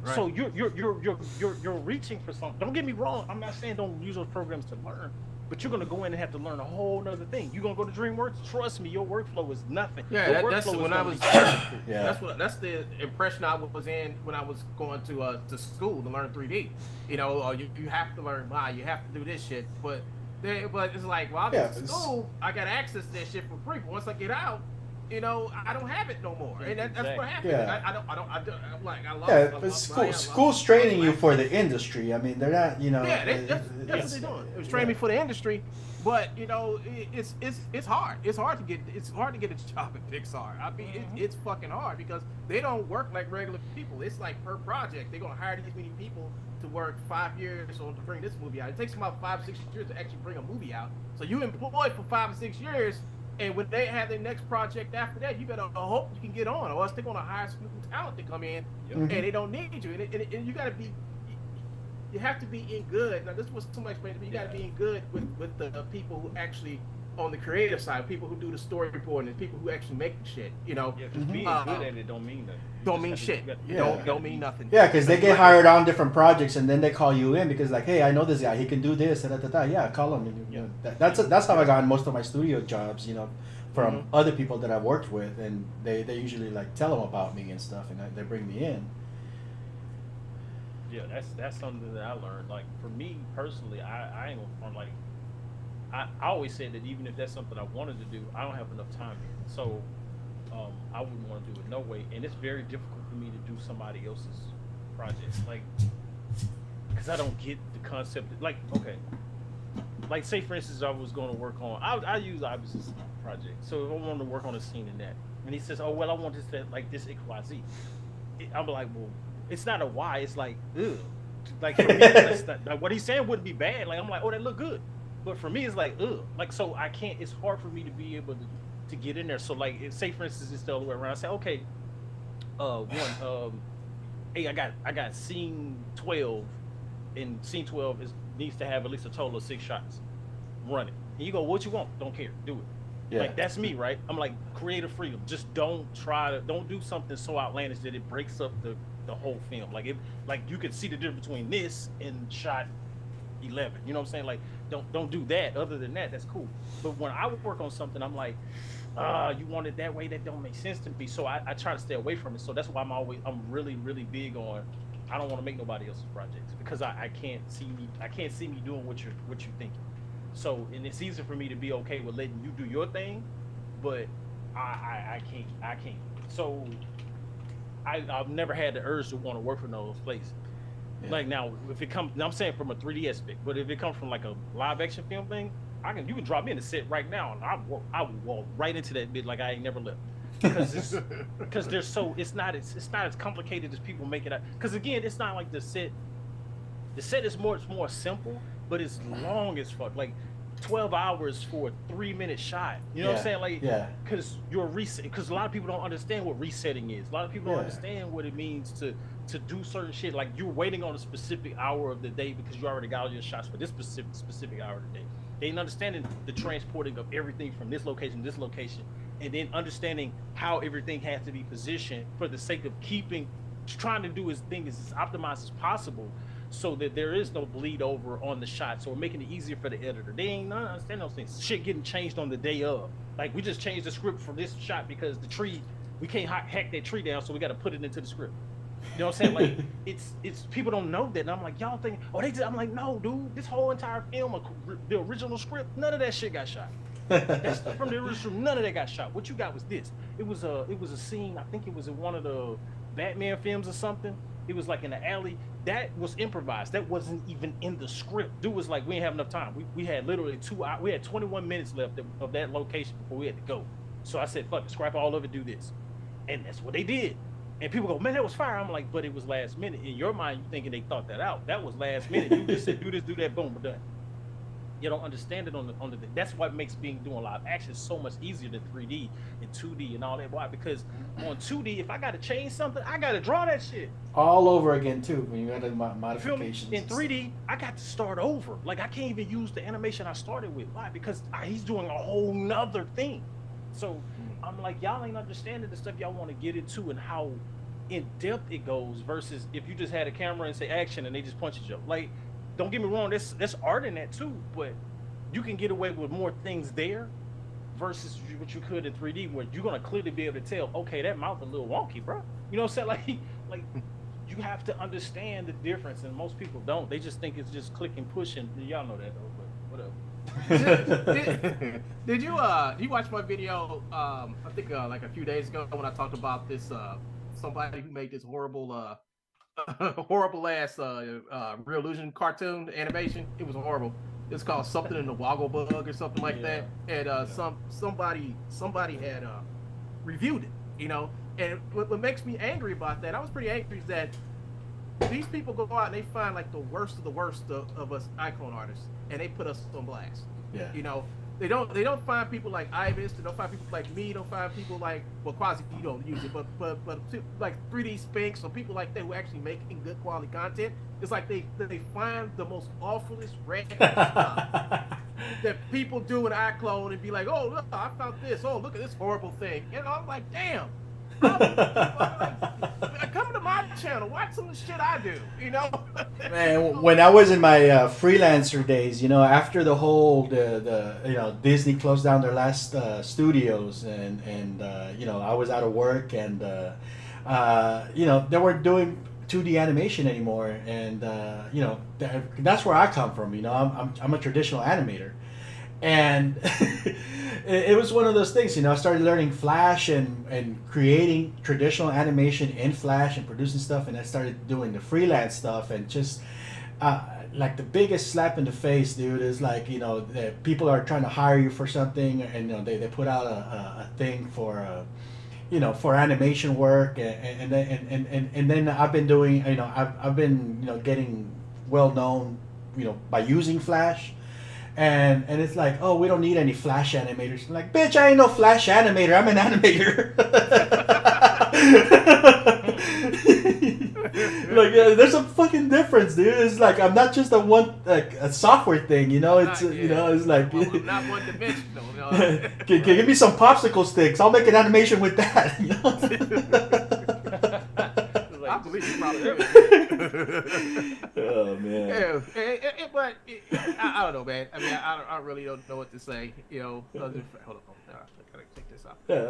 Right. So you're reaching for something. Don't get me wrong. I'm not saying don't use those programs to learn, but you're gonna go in and have to learn a whole nother thing. You're gonna go to DreamWorks. Trust me, your workflow is nothing. Yeah, Your that's workflow is when I gonna was. be- That's the impression I was in when I was going to school to learn 3D. You know, you have to learn you have to do this shit, but it's like, well, I'm in school, I got access to that shit for free. But once I get out, you know, I don't have it no more, and that's what happened. Yeah. I'm like, I lost. Yeah, I but lost school's training you for the industry. I mean, they're not, you know. Yeah, that's what they're doing. It was training me for the industry, but you know, it's hard. It's hard to get a job at Pixar. I mean, it's fucking hard because they don't work like regular people. It's like per project. They're gonna hire these many people to work 5 years to bring this movie out. It takes them about 5 or 6 years to actually bring a movie out. So you employed for 5 or 6 years. And when they have their next project after that, you better hope you can get on, or else they're gonna hire some new talent to come in, and they don't need you. And you gotta be, you have to be in good. Now this was somebody explained to me. You gotta be in good with the people who actually on the creative side, people who do the storyboarding, and people who actually make the shit. You know, because being good at it don't mean nothing. Don't mean shit. Don't mean nothing. Yeah, because they get hired on different projects, and then they call you in because like, hey, I know this guy, he can do this, Yeah, call him. You know, that's how I got most of my studio jobs. You know, from other people that I've worked with, and they usually like tell them about me and stuff, and they bring me in. Yeah, that's something that I learned. Like for me personally, I ain't gonna front, like I always said that even if that's something I wanted to do, I don't have enough time here. So I wouldn't want to do it no way. And it's very difficult for me to do somebody else's projects. Like, because I don't get the concept. Like, okay. Like, say, for instance, I was going to work on, I use Ibis' project. So if I wanted to work on a scene in that, and he says, oh, well, I want this, like this XYZ. I'm like, well, it's not a why. It's like, ugh. Like, for me, that's not, like, what he's saying wouldn't be bad. Like, I'm like, oh, that look good. But for me, it's like, ugh. Like, so I can't, it's hard for me to be able to get in there. So, like, say, for instance, it's the other way around. I say, okay, hey, I got scene 12, and scene 12 needs to have at least a total of 6 shots. Run it. And you go, what you want? Don't care. Do it. Yeah. Like, that's me, right? I'm like, creative freedom. Just don't do something so outlandish that it breaks up the whole film. Like, you could see the difference between this and shot 11. You know what I'm saying? Like, don't do that. Other than that, that's cool. But when I would work on something, I'm like, you want it that way? That don't make sense to me. So I try to stay away from it. So that's why I'm really, really big on, I don't want to make nobody else's projects because I can't see me doing what you're thinking. So, and it's easy for me to be okay with letting you do your thing, but I can't. So I've never had the urge to want to work for those places. Yeah. Like now, if it comes, I'm saying from a 3D aspect, but if it comes from like a live action film thing, you can drop me in the set right now, and I will walk right into that bit like I ain't never left. Because it's not as complicated as people make it out. Because again, it's not like the set is more simple, but it's long as fuck. Like 12 hours for a 3-minute shot. You know what I'm saying? Like, because you're reset. Because a lot of people don't understand what resetting is. A lot of people don't understand what it means to do certain shit. Like you're waiting on a specific hour of the day because you already got all your shots for this specific hour of the day. They ain't understanding the transporting of everything from this location to this location, and then understanding how everything has to be positioned for the sake of trying to do his thing as optimized as possible, so that there is no bleed over on the shot. So we're making it easier for the editor. They ain't not understand those things. Shit getting changed on the day of. Like we just changed the script for this shot because the tree, we can't hack that tree down, so we got to put it into the script. You know what I'm saying? Like it's people don't know that. And I'm like, y'all think, oh, they did. I'm like, no, dude, this whole entire film, the original script, none of that shit got shot. That's from the original, none of that got shot. What you got was this. It was a scene. I think it was in one of the Batman films or something. It was like in the alley. That was improvised. That wasn't even in the script. Dude was like, we didn't have enough time. We had literally 2 hours. We had 21 minutes left of that location before we had to go. So I said, fuck it, scrap all of it, do this. And that's what they did. And people go, man, that was fire. I'm like, but it was last minute. In your mind, you thinking they thought that out. That was last minute. You just said, do this, do that, boom, we're done. You don't understand it on the thing. That's what makes doing live action so much easier than 3D and 2D and all that. Why? Because on 2D, if I got to change something, I got to draw that shit all over again too. When you got the modifications. In 3D, I got to start over. Like I can't even use the animation I started with. Why? Because he's doing a whole nother thing. So I'm like, y'all ain't understanding the stuff y'all want to get into and how in depth it goes versus if you just had a camera and say action and they just punch each other. Like, don't get me wrong, there's art in that too, but you can get away with more things there versus what you could in 3D, where you're gonna clearly be able to tell, okay, that mouth a little wonky, bro. You know what I'm saying? Like you have to understand the difference, and most people don't. They just think it's just click and push, and y'all know that though. But whatever. Did you watch my video? I think like a few days ago when I talked about this somebody who made this horrible horrible ass Real Illusion cartoon animation. It was horrible. It's called something in the Woggle Bug or something like that. And somebody had reviewed it, you know. And what makes me angry about that, I was pretty angry, is that these people go out and they find like the worst of us icon artists, and they put us on blast. Yeah. You know, they don't find people like Ibis, they don't find people like me, they don't find people like, well, Quasi, you don't use it, but like 3D Spinks or people like that who actually making good quality content. It's like they find the most awfulest random stuff that people do in iClone and be like, oh, look, I found this. Oh, look at this horrible thing. And I'm like, damn. Come to my channel, watch some of the shit I do, you know. Man, when I was in my freelancer days, you know, after the whole the you know, Disney closed down their last studios, and you know, I was out of work, and you know, they weren't doing 2D animation anymore, and you know, that's where I come from. You know, I'm a traditional animator. And it was one of those things, you know, I started learning Flash and creating traditional animation in Flash and producing stuff, and I started doing the freelance stuff, and just like the biggest slap in the face, dude, is like, you know, people are trying to hire you for something, and you know, they put out a thing for you know, for animation work, and then I've been doing, you know, I've been, you know, getting well known, you know, by using Flash. And it's like, oh, we don't need any Flash animators. I'm like, bitch, I ain't no Flash animator. I'm an animator. Like, there's a fucking difference, dude. It's like, I'm not just a software thing, you know. It's you know, it's like, I'm not one dimensional. You know? Give me some popsicle sticks. I'll make an animation with that. You know? I believe you probably do. Oh man. Yeah, but I don't know, man. I mean, I really don't know what to say. You know, hold on, I gotta take this out. Yeah,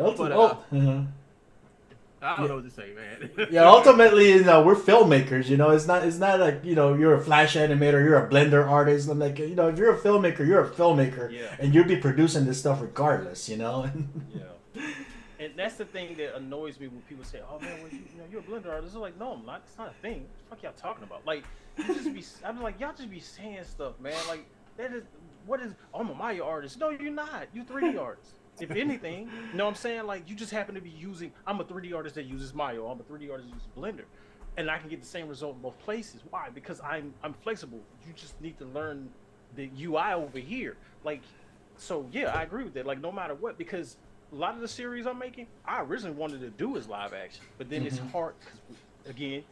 I don't know what to say, man. Yeah, ultimately, you know, we're filmmakers. You know, it's not like, you know, you're a Flash animator, you're a Blender artist. I'm like, you know, if you're a filmmaker, you're a filmmaker, and you'll be producing this stuff regardless. You know. Yeah. And that's the thing that annoys me when people say, "Oh man, well, you know, you're a Blender artist." I'm like, no, I'm not. It's not a thing. What the fuck y'all talking about? Like, I'm like, y'all just be saying stuff, man. Like, that is, what is? Oh, I'm a Maya artist. No, you're not. You're a 3D artist. If anything, you know what I'm saying? Like, you just happen to be using. I'm a 3D artist that uses Maya. I'm a 3D artist that uses Blender, and I can get the same result in both places. Why? Because I'm flexible. You just need to learn the UI over here. Like, so yeah, I agree with that. Like, no matter what, because a lot of the series I'm making, I originally wanted to do as live action, but then it's hard because, again,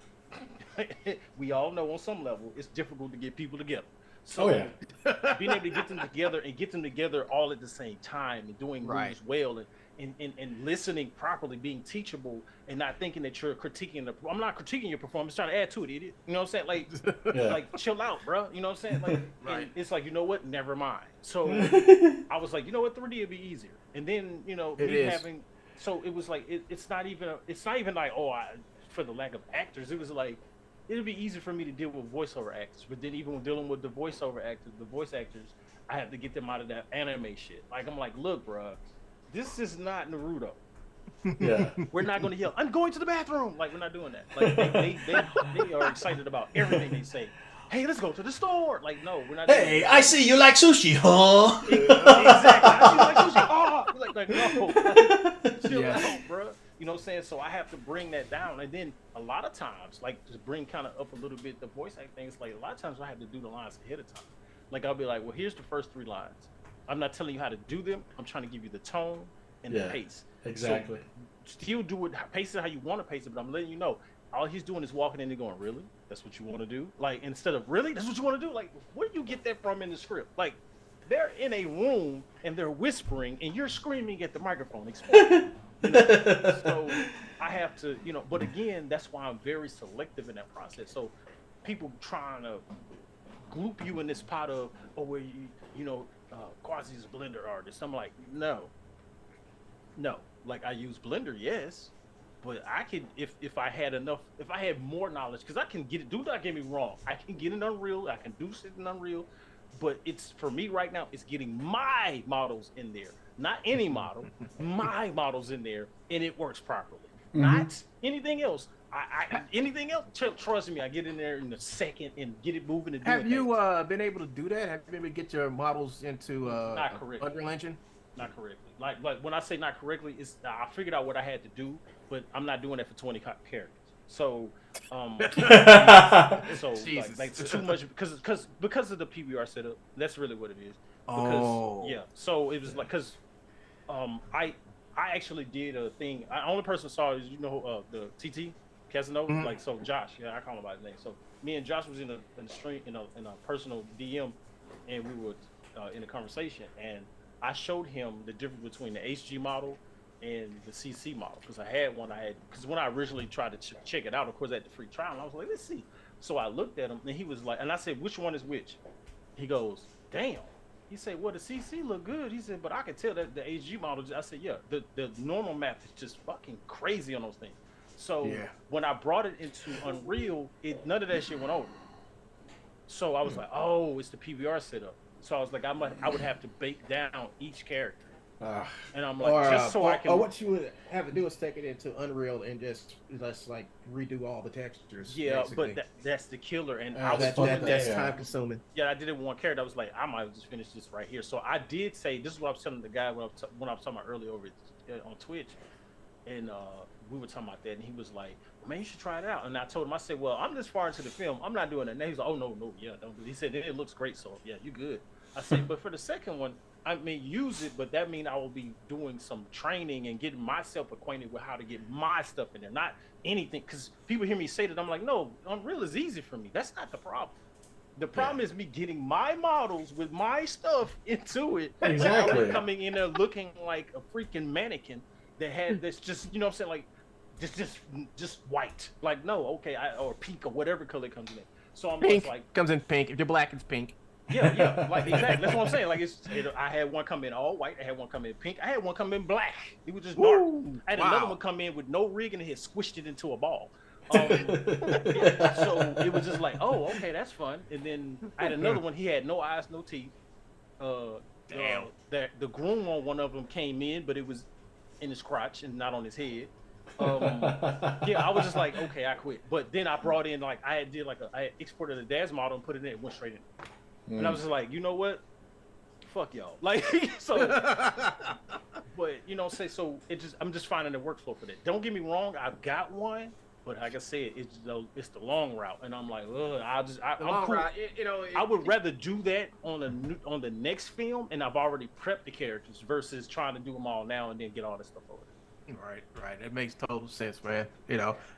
we all know on some level it's difficult to get people together. So being able to get them together all at the same time and doing moves well and listening properly, being teachable, and not thinking that you're critiquing I'm not critiquing your performance, trying to add to it, idiot. You know what I'm saying? Like, like chill out, bro. You know what I'm saying? Like, it's like, you know what? Never mind. So I was like, you know what? 3D would be easier. And then, you know, so it was like, it's not even like, for the lack of actors, it was like, it'll be easy for me to deal with voiceover actors, but then even when dealing with the voice actors, I have to get them out of that anime shit. Like, I'm like, look, bro, this is not Naruto. Yeah. We're not going to yell, I'm going to the bathroom. Like, we're not doing that. Like, they are excited about everything they say. Hey, let's go to the store. Like, no, we're not. Hey, I see you like sushi, huh? Exactly. I see you like sushi. Oh, like no. Chill out, bro. You know what I'm saying? So I have to bring that down. And then a lot of times, like, to bring kind of up a little bit the voice act things, like, a lot of times I have to do the lines ahead of time. Like, I'll be like, well, here's the first 3 lines. I'm not telling you how to do them. I'm trying to give you the tone and the pace. Exactly. So still do it, pace it how you want to pace it, but I'm letting you know, all he's doing is walking in and going, really? That's what you want to do? Like, instead of, really? That's what you want to do? Like, where do you get that from in the script? Like, they're in a room and they're whispering and you're screaming at the microphone. Explain. So I have to, but again, that's why I'm very selective in that process. So people trying to group you in this pot of, where Quasi's a Blender artist. I'm like, no. Like I use Blender, yes, but I could, if I had more knowledge, because I can get it. Do not get me wrong, I can get in Unreal, I can do shit in Unreal, but it's for me right now. It's getting my models in there, not any model, my models in there, and it works properly. Not anything else. Anything else, trust me, I get in there in a second and get it moving and doing Have you been able to do that? Have you been able to get your models into not correctly. Unreal Engine? Not correctly. Like when I say not correctly, it's I figured out what I had to do, but I'm not doing that for 20 characters. So, like too much because of the PBR setup. That's really what it is. Because, yeah. So it was like I actually did a thing. The only person saw is the TT Casanova. Like so, Josh. Yeah, I call him by his name. So me and Josh was in a stream in a personal DM, and we were in a conversation, and I showed him the difference between the HG model and the CC model because because when I originally tried to check it out, of course, I had the free trial, and I was like, let's see. So I looked at him, and he was like, and I said, which one is which? He goes, damn. He said, well, the CC look good. He said, but I could tell that the HG model. I said, yeah, the normal map is just fucking crazy on those things. So when I brought it into Unreal, none of that shit went over. So I was like, oh, it's the PBR setup. So I was like, I would have to bake down each character. And I'm like, just so I can. Or what you would have to do is take it into Unreal and just like redo all the textures. Yeah, basically. but that's the killer, and that's time consuming. Yeah, I did it with one character. I was like, I might just finish this right here. So I did say, this is what I was telling the guy when I was talking about earlier over on Twitch, and we were talking about that, and he was like, man, you should try it out. And I told him, I said, well, I'm this far into the film, I'm not doing it. And he was like, oh no, yeah, don't do it. He said, it looks great, so yeah, you good. I said, but for the second one, I mean, use it, but that means I will be doing some training and getting myself acquainted with how to get my stuff in there, not anything. Because people hear me say that, I'm like, no, Unreal is easy for me. That's not the problem. The problem is me getting my models with my stuff into it. Exactly. Coming in there looking like a freaking mannequin that had this just, what I'm saying, like just white. Like, no, okay, or pink or whatever color it comes in. So I'm pink just like, comes in pink. If you're black, it's pink. Yeah, like exactly. That's what I'm saying. Like I had one come in all white. I had one come in pink. I had one come in black. It was just dark. I had another one come in with no rig and it had squished it into a ball. So it was just like, oh, okay, that's fun. And then I had another one. He had no eyes, no teeth. Damn. The groom on one of them came in, but it was in his crotch and not on his head. I was just like, okay, I quit. But then I brought in I exported a dad's model and put it in. It went straight in. And I was just like, you know what? Fuck y'all. Like, so, but so I'm just finding the workflow for that. Don't get me wrong, I've got one, but like I said, it's the long route, and I'm like, I'm cool. Route, I would rather do that on the next film, and I've already prepped the characters versus trying to do them all now and then get all this stuff over. Right. That makes total sense, man.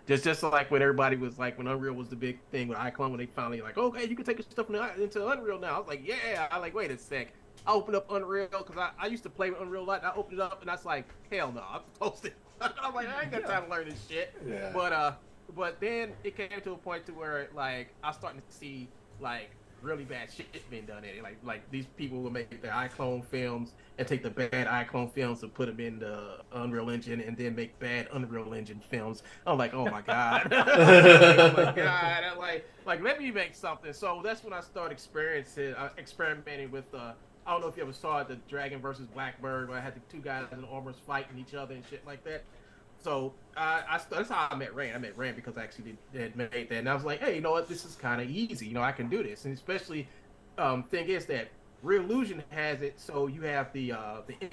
Just like when everybody was like, when Unreal was the big thing with iClone, when they finally like, okay, you can take your stuff into Unreal now. I was like, yeah. I like, wait a sec. I opened up Unreal because I used to play with Unreal a lot. And I opened it up and I was like, hell no, I'm supposed to. I'm like, I ain't got time to learn this shit. Yeah. But then it came to a point to where like I was starting to see like really bad shit being done in it. Like these people will make the iClone films and take the bad iClone films and put them in the Unreal Engine and then make bad Unreal Engine films. I'm like, oh my god. I'm like let me make something. So that's when I started experimenting with I don't know if you ever saw it, the Dragon versus Blackbird, where I had the two guys in armors fighting each other and shit like that. So that's how I met Rand. I met Rand because I actually had made that, and I was like, hey, you know what? This is kind of easy. I can do this. And especially, thing is that Reallusion has it, so you have the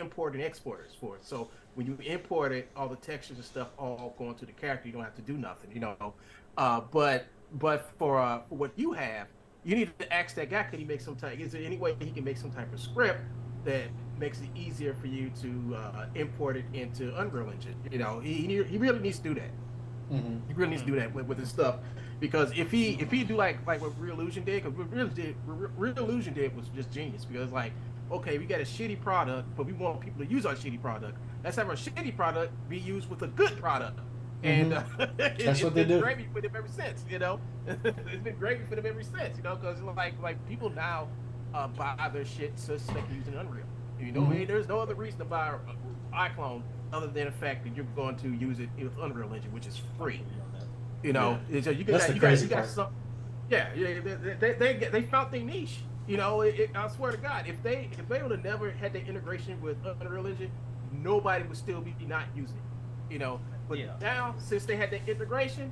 import and exporters for it. So when you import it, all the textures and stuff all going to the character. You don't have to do nothing, But for what you have, you need to ask that guy, can he make some type? Is there any way he can make some type of script that makes it easier for you to import it into Unreal Engine? He really needs to do that. Mm-hmm. He really needs to do that with his stuff, because if he do like what Reallusion did, because Reallusion did was just genius, because like okay, we got a shitty product, but we want people to use our shitty product. Let's have our shitty product be used with a good product. And that's what they do. It's been gravy for them ever since, you know. It's been gravy for them ever since, you know, because like people now buy their shit so they can use an Unreal. You know, there's no other reason to buy iClone other than the fact that you're going to use it with Unreal Engine, which is free. You know, so you got some. Yeah, they found their niche. You know, I swear to God, if they would have never had the integration with Unreal Engine, nobody would still be not using it. You know. But now, since they had the integration,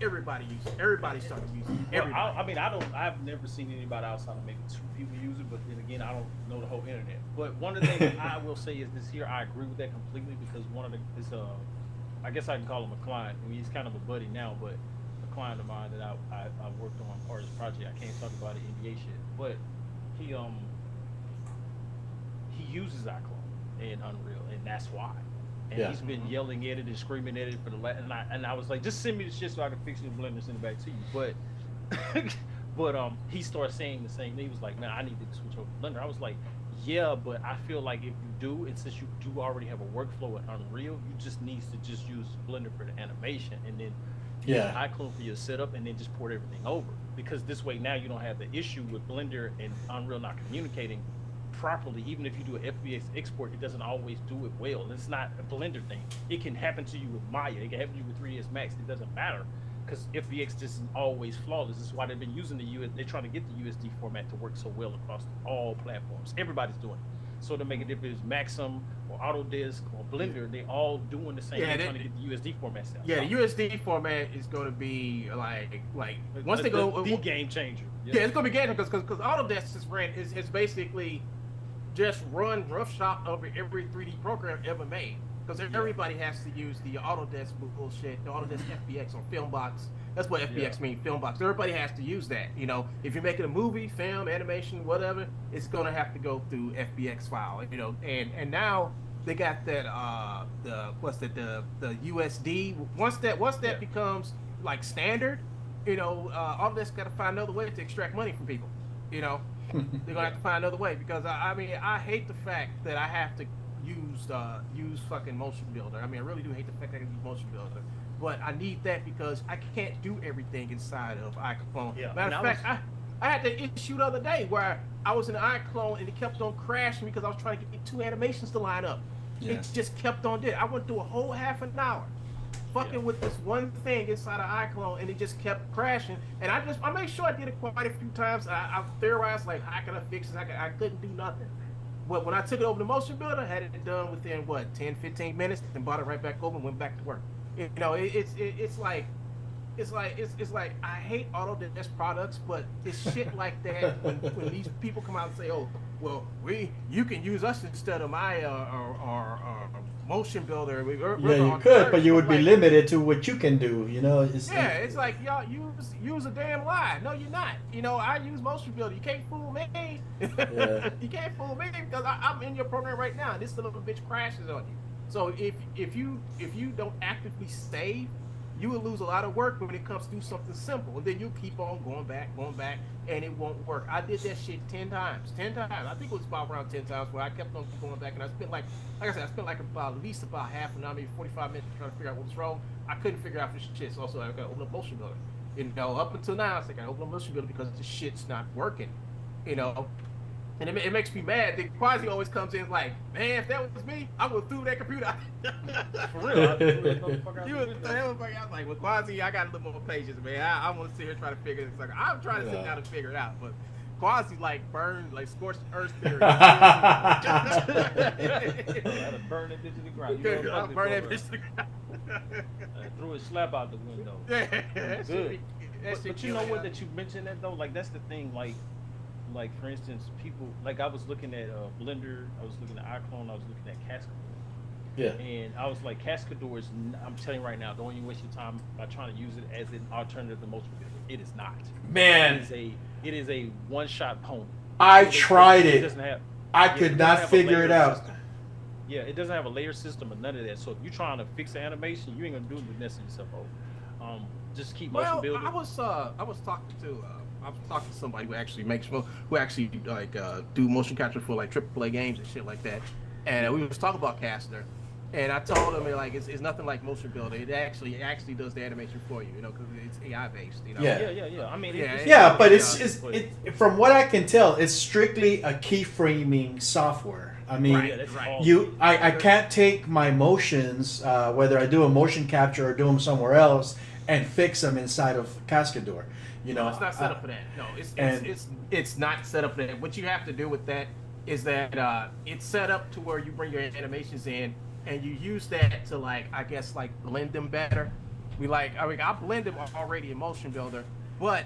everybody uses it. Everybody started using it. Everybody. I've never seen anybody outside of maybe 2 people use it, but then again, I don't know the whole internet. But one of the things I will say is this here, I agree with that completely because one of the, I guess I can call him a client. I mean, he's kind of a buddy now, but a client of mine that I worked on part of this project. I can't talk about the NDA shit, but he uses iClone and Unreal, and that's why. And he's been yelling at it and screaming at it for the last, and I was like, just send me the shit so I can fix it in Blender and send it back to you. But he started saying the same thing. He was like, man, I need to switch over to Blender. I was like, yeah, but I feel like if you do, and since you do already have a workflow with Unreal, you just need to just use Blender for the animation and then use iClone for your setup and then just port everything over. Because this way now you don't have the issue with Blender and Unreal not communicating properly. Even if you do an FBX export, it doesn't always do it well. And it's not a Blender thing. It can happen to you with Maya. It can happen to you with 3ds Max. It doesn't matter because FBX just isn't always flawless. This is why they've been using the they're trying to get the USD format to work so well across all platforms. Everybody's doing it. So to make it, if it's Maxim or Autodesk or Blender, they all doing the same. They're trying to get the USD formats out. Yeah, the USD format is going to be like once they go the game changer. Yeah, it's going to be game changer because Autodesk is basically just run roughshod over every 3D program ever made. Because everybody has to use the Autodesk bullshit, the Autodesk FBX or Filmbox. That's what FBX means, Filmbox. Everybody has to use that. You know, if you're making a movie, film, animation, whatever, it's gonna have to go through FBX file. You know, and now they got that the USD. Once that becomes like standard, you know, Autodesk got to find another way to extract money from people. You know. They're gonna have to find another way because I mean I hate the fact that I have to use fucking Motion Builder. I mean I really do hate the fact that I can use Motion Builder, but I need that because I can't do everything inside of iClone. Matter of fact, I had the issue the other day where I was in iClone and it kept on crashing because I was trying to get 2 animations to line up. It just kept on doing it. I went through a whole half an hour fucking with this one thing inside of iClone and it just kept crashing, and I made sure I did it quite a few times. I theorized like how can I fix this? I couldn't do nothing. But when I took it over to Motion Builder, I had it done within 10-15 minutes and brought it right back over and went back to work. You know, it's like I hate Autodesk products, but it's shit like that when these people come out and say, oh well, you can use us instead of my or Motion Builder. You could, but you would be limited to what you can do. You know, it's like y'all use a damn lie. No, you're not. You know, I use Motion Builder. You can't fool me. You can't fool me because I'm in your program right now, and this little bitch crashes on you. So if you don't actively save, you will lose a lot of work when it comes to do something simple, and then you keep on going back, and it won't work. I did that shit 10 times. I think it was about around 10 times where I kept on going back, and I spent like I said, I spent like at least about half an hour, maybe 45 minutes trying to figure out what was wrong. I couldn't figure out this shit, so also I got to open up Motion Builder. You know, up until now, I was like, I open up Motion Builder because the shit's not working. You know. And it makes me mad. The Quasi always comes in like, man, if that was me, I would throw that computer out. For real. I was like, well, Quasi, I got a little more patience, man. I want to sit here trying to figure this out. I'm trying to sit down and figure it out, but Quasi like burned, like scorched earth theory. Burn that bitch to the ground. I'll burn that bitch to the ground. Threw his slap out the window. Good. But you know what, that you mentioned that though, like that's the thing, like for instance, people like I was looking at Blender, I was looking at iClone, I was looking at Cascador. Yeah. And I was like, Cascador is, I'm telling you right now, don't even waste your time by trying to use it as an alternative to Motion Builder. It is not. Man. It is a one-shot pony. I tried it. Doesn't have, I could not figure it out. System. Yeah, it doesn't have a layer system or none of that. So if you're trying to fix the animation, you ain't gonna do it with messing yourself over. Just keep Motion Builder. I was talking to I'm talking to somebody who actually do motion capture for like AAA games and shit like that, and we was talking about Caster, and I told him like it's nothing like Motion Builder. It actually does the animation for you, because it's AI based. Yeah. I mean, but it's from what I can tell, it's strictly a keyframing software. I mean, I can't take my motions, whether I do a motion capture or do them somewhere else, and fix them inside of Cascador. No, it's not set up for that. No, it's not set up for that. What you have to do with that is that it's set up to where you bring your animations in and you use that to blend them better. I blend them already in Motion Builder, but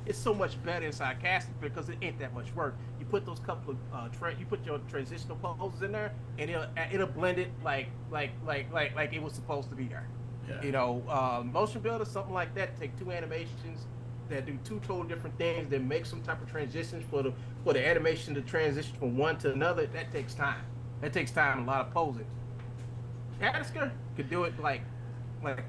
it's so much better inside Cascador because it ain't that much work. You put those couple of you put your transitional poses in there, and it'll blend it like it was supposed to be there. Yeah. Motion Builder, something like that, take two animations that do two total different things, then make some type of transitions for the animation to transition from one to another. That takes time. That takes time and a lot of posing. Cascador could do it like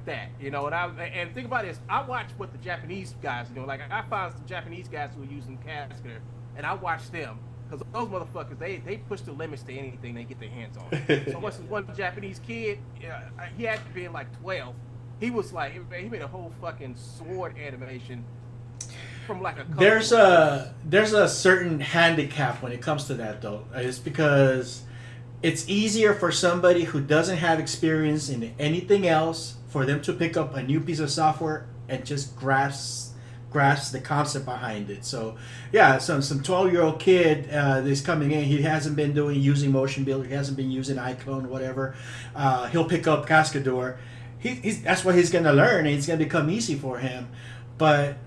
that, and think about this. I watch what the Japanese guys do. I find some Japanese guys who are using Cascador, and I watch them because those motherfuckers they push the limits to anything they get their hands on. So what's one Japanese kid? He had to be like 12. He was he made a whole fucking sword animation from a there's a certain handicap when it comes to that though. It's because it's easier for somebody who doesn't have experience in anything else for them to pick up a new piece of software and just grasp the concept behind it. So yeah, some 12-year-old kid is coming in. He hasn't been using Motion Builder. He hasn't been using iClone, whatever. He'll pick up Cascador. That's what he's going to learn, and it's going to become easy for him. But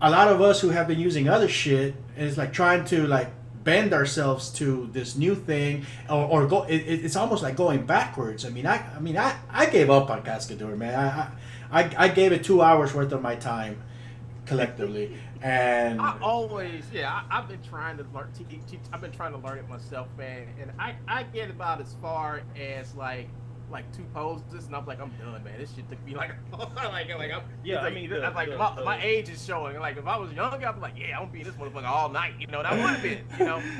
a lot of us who have been using other shit is trying to bend ourselves to this new thing, or go. It's almost like going backwards. I gave up on Cascador, man. I gave it 2 hours worth of my time collectively, and I've been trying to learn. I've been trying to learn it myself, man, and I get about as far as like two poses, and I'm like, I'm done, man. This shit took me my age is showing. If I was younger, I'd be like, yeah, I'm gonna be in this motherfucker all night. That would have been,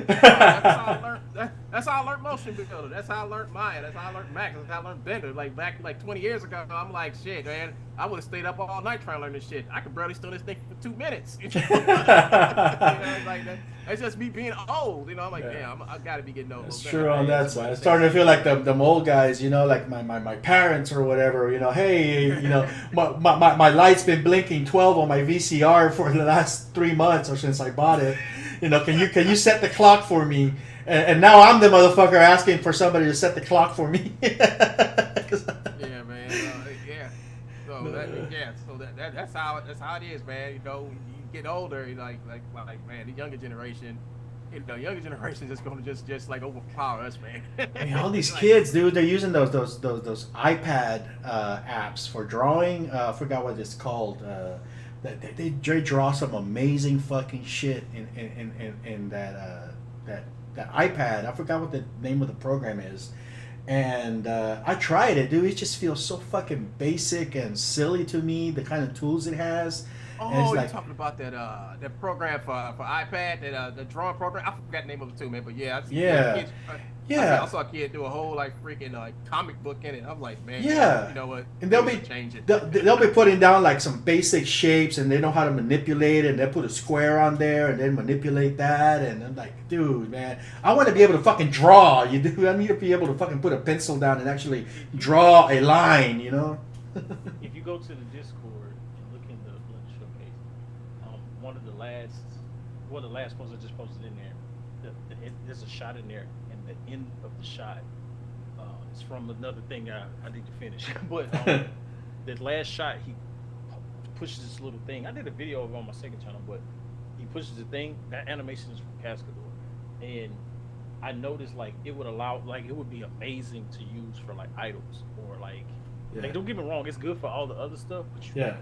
That's how I learned. That's how I learned Motion Builder. That's how I learned Maya. That's how I learned Max. That's how I learned Blender. Back 20 years ago, I'm like, shit, man. I would have stayed up all night trying to learn this shit. I could barely start this thing for 2 minutes. It's just me being old. I'm like, damn, I gotta be getting old. It's true on that side. It's starting to feel like the old guys, like my parents or whatever. Hey, my light's been blinking 12 on my VCR for the last 3 months or since I bought it. Can you set the clock for me? And now I'm the motherfucker asking for somebody to set the clock for me. Yeah, man. So that's how it is, man. You get older, man, the younger generation. Younger generation is going to just overpower us, man. All these kids, dude, they're using those iPad apps for drawing. I forgot what it's called. They draw some amazing fucking shit in that iPad. I forgot what the name of the program is. And I tried it, dude. It just feels so fucking basic and silly to me, the kind of tools it has. Oh, you're talking about that program for iPad, the drawing program. I forgot the name of it too, man. But yeah, I saw a kid do a whole freaking comic book in it. I'm like, man, you know what? And they'll be putting down some basic shapes, and they know how to manipulate it. And they put a square on there, and then manipulate that. And I'm like, dude, man, I want to be able to fucking draw. I need to be able to fucking put a pencil down and actually draw a line. If you go to the Discord and look in the Blender Showcase, one of the last posts I just posted in there, there's a shot in there, and the end of the shot is from another thing I need to finish. But the last shot, he pushes this little thing. I did a video of it on my second channel, but he pushes the thing. That animation is from Cascador, and I noticed it would allow it would be amazing to use for idols or don't get me wrong, it's good for all the other stuff, but you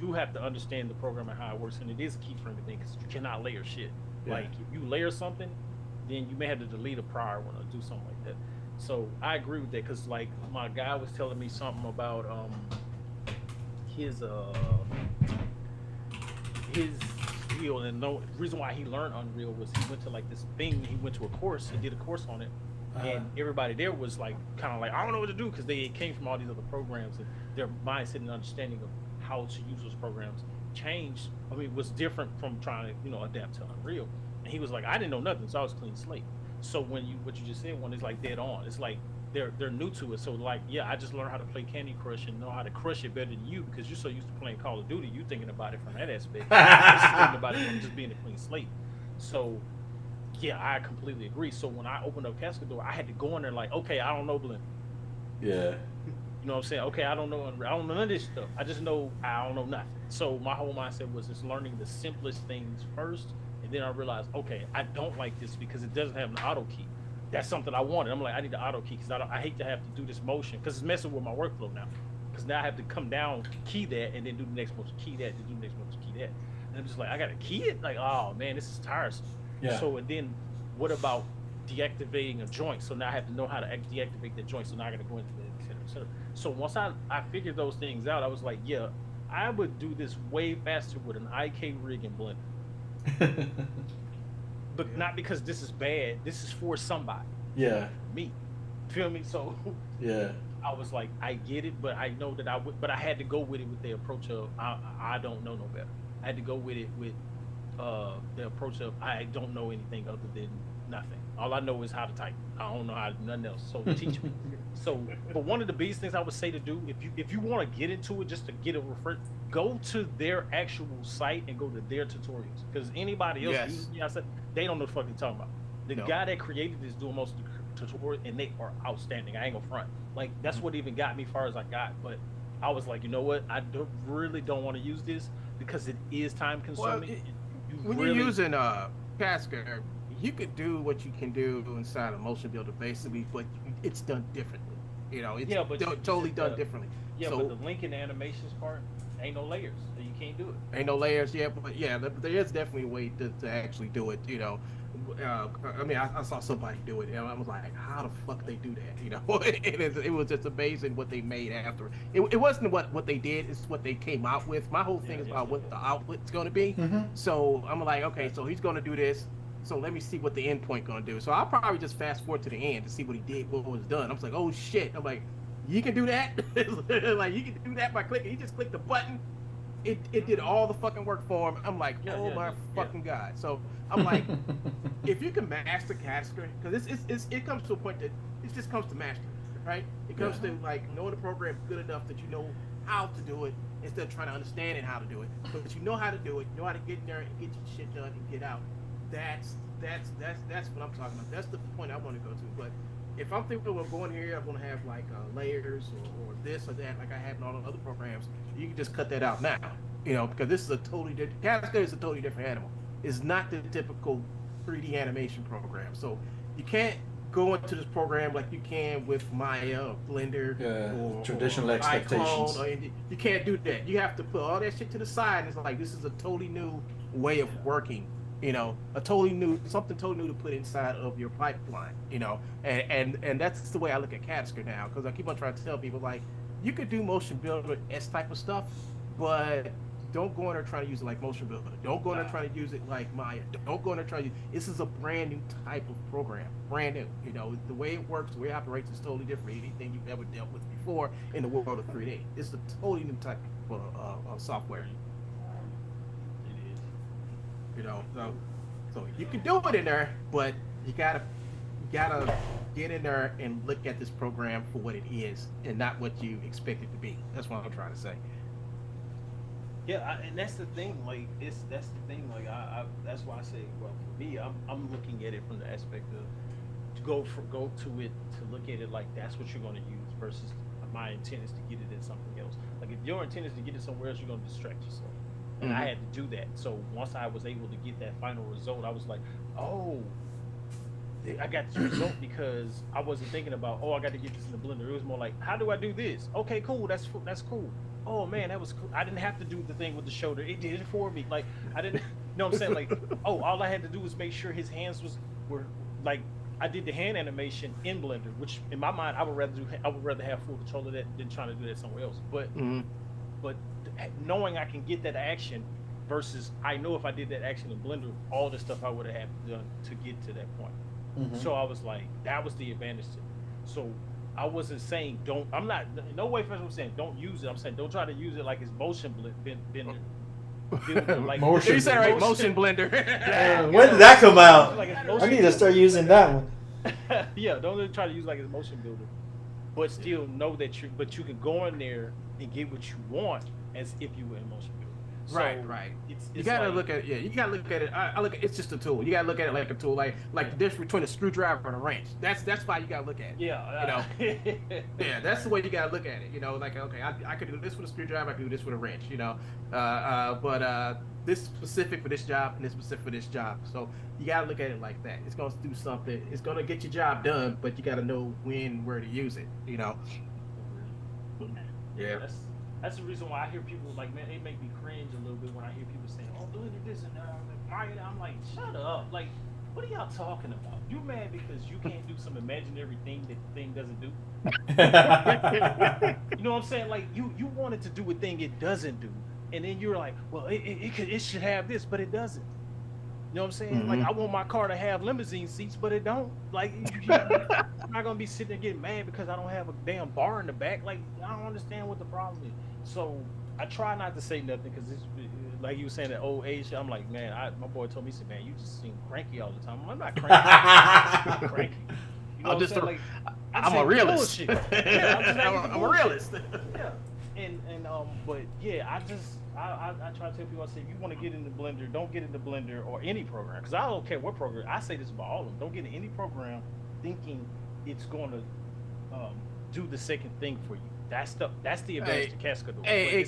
do have to understand the program and how it works, and it is a keyframing thing because you cannot layer shit. If you layer something, then you may have to delete a prior one or do something like that. So I agree with that because my guy was telling me something about his Unreal, and the reason why he learned Unreal was he went to like this thing. He went to a course and did a course on it, and everybody there was like kind of like, I don't know what to do, because they came from all these other programs, and their mindset and understanding of how to use those programs changed. I mean, was different from trying to, you know, adapt to Unreal. And he was like, I didn't know nothing, so I was clean slate. So when what you just said, one is like dead on. It's like they're new to it. So like, yeah, I just learned how to play Candy Crush and know how to crush it better than you, because you're so used to playing Call of Duty, you thinking about it from that aspect. I'm thinking about it from just being a clean slate. So yeah, I completely agree. So when I opened up Cascador, I had to go in there like, okay, I don't know Blender. Yeah. You know what I'm saying? Okay, I don't know none of this stuff. I just know I don't know nothing. So my whole mindset was just learning the simplest things first, and then I realized, okay, I don't like this because it doesn't have an auto key. That's something I wanted. I'm like, I need the auto key because I hate to have to do this motion, because it's messing with my workflow now. Because now I have to come down, key that, and then do the next motion, key that, then do the next motion, key that. And I'm just like, I gotta key it? Like, oh man, this is tiresome. Yeah. So and then what about deactivating a joint? So now I have to know how to deactivate the joint. So now I gotta go into the et cetera, et cetera. So once I figured those things out, I was like, yeah, I would do this way faster with an IK rig and Blender. But not because this is bad. This is for somebody. Yeah. Me. Feel me? So yeah, I was like, I get it, but I know that but I had to go with it with the approach of I don't know no better. I had to go with it with the approach of I don't know anything other than nothing. All I know is how to type. I don't know how to do nothing else. So teach me. So, but one of the biggest things I would say to do, if you want to get into it, just to get a refer, go to their actual site and go to their tutorials. Because anybody else, they don't know the fuck they're talking about. The guy that created this doing most of the tutorial, and they are outstanding. I ain't gonna front. Like that's what even got me far as I got. But I was like, you know what? I really don't want to use this because it is time consuming. When you're using Cascador, you could do what you can do inside a motion builder basically, but it's done differently. You know, it's totally done differently. Yeah, but the link and the animations part, ain't no layers, so you can't do it. Ain't no layers, but there is definitely a way to actually do it. You know, I mean, I saw somebody do it, and I was like, how the fuck they do that? You know, it was just amazing what they made after. It wasn't what they did; it's what they came out with. My whole thing is about what the output's going to be. So I'm like, okay, so he's going to do this. So let me see what the end point gonna do. So I'll probably just fast forward to the end to see what he did, what was done. I was like, oh shit. I'm like, you can do that? Like you can do that by clicking. He just clicked the button. It did all the fucking work for him. I'm like, my fucking God. So I'm like, if you can master Cascador, because it comes to a point that it just comes to mastery, right? It comes to like knowing the program good enough that you know how to do it instead of trying to understand it how to do it. But you know how to do it, you know how to get in there and get your shit done and get out. That's what I'm talking about. That's the point I want to go to. But if I'm thinking of going here, I'm gonna have like layers or this or that, like I have in all the other programs. You can just cut that out now, you know, because this is a totally different. Cascador is a totally different animal. It's not the typical 3D animation program. So you can't go into this program like you can with Maya or Blender or traditional expectations. You can't do that. You have to put all that shit to the side. And it's like this is a totally new way of working. You know, something totally new to put inside of your pipeline, you know, and that's the way I look at Cascador now, because I keep on trying to tell people, like, you could do motion builder S type of stuff, but don't go in there trying to use it like motion builder. Don't go in there trying to use it like Maya. Don't go in there trying to this is a brand new type of program, brand new. You know, the way it works, the way it operates is totally different than anything you've ever dealt with before in the world of 3D. It's a totally new type of software. You know, so you can do it in there, but you gotta get in there and look at this program for what it is and not what you expect it to be. That's what I'm trying to say. Yeah, and that's the thing. Like, that's the thing. Like, I that's why I say, well, for me, I'm looking at it from the aspect of to go to it to look at it like that's what you're going to use versus my intent is to get it in something else. Like, if your intent is to get it somewhere else, you're going to distract yourself. And I had to do that. So once I was able to get that final result, I was like, oh, I got this result because I wasn't thinking about, oh, I got to get this in the Blender. It was more like, how do I do this? Okay, cool. That's cool. Oh man, that was cool. I didn't have to do the thing with the shoulder. It did it for me. Like I didn't, you know what I'm saying? Like, oh, all I had to do was make sure his hands were like, I did the hand animation in Blender, which in my mind I would rather have full control of that than trying to do that somewhere else. But but knowing I can get that action versus I know if I did that action in Blender, all the stuff I would have had done to get to that point. Mhm. So I was like, that was the advantage to me. So I wasn't saying don't. I'm not. No way. First, I'm saying don't use it. I'm saying don't try to use it like it's motion blender. Like Motion You said it right, motion blender. When did that come out? Like it's I motion need to builder. start using that one. Yeah, don't try to use like it's motion builder, but still know that you can go in there and get what you want as if you were in motion builder. So Right. It's You gotta like, look at you gotta look at it. I look at it's just a tool. You gotta look at it like a tool, like the difference between a screwdriver and a wrench. That's why you gotta look at it. Yeah, Yeah, that's the way you gotta look at it. You know, like okay, I could do this with a screwdriver, I could do this with a wrench. You know, but this specific for this job and this specific for this job. So you gotta look at it like that. It's gonna do something. It's gonna get your job done, but you gotta know when, where to use it. You know. Yeah. That's the reason why I hear people like, man, it make me cringe a little bit when I hear people saying, "Oh, doing this and I'm like, shut up! Like, what are y'all talking about? You mad because you can't do some imaginary thing that the thing doesn't do? You know what I'm saying? Like, you wanted to do a thing it doesn't do, and then you're like, well, it should have this, but it doesn't. You know what I'm saying? Mm-hmm. Like, I want my car to have limousine seats, but it don't. Like, I'm not gonna be sitting there getting mad because I don't have a damn bar in the back. Like, I don't understand what the problem is. So I try not to say nothing because it's like you were saying that old age. I'm like, man, my boy told me, he said, man, you just seem cranky all the time. I'm not cranky. I'm not cranky. You know I'm what just I'm saying? I'm a realist. Yeah, I'm a realist. Yeah, and but yeah, I try to tell people, I say, if you want to get into Blender, don't get into Blender or any program, because I don't care what program. I say this about all of them. Don't get into any program thinking it's going to do the second thing for you. That's the advantage to Cascador. Hey,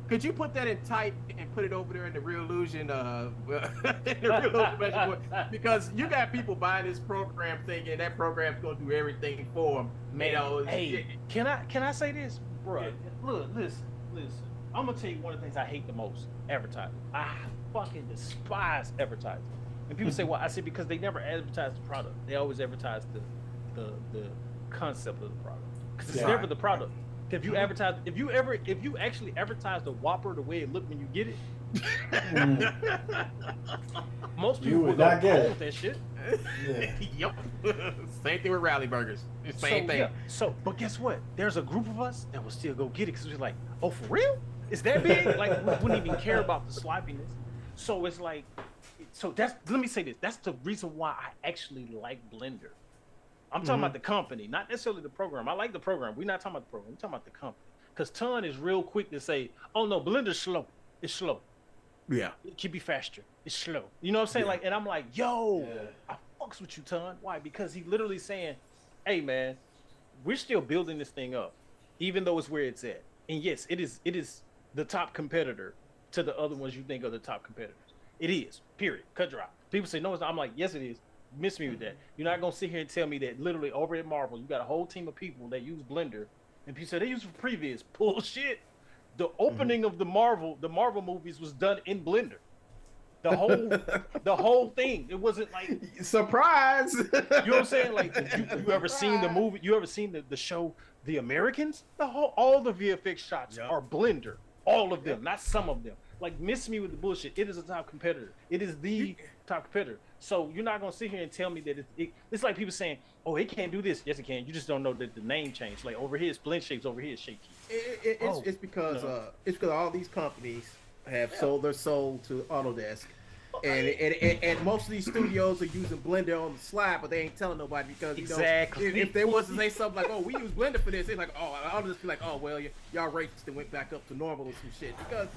could you put that in type and put it over there in the Real Illusion because you got people buying this program thinking that program's gonna do everything for them. Hey, can I say this, bro? Yeah. Look, listen. I'm gonna tell you one of the things I hate the most: advertising. I fucking despise advertising. And people say, "Well," I say, because they never advertise the product. They always advertise the concept of the product. Because it's never the product. If you advertise, if you actually advertise the Whopper the way it looked when you get it, most people would not get that shit. Yeah. Yep. Same thing with Rally Burgers. Same thing. Yeah. So, but guess what? There's a group of us that will still go get it because we're like, oh, for real? Is that big? Like, we wouldn't even care about the sloppiness. So it's like, let me say this. That's the reason why I actually like Blender. I'm talking about the company, not necessarily the program. I like the program. We're not talking about the program. We're talking about the company. Because Ton is real quick to say, oh, no, Blender's slow. It's slow. Yeah. It can be faster. It's slow. You know what I'm saying? Like, and I'm like, yo, I fucks with you, Ton. Why? Because he literally saying, hey, man, we're still building this thing up, even though it's where it's at. And yes, it is the top competitor to the other ones you think are the top competitors. It is, period. Cut dry. People say, no, it's not. I'm like, yes, it is. Miss me with that. You're not gonna sit here and tell me that literally over at Marvel you got a whole team of people that use Blender, and people say they use previous bullshit. The opening of the Marvel movies was done in Blender. The whole thing. It wasn't like surprise. You know what I'm saying? Like, you ever seen the movie? You ever seen the show The Americans? All the VFX shots are Blender. All of them, not some of them. Like, miss me with the bullshit. It is a top competitor. It is the top competitor. So you're not gonna sit here and tell me that it's like people saying, "Oh, it can't do this." Yes, it can. You just don't know that the name changed. Like, over here it's Blend Shapes, over here it's Shape Keys. It's because all these companies have sold their soul to Autodesk, and most of these studios are using Blender on the slide, but they ain't telling nobody because if they was to say something like, "Oh, we use Blender for this," it's like, "Oh, I'll just be like, oh well, y'all racist and went back up to normal or some shit." Because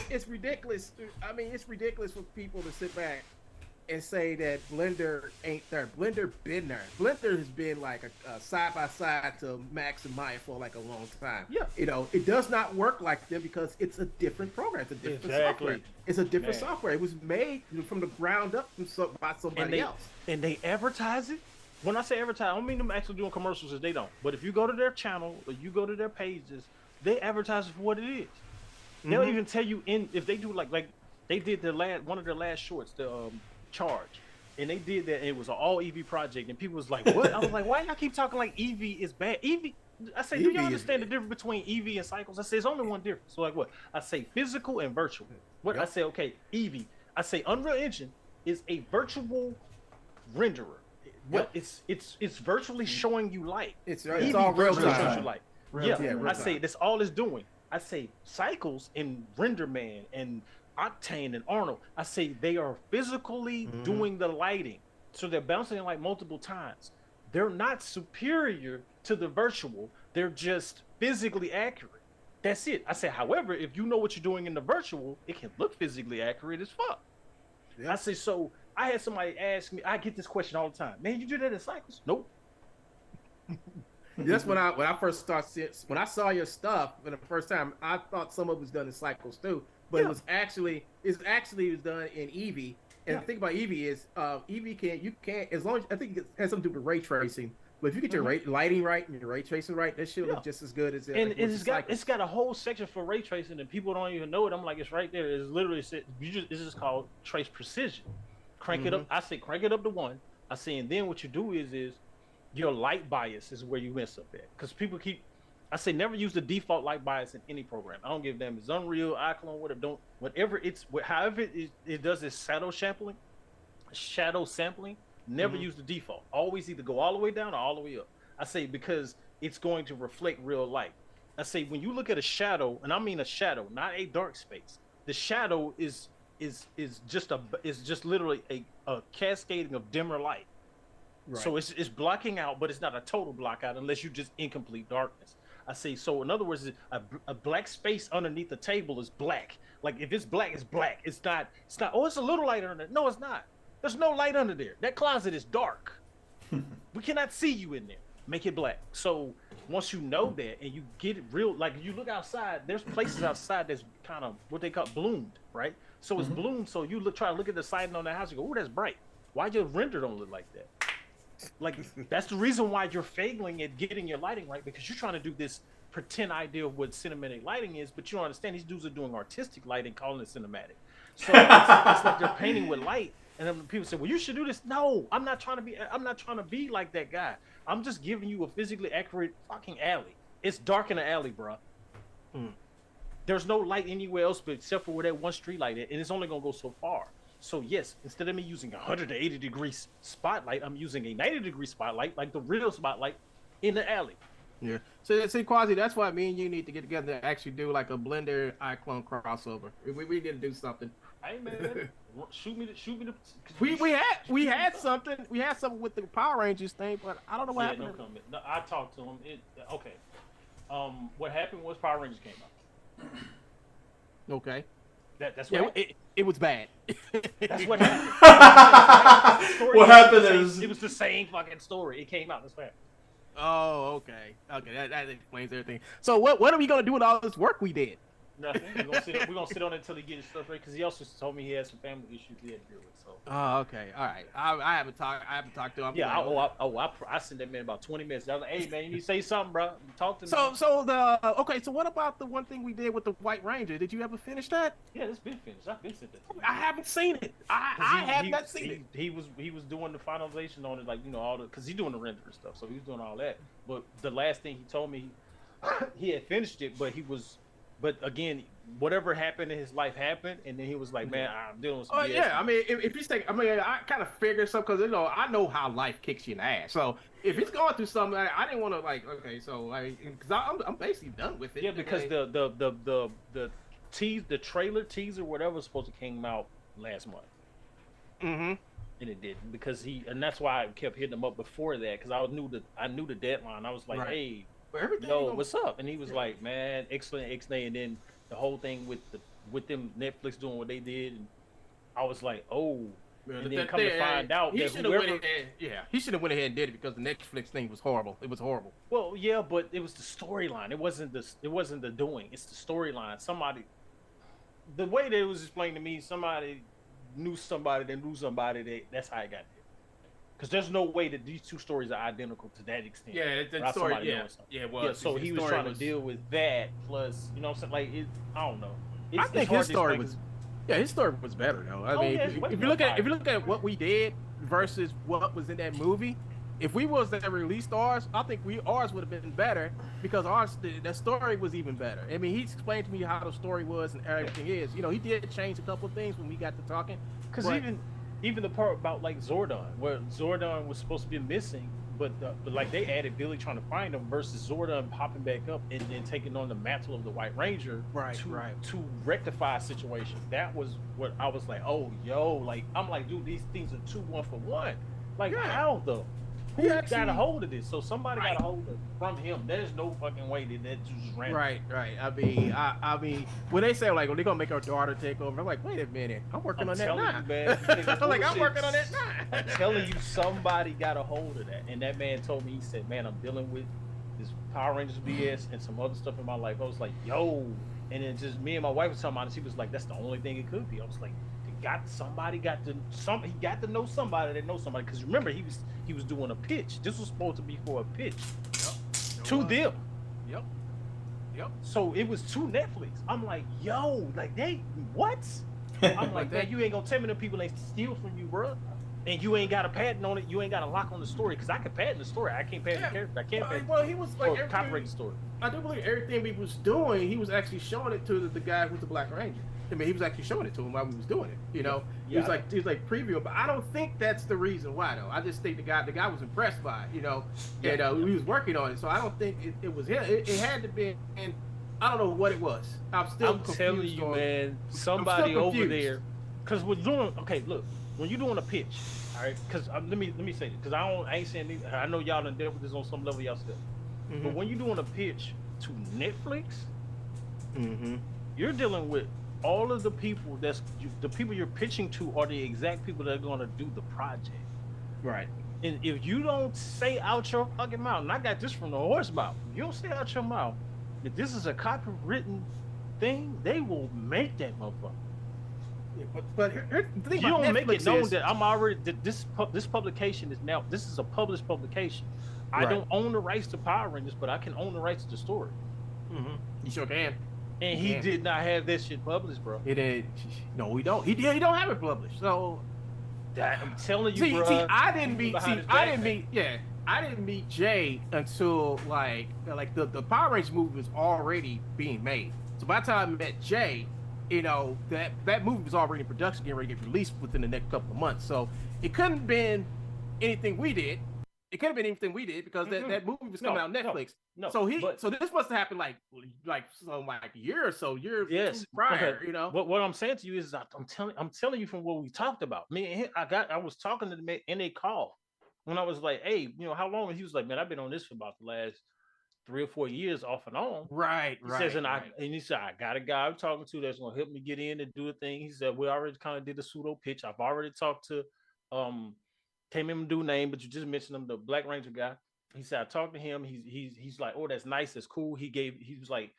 it's ridiculous. I mean, it's ridiculous for people to sit back and say that Blender ain't there. Blender been there. Blender has been like a side by side to Max and Maya for like a long time. Yeah. You know, it does not work like them because it's a different program. It's a different software. It's a different software. It was made from the ground up by somebody else. And they advertise it. When I say advertise, I don't mean them actually doing commercials, because they don't. But if you go to their channel or you go to their pages, they advertise it for what it is. They'll even tell you if they do like they did one of their last shorts, the Charge, and they did that, and it was an all Eevee project, and people was like, what? I was like, why y'all keep talking like Eevee is bad? Eevee I say, do you Eevee understand the difference between Eevee and Cycles? I say, it's only one difference. So like what? I say physical and virtual. What I say, okay, Eevee. I say Unreal Engine is a virtual renderer. What it's virtually showing you light. It's Eevee all real virtually time. shows you light. Real time. I say that's all it's doing. I say Cycles and RenderMan and Octane and Arnold, I say they are physically doing the lighting. So they're bouncing light multiple times. They're not superior to the virtual. They're just physically accurate. That's it. I say, however, if you know what you're doing in the virtual, it can look physically accurate as fuck. I say, so I had somebody ask me, I get this question all the time. Man, you do that in Cycles? Nope. That's when I first started. When I saw your stuff for the first time, I thought some of it was done in Cycles too, but it was actually was done in Eevee. And the thing about Eevee is, Eevee can't as long as I think it has something to do with ray tracing. But if you get your lighting right and your ray tracing right, that shit look just as good as it. And it's got a whole section for ray tracing, and people don't even know it. I'm like, it's right there. It's literally this is called trace precision. Crank it up. I say crank it up to 1. I say, and then what you do is your light bias is where you mess up at, because people keep. I say never use the default light bias in any program. I don't give them. It's Unreal, iClone, whatever. However it does is shadow sampling. Never use the default. Always either go all the way down or all the way up. I say because it's going to reflect real light. I say when you look at a shadow, and I mean a shadow, not a dark space. The shadow is just literally a cascading of dimmer light. Right. So it's blocking out, but it's not a total blackout unless you just incomplete darkness. I say, so in other words, a black space underneath the table is black. Like if it's black, it's black. It's not, oh, it's a little light under there. No, it's not. There's no light under there. That closet is dark. We cannot see you in there. Make it black. So once you know that and you get it real, like you look outside, there's places outside that's kind of what they call bloomed, right? So it's bloomed. So you try to look at the siding on the house, you go, oh, that's bright. Why your render don't look like that? Like that's the reason why you're failing at getting your lighting right, because you're trying to do this pretend idea of what cinematic lighting is, but you don't understand these dudes are doing artistic lighting, calling it cinematic. So it's like they're painting with light. And then people say, well, you should do this. No, I'm not trying to be like that guy. I'm just giving you a physically accurate fucking alley. It's dark in the alley, bro. There's no light anywhere else but except for where that one street light is, and it's only gonna go so far. So yes, instead of me using 180 degrees spotlight, I'm using a 90-degree spotlight, like the real spotlight in the alley. Yeah. So see, Quasi, that's why me and you need to get together and actually do like a Blender iClone crossover. We need to do something. Hey man, shoot me the. We had something with the Power Rangers thing, but I don't know what happened. No comment. No, I talked to him. Okay. What happened was Power Rangers came out. Okay. That's what it was bad. That's what happened. What happened is it was the same fucking story. It came out. That's what happened. Oh, okay. That explains everything. So what are we gonna do with all this work we did? Nothing. We're gonna sit on it until he gets his stuff ready, because he also told me he had some family issues he had to deal with. So. Oh, okay. All right. I haven't talked to him. Yeah. I sent that man about 20 minutes. I was like, hey man, you need to say something, bro. Talk to me. So what about the one thing we did with the White Ranger? Did you ever finish that? Yeah, it's been finished. I've been sent that to you. I haven't seen it. I have not seen it. He was doing the finalization on it, like, you know, all the, because he's doing the render and stuff, so he was doing all that. But the last thing he told me, he had finished it, but again, whatever happened in his life happened, and then he was like, man, I'm dealing with some BS. Yeah, I mean, if he's thinking, I kind of figured something, because, you know, I know how life kicks you in the ass. So if he's going through something, I didn't want to, like, okay, so because I'm basically done with it. Yeah, because the trailer teaser, whatever, was supposed to came out last month. Mm-hmm. And it didn't, because that's why I kept hitting him up before that, because I knew the deadline. I was like, hey, yo, what's up? And he was like, man, excellent, and then the whole thing with them Netflix doing what they did, and I was like, oh. And then come to find out that whoever, he should have went ahead and did it, because the Netflix thing was horrible. It was horrible. Well, yeah, but it was the storyline. It wasn't the doing. It's the storyline. Somebody, the way that it was explained to me, somebody knew somebody that knew somebody that's how it got there. Because there's no way that these two stories are identical to that extent. Yeah, that story. Yeah. So he was trying to deal with that, plus, you know what I'm saying? Like, I don't know. I think his story was. Yeah, his story was better though. I mean, if you look at what we did versus what was in that movie, if we was to release ours, I think ours would have been better because the story was even better. I mean, he explained to me how the story was and everything is. You know, he did change a couple of things when we got to talking. Because even the part about like Zordon, where Zordon was supposed to be missing, but like they added Billy trying to find him versus Zordon popping back up and then taking on the mantle of the White Ranger to rectify a situation. That was what I was like, oh, yo, like I'm like, dude, these things are 2 1-for-1. Like how though? Who got a hold of this? So somebody got a hold of it from him. There's no fucking way that just ran. Right. I mean, when they say like, well, they're gonna make our daughter take over, I'm like, wait a minute, I'm working on that now. I'm working on that now. I'm telling you, somebody got a hold of that, and that man told me, he said, man, I'm dealing with this Power Rangers BS and some other stuff in my life. I was like, yo, and then just me and my wife was talking about it. She was like, that's the only thing it could be. I was like, he got to know somebody that knows somebody, because remember he was doing a pitch. This was supposed to be for a pitch to them. Yep. So it was to Netflix. I'm like, yo, like they what? I'm like, man, you ain't gonna tell me the people ain't steal from you, bro. And you ain't got a patent on it. You ain't got a lock on the story, because I can patent the story. I can't patent the character. I can't patent. Well, he was like copyright the story. I do believe everything we was doing, he was actually showing it to the guy who's the Black Ranger. I mean, he was actually showing it to him while we was doing it. You know, he was like previewing, but I don't think that's the reason why though. I just think the guy was impressed by it, you know, and he was working on it. So I don't think it was him. It had to be, and I don't know what it was. I'm telling you, man, somebody over there, because we're doing. Okay, look, when you're doing a pitch, all right, because let me say this, because I ain't saying this, I know y'all done dealt with this on some level y'all still, but when you're doing a pitch to Netflix, you're dealing with all of the people the people you're pitching to are the exact people that are going to do the project. Right. And if you don't say out your fucking mouth, and I got this from the horse mouth, you don't say out your mouth that this is a copywritten thing, they will make that motherfucker. Yeah, but the thing you about don't Netflix make it known is, that I'm already this publication is now, this is a published publication. I don't own the rights to Power Rangers, but I can own the rights to the story. You sure can. And he did not have that shit published, bro. He did. No, we don't. He don't have it published. So I'm telling you, bro. See, I didn't meet Jay until like the Power Rangers movie was already being made. So by the time I met Jay, you know, that movie was already in production, getting ready to get released within the next couple of months. So it couldn't have been anything we did. It could have been anything we did, because that movie was coming out on Netflix. So this must have happened like a year or so, prior. You know. What I'm saying to you is, I'm telling you from what we talked about. Me and him, I was talking to the man in a call when I was like, hey, you know, how long? And he was like, man, I've been on this for about the last 3 or 4 years off and on. Right. He says, and he said, I got a guy I'm talking to that's gonna help me get in and do a thing. He said, we already kind of did a pseudo pitch. I've already talked to can't remember the name, but you just mentioned him, the Black Ranger guy. He said, I talked to him. He's like, oh, that's nice, that's cool. He was like,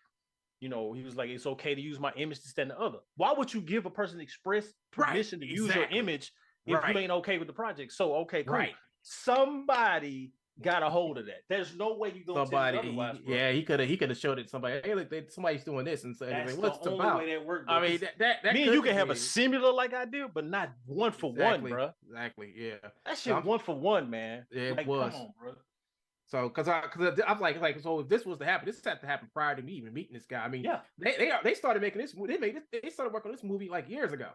you know, he was like, it's okay to use my image to stand the other. Why would you give a person express permission to use your image if you ain't okay with the project? So okay, cool. Somebody got a hold of that. There's no way you gonna tell me otherwise, bro. Yeah, he could have showed it to somebody. Hey, look, somebody's doing this, and so that's what's the only about? way that works. I mean, that me and you can have a similar like I did, but not 1-for-1, bro. Exactly. Yeah. That shit 1-for-1, man. Yeah, like, it was. Come on, bro. So, because I'm like, so if this was to happen, this had to happen prior to me even meeting this guy. I mean, they started making this movie. They started working on this movie like years ago.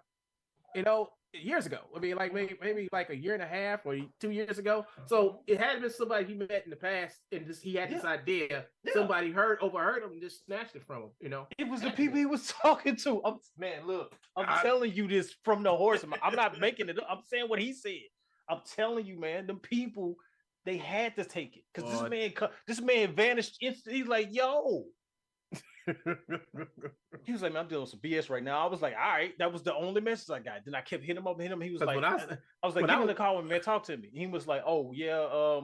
You know, years ago. I mean, like maybe like a year and a half or 2 years ago. So it had been somebody he met in the past, and he had this idea. Somebody overheard him and just snatched it from him. You know, it was the people he was talking to. Man, look, I'm telling you this from the horse. I'm not making it up. I'm saying what he said. I'm telling you, man, the people, they had to take it, because this man vanished instantly. He's like, yo. He was like, man, I'm dealing with some BS right now. I was like, all right, that was the only message I got. Then I kept hitting him up. He was like, I was like, give him the call when man talk to me. He was like, oh yeah,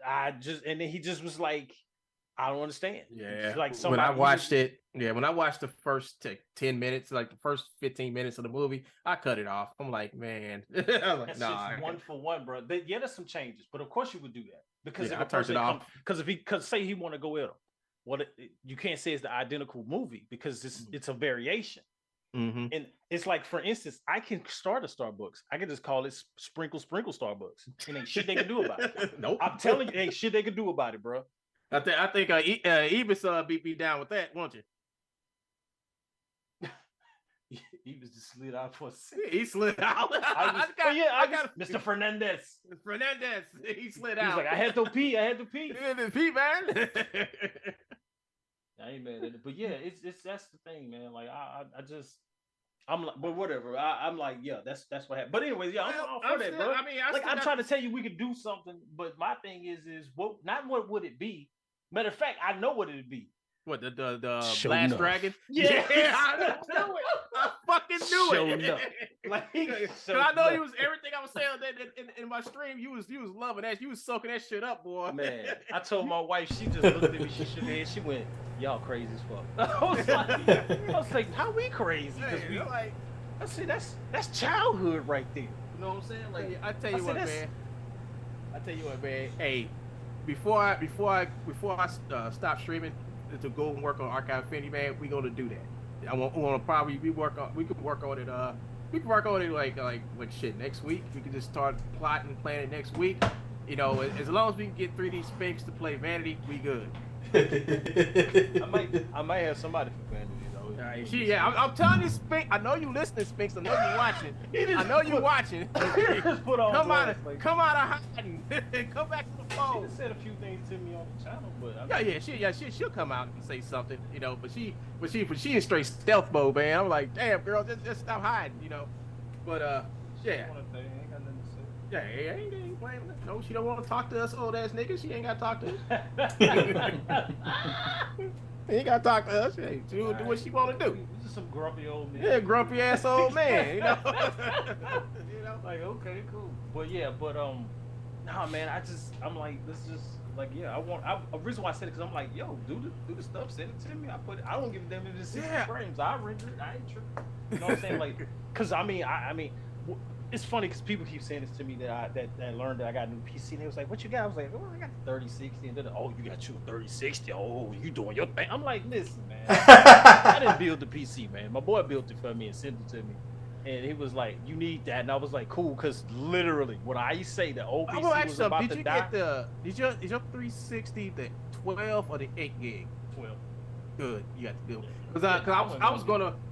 and then he just was like, I don't understand. Yeah, like when I watched the first 10 minutes, like the first 15 minutes of the movie, I cut it off. I'm like, man, I was like, nah, 1-for-1, bro. There's some changes, but of course you would do that, because if I turned it off. Because say he want to go with him. You can't say it's the identical movie, because it's a variation. Mm-hmm. And it's like, for instance, I can start a Starbucks. I can just call it Sprinkle Starbucks. And ain't shit they can do about it. Nope. I'm telling you, ain't shit they can do about it, bro. I think Ebis beat me down with that, won't you? He was just slid out for a second. He slid out. I got Mr. Fernandez. He slid He was out. like, I had to pee, You had to pee, man. I ain't mad at it, but yeah, it's that's the thing, man. Like I'm like, but whatever. I'm like, yeah, that's what happened. But anyways, yeah, I'm all for that, bro. I mean, I'm trying to tell you we could do something, but my thing is what would it be? Matter of fact, I know what it'd be. What, the Show Blast enough. Dragon? Yeah. I knew it. I fucking knew Show it. enough. Like, Cause I know you was everything I was saying in my stream. You was loving that. You was soaking that shit up, boy. Man, I told my wife, she just looked at me, she shook her head, she went, "Y'all crazy as fuck." I was like, how we crazy? Because we like, I said that's childhood right there. You know what I'm saying? Like, I tell you what, man. Hey, before I stop streaming to go and work on Archive Infinity, man, we gonna do that. I want to probably we could work on it. We can work on it like shit next week. We can just start plotting and planning next week. You know, as long as we can get 3D Spinks to play Vanity, we good. I might have somebody for Vanity though. I'm telling you, Spink. I know you listening, Spinks. I know you watching. I know you watching. Put on come out of hiding. Come back to the phone. She said a few things to me on the channel, but she'll come out and say something, you know. But she in straight stealth mode, man. I'm like, damn, girl, just stop hiding, you know. But yeah. Yeah, ain't blaming her. No, she don't want to talk to us old ass niggas. She ain't got to talk to us. Ain't got to talk to us. Hey, she do what she want to do. Just some grumpy old man. Yeah, grumpy ass old man. You know. Like, okay, cool. But yeah, nah, man. I'm like, this just like, yeah. The reason why I said it because I'm like, yo, do the stuff. Send it to me. I don't give them the 60 frames. I render it. I ain't tripping. You know what I'm saying? Like, because I mean. It's funny because people keep saying this to me that I learned that I got a new PC and they was like, "What you got?" I was like, "Oh, I got the 3060." And then, "Oh, you got your 3060? Oh, you doing your thing?" I'm like, "Listen, man, I didn't build the PC, man. My boy built it for me and sent it to me." And he was like, "You need that," and I was like, "Cool," because literally, when I say the old PC was about to die. Is your 360 the 12 or the 8 gig? 12. Good, you got to do it. Because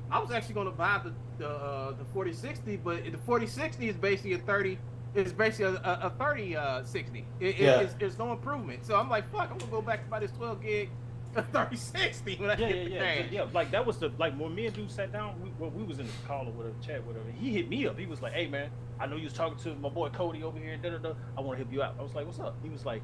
I was actually gonna buy the 4060, but the 4060 is basically a 30. It's basically a 3060. There's no improvement. So I'm like, fuck, I'm gonna go back and buy this 12 gig 3060 when I get the cash. Yeah. Like that was like when me and dude sat down. We was in the call or whatever, chat, whatever. He hit me up. He was like, "Hey man, I know you was talking to my boy Cody over here. I want to help you out." I was like, "What's up?" He was like,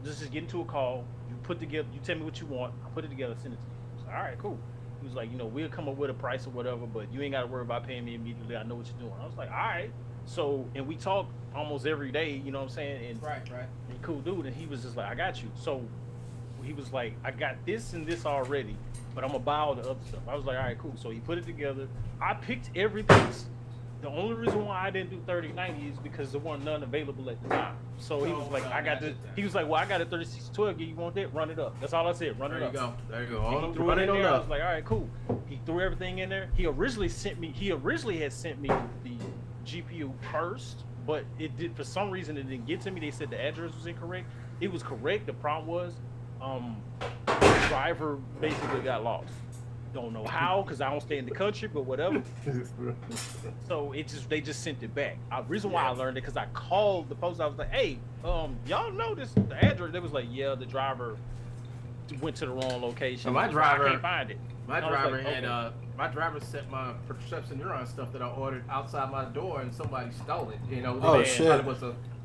"Let's just get into a call. You put together. You tell me what you want. I put it together. Send it to you." I was like, "All right, cool." He was like, "You know, we'll come up with a price or whatever, but you ain't got to worry about paying me immediately. I know what you're doing." I was like, "All right." So, and we talk almost every day, you know what I'm saying? And right. And cool dude, and he was just like, "I got you." So he was like, "I got this and this already, but I'm gonna buy all the other stuff." I was like, "All right, cool." So he put it together. I picked every piece. The only reason why I didn't do 3090 is because there weren't none available at the time. So he was like, "I got this." He was like, "Well, I got a 3612 gig. You want that? Run it up." That's all I said. Run it up. There you go. He threw it in there. I was like, "All right, cool." He threw everything in there. He originally had sent me the GPU first, but it did, for some reason, it didn't get to me. They said the address was incorrect. It was correct. The problem was, the driver basically got lost. Don't know how, because I don't stay in the country, but whatever. So they just sent it back. The reason why I learned it, because I called the post. I was like, "Hey, y'all know the address?" They was like, "Yeah, the driver went to the wrong location." My driver, I can't find it. My driver had my driver set my perception neuron stuff that I ordered outside my door, and somebody stole it. You know, shit!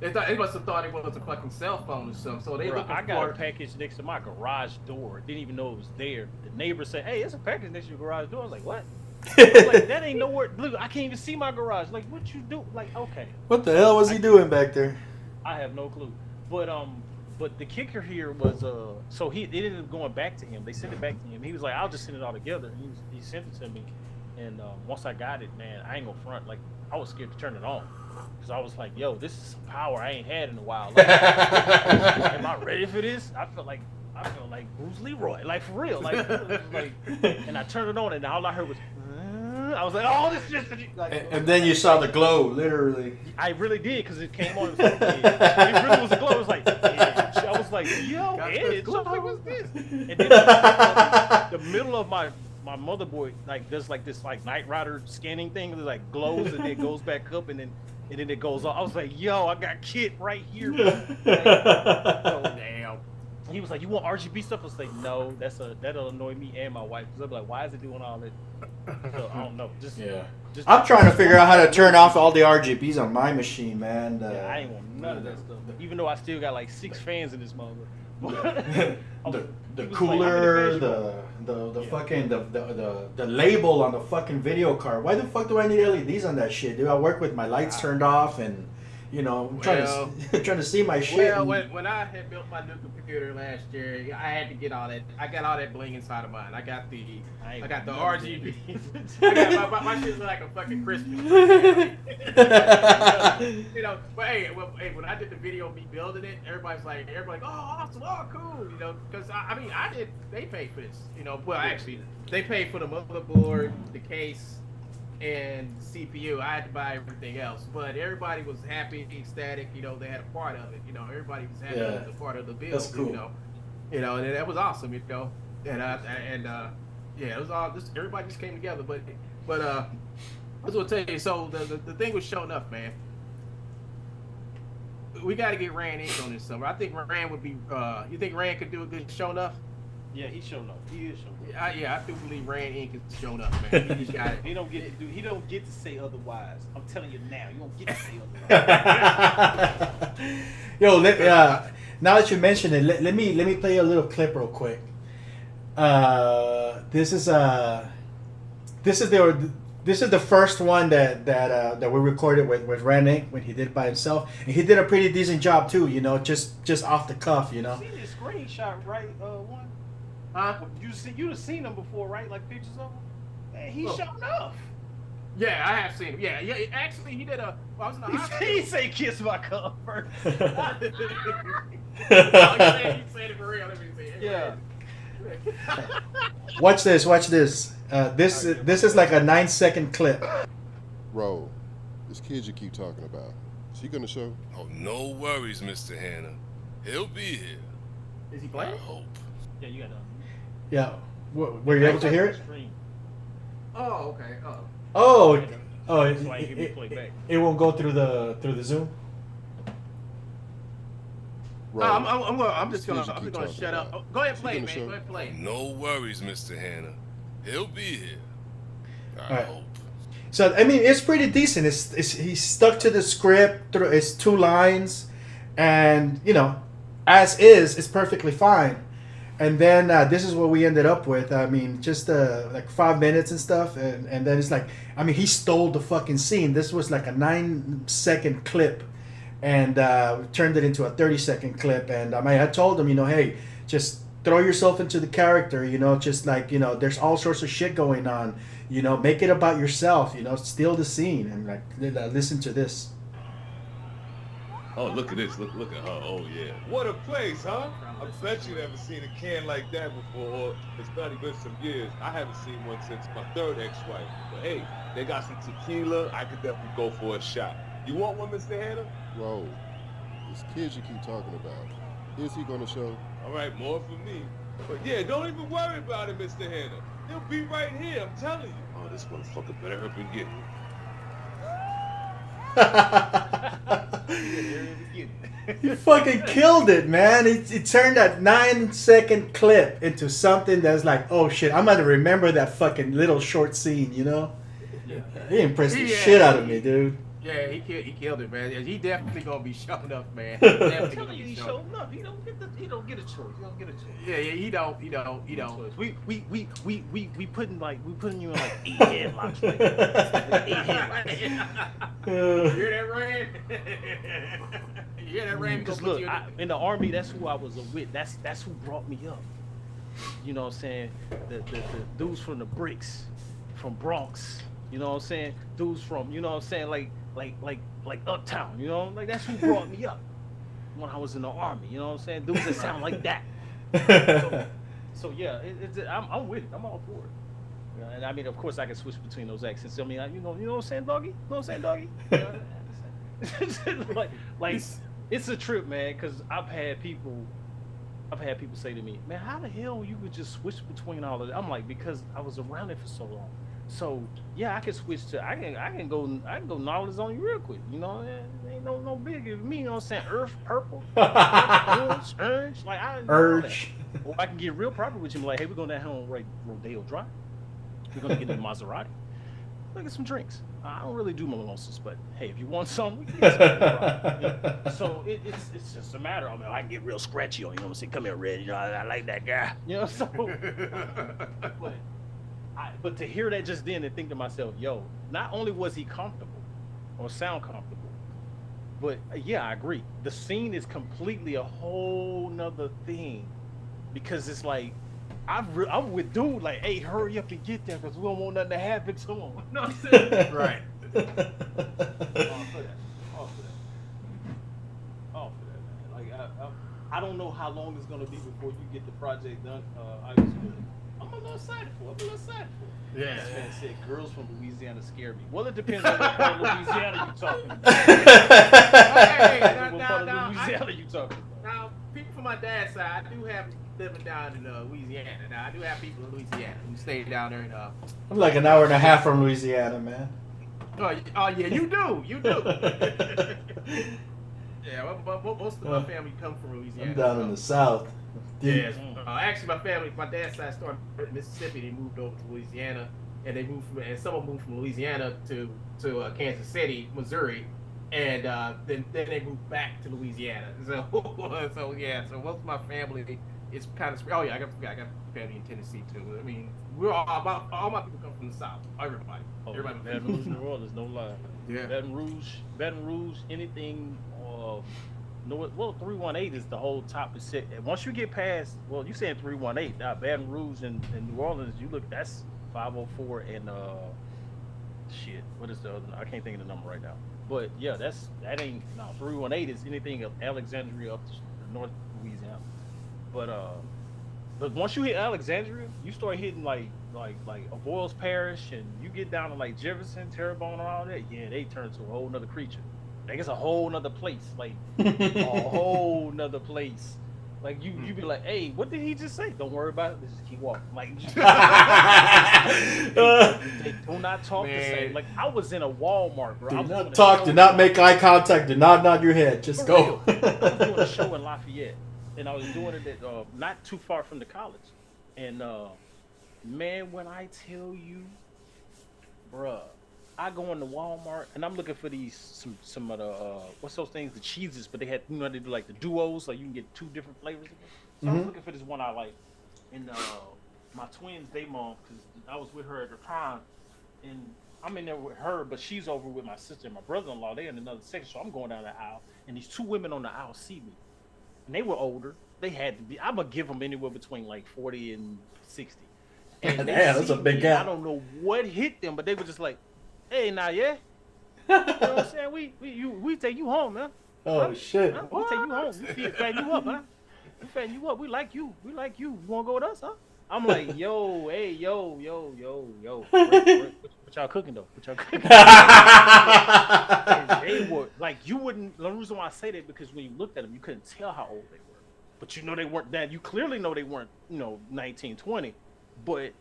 They must have thought it was a fucking cell phone or something. So they I got a package next to my garage door. Didn't even know it was there. The neighbor said, "Hey, it's a package next to your garage door." I was like, "What?" I was like, "That ain't nowhere. Look, I can't even see my garage. Like, what you do?" Like, okay. What the hell was he doing back there? I have no clue. But the kicker here was so it ended up going back to him. They sent it back to him. He was like, "I'll just send it all together." He sent it to me, and once I got it, man, I ain't gonna front. Like, I was scared to turn it on because I was like, "Yo, this is some power I ain't had in a while." Like, am I ready for this? I feel like Bruce Leroy, like for real, like, and I turned it on, and all I heard was, I was like, oh, this is just like. And then you saw the glow, literally. I really did because it came on. It, was like, it really was a glow. It was like, yeah. I was like, yo, Ed, what's this? And then the middle of my motherboard, like there's like this like Knight Rider scanning thing that like glows and then goes back up and then it goes off. I was like, yo, I got Kit right here. Like, oh damn. He was like, you want RGB stuff? I was like, no, that'll annoy me and my wife. Cause I'll be like, why is it doing all that? So, I don't know. Just I'm trying to figure out how to turn off all the RGBs on my machine, man. Yeah, I ain't want none of that stuff. Even though I still got like 6 fans in this mother. the cooler, the fucking the label on the fucking video card. Why the fuck do I need LEDs on that shit, dude? I work with my lights turned off and you know, I'm trying to see my shit. Well, when I had built my new computer last year, I had to get all that. I got all that bling inside of mine. I got the RGB. my shit look like a fucking Christmas tree. You know, but hey, when I did the video of me building it, everybody's like, oh, awesome, oh, cool, you know, because I mean, they paid for this, you know. Well, actually, they paid for the motherboard, the case, and CPU. I had to buy everything else, but everybody was happy, ecstatic. You know, they had a part of it. You know, everybody was happy with the part of the build. That's cool. You know, and that was awesome. You know, and yeah, it was all just everybody just came together. But I was gonna tell you. So the thing was showing up, man. We got to get Rand Inc. on this summer. I think Rand would be. You think Rand could do a good show enough? Yeah, he's showing up. He is showing up. I do believe Rand Inc. is showing up, man. He just got it. He don't get to say otherwise. I'm telling you now, you don't get to say otherwise. Yo, now that you mention it, let me play a little clip real quick. This is the first one that we recorded with Rand Inc. when he did it by himself, and he did a pretty decent job too. You know, just off the cuff. You know. You seen this screenshot, right? One. You'd have seen him before, right? Like pictures of him. Man, he's showing up. Yeah, I have seen him. Yeah. Actually, he did a. I was in the hospital. He say kiss my cup first. He said it for real. Let me see. Yeah. Watch this. This is like a 9-second clip. Ro, this kid you keep talking about, is he gonna show? Oh, no worries, Mr. Hanna. He'll be here. Is he playing? I hope. Yeah, you got to. Yeah. Were you able to hear it? Oh, okay. It won't go through the Zoom. I'm just gonna shut up. Oh, go ahead, play, man. Go ahead, play. No worries, Mr. Hanna. He'll be here. I hope. So I mean, it's pretty decent. He's stuck to the script. It's 2 lines, and you know, as is, it's perfectly fine. And then this is what we ended up with. I mean, just like 5 minutes and stuff, and then it's like, I mean, he stole the fucking scene. This was like a 9-second clip, and turned it into a 30-second clip. And I mean, I told him, you know, hey, just throw yourself into the character. You know, just like, you know, there's all sorts of shit going on. You know, make it about yourself. You know, steal the scene and like listen to this. Oh, look at this. Look at her. Oh, yeah. What a place, huh? I bet you never seen a can like that before. Or it's not even some years. I haven't seen one since my 3rd ex-wife. But hey, they got some tequila. I could definitely go for a shot. You want one, Mr. Hanna? Ro, this kid you keep talking about, is he gonna show? All right, more for me. But yeah, don't even worry about it, Mr. Hanna. He'll be right here, I'm telling you. Oh, this motherfucker better hurry up and get it. You fucking killed it, man. It turned that 9-second clip into something that's like, oh shit, I'm gonna remember that fucking little short scene, you know? Yeah. He impressed the shit out of me, dude. Yeah, he killed it, man. He definitely gonna be showing up, man. I'm telling you, he's showing up. He don't get a choice. He don't get a choice. Yeah, he don't. We putting you in like 8 headlocks. Like, 8 headlocks. You hear that, Rand? You hear that, Rand? Because look, in the Army, that's who I was with. That's who brought me up. You know what I'm saying? The dudes from the bricks, from Bronx. You know what I'm saying? Dudes from, you know what I'm saying, like Uptown, you know? Like, that's who brought me up when I was in the Army, you know what I'm saying? Dudes that sound like that. So yeah, I'm with it. I'm all for it. And I mean, of course, I can switch between those accents. I mean, you know what I'm saying, doggy? You know what I'm saying, doggy? like, it's a trip, man. Because I've had people say to me, man, how the hell you could just switch between all of that? I'm like, because I was around it for so long. So yeah, I can switch to I can go knowledge on you real quick. You know, it ain't no big of me. You know what I'm saying? Earth, purple, orange, like urge. Or I can get real proper with you. Like, hey, we're going down here on Rodeo Drive. We're gonna get in the Maserati. Look at some drinks. I don't really do mimosas, but hey, if you want some, we can get some. Yeah. So it's just a matter. I mean, I can get real scratchy on you. Know what I'm saying? Come here, Red. You know, I like that guy. You know, so. But to hear that just then and think to myself, yo, not only was he comfortable or sound comfortable, but yeah, I agree. The scene is completely a whole nother thing, because it's like I'm with dude like, hey, hurry up and get there because we don't want nothing to happen to him. You know what I'm saying? Right. All for that, man. Like I don't know how long it's gonna be before you get the project done. I'm a little excited for it. Yeah. This man said girls from Louisiana scare me. Well, it depends on what part of Louisiana you talking about. What part of Louisiana you talking about? Now, people from my dad's side, I do have living down in Louisiana. Now, I do have people in Louisiana who stay down there in I'm like an hour and a half from Louisiana, man. Oh yeah, you do. Yeah, most of my family come from Louisiana. I'm down in the south. Yeah, actually, my dad's side started in Mississippi. They moved over to Louisiana, and some of them moved from Louisiana to Kansas City, Missouri, and then they moved back to Louisiana. So most of my family is kind of. Oh yeah, I got family in Tennessee too. I mean, all my people come from the South. Everybody. Baton Rouge, New Orleans, no lie. Yeah. Baton Rouge, anything. Well, 318 is the whole top of set. Once you get past, well, you saying 318, now Baton Rouge and New Orleans, you look, that's 504 and shit. What is the other? I can't think of the number right now. But yeah, that ain't 318 is anything of Alexandria up to North Louisiana. But once you hit Alexandria, you start hitting like Avoyelles Parish, and you get down to like Jefferson, Terrebonne, and all that. Yeah, they turn to a whole nother creature. Like it's a whole nother place, like a whole nother place. Like you be like, hey, what did he just say? Don't worry about it. Let's just keep walking. Like they do not talk the same. Like I was in a Walmart, bro. Do not talk. Do not make eye contact. Do not nod your head. Just go. I was doing a show in Lafayette, and I was doing it at not too far from the college. And man, when I tell you, bruh. I go into Walmart and I'm looking for some of the what's those things, the cheeses, but they had, you know, they do like the duos, so you can get two different flavors of it. So I was looking for this one I like, and my twins, they mom, because I was with her at the time, and I'm in there with her, but she's over with my sister and my brother-in-law. They're in another section, so I'm going down the aisle, and these two women on the aisle see me, and they were older. They had to be. I'm gonna give them anywhere between like 40 and 60. And that's a big gap. I don't know what hit them, but they were just like, hey, now, yeah. You know what I'm saying? We take you home, man. Oh, huh? Shit. Huh? We take you home. We fatten you up, huh? We fatten you up. We like you. You want to go with us, huh? I'm like, yo, hey, yo. What y'all cooking, though? What y'all cooking? They were, like, you wouldn't, the reason why I say that, because when you looked at them, you couldn't tell how old they were. But you know they weren't that. You clearly know they weren't, 19, 20. But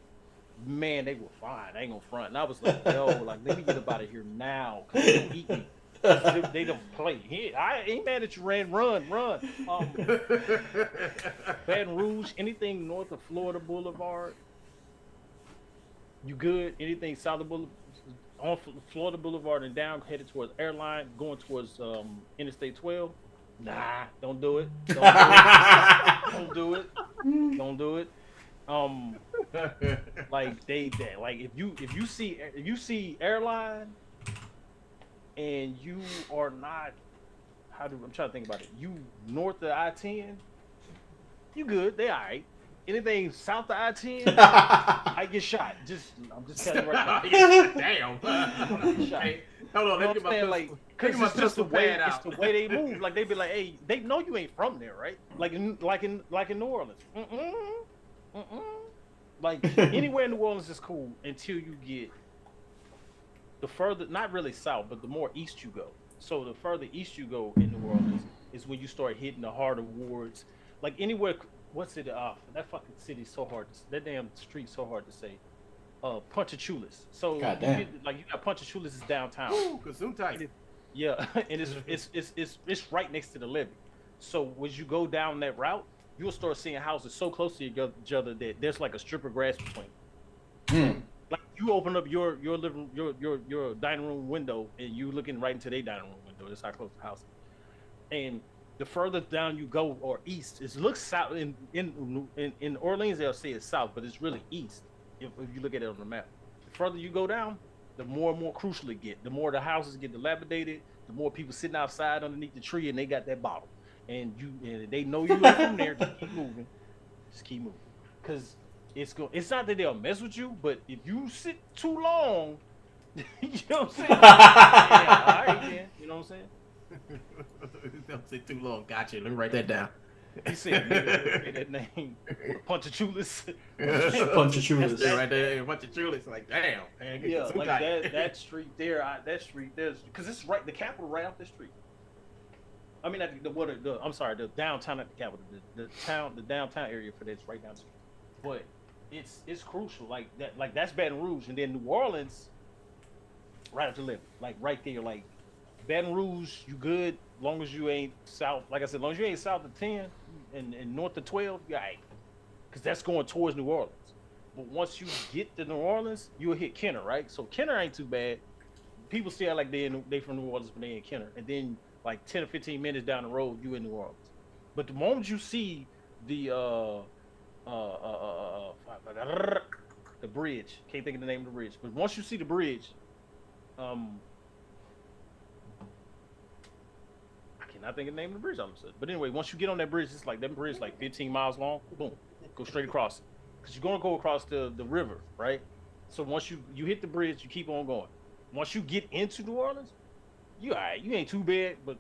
man, they were fine. I ain't gonna front. And I was like, yo, like, let me get up out of here now. Cause they don't eat me. They don't play. I ain't mad at you, run. Baton Rouge, anything north of Florida Boulevard, you good? Anything south of Boulevard, on Florida Boulevard and down, headed towards Airline, going towards Interstate 12? Nah, don't do it. Don't do it. Like they like if you see Airline and you are not, I'm trying to think about it. You north of I-10, you good? They all right. Anything south of I-10, I get shot. I'm just telling you right now. Damn. Hey, hold on, let me get my pistol. It's just the way they move. Like they be like, hey, they know you ain't from there, right? Like in New Orleans. Like anywhere in New Orleans is cool until you get the further, not really south, but the more east you go. So the further east you go in New Orleans is when you start hitting the harder wards. Like anywhere, what's it? That fucking city's so hard. That damn street's so hard to say. Ponchachuelas. So you got Ponchachuelas is downtown. Ooh, Gesundheit. Yeah, and it's right next to the levee. So as you go down that route, you'll start seeing houses so close to each other that there's like a strip of grass between. Like you open up your dining room window and you looking right into their dining room window. That's how close the house is. And the further down you go or east, it looks south. In Orleans they'll say it's south, but it's really east if you look at it on the map. The further you go down, the more and more crucial it get. The more the houses get dilapidated, the more people sitting outside underneath the tree and they got that bottle. And they know you are from there. Just keep moving. Just keep moving. Cause it's not that they'll mess with you, but if you sit too long, you know what I'm saying? Yeah, all right, then. You know what I'm saying? Don't say too long. Gotcha. Let me write that down. He said that name. Ponchachuelas. Ponchachuelas. That's right there. Ponchachuelas. Like, damn. Man, yeah, like that street there. There's because it's right the capital right off the street. I mean, I'm sorry, the downtown at the capital, the downtown area for this right down the street. But it's crucial, like that's Baton Rouge, and then New Orleans, right up the left, like right there, like Baton Rouge, you good, long as you ain't south. Like I said, long as you ain't south of 10 and north of 12, you alright, because that's going towards New Orleans. But once you get to New Orleans, you'll hit Kenner, right? So Kenner ain't too bad. People still like they from New Orleans, but they in Kenner, and then like 10 or 15 minutes down the road, you in New Orleans. But the moment you see the bridge, can't think of the name of the bridge, but once you see the bridge, I cannot think of the name of the bridge all of a sudden. But anyway, once you get on that bridge, it's like that bridge is like 15 miles long. Boom, go straight across it, because you're gonna go across the river, right? So once you hit the bridge, you keep on going. Once you get into New Orleans, you alright, you ain't too bad, but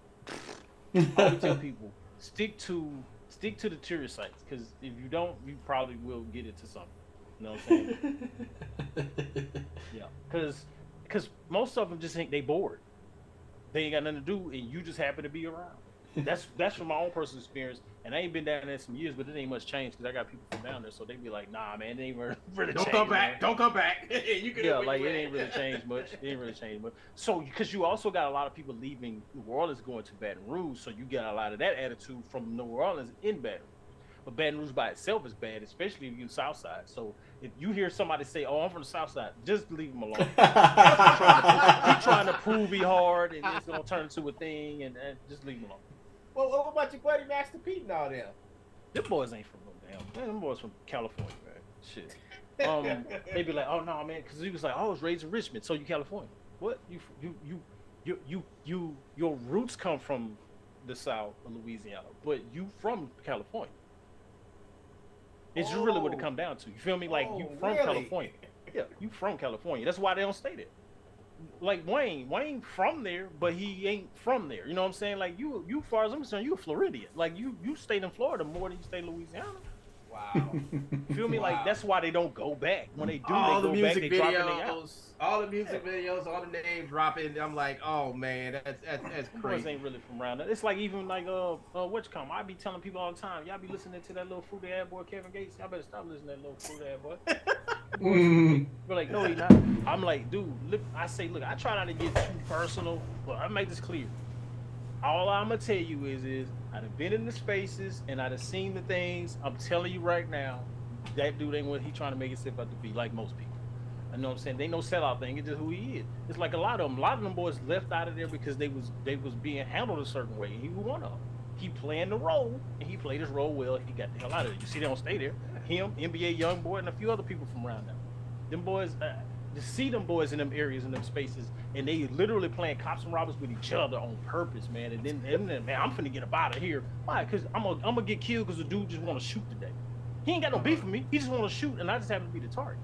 I always tell people stick to the tourist sites, because if you don't, you probably will get into something. You know what I'm saying? Yeah, because most of them just think they bored. They ain't got nothing to do, and you just happen to be around. That's from my own personal experience, and I ain't been down there some years, but it ain't much changed because I got people from down there, so they be like, "Nah, man, it ain't really changed." Don't come back. Don't come back. You can like it ain't really changed much. It ain't really changed much. So because you also got a lot of people leaving New Orleans going to Baton Rouge, so you got a lot of that attitude from New Orleans in Baton Rouge. But Baton Rouge by itself is bad, especially if you're South Side. So if you hear somebody say, "Oh, I'm from the South Side," just leave them alone. He's trying to prove he hard, and it's gonna turn into a thing, and just leave them alone. Well, what about your buddy Master Pete and all them? Them boys ain't from no damn. Them boys from California, man. Shit. They be like, "Oh no, man," because he was like, "Oh, I was raised in Richmond, so you California." What? Your roots come from the South of Louisiana, but you from California. It's just really what it come down to. You feel me? Like you from California. Yeah, you from California. That's why they don't stay there. Like Wayne from there, but he ain't from there. You know what I'm saying? Like you far as I'm concerned, you a Floridian. Like you stayed in Florida more than you stayed in Louisiana. Wow. You feel me? Wow. Like that's why they don't go back. When they do, all they the go music back, they videos, drop in all the music videos, all the names dropping. I'm like, oh man, that's boys crazy. ain't really from around there. It's like even like I be telling people all the time, y'all be listening to that little fruity ass boy Kevin Gates. Y'all better stop listening to that little fruity ass boy. We're like, no, he not. I'm like, dude, look, I try not to get too personal, but I make this clear. All I'm gonna tell you is I've been in the spaces and I've seen the things. I'm telling you right now, that dude ain't what he trying to make himself out to be, like most people. I know what I'm saying? They no sellout thing. It's just who he is. It's like a lot of them boys left out of there because they was being handled a certain way. And he was one of them. He playing the role, and he played his role well. He got the hell out of it. You see, they don't stay there. Him, NBA Youngboy, and a few other people from around there. Them boys, to see them boys in them areas, in them spaces, and they literally playing cops and robbers with each other on purpose, man. And then man, I'm finna get up out of here. Why? Because I'm gonna get killed because the dude just want to shoot today. He ain't got no beef with me. He just want to shoot, and I just happen to be the target.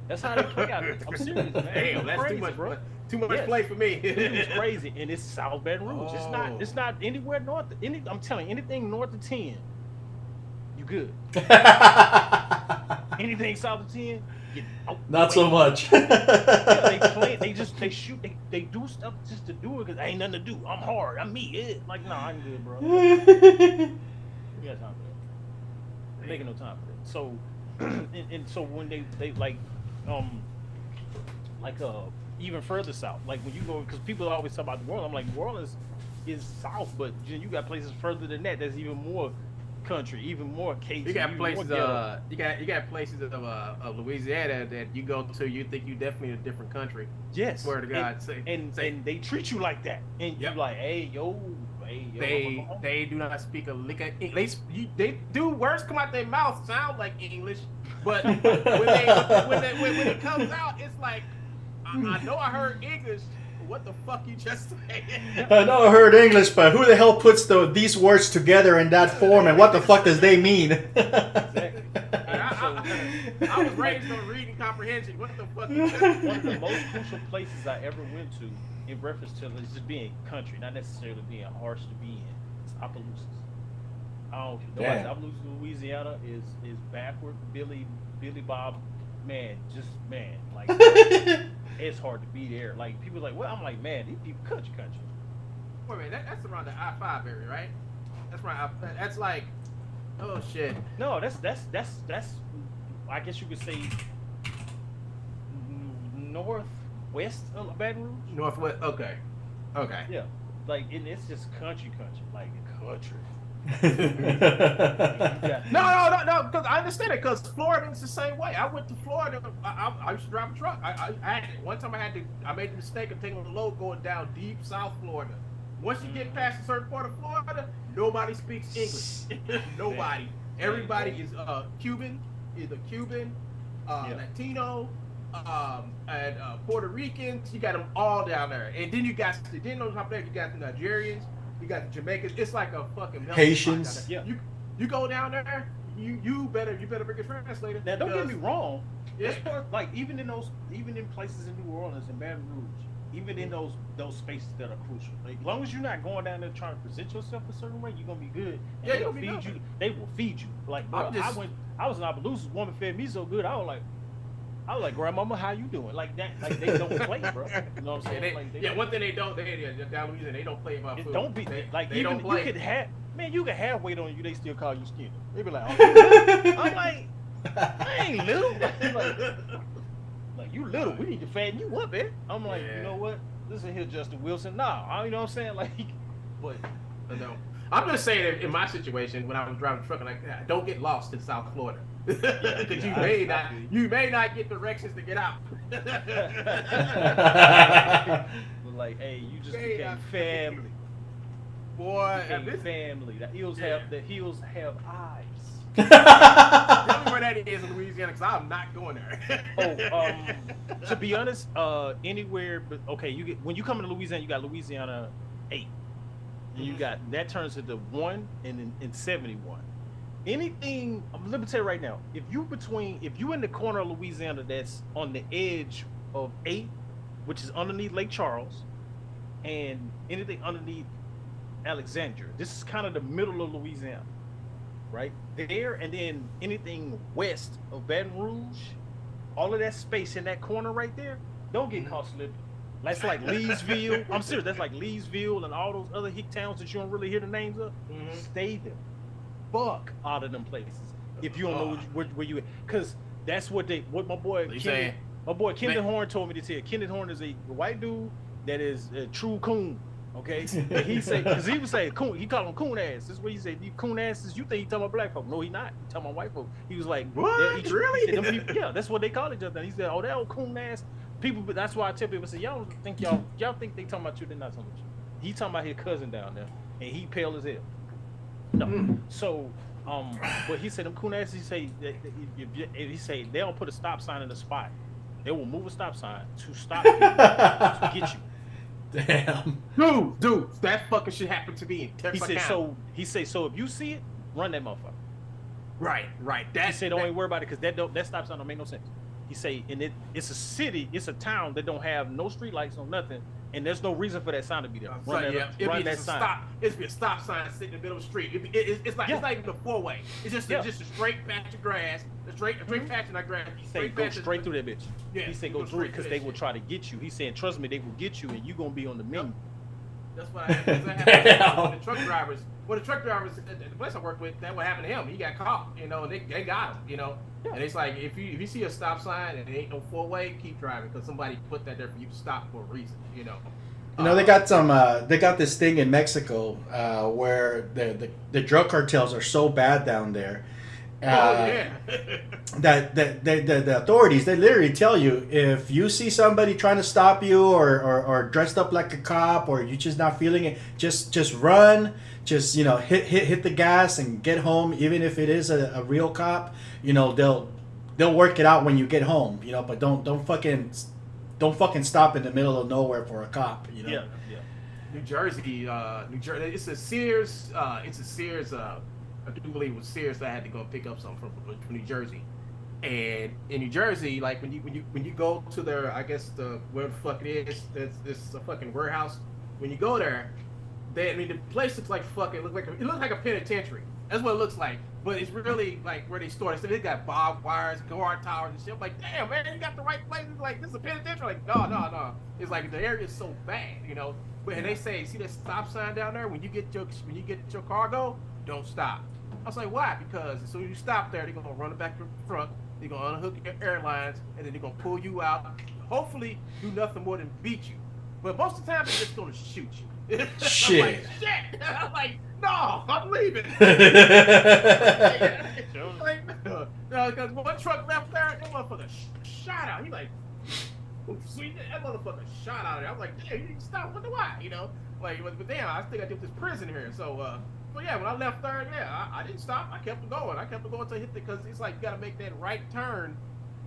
That's how they play out there. I'm serious, man. Damn, that's crazy, too much, bro. Too much play for me. It's crazy, and it's South Baton Rouge. It's not anywhere north. I'm telling you, anything north of 10, you good. Anything south of 10, get out. Not so much. Yeah, they play. They shoot. They do stuff just to do it because ain't nothing to do. I'm hard. I'm me. Yeah. Like, nah, I'm good, bro. You got time for that? They making no time for that. So, and so when they like even further south, like when you go, because people always talk about New Orleans. I'm like, New Orleans is south, but you got places further than that. There's even more country, even more Cajun. You got places. You got places of Louisiana that you go to, you think you definitely in a different country. Yes. Swear to God. And they treat you like that, and you like, hey yo. They do not speak a lick of English. They do words come out their mouth sound like English, but when it comes out, it's like I know I heard English. What the fuck you just said? I know I heard English, but who the hell puts these words together in that form, and what the fuck does they mean? Exactly. I was raised on reading comprehension. What the fuck? One of the most crucial places I ever went to, in reference to just being country, not necessarily being harsh to be in, it's Opelousas. Opelousas, Louisiana is backward. Billy Bob, man, like it's hard to be there. Like people like, well, I'm like, man, these people country. Wait a minute, that's around the I-5 area, right? That's right. That's like, oh shit. No, that's I guess you could say northwest of Baton Rouge. Northwest. Okay. Yeah, like and it's just country, like country. No, because I understand it. Because Florida is the same way. I went to Florida. I used to drive a truck. One time I made the mistake of taking a load going down deep South Florida. Once you get past a certain part of Florida, nobody speaks English. Nobody. Everybody is Cuban, either Cuban, Latino, and Puerto Ricans. You got them all down there. And then on top of that, you got the Nigerians. You got the Jamaicans. It's like a fucking Haitians. Yeah. You go down there. You better bring a translator. Now don't get me wrong. Yeah. Like even in places in New Orleans and Baton Rouge, even in those spaces that are crucial. Like, as long as you're not going down there trying to present yourself a certain way, you're gonna be good. And yeah, they'll feed you. They will feed you. Like bro, I was in Opelousas. Woman fed me so good. I was like, Grandmama, how you doing? Like that. Like they don't play, bro. You know what I'm saying? One thing they don't. Down Louisiana, they don't play about food. Don't be like they even don't play. You could have weight on you. They still call you skinny. They be like, oh, I'm like, I ain't little. Like you little. We need to fatten you up, man. I'm like, you know what? Listen here, Justin Wilson. Nah, you know what I'm saying? Like, but no. I'm just saying that in my situation when I was driving the truck, like, don't get lost in South Florida. Because you may not get directions to get out. Like, hey, you just became family. Boy, family. The hills have eyes. Tell me where that is in Louisiana, because I'm not going there. To be honest, anywhere but okay, when you come to Louisiana, you got Louisiana 8. And you got that turns into 1 and in 71. Anything, let me tell you right now, if you in the corner of Louisiana that's on the edge of 8, which is underneath Lake Charles, and anything underneath Alexandria, this is kind of the middle of Louisiana, right there, and then anything west of Baton Rouge, all of that space in that corner right there, don't get caught slipping. That's like Leesville. I'm serious. That's like Leesville and all those other hick towns that you don't really hear the names of. Stay there. Fuck out of them places if you don't know where you at, because that's what my boy Kendon Horn told me to tell. Kendon Horn is a white dude that is a true coon. Okay, and he said, because he would say coon, he called them coon ass. This is what he said. You coon asses, you think he talking about black folk? No, he not. He talking about white folk. He was like, what? Really? Said, people, yeah, that's what they call each other. He said, oh, that old coon ass people. But that's why I tell people, I say, y'all think they talking about you? They're not talking about you. He talking about his cousin down there, and he pale as hell. No, so but he said them coon asses. He say they don't put a stop sign in the spot. They will move a stop sign to stop you to get you. Damn. Dude, that fucking shit happened to me. He said so if you see it, run that motherfucker. Right. He said don't even worry about it because that stop sign don't make no sense. He say it's a city, it's a town that don't have no street lights, no nothing, and there's no reason for that sign to be there. Run that sign. Stop. It'd be a stop sign sitting in the middle of the street. It's not even a four-way. It's just a straight patch of grass. A straight patch of that grass. He said go straight through that bitch. Yeah, he said go through it because they will try to get you. He's saying trust me, they will get you, and you gonna be on the menu. That's what happened. When the truck drivers, the place I worked with, that what happened to him. He got caught, you know, and they got him, you know. Yeah. And it's like if you see a stop sign and it ain't no four-way, keep driving because somebody put that there for you to stop for a reason, you know. You know, they got this thing in Mexico where the drug cartels are so bad down there. that the authorities, they literally tell you if you see somebody trying to stop you or dressed up like a cop or you just not feeling it, just run, just, you know, hit the gas and get home. Even if it is a real cop, you know, they'll work it out when you get home, you know, but don't fucking stop in the middle of nowhere for a cop, you know. Yeah. New Jersey, it's a Sears, I do believe it was Sears that I had to go and pick up something from New Jersey. And in New Jersey, like when you go to their, I guess where the fuck it is, it's a fucking warehouse. When you go there, the place looks like fucking, it looks like a penitentiary. That's what it looks like. But it's really like where they store it. So they got barbed wires, guard towers and shit. I'm like, damn man, you got the right place. It's like, this is a penitentiary. Like, no. It's like the area is so bad, you know. And they say, see that stop sign down there? When you get your cargo, don't stop. I was like, why? Because as soon as you stop there, they're gonna run it back to the front. They're gonna unhook your airlines, and then they're gonna pull you out. Hopefully, do nothing more than beat you. But most of the time, they're just gonna shoot you. Shit. I'm like, shit. I'm like, no, I'm leaving. Because one truck left there, that motherfucker shot out. He like, sweet, that motherfucker shot out of there. I was like, damn, you didn't stop. Wonder why, you know? Like, but damn, I think I did this prison here. So, but yeah, when I left there, I didn't stop. I kept going. I kept going until I hit because it's like you gotta make that right turn.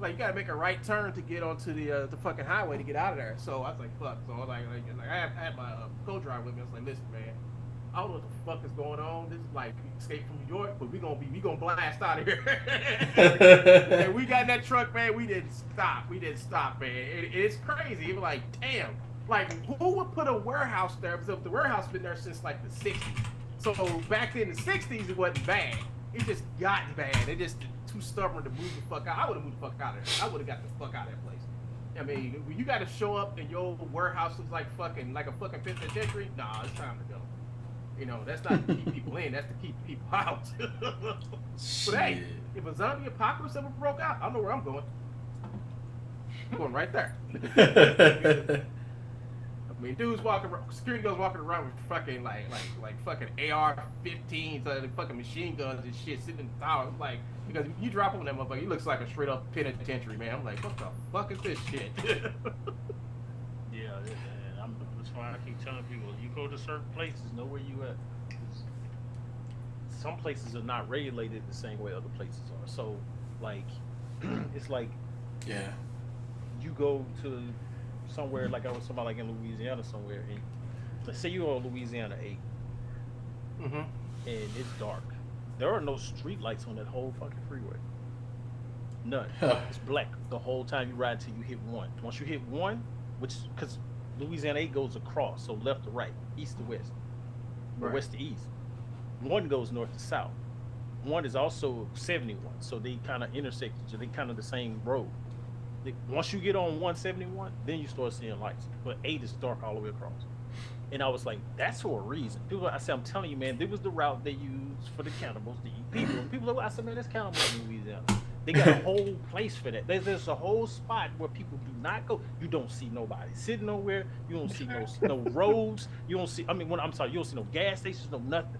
Like you gotta make a right turn to get onto the fucking highway to get out of there. So I was like, fuck. So I was like I had my co-driver with me. I was like, listen, man, I don't know what the fuck is going on. This is like Escape from New York, but we gonna blast out of here. And we got in that truck, man. We didn't stop. Man. It's crazy. It was like, damn. Like who would put a warehouse there? Because the warehouse been there since like the 60s. So back in the 60s, it wasn't bad. It just got bad. They just too stubborn to move the fuck out. I would have moved the fuck out of there. I would have got the fuck out of that place. I mean, when you got to show up and your warehouse looks like a fucking penitentiary, nah, it's time to go. You know, that's not to keep people in. That's to keep people out. But hey, if a zombie apocalypse ever broke out, I know where I'm going. I'm going right there. I mean, dudes walking around, security guards walking around with fucking like fucking AR-15s, fucking machine guns and shit sitting in the tower. It's like, because you drop on that motherfucker, he looks like a straight up penitentiary, man. I'm like, what the fuck is this shit? Yeah, that's why I keep telling people, you go to certain places, know where you at. Some places are not regulated the same way other places are. So, like, it's like, yeah, you go to somewhere like I was talking about, like in Louisiana somewhere, and let's say you're on Louisiana 8, and it's dark. There are no street lights on that whole fucking freeway. None. It's black the whole time you ride till you hit one. Once you hit one, because Louisiana 8 goes across, so left to right, east to west, or west to east. One goes north to south. One is also 71, so they kind of intersect. They kind of the same road. Once you get on 171, then you start seeing lights. But 8 is dark all the way across. And I was like, that's for a reason. I said, I'm telling you, man, this was the route they used for the cannibals to eat people. And people are like, I said, man, that's cannibals in Louisiana. They got a whole place for that. There's a whole spot where people do not go. You don't see nobody sitting nowhere. You don't see no roads. You don't see, you don't see no gas stations, no nothing.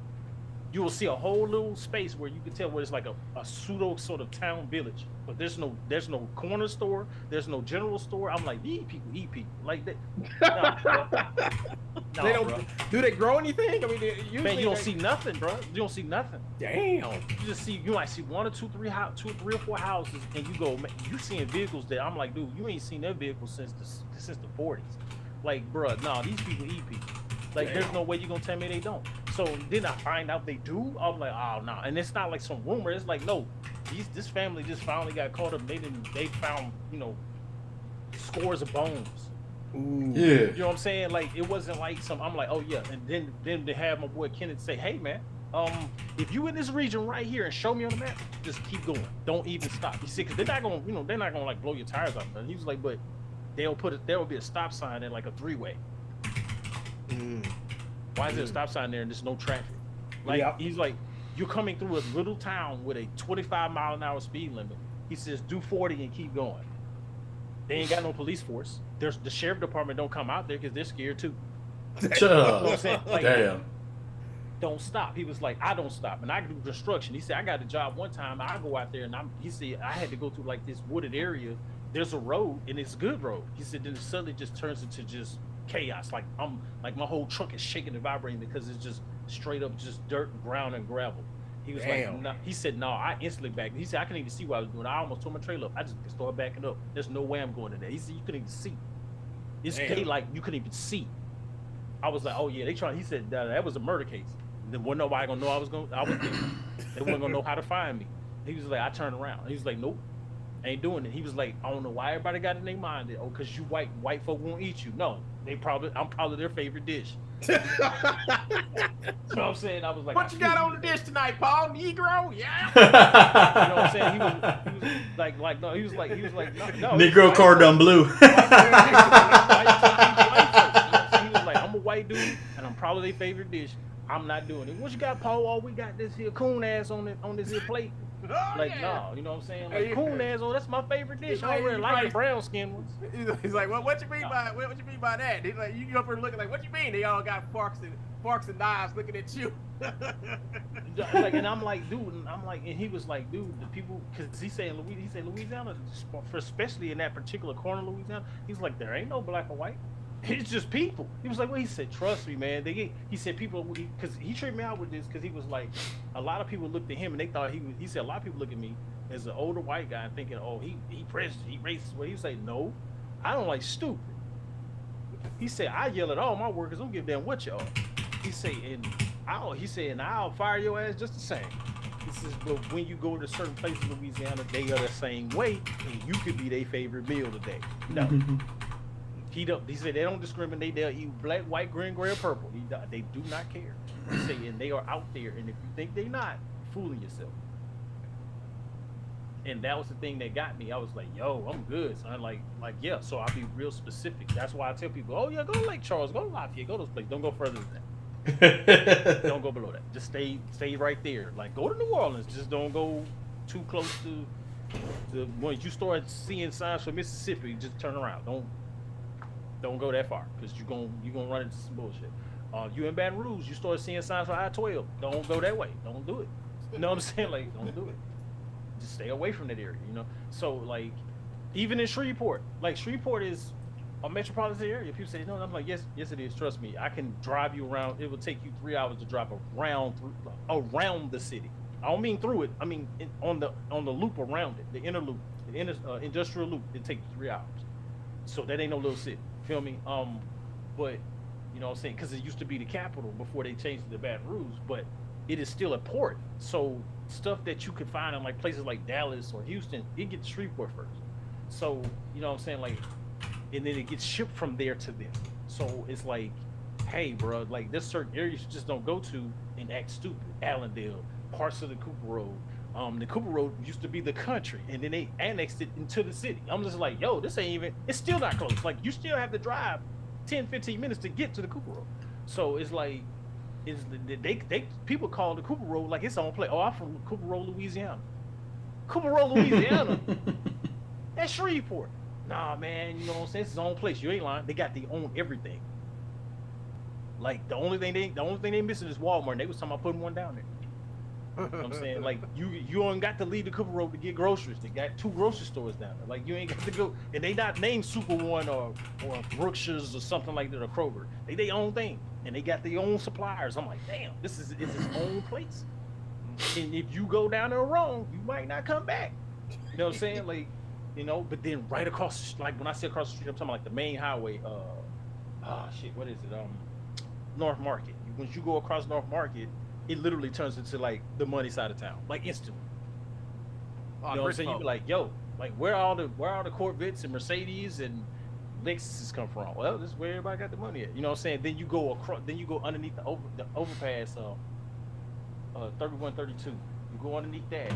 You will see a whole little space where you can tell where it's like a pseudo sort of town village, but there's no corner store, there's no general store. I'm like, these people eat people like that. No, they don't. Bro. Do they grow anything? I mean, usually man, you don't see nothing, bro. You don't see nothing. Damn. You might see 1 or 2, 3 or 4 houses, and you go, man, you seeing vehicles that I'm like, dude, you ain't seen that vehicle since the 40s. Like, bro, nah, these people eat people. Like, there's no way you're gonna tell me they don't. So then I find out they do. I'm like, oh no. And it's not like some rumor. It's like, no, this family just finally got caught up. They found, scores of bones Yeah. You know what I'm saying? Like it wasn't like some. I'm like, oh yeah, and then to have my boy Kenneth say, hey man, if you in this region right here and show me on the map, just keep going. Don't even stop. You see, because they're not gonna, they're not gonna like blow your tires off. And he was like, but there will be a stop sign in like a 3-way. Why is there a stop sign there and there's no traffic? Like he's like, you're coming through a little town with a 25-mile-an-hour speed limit. He says, do 40 and keep going. They ain't got no police force. The sheriff department don't come out there because they're scared too. Shut You know up. what I'm saying? Like, Damn. don't stop. He was like, I don't stop, and I do construction. He said, I got a job one time. I go out there, and he said I had to go through like this wooded area. There's a road, and it's a good road. He said, then it suddenly just turns into just chaos. Like my whole truck is shaking and vibrating because it's just straight up just dirt, ground, and gravel. He was like, no. He said, no, I instantly backed. He said, I couldn't even see what I was doing. I almost tore my trailer up. I just started backing up. There's no way I'm going to that. He said, you couldn't even see. It's daylight. You couldn't even see. I was like, oh yeah, they trying. He said that was a murder case. Then wasn't nobody gonna know I was there. They wasn't gonna know how to find me. He was like, I turned around. He was like, nope, ain't doing it. He was like, I don't know why everybody got in their mind that, oh, cause you white folk won't eat you. No, I'm probably their favorite dish. You know what I'm saying? I was like, what you got on the dish tonight, Paul? Negro? Yeah. You know what I'm saying? He was like, no, he was like, no. Negro cordon bleu. He was like, I'm a white dude, and I'm probably their favorite dish. I'm not doing it. What you got, Paul? Oh, we got this here coon ass on this here plate. No, you know what I'm saying? Like coon ass, that's my favorite dish. I really like the brown skin ones. He's like, well, what you mean by that? He's like, you up here looking like, what you mean? They all got forks and knives looking at you. Like, and I'm like, dude, and he was like, dude, the people, because he said Louisiana, especially in that particular corner of Louisiana, he's like, there ain't no black or white. It's just people. He was like, well, he said, trust me, man. He said people, because he treated me out with this, because he was like, a lot of people looked at him and they thought he said, a lot of people look at me as an older white guy thinking, oh, he prejudiced, he racist. Well, he was like, no, I don't like stupid. He said, I yell at all my workers, don't give a damn what y'all. He said, and I'll fire your ass just the same. He says, but when you go to certain places in Louisiana, they are the same way, and you could be their favorite meal today. No. He said they don't discriminate. They'll eat black, white, green, gray, or purple. They do not care. He said, and they are out there. And if you think they're not, you're fooling yourself. And that was the thing that got me. I was like, yo, I'm good. So I'm like, yeah. So I'll be real specific. That's why I tell people, oh yeah, go to Lake Charles, go to Lafayette, go to those places. Don't go further than that. Don't go below that. Just stay right there. Like go to New Orleans. Just don't go too close to when you start seeing signs for Mississippi. Just turn around. Don't go that far because you're gonna run into some bullshit. You in Baton Rouge, you start seeing signs for I-12. Don't go that way. Don't do it. You know what I'm saying? Like, don't do it. Just stay away from that area. You know. So like, even in Shreveport, like Shreveport is a metropolitan area. People say no, I'm like, yes it is. Trust me, I can drive you around. It will take you 3 hours to drive around the city. I don't mean through it. I mean on the loop around it, the inner loop, the inner industrial loop. It takes you 3 hours. So that ain't no little city. Feel me? But you know what I'm saying? Because it used to be the capital before they changed it to Baton Rouge, but it is still a port. So stuff that you could find in like places like Dallas or Houston, it gets to Shreveport first. So you know what I'm saying? Like, and then it gets shipped from there to them. So it's like, hey, bro, like there's certain areas you just don't go to and act stupid. Allendale, parts of the Cooper Road. The Cooper Road used to be the country, and then they annexed it into the city. I'm just like, yo, this ain't even, it's still not close. Like, you still have to drive 10, 15 minutes to get to the Cooper Road. So it's like, people call the Cooper Road like its own place. Oh, I'm from Cooper Road, Louisiana. Cooper Road, Louisiana? That's Shreveport. Nah, man, you know what I'm saying? It's its own place. You ain't lying. They own everything. Like, the only thing they missing is Walmart, and they was talking about putting one down there. You know what I'm saying? Like, you ain't got to leave the Cooper Road to get groceries. They got 2 grocery stores down there. Like, you ain't got to go, and they not named Super One or Brookshire's or something like that, or Kroger. They their own thing, and they got their own suppliers. I'm like, damn, it's its own place. And if you go down there wrong, you might not come back. You know what I'm saying? Like, you know, but then right across, like when I say across the street, I'm talking like the main highway. What is it? North Market. Once you go across North Market, it literally turns into like the money side of town, like instantly. You know what I'm saying? You be like, yo, like where are all the Corvettes and Mercedes and Lexuses come from? Well, this is where everybody got the money at. You know what I'm saying? Then you go across. Then you go underneath the overpass. 3132. You go underneath that.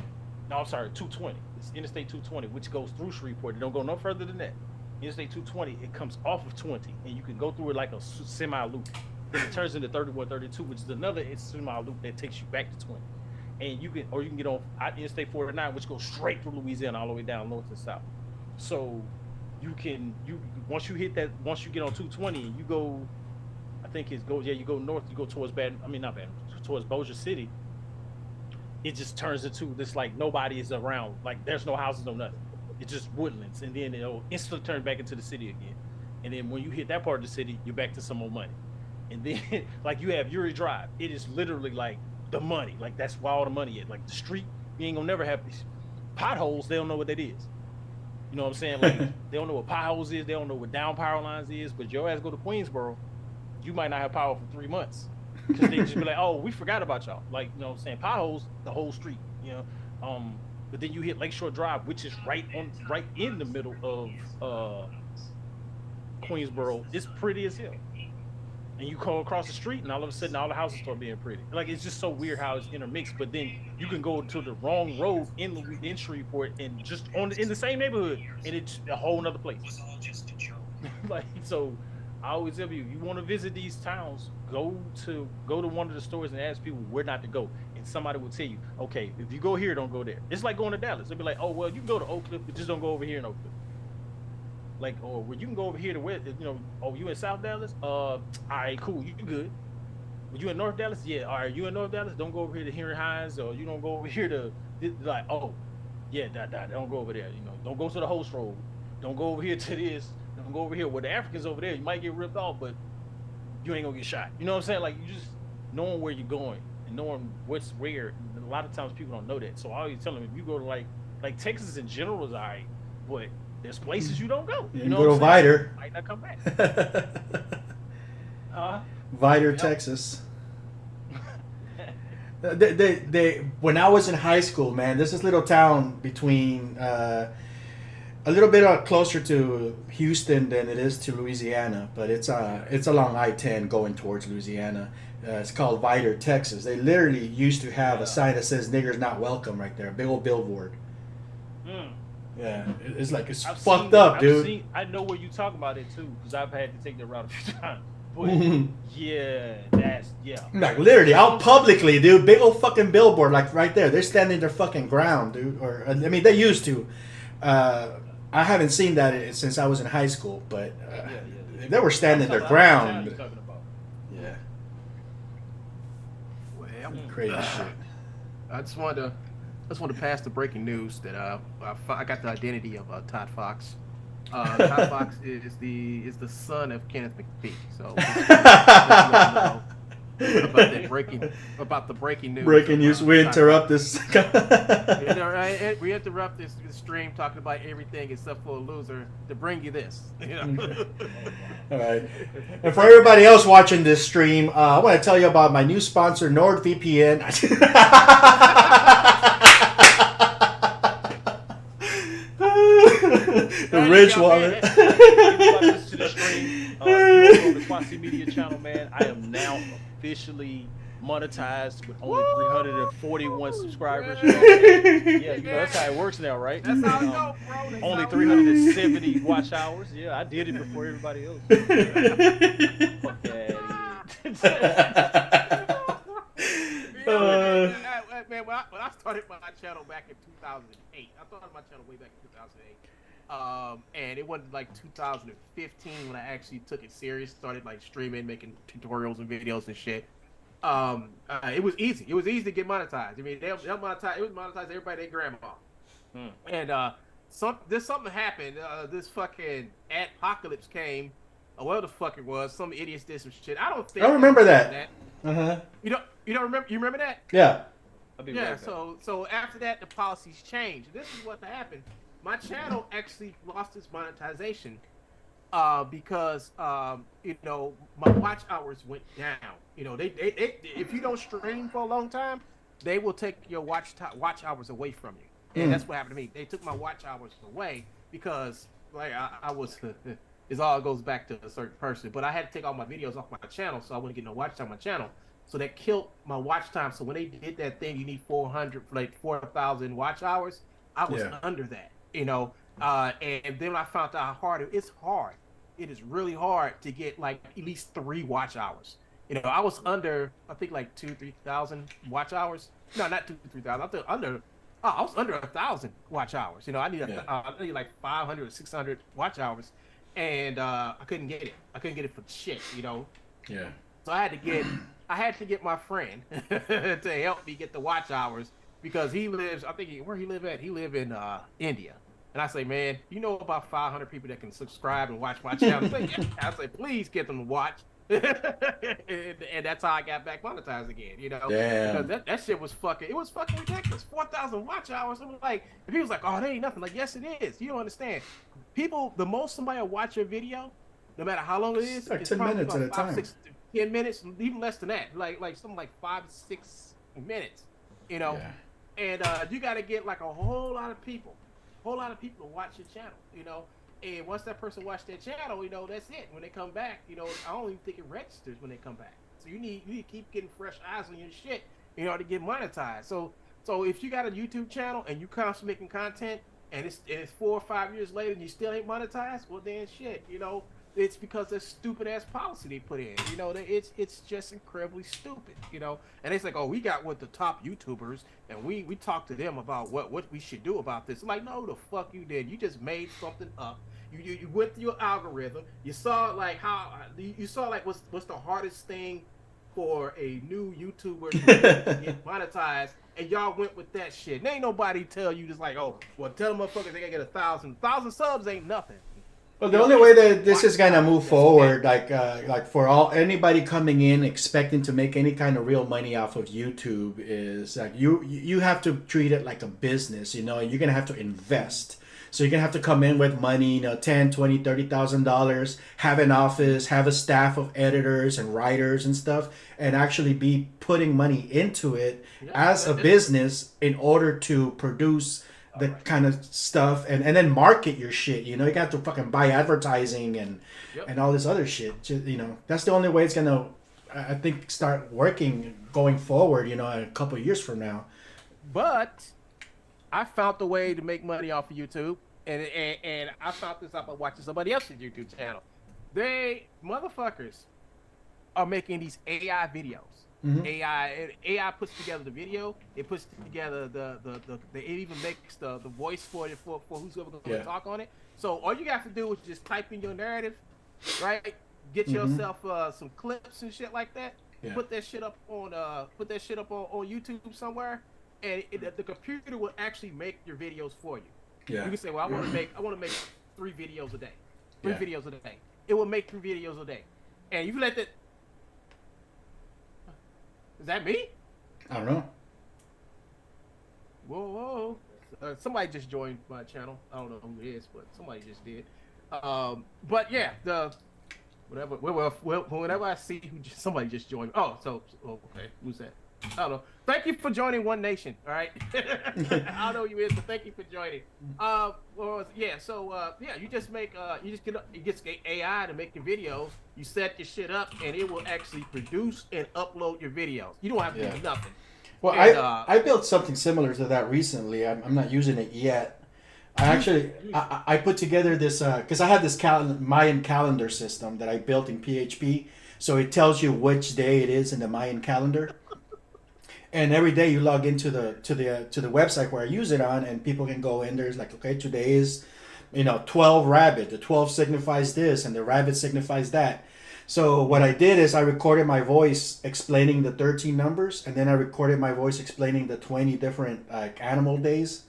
No, I'm sorry, 220. It's Interstate 220, which goes through Shreveport. It don't go no further than that. Interstate 220, it comes off of 20, and you can go through it like a semi loop. Then it turns into 3132, which is another semi loop that takes you back to 20. And you can get on Interstate 49, which goes straight through Louisiana all the way down north and south. So once you get on 220 and you go, I think you go north, you go towards towards Bossier City. It just turns into this like nobody is around, like there's no houses, no nothing. It's just woodlands, and then it'll instantly turn back into the city again. And then when you hit that part of the city, you're back to some more money. And then like you have Uri Drive, it is literally like the money, like that's where all the money is. Like the street, you ain't gonna never have these potholes. They don't know what that is. You know what I'm saying? Like they don't know what potholes is. They don't know what down power lines is. But your ass go to Queensboro, you might not have power for 3 months. Because they just be like, oh, we forgot about y'all. Like, you know what I'm saying? Potholes, the whole street, you know. But then you hit Lakeshore Drive, which is right in the middle of Queensboro. It's pretty as hell. And you go across the street, and all of a sudden, all the houses start being pretty. Like, it's just so weird how it's intermixed. But then you can go to the wrong road in Shreveport and just in the same neighborhood, and it's a whole nother place. Like, so I always tell you, you want to visit these towns, go to one of the stores and ask people where not to go, and somebody will tell you, okay, if you go here, don't go there. It's like going to Dallas. They'll be like, oh well, you can go to Oak Cliff, but just don't go over here in Oak Cliff. Like, or well, you can go over here to where, you know, oh, you in South Dallas? All right, cool, you good. But you in North Dallas? Yeah, all right, you in North Dallas? Don't go over here to Henry Hines, or you don't go over here to like, oh, yeah, don't go over there. You know, don't go to the host road. Don't go over here to this. Don't go over here. Well, the Africans over there, you might get ripped off, but you ain't gonna get shot. You know what I'm saying? Like, you just knowing where you're going and knowing what's where. And a lot of times people don't know that. So I always tell them, if you go to like Texas in general is all right, but there's places you don't go. You know go to Vidor. Might not come back. Vidor, Texas. They when I was in high school, man, there's this little town between a little bit closer to Houston than it is to Louisiana, but it's along I-10 going towards Louisiana. It's called Vidor, Texas. They literally used to have a sign that says "Niggers not welcome" right there, a big old billboard. Yeah, it's like it's fucked up, dude. I know where you talk about it too, because I've had to take that route a few times. But like literally out publicly, dude. Big old fucking billboard, like right there. They're standing their fucking ground, dude. Or I mean, they used to. I haven't seen that since I was in high school, but they were standing their ground. Yeah. Well, crazy shit. I just wanted to pass the breaking news that I got the identity of Todd Fox. Todd Fox is the son of Kenneth McPhee. So about the breaking news. Breaking news. We interrupt this. We interrupt this stream talking about everything except for a loser to bring you this. You know? All right. And for everybody else watching this stream, I want to tell you about my new sponsor, NordVPN. The Ridge Wallet. To the stream, on the Quasi Media channel, man. I am now officially monetized with only 341 subscribers. Yeah, you know, that's how it works now, right? That's how it goes, bro. Only 370 watch hours. Yeah, I did it before everybody else. Fuck that. Man, when I started my channel back in 2008, I started my channel way back in 2008. And it wasn't like 2015 when I actually took it serious, started like streaming, making tutorials and videos and shit. It was easy. It was easy to get monetized. I mean, they monetize. It was monetized everybody, their grandma. And something happened. This fucking apocalypse came. Whatever the fuck it was, some idiots did some shit. I remember that. You don't remember? You remember that? Yeah. Yeah. So after that, the policies changed. This is what happened. My channel actually lost its monetization because you know, my watch hours went down. You know, they if you don't stream for a long time, they will take your watch hours away from you. And that's what happened to me. They took my watch hours away because like I was It all goes back to a certain person. But I had to take all my videos off my channel, so I wouldn't get no watch time on my channel. So that killed my watch time. So when they did that thing, you need 4,000 watch hours. I was under that, you know. And then I found out how hard it's hard. It is really hard to get like at least 3 watch hours. You know, I was under, I think like 2,000-3,000 watch hours. No, not 2,000-3,000. I think I was under 1,000 watch hours. You know, I need like 500 or 600 watch hours, and I couldn't get it. I couldn't get it for shit. You know. Yeah. So I had to get my friend to help me get the watch hours because he lives. I think where he live at? He live in India. And I say, man, you know about 500 people that can subscribe and watch my channel. I say, please get them to watch. and that's how I got back monetized again, you know. Damn. Because that shit was fucking ridiculous. 4,000 watch hours. I'm like, if he was like, oh, that ain't nothing. Like, yes, it is. You don't understand. People, the most somebody will watch your video, no matter how long it is, it's like it's 10 probably minutes at a about 5, time. 6, 10 minutes, even less than that. Like something like 5 to 6 minutes, you know. And you got to get like a whole lot of people to watch your channel, you know. And once that person watched their channel, you know, that's it. When they come back, you know, I don't even think it registers when they come back. So you need to keep getting fresh eyes on your shit, you know, to get monetized. So if you got a YouTube channel and you constantly making content and it's 4 or 5 years later and you still ain't monetized, well then shit, you know, it's because of stupid ass policy they put in. You know, it's just incredibly stupid, you know. And it's like, oh, we got with the top YouTubers and we talked to them about what we should do about this. Like, no, the fuck you did. You just made something up. You went through your algorithm. You saw like what's the hardest thing for a new YouTuber to get monetized, and y'all went with that shit. And ain't nobody tell you just like, oh, well, tell them motherfuckers they gotta get 1,000 subs ain't nothing. Well, the only way that this is gonna move forward, like for anybody coming in expecting to make any kind of real money off of YouTube, is like you have to treat it like a business, you know, and you're gonna have to invest. So you're gonna have to come in with money, you know, $10,000, $20,000, $30,000, have an office, have a staff of editors and writers and stuff, and actually be putting money into it as a business in order to produce the kind of stuff and then market your shit. You know, you got to fucking buy advertising and all this other shit. You know, that's the only way it's gonna, I think, start working going forward. You know, a couple of years from now. But I found the way to make money off of YouTube, and I found this out by watching somebody else's YouTube channel. They motherfuckers are making these AI videos. Mm-hmm. AI puts together the video. It puts together it even makes the voice for who's ever going to talk on it. So all you have to do is just type in your narrative, right? Get yourself some clips and shit like that. Yeah. Put that shit up on YouTube somewhere, and the computer will actually make your videos for you. Yeah. You can say, well, I want to make 3 videos a day. 3 videos a day. It will make 3 videos a day, and you let that. Is that me? I don't know. Whoa. Somebody just joined my channel. I don't know who it is, but somebody just did. But yeah, whenever I see somebody just joined. Oh, okay. Who's that? I don't know. Thank you for joining One Nation. All right. I don't know who you is, but thank you for joining. You just make you get AI to make your videos. You set your shit up, and it will actually produce and upload your videos. You don't have to do nothing. Well, I built something similar to that recently. I'm not using it yet. I put together this because I have this Mayan calendar system that I built in PHP. So it tells you which day it is in the Mayan calendar. And every day you log into the website where I use it on, and people can go in. There's like, okay, today is, 12 rabbit. The 12 signifies this, and the rabbit signifies that. So what I did is I recorded my voice explaining the 13 numbers, and then I recorded my voice explaining the 20 different animal days,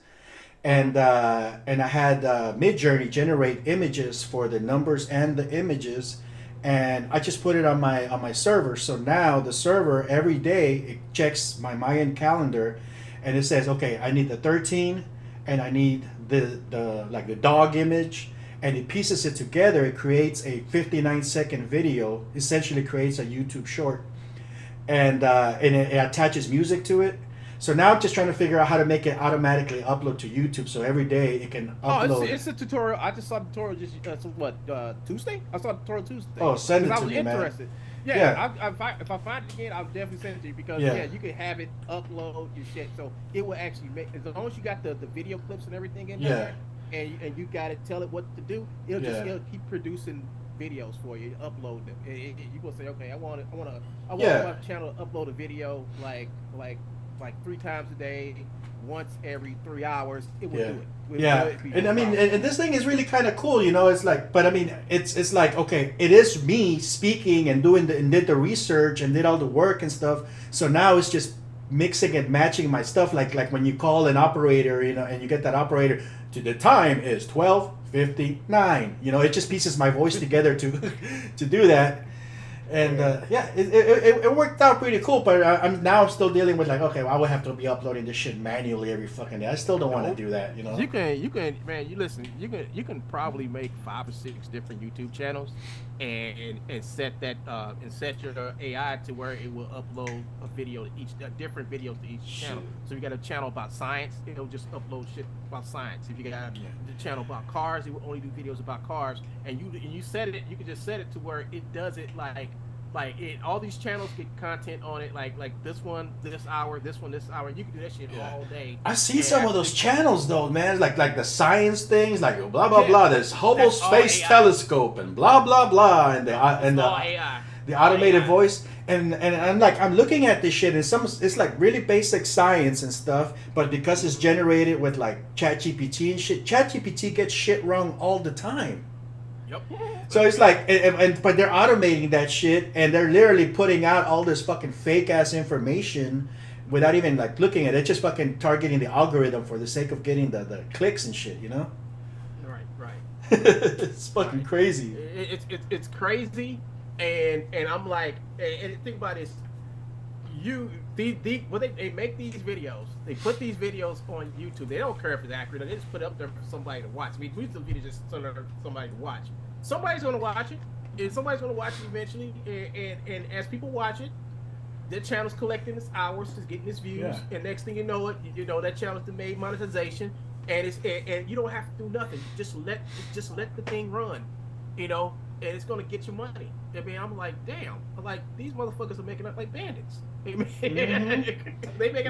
and I had Midjourney generate images for the numbers and the images. And I just put it on my server. So now the server every day it checks my Mayan calendar, and it says, okay, I need the 13, and I need the dog image, and it pieces it together. It creates a 59-second video. Essentially creates a YouTube short, and it attaches music to it. So now I'm just trying to figure out how to make it automatically upload to YouTube, so every day it can upload. Oh, it's a tutorial. I just saw the tutorial just Tuesday? I saw the tutorial Tuesday. Oh, send it to me, man. I was interested. Yeah, if I find it again, I'll definitely send it to you because you can have it upload your shit, so it will actually make, as long as you got the video clips and everything in there, and you got to tell it what to do, it'll keep producing videos for you, upload them. You gonna say, okay, I want my channel to upload a video like 3 times a day, once every 3 hours. It will do it. And I mean, and this thing is really kind of cool, you know. It's like, but I mean, it's like, okay, it is me speaking and did the research and did all the work and stuff. So now it's just mixing and matching my stuff. Like when you call an operator, you know, and you get that operator to the time is 12:59. You know, it just pieces my voice together to do that. And it worked out pretty cool, but I'm still dealing with like, okay, well, I would have to be uploading this shit manually every fucking day. I still don't want to do that, you know. You can, man. You listen. You can probably make 5 or 6 different YouTube channels, and set that and set your AI to where it will upload a video to different videos to each channel. So if you got a channel about science, it'll just upload shit about science. If you got a channel about cars, it will only do videos about cars. And you set it. You can just set it to where it does it like all these channels get content on it, like this one this hour, this one this hour. You can do that shit all day. I see some of those channels though, man. Like the science things, like blah blah blah. There's Hubble Space Telescope and blah blah blah, and the automated voice. And I'm looking at this shit, and it's like really basic science and stuff, but because it's generated with like ChatGPT and shit, ChatGPT gets shit wrong all the time. Yep. So it's like, but they're automating that shit, and they're literally putting out all this fucking fake ass information without even like looking at it, just fucking targeting the algorithm for the sake of getting the clicks and shit, you know? Right. It's fucking crazy. It's crazy, and I'm like, and think about this. They make these videos. They put these videos on YouTube. They don't care if it's accurate. They just put it up there for somebody to watch. I mean, we do videos just so there for somebody to watch. Somebody's gonna watch it, and somebody's gonna watch it eventually. And as people watch it, their channel's collecting its hours, is getting its views, and next thing you know that channel's made monetization, and and you don't have to do nothing. Just let the thing run, you know, and it's gonna get you money. I mean, I'm like, damn, like these motherfuckers are making up like bandits. They making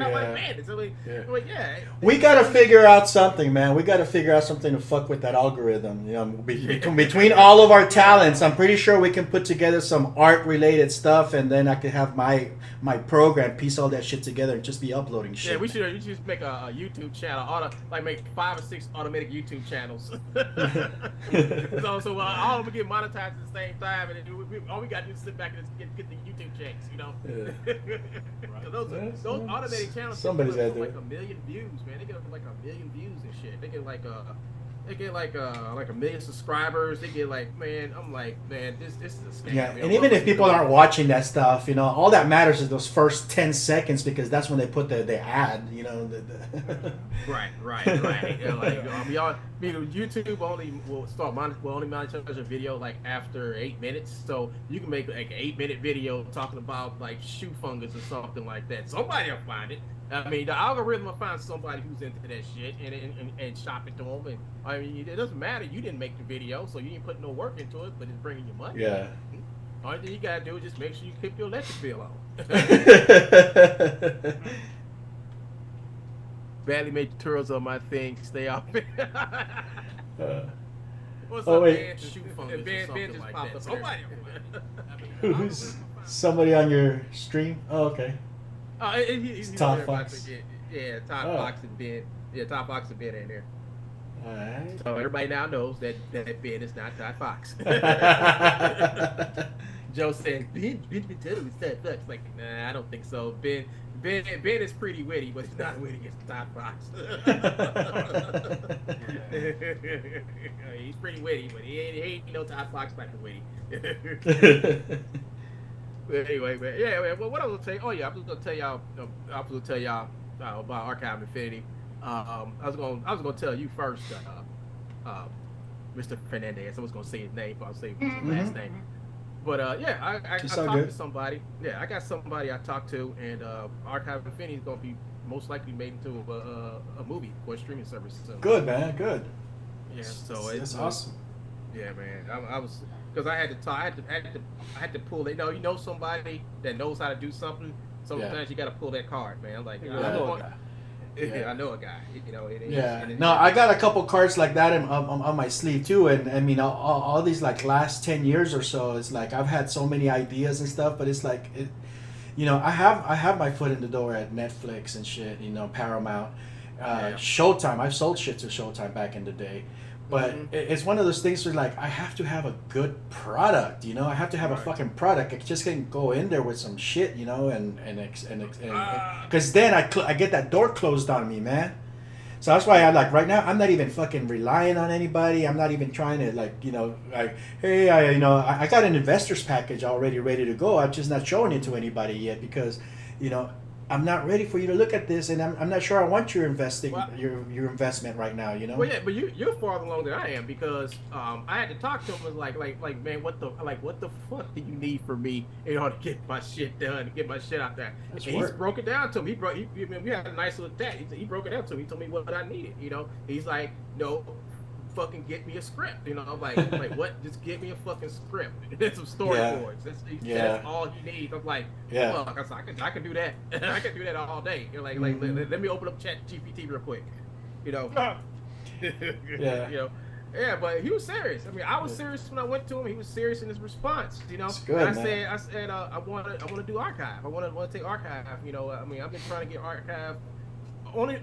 out like bandits. I'm like, we gotta figure out something, man. We gotta figure out something to fuck with that algorithm. You know, between all of our talents, I'm pretty sure we can put together some art-related stuff, and then I can have my program piece all that shit together and just be uploading shit. Yeah, we should just make a YouTube channel, make 5 or 6 automatic YouTube channels. so all of them get monetized at the same time, and all we gotta do is sit back and get the YouTube checks, you know. Yeah. Those automated channels, somebody's got to do like 1 million views, man. They get like 1 million views and shit. They get like 1 million subscribers. They get like, man, I'm like, man, this is a scam. Yeah, and even if people aren't watching that stuff, you know, all that matters is those first 10 seconds, because that's when they put the ad, you know. Right. Yeah, YouTube will only monetize a video like after 8 minutes. So you can make like an 8-minute video talking about like shoe fungus or something like that. Somebody will find it. I mean, the algorithm will find somebody who's into that shit and shop it to them. And I mean, it doesn't matter. You didn't make the video, so you didn't put no work into it, but it's bringing you money. Yeah. Only thing you gotta do is just make sure you keep your electric bill on. Badly made tutorials on my thing. Stay off. What's up, man? Ben just popped up. Somebody. Who's somebody on your stream? Oh, okay. He's Top there, Fox. Yeah, Top Fox and Ben. Yeah, Top Fox and Ben in there. Alright. So everybody now knows that Ben is not Todd Fox. Joe said, Ben totally Todd Fox. Like, nah, I don't think so. Ben is pretty witty, but he's not witty as Todd Fox. He's pretty witty, but he ain't no Todd Fox back to witty. But anyway, man, yeah, man. Well, what I was gonna say? Oh yeah, I was gonna tell y'all about Archive Infinity. I was gonna tell you first, Mr. Fernandez. I was gonna say his name, but I'll say his last name. But yeah, I talked to somebody. Yeah, I got somebody I talked to, and Archive Infinity is gonna be most likely made into a movie or a streaming service. So. Good, man. Good. Yeah, so it's awesome. Yeah, man. I was because I had to talk. I had to pull. You know somebody that knows how to do something. Sometimes you got to pull that card, man. Like I know a guy. I know a guy. You know. No, I got a couple cards like that on my sleeve too, and I mean all these like last 10 years or so. It's like I've had so many ideas and stuff, but it's like you know, I have my foot in the door at Netflix and shit. You know, Paramount, Showtime. I've sold shit to Showtime back in the day. But it's one of those things where like I have to have a good product, you know. I have to have a fucking product. I just can't go in there with some shit, you know, and because then I get that door closed on me, man. So that's why I like right now I'm not even fucking relying on anybody. I'm not even trying to like, you know, like hey, I got an investor's package already ready to go. I'm just not showing it to anybody yet because, you know, I'm not ready for you to look at this, and I'm not sure I want your your investment right now. You know. Well, yeah, but you're farther along than I am because I had to talk to him. Was like man, what the fuck do you need from me in order to get my shit done, get my shit out there? And he's broke it down to me. We had a nice little chat. He broke it down to me. He told me what I needed. You know, he's like, no. Fucking get me a script, you know. I'm like what? Just get me a fucking script and some storyboards. That's all he needs. I'm like, fuck. I can do that. I can do that all day. You're like, let me open up ChatGPT real quick, you know. You know. Yeah, but he was serious. I mean, I was serious when I went to him. He was serious in his response, you know. Good, and I said, I want to do archive. I want to take archive. You know, I mean, I've been trying to get archive. Only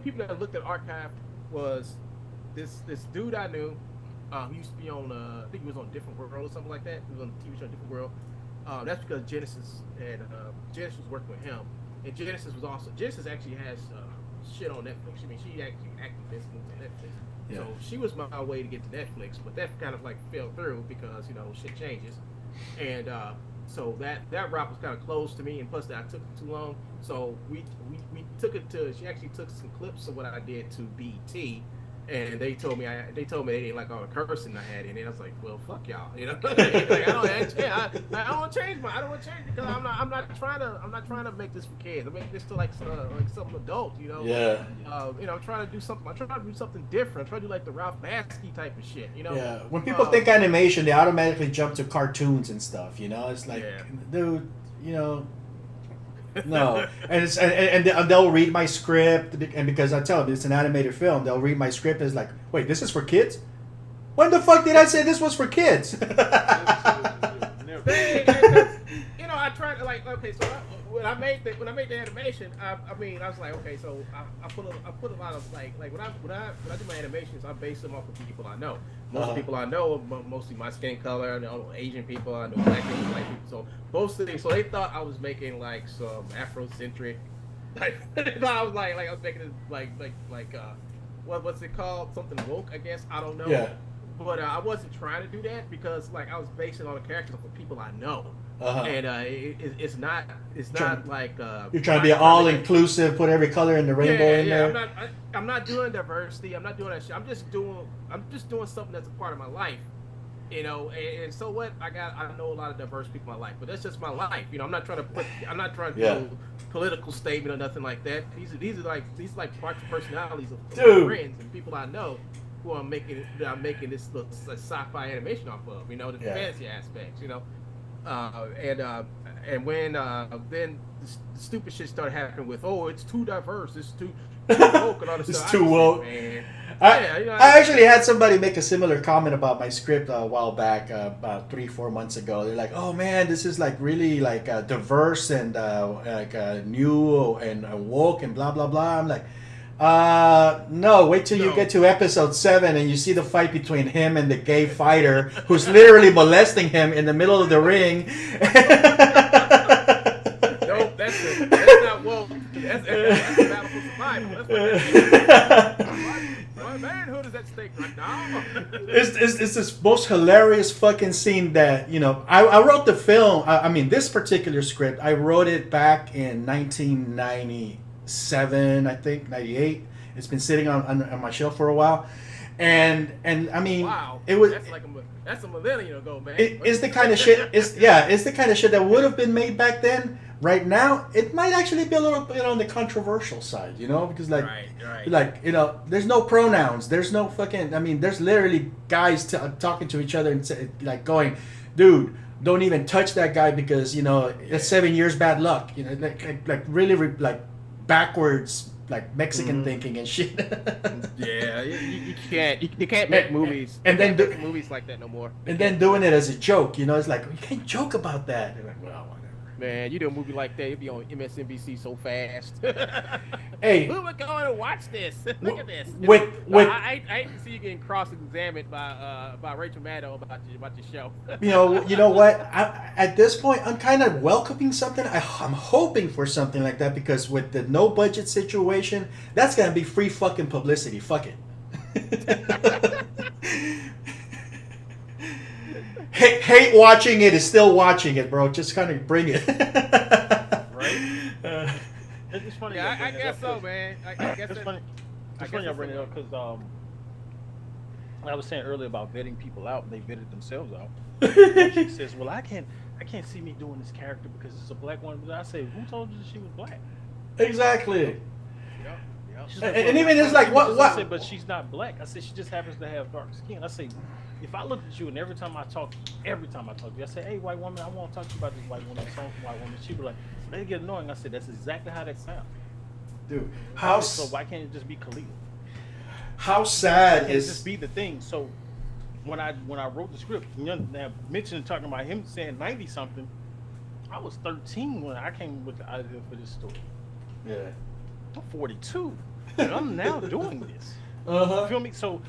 people that looked at archive was this dude I knew. He used to be on I think he was on Different World or something like that. He was on the TV show Different World. That's because Genesis was working with him, and Genesis actually has shit on Netflix. I mean, she actually acted this movie on Netflix. Yeah. So she was my way to get to Netflix, but that kind of like fell through because, you know, shit changes, and so that route was kind of closed to me, and plus that I took it too long. So we took it to. She actually took some clips of what I did to BT. And they told me they didn't like all the cursing I had in it. I was like, well, fuck y'all, you know. Like, I don't want to change it because I'm not trying to make this for kids. I'm making this to like something adult, you know. Yeah. You know, I'm trying to do something different. I'm trying to do like the Ralph Bakshi type of shit, you know. Yeah. When people think animation, they automatically jump to cartoons and stuff, you know. It's like, dude, you know. No, and they'll read my script, and because I tell them it's an animated film, they'll read my script as like, wait, this is for kids? When the fuck did I say this was for kids? You know, I tried to like, okay, so when I made the animation, I mean, I was like, okay, so I put a lot of like when I do my animations, I base them off of people I know. Most people I know, mostly my skin color. I know Asian people, I know black people, white people. So mostly, so they thought I was making like some Afrocentric. Like, they thought I was like I was making it like what's it called? Something woke, I guess. I don't know. Yeah. But I wasn't trying to do that because like I was basing all the characters off of people I know. And it's not like you're trying to be all inclusive, put every color in the rainbow in there. I'm not doing diversity. I'm not doing that shit. I'm just doing something that's a part of my life, you know. And so what? I know a lot of diverse people in my life, but that's just my life, you know. I'm not trying to do a political statement or nothing like that. These are like parts of personalities of my friends and people I know who I'm making this little sci-fi animation off of, you know, the fantasy aspects, you know. And when then the stupid shit started happening with, it's too diverse, it's too woke and all this stuff. It's too woke. I actually had somebody make a similar comment about my script a while back, about 3-4 months ago. They're like, "Oh man, this is like really like diverse and like new and woke and blah blah blah." I'm like, no, wait till you get to episode 7 and you see the fight between him and the gay fighter who's literally molesting him in the middle of the ring. No, that's not woke. That's a battle for survival. My manhood is at stake right now. It's this most hilarious fucking scene that, you know, I wrote the film, I mean, this particular script, I wrote it back in 1997, I think, 98. It's been sitting on my shelf for a while. And I mean, wow, it was. That's a millennium ago, man. It's the kind of shit. It's the kind of shit that would have been made back then. Right now, it might actually be a little bit on the controversial side, you know, because like you know, there's no pronouns, there's no fucking. I mean, there's literally guys talking to each other and like going, dude, don't even touch that guy because you know it's 7 years bad luck, you know, like really like backwards, like Mexican thinking and shit. Yeah, you can't make movies. And then make movies like that no more. And then doing it as a joke, you know, it's like you can't joke about that. They're like, well, whatever. Man, you do a movie like that, it'd be on MSNBC so fast. Hey, who would go and watch this? Look at this. I hate to see you getting cross-examined by Rachel Maddow about your show. You know what? At this point, I'm kind of welcoming something. I'm hoping for something like that because with the no budget situation, that's gonna be free fucking publicity. Fuck it. Hate watching it is still watching it, bro. Just kind of bring it. Right? It's funny. Yeah, I guess so, man. I guess it's funny. It's funny y'all bring it up because I was saying earlier about vetting people out. They vetted themselves out. She says, "Well, I can't see me doing this character because it's a black woman." But I say, "Who told you that she was black?" Exactly. Like, and even it's like what? I said, but she's not black. I said she just happens to have dark skin. I say, if I looked at you and every time I talk to you, I say, hey, white woman, I want to talk to you about this white woman, song from white woman. She'd be like, they get annoying. I said, that's exactly how that sounds. Dude, so why can't it just be Khalil? How sad it is just be the thing? So when I wrote the script, now mentioning talking about him saying 90 something, I was 13 when I came with the idea for this story. Yeah. I'm 42. And I'm now doing this. Uh-huh. You feel me? So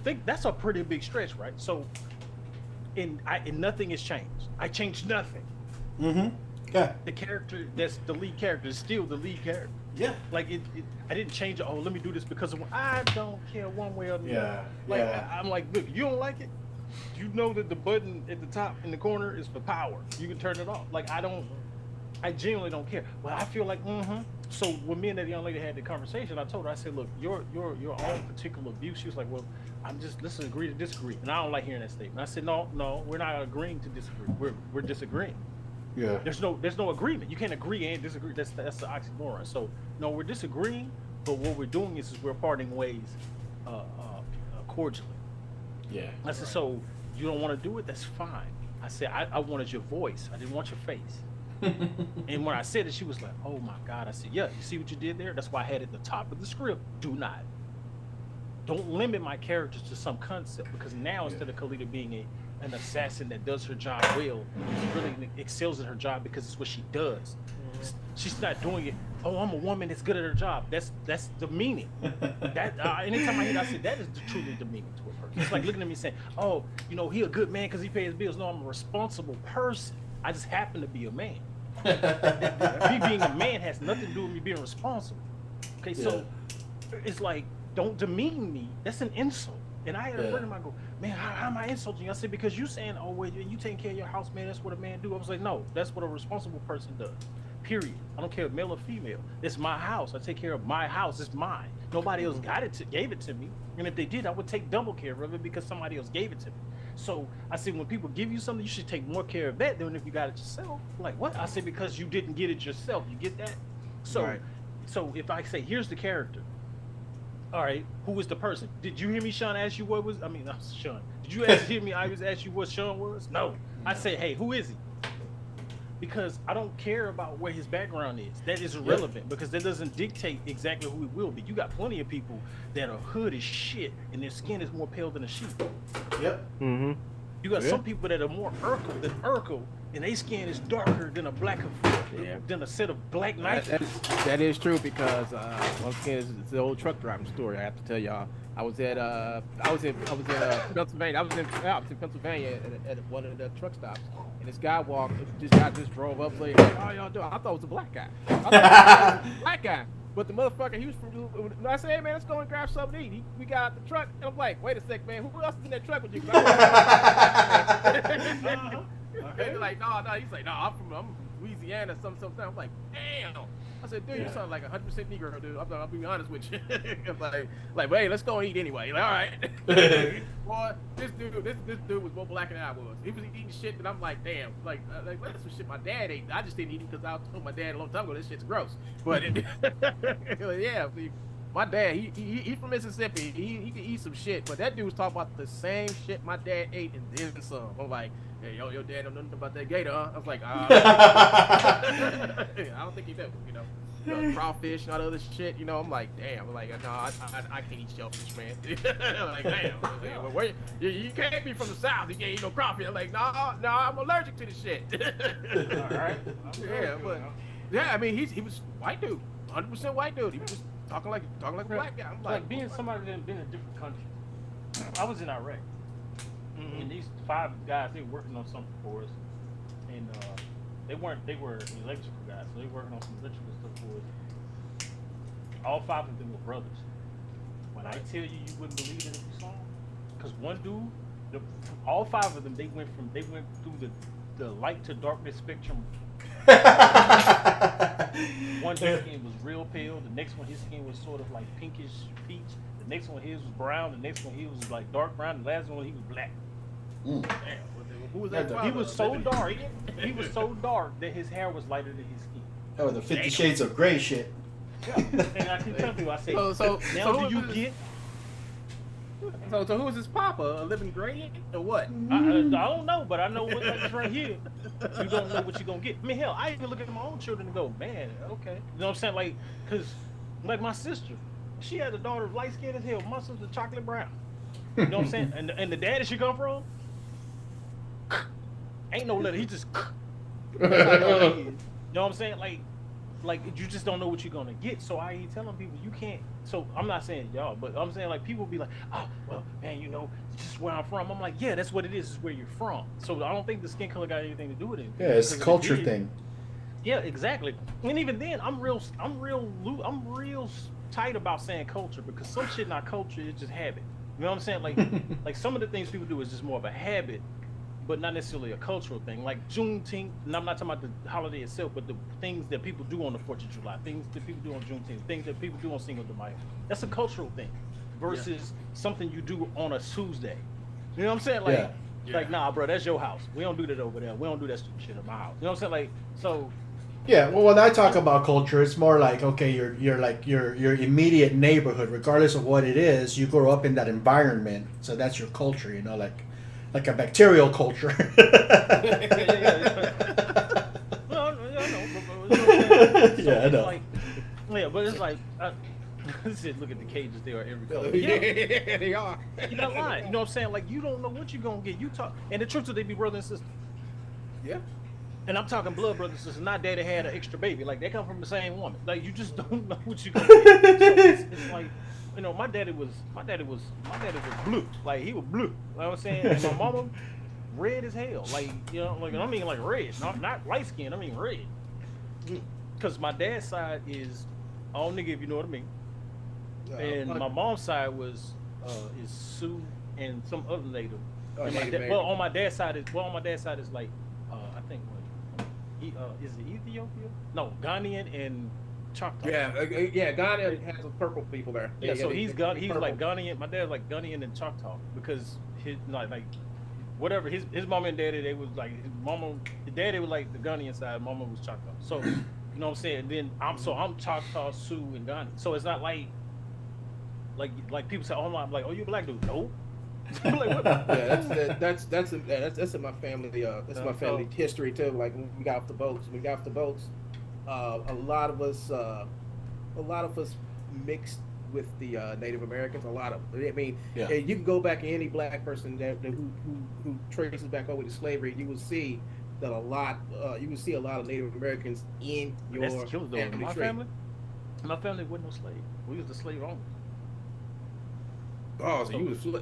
that's a pretty big stretch, right? So and nothing has changed. I changed nothing. Mm-hmm. Yeah. The character that's the lead character is still the lead character. Yeah. Like I didn't change it. Oh, let me do this because I don't care one way or the other. Yeah. Like yeah. I'm like, look, you don't like it? You know that the button at the top in the corner is for power. You can turn it off. Like I genuinely don't care. Well, I feel like, So when me and that young lady had the conversation, I told her, I said, look, your own particular view. She was like, well, let's agree to disagree. And I don't like hearing that statement. I said, no, we're not agreeing to disagree. We're disagreeing. Yeah. There's no agreement. You can't agree and disagree. That's the oxymoron. So no, we're disagreeing, but what we're doing is we're parting ways cordially. Yeah. I said, so you don't want to do it? That's fine. I said, I wanted your voice. I didn't want your face. And when I said it, she was like, oh my God. I said, yeah, you see what you did there? That's why I had at the top of the script, don't limit my characters to some concept, because now instead of Khalida being an assassin that does her job well, she really excels at her job because it's what she does. She's not doing it, oh, I'm a woman that's good at her job. That's demeaning. That anytime I hear that, I said that is truly demeaning to a person. It's like looking at me saying, oh, he a good man because he pays his bills. No, I'm a responsible person. I just happen to be a man. Me being a man has nothing to do with me being responsible. Okay, so it's like, don't demean me. That's an insult. And I had a friend of mine go, man, how am I insulting you? I said, because you saying, oh, wait, you taking care of your house, man, that's what a man do. I was like, no, that's what a responsible person does. Period. I don't care if male or female. It's my house. I take care of my house. It's mine. Nobody else gave it to me. And if they did, I would take double care of it because somebody else gave it to me. So I said, when people give you something, you should take more care of that than if you got it yourself. Like, what? I said, because you didn't get it yourself. You get that? So, so if I say, here's the character. All right, who is the person? Did you hear me, Sean, ask you what was? I mean, Sean. Did you hear me? I was ask you what Sean was? No. I say, hey, who is he? Because I don't care about where his background is. That is irrelevant because that doesn't dictate exactly who he will be. You got plenty of people that are hood as shit and their skin is more pale than a sheep. Yep. Mm-hmm. You got some people that are more Urkel than Urkel, and their skin is darker than a set of black knives. That is true because once again, it's the old truck driving story. I have to tell y'all. I was in Pennsylvania. I was in Pennsylvania at one of the truck stops, and this guy just drove up saying, "Hey, how y'all doing?" I thought it was a black guy. But the motherfucker, he was from. I said, "Hey man, let's go and grab something to eat." We got out the truck, and I'm like, "Wait a sec, man, who else is in that truck with you?" They're like, no. He's like, no, I'm from Louisiana, something. I'm like, damn. I said, dude, you sound like 100% Negro, dude. I'll be honest with you. I'm like, hey, let's go eat anyway. Like, all right. Boy, this dude was more black than I was. He was eating shit that I'm like, damn. Like that's some shit my dad ate. I just didn't eat it because I told my dad a long time ago this shit's gross. But yeah, my dad, he from Mississippi. He can eat some shit, but that dude was talking about the same shit my dad ate and then some. I'm like, hey, your dad don't know nothing about that gator, huh? I was like, I don't think he does, you know, crawfish and all the other shit, you know. I'm like, damn. I'm like, no, I can't eat shellfish, man. I'm like, damn. Well, you can't be from the South. You can't eat no crawfish. I'm like, no, I'm allergic to the shit. All right. Yeah, I mean, he was white dude, 100% white dude. He was just talking like a black guy. I'm like being somebody that been in a different country. I was in Iraq. And these 5 guys, they were working on something for us, and they were electrical guys, so they were working on some electrical stuff for us. All 5 of them were brothers. When I tell you, you wouldn't believe it if you saw them, because one dude, all 5 of them, they went through the light to darkness spectrum. One his skin was real pale, the next one his skin was sort of like pinkish peach, the next one his was brown, the next one his was like dark brown, the last one he was black. Damn, who was that? He was so dark. He was so dark that his hair was lighter than his skin. Oh, the 50 Shades of Grey shit. Yeah, and I keep telling people, I say, now do you get? So who is his papa? A living gradient or what? I don't know, but I know what like right here. You don't know what you're gonna get. I mean, hell, I even look at my own children and go, man, okay. You know what I'm saying? Like, cause like my sister, she had a daughter light skinned as hell. My sister chocolate brown. You know what I'm saying? And the daddy she come from, ain't no letter. He just. You know what I'm saying? Like you just don't know what you're gonna get. So I ain't telling people you can't. So I'm not saying y'all, but I'm saying like people be like, oh well, man, you know, this is where I'm from. I'm like, yeah, that's what it is. Is where you're from. So I don't think the skin color got anything to do with it. Yeah, it's a culture thing. Yeah, exactly. And even then, I'm real tight about saying culture because some shit not culture, it's just habit. You know what I'm saying? Like like some of the things people do is just more of a habit, but not necessarily a cultural thing. Like Juneteenth, and I'm not talking about the holiday itself, but the things that people do on the 4th of July, things that people do on Juneteenth, things that people do on Cinco de Mayo. That's a cultural thing versus something you do on a Tuesday. You know what I'm saying? Like, like nah, bro, that's your house. We don't do that over there. We don't do that stupid shit in my house. You know what I'm saying? Like, so. Yeah, well, when I talk about culture, it's more like, okay, you're like your immediate neighborhood, regardless of what it is, you grow up in that environment, so that's your culture, you know, like a bacterial culture. Yeah, I know. Like, yeah, but it's like, look at the cages, they are every color. Yeah, they are. You're not lying. You know what I'm saying? Like, you don't know what you're gonna get. You talk, and the truth is, they be brother and sister. Yeah. And I'm talking blood brothers and sisters, not daddy had an extra baby. Like, they come from the same woman. Like, you just don't know what you're gonna get. So it's like, you know, my daddy was blue. Like, he was blue. You know what I'm saying? And my mama, red as hell. Like, you know, like I mean like red, not light skin. I mean red. Because my dad's side is all nigga, if you know what I mean. And my mom's side was is Sioux and some other native. On my dad's side is like I think is it Ethiopia? No, Ghanaian and Choctaw. Yeah, Ghana has some purple people there. Yeah, so he's like Ghanaian. My dad's like Ghanaian and Choctaw because his like whatever his mom and daddy, they was like the daddy was like the Ghanaian side, mama was Choctaw. So you know what I'm saying. Then I'm Choctaw, Sioux, and Ghanaian. So it's not like people say, oh, I'm like, oh, you black dude? No. Like, yeah, that's in my family. That's my family history too. Like when we got off the boats. A lot of us mixed with the Native Americans. A lot of, I mean, you can go back to any black person who traces back over to slavery. You will see that a lot. You will see a lot of Native Americans in your family. My family wasn't no slave. We was the slave owners. Oh, so we was the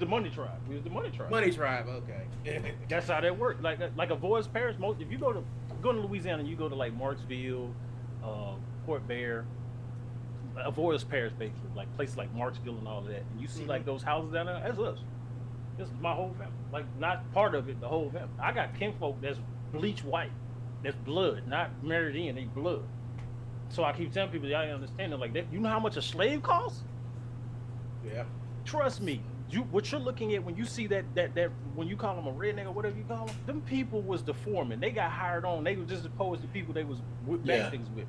money tribe. We was the money tribe. Money tribe, okay. That's how that worked. Like Avoy's Parish. If you go to Louisiana, you go to like Marksville, Port Bear, Avoy's Parish, basically, like places like Marksville and all of that, and you see like those houses down there. That's us. This is my whole family. Like, not part of it, the whole family. I got kinfolk that's bleach white. That's blood, not married in, they blood. So I keep telling people, y'all understand it like that. You know how much a slave costs? Yeah. Trust me. What you're looking at when you see that when you call them a redneck or whatever you call them people was the foreman. They got hired on. They were just opposed to people they was back things with.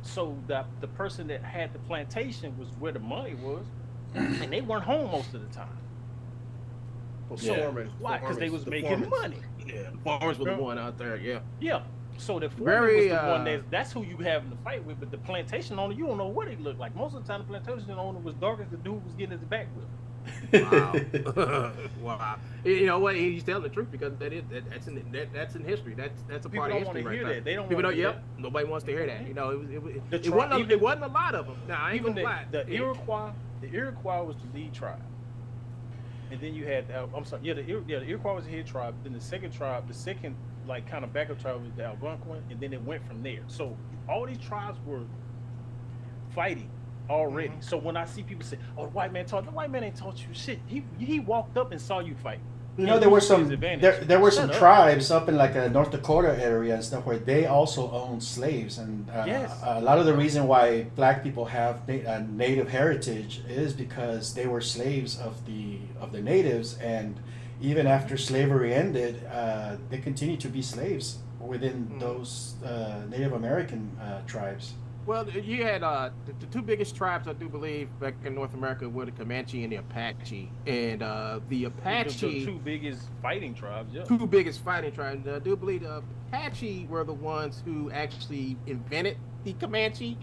So the person that had the plantation was where the money was, and they weren't home most of the time. Foreman. Why? Because they was making money. Yeah, the farmers were the one out there. Yeah. Yeah. So the foreman was the one that's who you having to fight with. But the plantation owner, you don't know what he looked like. Most of the time, the plantation owner was dark as the dude was getting his back with. Wow. Wow. You know what? He's telling the truth because that's in history. That's a People part of don't history want to hear right that. They don't. People want don't. to Yep. Nobody wants to hear that. You know, it wasn't a lot of them. Nah, I ain't even gonna lie. The Iroquois was the lead tribe, and then you had the Iroquois was the head tribe. Then the second like kind of backup tribe was the Algonquin, and then it went from there. So all these tribes were fighting already. Mm-hmm. So when I see people say, "Oh, the white man taught," the white man ain't taught you shit. He walked up and saw you fight. You know, there were some tribes up in like North Dakota area and stuff where they also owned slaves, and a lot of the reason why black people have native heritage is because they were slaves of the natives, and even after slavery ended, they continued to be slaves within those Native American tribes. Well, you had the two biggest tribes, I do believe, back in North America were the Comanche and the Apache. And the Apache... The two biggest fighting tribes, yeah. Two biggest fighting tribes. I do believe the Apache were the ones who actually invented the Comanche.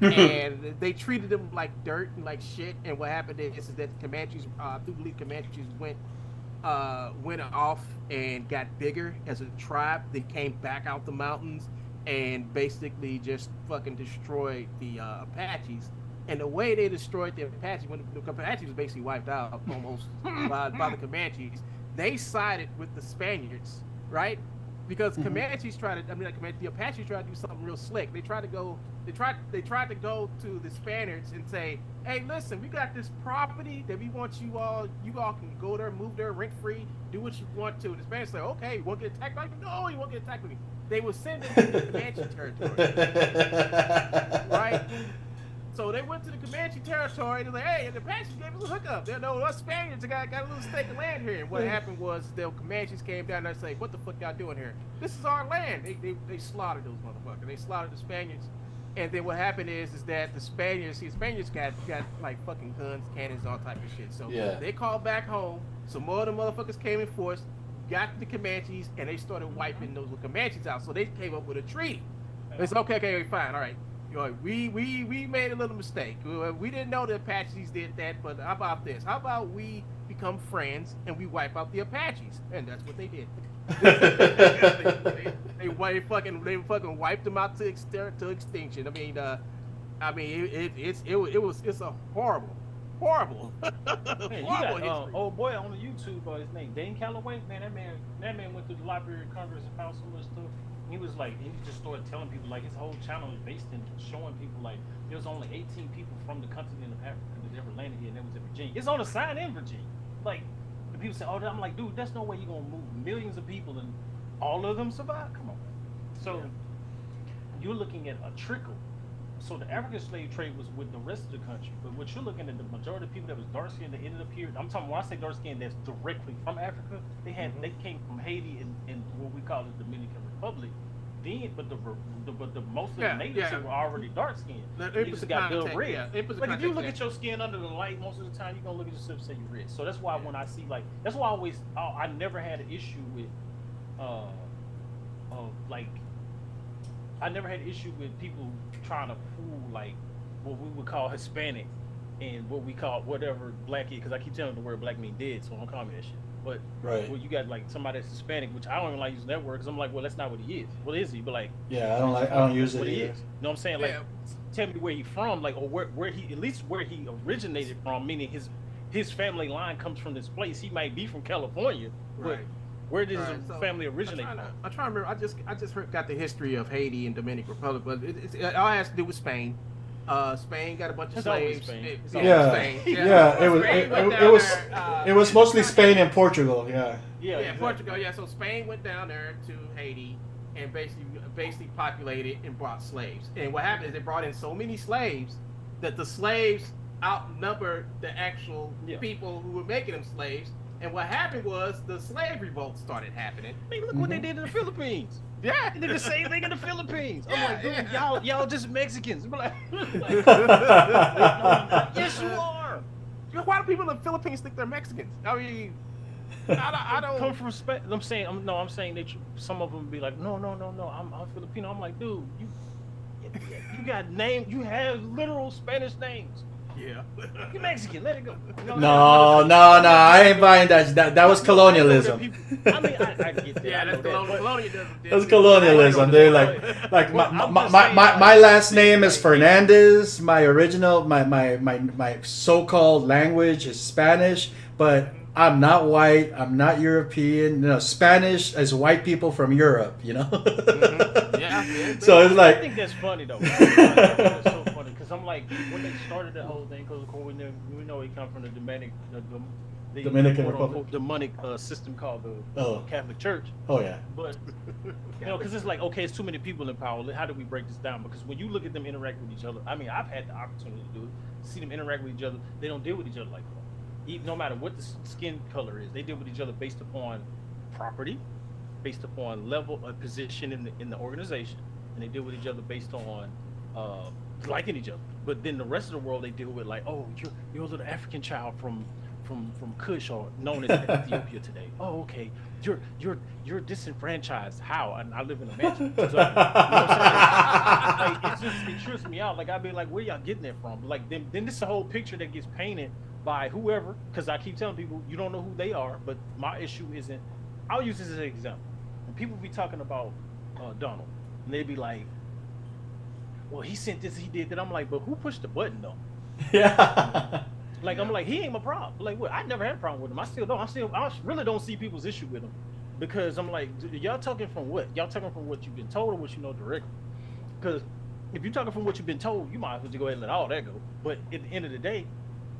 And they treated them like dirt and like shit. And what happened is that the Comanches, I do believe Comanches went off and got bigger as a tribe. They came back out the mountains and basically just fucking destroyed the Apaches. And the way they destroyed the Apaches, when the Apaches was basically wiped out almost by the Comanches, they sided with the Spaniards, right? Because Comanches the Apaches tried to do something real slick. They tried to go to the Spaniards and say, "Hey, listen, we got this property that we want you all can go there, move there rent free, do what you want to." And the Spaniards say, "Okay, you won't get attacked by me?" "No, you won't get attacked by me." They were sent into the Comanche territory, right? So they went to the Comanche territory and they're like, "Hey, and the Apaches gave us a hookup. They know us Spaniards got a little stake of land here." And what happened was the Comanches came down and they say, "What the fuck y'all doing here? This is our land." They slaughtered those motherfuckers. They slaughtered the Spaniards. And then what happened is that the Spaniards got like fucking guns, cannons, all type of shit. So they called back home. Some more of the motherfuckers came in force, got the Comanches, and they started wiping those Comanches out. So they came up with a treaty. They said, okay, fine, all right. You know, we made a little mistake. We didn't know the Apaches did that, but how about this? How about we become friends and we wipe out the Apaches? And that's what they did. they fucking wiped them out to extinction. It's a horrible Man, you got old boy on the YouTube, his name Dane Calloway. Man, that man went through the Library of Congress and found so much stuff. He was like, he just started telling people, like, his whole channel is based in showing people, like, there was only 18 people from the continent of Africa that ever landed here, and that was in Virginia. It's on a sign in Virginia. Like, the people say, "Oh," I'm like, dude, that's no way you're gonna move millions of people and all of them survive. Come on. So you're looking at a trickle. So the African slave trade was with the rest of the country, but what you're looking at, the majority of people that was dark skinned that ended up here, I'm talking, when I say dark skinned, that's directly from Africa. They came from Haiti and what we call the Dominican Republic. Then, but most of the natives were already dark skinned. They just got good red. But if you look at your skin under the light, most of the time you're gonna look at yourself and say you're red. So that's why when I see, like, that's why I never had an issue with I never had an issue with people trying to fool, like, what we would call Hispanic and what we call whatever black is, because I keep telling them the word black mean dead, so don't call me that shit. But well, you got like somebody that's Hispanic, which I don't even like using that word, because I'm like, well, that's not what he is. What is he? But like, I don't use it what either. He is. You know what I'm saying? Like, tell me where he from, like, or where he, at least where he originated from, meaning his family line comes from this place. He might be from California, but where does his family originate from? I'm trying to remember. I just got the history of Haiti and Dominican Republic, but it all has to do with Spain. Spain got a bunch of It's always slaves. Spain. It's Yeah, Spain. yeah. It was Spain went it down was there, it was mostly Spain and Portugal. Yeah. Yeah, exactly. Portugal. Yeah, so Spain went down there to Haiti and basically populated and brought slaves. And what happened is they brought in so many slaves that the slaves outnumbered the actual people who were making them slaves. And what happened was the slave revolt started happening. Hey, look what they did in the Philippines. Yeah, They did the same thing in the Philippines. I'm Yeah, like, dude, yeah. y'all just Mexicans. I'm like, yes, you are. Why do people in the Philippines think they're Mexicans? I mean, I don't come from Spain. I'm saying that some of them be like, no, I'm Filipino. I'm like, dude, you got name. You have literal Spanish names. Yeah. You're Mexican. Let it go. No, I ain't buying that. That was colonialism. I mean, I get that. Yeah, that's colonialism. That's colonialism. They're like my last name is Fernandez. My original my so-called language is Spanish, but I'm not white. I'm not European. You know, Spanish is white people from Europe. You know. Yeah. So it's like. I think that's funny though. It's so funny because I'm like, when they started the whole thing, because we know he come from the Dominican Republic, demonic system called the Catholic Church. Oh yeah. But you know, because it's like, okay, it's too many people in power. How do we break this down? Because when you look at them interact with each other, I mean, I've had the opportunity to do it. See them interact with each other. They don't deal with each other like that. No matter what the skin color is, they deal with each other based upon property, based upon level of position in the organization, and they deal with each other based on liking each other. But then the rest of the world, they deal with like, oh, you're a little African child from Kush, or known as Ethiopia today. Oh, okay. You're disenfranchised. How? And I live in a mansion. So, you know what I'm saying? Like, it trips me out. Like, I'd be like, where y'all getting that from? Like, then this is a whole picture that gets painted by whoever, because I keep telling people you don't know who they are. But my issue isn't. I'll use this as an example. When people be talking about Donald, and they be like, well, he sent this, he did that. I'm like, but who pushed the button though? Yeah. Like, I'm like, he ain't my problem. Like, what? I never had a problem with him. I still don't. I really don't see people's issue with him, because I'm like, y'all talking from what? Y'all talking from what you've been told or what you know directly? Because if you're talking from what you've been told, you might as well just go ahead and let all that go. But at the end of the day,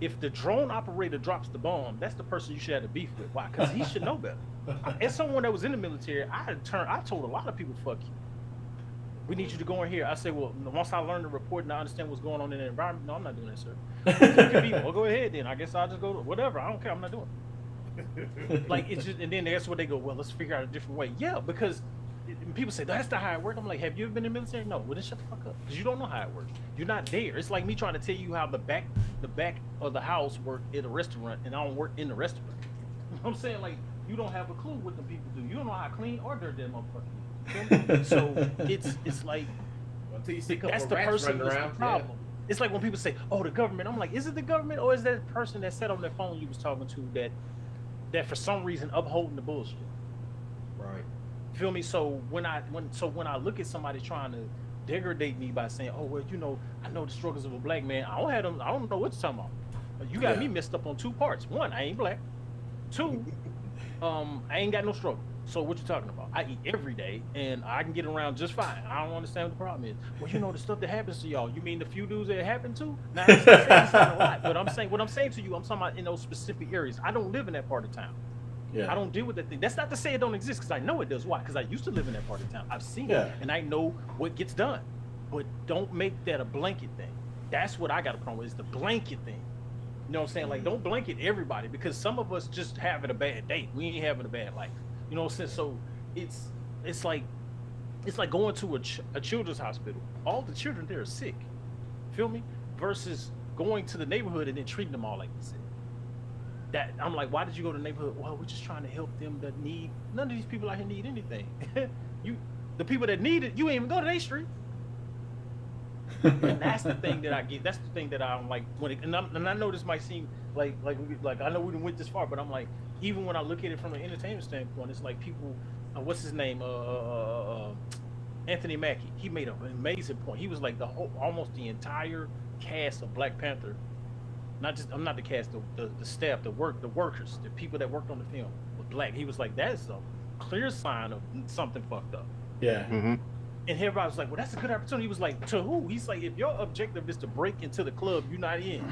if the drone operator drops the bomb, that's the person you should have the beef with. Why? Because he should know better. As someone that was in the military, I told a lot of people, fuck you. We need you to go in here. I say, well, once I learn the report and I understand what's going on in the environment, no, I'm not doing that, sir. Well, go ahead then. I guess I'll just go to whatever. I don't care. I'm not doing it. Like, it's just, and then that's where they go, well, let's figure out a different way. Yeah, because people say, that's not how it works. I'm like, have you ever been in the military? No. Well, then shut the fuck up, because you don't know how it works. You're not there. It's like me trying to tell you how the back of the house worked at a restaurant, and I don't work in the restaurant. You know what I'm saying? Like, you don't have a clue what the people do. You don't know how clean or dirty that motherfucker is. So it's like, until you see a couple that's of the rats person running that's around. the problem. Yeah. It's like when people say, oh, the government. I'm like, is it the government, or is that person that sat on that phone you was talking to that for some reason upholding the bullshit? Right. Feel me? So when I look at somebody trying to degrade me by saying, oh, well, you know, I know the struggles of a black man. I don't know what you're talking about. You got me messed up on two parts. One, I ain't black. Two, I ain't got no struggle. So what you talking about? I eat every day and I can get around just fine. I don't understand what the problem is. Well, you know the stuff that happens to y'all. You mean the few dudes that it happened to? Now, it's not a lot, but what I'm saying to you, I'm talking about in those specific areas. I don't live in that part of town. Yeah. I don't deal with that thing. That's not to say it don't exist, because I know it does. Why? Because I used to live in that part of town. I've seen it, and I know what gets done. But don't make that a blanket thing. That's what I got a problem with, is the blanket thing. You know what I'm saying? Like, don't blanket everybody, because some of us just having a bad day. We ain't having a bad life. You know what I'm saying? So it's like going to a children's hospital. All the children there are sick. Feel me? Versus going to the neighborhood and then treating them all like this. That I'm like, why did you go to the neighborhood? Well, we're just trying to help them that need. None of these people out here need anything. The people that need it, you ain't even go to their street. And that's the thing that I get. That's the thing that I don't like. And I know this might seem like I know we didn't went this far, but I'm like, even when I look at it from an entertainment standpoint, it's like people. What's his name? Anthony Mackie. He made an amazing point. He was like almost the entire cast of Black Panther. I'm not the cast, the staff, the workers, the people that worked on the film were black. He was like, that's a clear sign of something fucked up. Yeah. Mm-hmm. And everybody was like, well, that's a good opportunity. He was like, to who? He's like, if your objective is to break into the club you're not in,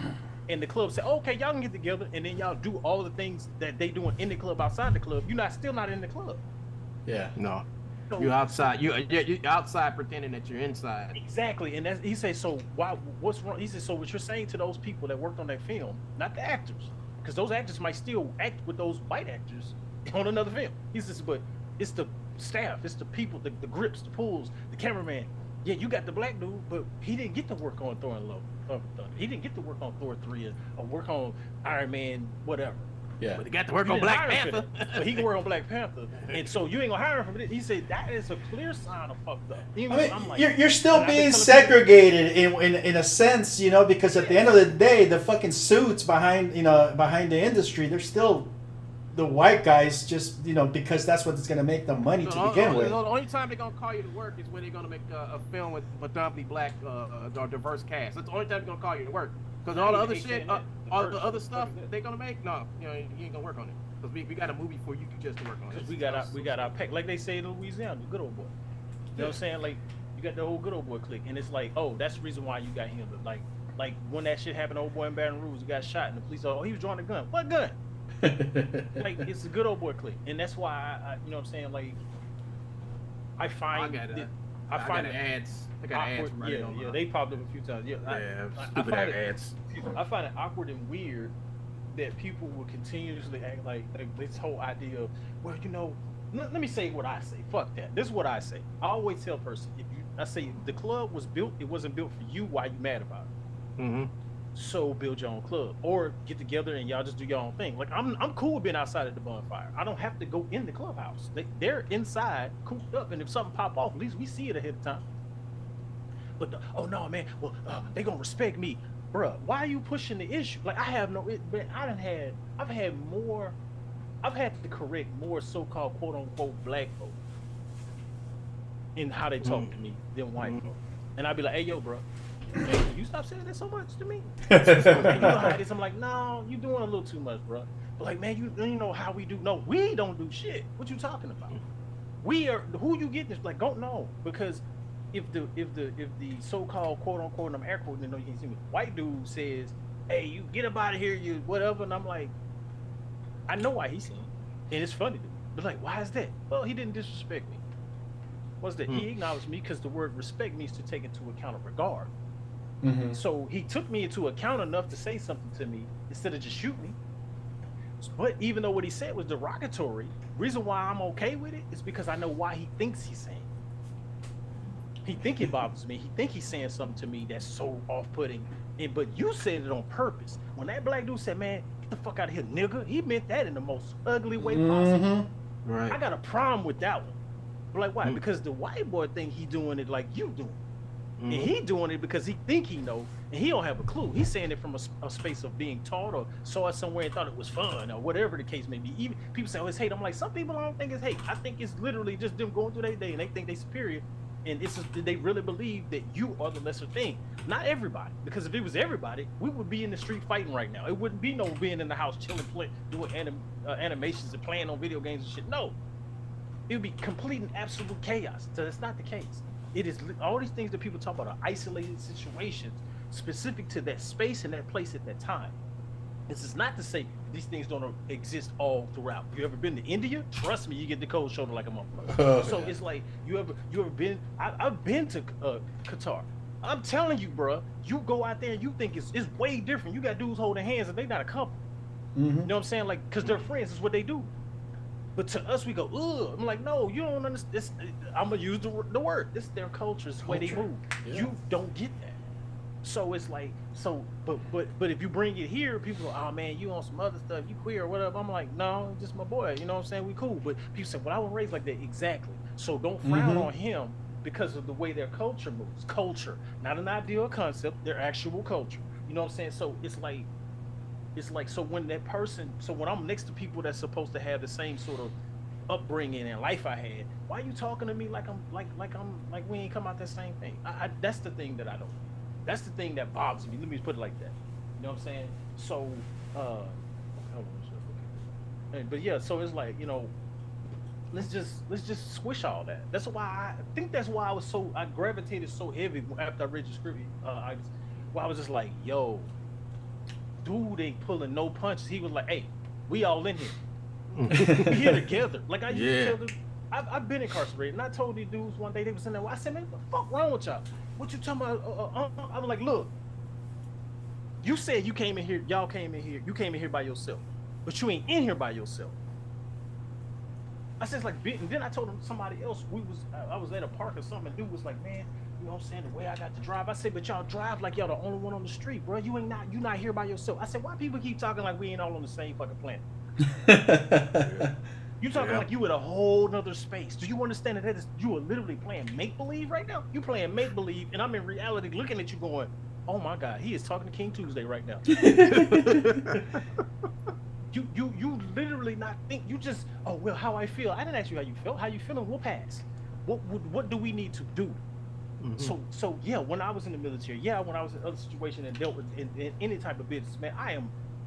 and the club said, okay, y'all can get together, and then y'all do all the things that they doing in the club outside the club, you're still not in the club. Yeah. No. So, You're outside. You're outside pretending that you're inside. Exactly. And he said, so what's wrong? He said, so what you're saying to those people that worked on that film, not the actors, because those actors might still act with those white actors on another film. He says, but it's the staff, it's the people, the grips, the pulls, the cameraman. Yeah, you got the black dude, but he didn't get to work on Thor and Love. He didn't get to work on Thor 3 or work on Iron Man, whatever. Yeah. But he got to work on Black Panther. So he can work on Black Panther. And so you ain't gonna hire him for this. He said that is a clear sign of fucked up. Even I'm like, you're still being segregated in a sense, you know, because at the end of the day, the fucking suits behind the industry, they're still the white guys, just, you know, because that's what's going to make them money to begin with. The only time they're going to call you to work is when they're going to make a film with predominantly black or diverse cast. That's the only time they're going to call you to work. Because all the other shit, all the other stuff they're going to make, no, you know, you ain't going to work on it. Because we got a movie for you just to work on it. Because we got our pack, like they say in Louisiana, the good old boy. You know what I'm saying? Like, you got the whole good old boy clique, and it's like, oh, that's the reason why you got him. Like when that shit happened, old boy in Baton Rouge, he got shot, and the police, oh, he was drawing a gun. What gun? Like, it's a good old boy clique, and that's why I you know what I'm saying, like, I find I find ads. I got ads running on they popped up a few times. Stupid ads. I find it awkward and weird that people will continuously act like this whole idea of, well, you know, let me say what I say. Fuck that. This is what I say. I always tell a person, I say the club was built, it wasn't built for you. Why you mad about it? Mm-hmm. So build your own club, or get together and y'all just do your own thing. Like I'm cool with being outside at the bonfire. I don't have to go in the clubhouse. They're inside, cooped up, and if something pop off, at least we see it ahead of time. But oh no, man, well they gonna respect me, bruh. Why are you pushing the issue? Like I've had to correct more so-called quote unquote black folk in how they talk to me than white folk, and I'd be like, hey yo, bro. Man, can you stop saying that so much to me? You know how it is. I'm like, no, you doing a little too much, bro. But like, man, you know how we do. No, we don't do shit. What you talking about? We are who you getting this like. Don't know, because if the so-called quote unquote, I'm air quoting, you know, you can see me. White dude says, hey, you get up out of here, you whatever, and I'm like, I know why he's saying it, and it's funny to me. But like, why is that? Well, he didn't disrespect me. What's that? He acknowledged me because the word respect means to take into account of regard. Mm-hmm. So he took me into account enough to say something to me instead of just shoot me. But even though what he said was derogatory, reason why I'm okay with it is because I know why he thinks he's saying it. He think it bothers me. He think he's saying something to me that's so off-putting. But you said it on purpose. When that black dude said, man, get the fuck out of here, nigga, he meant that in the most ugly way possible. Right. I got a problem with that one. But like, why? Because the white boy think he doing it like you doing. And he doing it because he think he know, and he don't have a clue. He's saying it from a space of being taught or saw it somewhere and thought it was fun or whatever the case may be. Even people say, oh, it's hate. I'm like, some people I don't think it's hate. I think it's literally just them going through their day and they think they superior, and it's just, they really believe that you are the lesser thing. Not everybody, because if it was everybody, we would be in the street fighting right now. It wouldn't be no being in the house chilling, doing animations and playing on video games and shit. No, it would be complete and absolute chaos. So that's not the case. It is all these things that people talk about are isolated situations specific to that space and that place at that time. This is not to say these things don't exist all throughout. You ever been to India? Trust me, you get the cold shoulder like a motherfucker. So it's like you ever been? I've been to Qatar. I'm telling you, bro. You go out there and you think it's way different. You got dudes holding hands and they not a couple. You know what I'm saying? Like, because they're friends. Is what they do. But to us, we go, ugh. I'm like, no, you don't understand. I'm going to use the word. This is their culture. It's the way they move. Yeah. You don't get that. So it's like, but if you bring it here, people go, oh, man, you on some other stuff. You queer or whatever. I'm like, no, just my boy. You know what I'm saying? We cool. But people say, well, I was raised like that. Exactly. So don't frown on him because of the way their culture moves. Culture. Not an ideal concept. Their actual culture. You know what I'm saying? So it's like, so when I'm next to people that's supposed to have the same sort of upbringing and life I had, why are you talking to me like we ain't come out that same thing? That's the thing that I don't. That's the thing that bothers me. Let me put it like that. You know what I'm saying? So, but yeah, so it's like, you know, let's just squish all that. That's why I think that's why I gravitated so heavy after I read your script. I was just like, yo, dude ain't pulling no punches. He was like, hey, we all in here. We here together. Like I used to tell them, I've been incarcerated, and I told these dudes one day, they was in there, I said, man, what the fuck wrong with y'all? What you talking about? I was like, look, you said you came in here, you came in here by yourself, but you ain't in here by yourself. I said, it's like, and then I told him somebody else, I was at a park or something, and dude was like, man, you know what I'm saying, the way I got to drive. I said, but y'all drive like y'all the only one on the street, bro. You not here by yourself. I said, why people keep talking like we ain't all on the same fucking planet? You talking like you in a whole nother space. Do you understand that you are literally playing make-believe right now? You playing make-believe, and I'm in reality looking at you going, oh my God, he is talking to King Tuesday right now. You literally not think, you just, oh, well, how I feel. I didn't ask you how you felt. How you feeling? We'll pass. What do we need to do? Mm-hmm. So yeah, when I was in the military, when I was in other situations and dealt with in any type of business, man,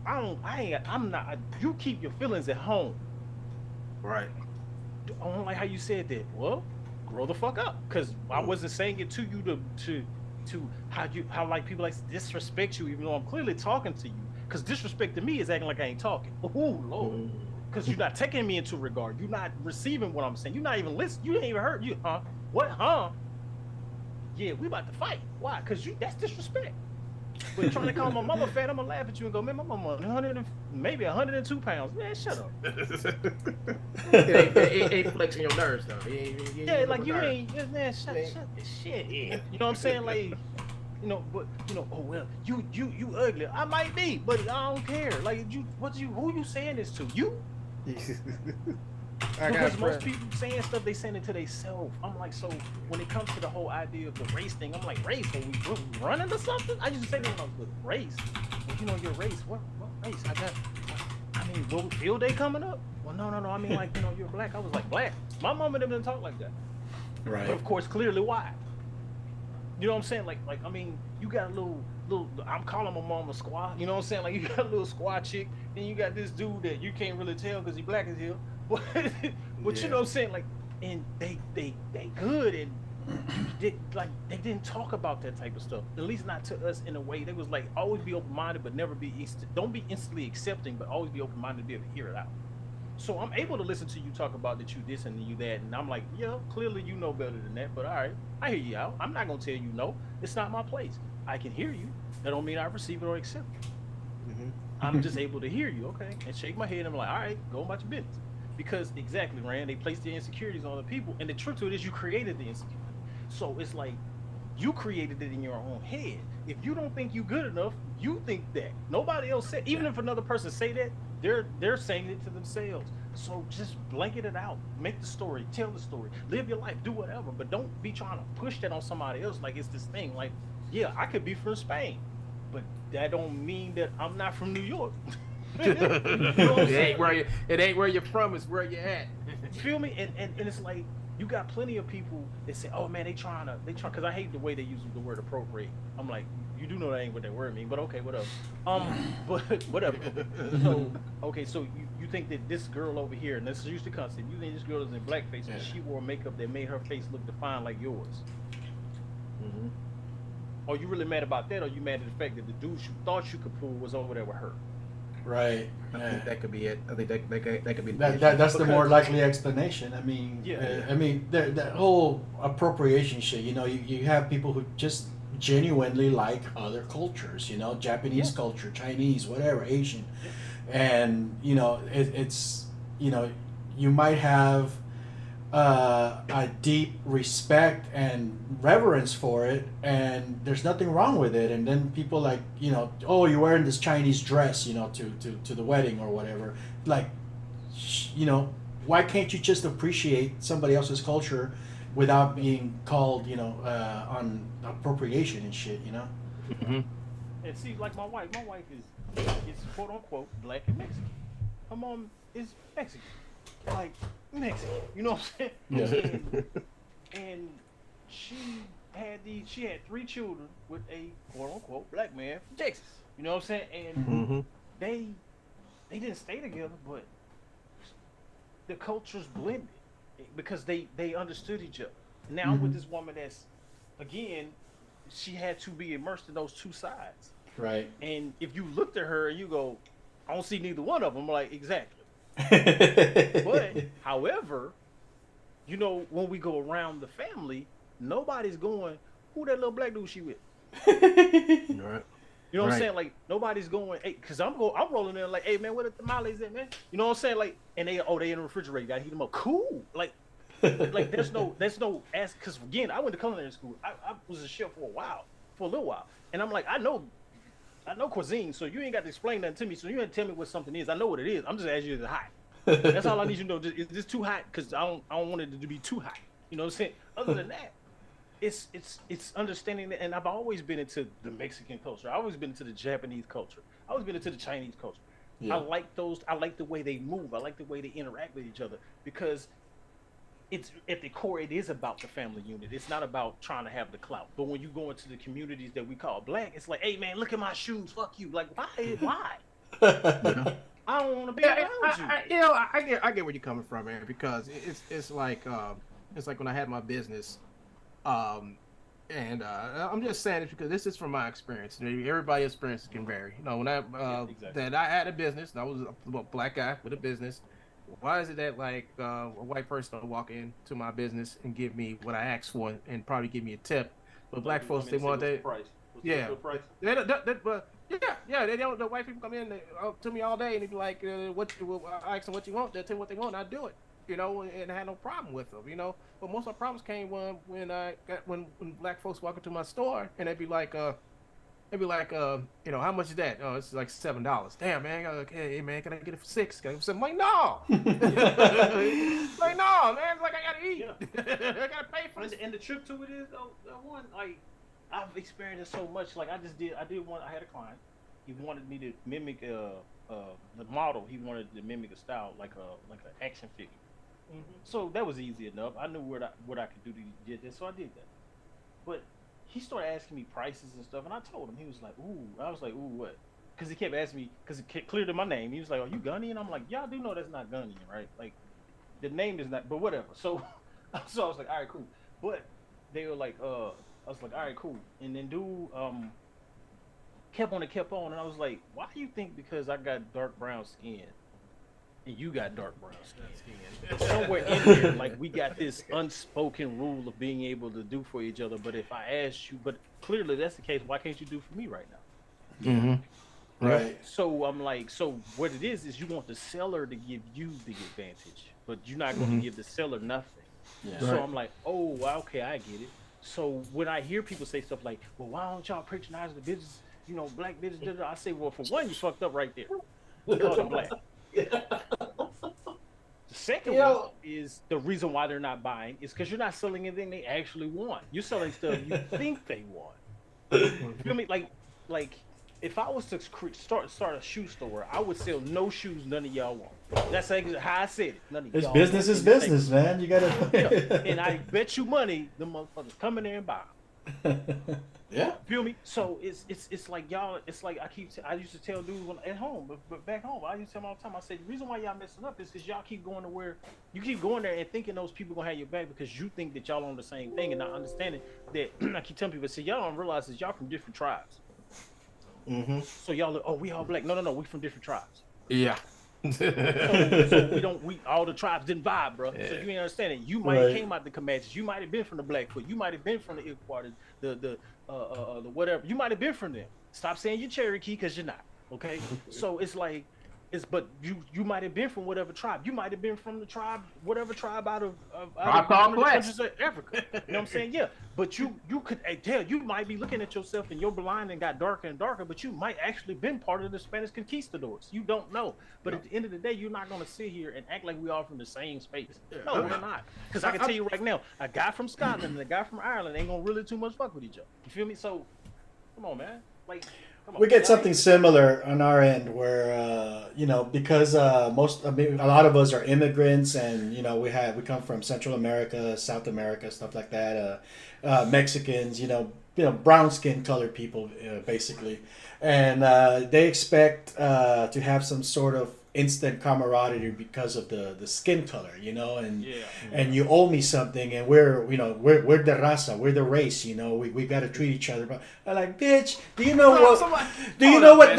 I'm not, you keep your feelings at home. Right. I don't like how you said that. Well, grow the fuck up. Cause I wasn't saying it to you to how like people like disrespect you, even though I'm clearly talking to you. Cause disrespect to me is acting like I ain't talking. Oh Lord. Cause you're not taking me into regard. You're not receiving what I'm saying. You're not even listening. You ain't even heard. You what? Yeah, we about to fight. Why? Cause that's disrespect. But trying to call my mama fat, I'm gonna laugh at you and go, man, my mama 102 pounds. Man, shut up. it ain't flexing your nerves though. Yeah, like you ain't, man, shut this shit in. You know what I'm saying? Like, but oh well, you ugly. I might be, but I don't care. Like who you saying this to? You? Because most people saying stuff, they saying it to themselves. I'm like, so when it comes to the whole idea of the race thing, I'm like, race? Are we running or something? I used to say that when I was with race. Well, your race. What race? What field day coming up? Well, no. I mean, like, you're black. I was like, black. My mama didn't talk like that. Right. But of course, clearly why? You know what I'm saying? Like, I mean, you got a little. I'm calling my mom a squaw. You know what I'm saying? Like, you got a little squaw chick, then you got this dude that you can't really tell because he black as hell. But you know what I'm saying? Like, and they good, and they didn't talk about that type of stuff. At least not to us in a way. They was like, always be open-minded, but never don't be instantly accepting, but always be open-minded to be able to hear it out. So I'm able to listen to you talk about that you this and you that, and I'm like, yeah, clearly you know better than that, but all right, I hear you out. I'm not gonna tell you no. It's not my place. I can hear you. That don't mean I receive it or accept it. Mm-hmm. I'm just able to hear you, okay, and shake my head. And I'm like, all right, go about your business. Because exactly, Rand, they place the insecurities on the people, and the truth to it is you created the insecurity. So it's like you created it in your own head. If you don't think you good enough, you think that. Nobody else said. Even if another person say that, they're saying it to themselves. So just blanket it out. Make the story. Tell the story. Live your life. Do whatever. But don't be trying to push that on somebody else like it's this thing. Like, yeah, I could be from Spain, but that don't mean that I'm not from New York. You know it ain't where you're from, it's where you're at. You feel me? And it's like you got plenty of people that say, oh man, they try because I hate the way they use the word appropriate. I'm like, you do know that ain't what that word mean, but okay, whatever. But whatever. So okay, so you think that this girl over here, and this is used to concept, you think this girl is in blackface and she wore makeup that made her face look defined like yours? Mm-hmm. Are you really mad about that, or are you mad at the fact that the dude you thought you could pull was over there with her? Right. I think that could be it. I think that could be that's the more likely explanation. I mean, I mean, that whole appropriation shit. You have people who just genuinely like other cultures. Japanese culture, Chinese, whatever, Asian, and it's you might have a deep respect and reverence for it, and there's nothing wrong with it. And then people like, oh, you're wearing this Chinese dress, to the wedding or whatever. Like, why can't you just appreciate somebody else's culture without being called, on appropriation and shit, Mm-hmm. And see, like my wife is quote unquote black and Mexican. Her mom is Mexican. Like Mexican, you know what I'm saying? Yeah. And she had 3 children with a quote unquote black man from Texas. You know what I'm saying? And they didn't stay together, but the cultures blended. because they understood each other. Now with this woman that's, again, she had to be immersed in those two sides. Right. And if you looked at her and you go, I don't see neither one of them, like, exactly. But, however, you know, when we go around the family, nobody's going, who that little black dude she with? Right. You know what I'm saying? Like, nobody's going, hey, because I'm rolling in like, hey, man, where the tamales at, man? You know what I'm saying? Like, and they in the refrigerator, you got to heat them up. Cool. Like, there's no ask, because again, I went to culinary school. I was a chef for a little while. And I'm like, I know cuisine, so you ain't got to explain nothing to me. So you ain't tell me what something is. I know what it is. I'm just asking you, is it hot? That's all I need you to know. Is this too hot? Because I don't want it to be too hot. You know what I'm saying? Other than that, it's understanding that. And I've always been into the Mexican culture. I've always been into the Japanese culture. I've always been into the Chinese culture. Yeah. I like those. I like the way they move. I like the way they interact with each other, because it's at the core, it is about the family unit. It's not about trying to have the clout. But when you go into the communities that we call black, it's like, hey man, look at my shoes. Fuck you. Like, why? I don't want to be around you. You know, I get where you're coming from, man, because it's like when I had my business, and I'm just saying it because this is from my experience. Everybody's experiences can vary. You know, when that I had a business, and I was a black guy with a business. Why is it that like a white person will walk into my business and give me what I asked for and probably give me a tip, but black folks they want that. Yeah. They don't. The white people come in to me all day and they be like, I ask them what you want. They'll tell me what they want. And I do it. You know, and I had no problem with them. You know, but most of my problems came when black folks walk into my store and they'd be like, you know, how much is that? Oh, it's like $7. Damn, man. Okay, hey, man, can I get it for $6? Can I get it? I'm like, no. Like, no, man. Like, I gotta eat. Yeah. I gotta pay for it. And the trick to it is, one, like, I've experienced it so much. Like, I had a client. He wanted me to mimic the model. He wanted to mimic a style like an action figure. Mm-hmm. So that was easy enough. I knew what I could do to get this, so I did that. But he started asking me prices and stuff, and I told him. He was like, ooh. I was like, ooh, what? Because he kept asking me, because it cleared in my name. He was like, are you Gunny? And I'm like, y'all do know that's not Gunny, right? Like, the name is not, but whatever. So I was like, all right, cool. But they were like, I was like, all right, cool. And then dude kept on, and I was like, why do you think because I got dark brown skin and you got dark brown skin? Somewhere in there, like, we got this unspoken rule of being able to do for each other. But if I ask you, but clearly that's the case, why can't you do for me right now? Mm-hmm. Right. So I'm like, so what it is you want the seller to give you the advantage, but you're not going to give the seller nothing. Yeah. So I'm like, oh, okay, I get it. So when I hear people say stuff like, well, why don't y'all patronize the business, you know, black business, I say, well, for one, you fucked up right there because I'm black. The second one is the reason why they're not buying is because you're not selling anything they actually want. You're selling stuff you think they want. You feel me? Like if I was to start a shoe store, I would sell no shoes none of y'all want. That's how I said it. None of y'all. Business is business, man. You gotta. Yeah. And I bet you money, the motherfuckers come in there and buy them. Yeah. Feel me? So it's like y'all. It's like I used to tell dudes at home, but back home, I used to tell them all the time. I said the reason why y'all messing up is because y'all keep going to where you keep going there and thinking those people gonna have your back because you think that y'all on the same thing and not understanding that. I keep telling people, y'all don't realize that y'all from different tribes. Mm-hmm. So y'all look, oh, we all black. No, we from different tribes. Yeah. so we all the tribes didn't vibe, bro. Yeah. So you ain't understanding. You might have came out the Comanches. You might have been from the Blackfoot. You might have been from the Iroquois, the whatever. You might have been from them. Stop saying you're Cherokee because you're not. Okay. So it's like, but you might have been from whatever tribe. You might have been from the tribe, whatever tribe out of countries of Africa. You know what I'm saying? Yeah. But you could tell you might be looking at yourself and your blind and got darker and darker, but you might actually been part of the Spanish conquistadors. You don't know. But at the end of the day, you're not gonna sit here and act like we all from the same space. No, we're not. Because I can tell you right now, a guy from Scotland and a guy from Ireland ain't gonna really too much fuck with each other. You feel me? So come on, man. Like, we get something similar on our end where, because a lot of us are immigrants and, we come from Central America, South America, stuff like that. Mexicans, brown skin colored people, basically. And they expect to have some sort of instant camaraderie because of the skin color, you know, and Yeah. and you owe me something, and we're we're the raza, we're the race, you know, we got to treat each other. But I'm like, bitch, do you know what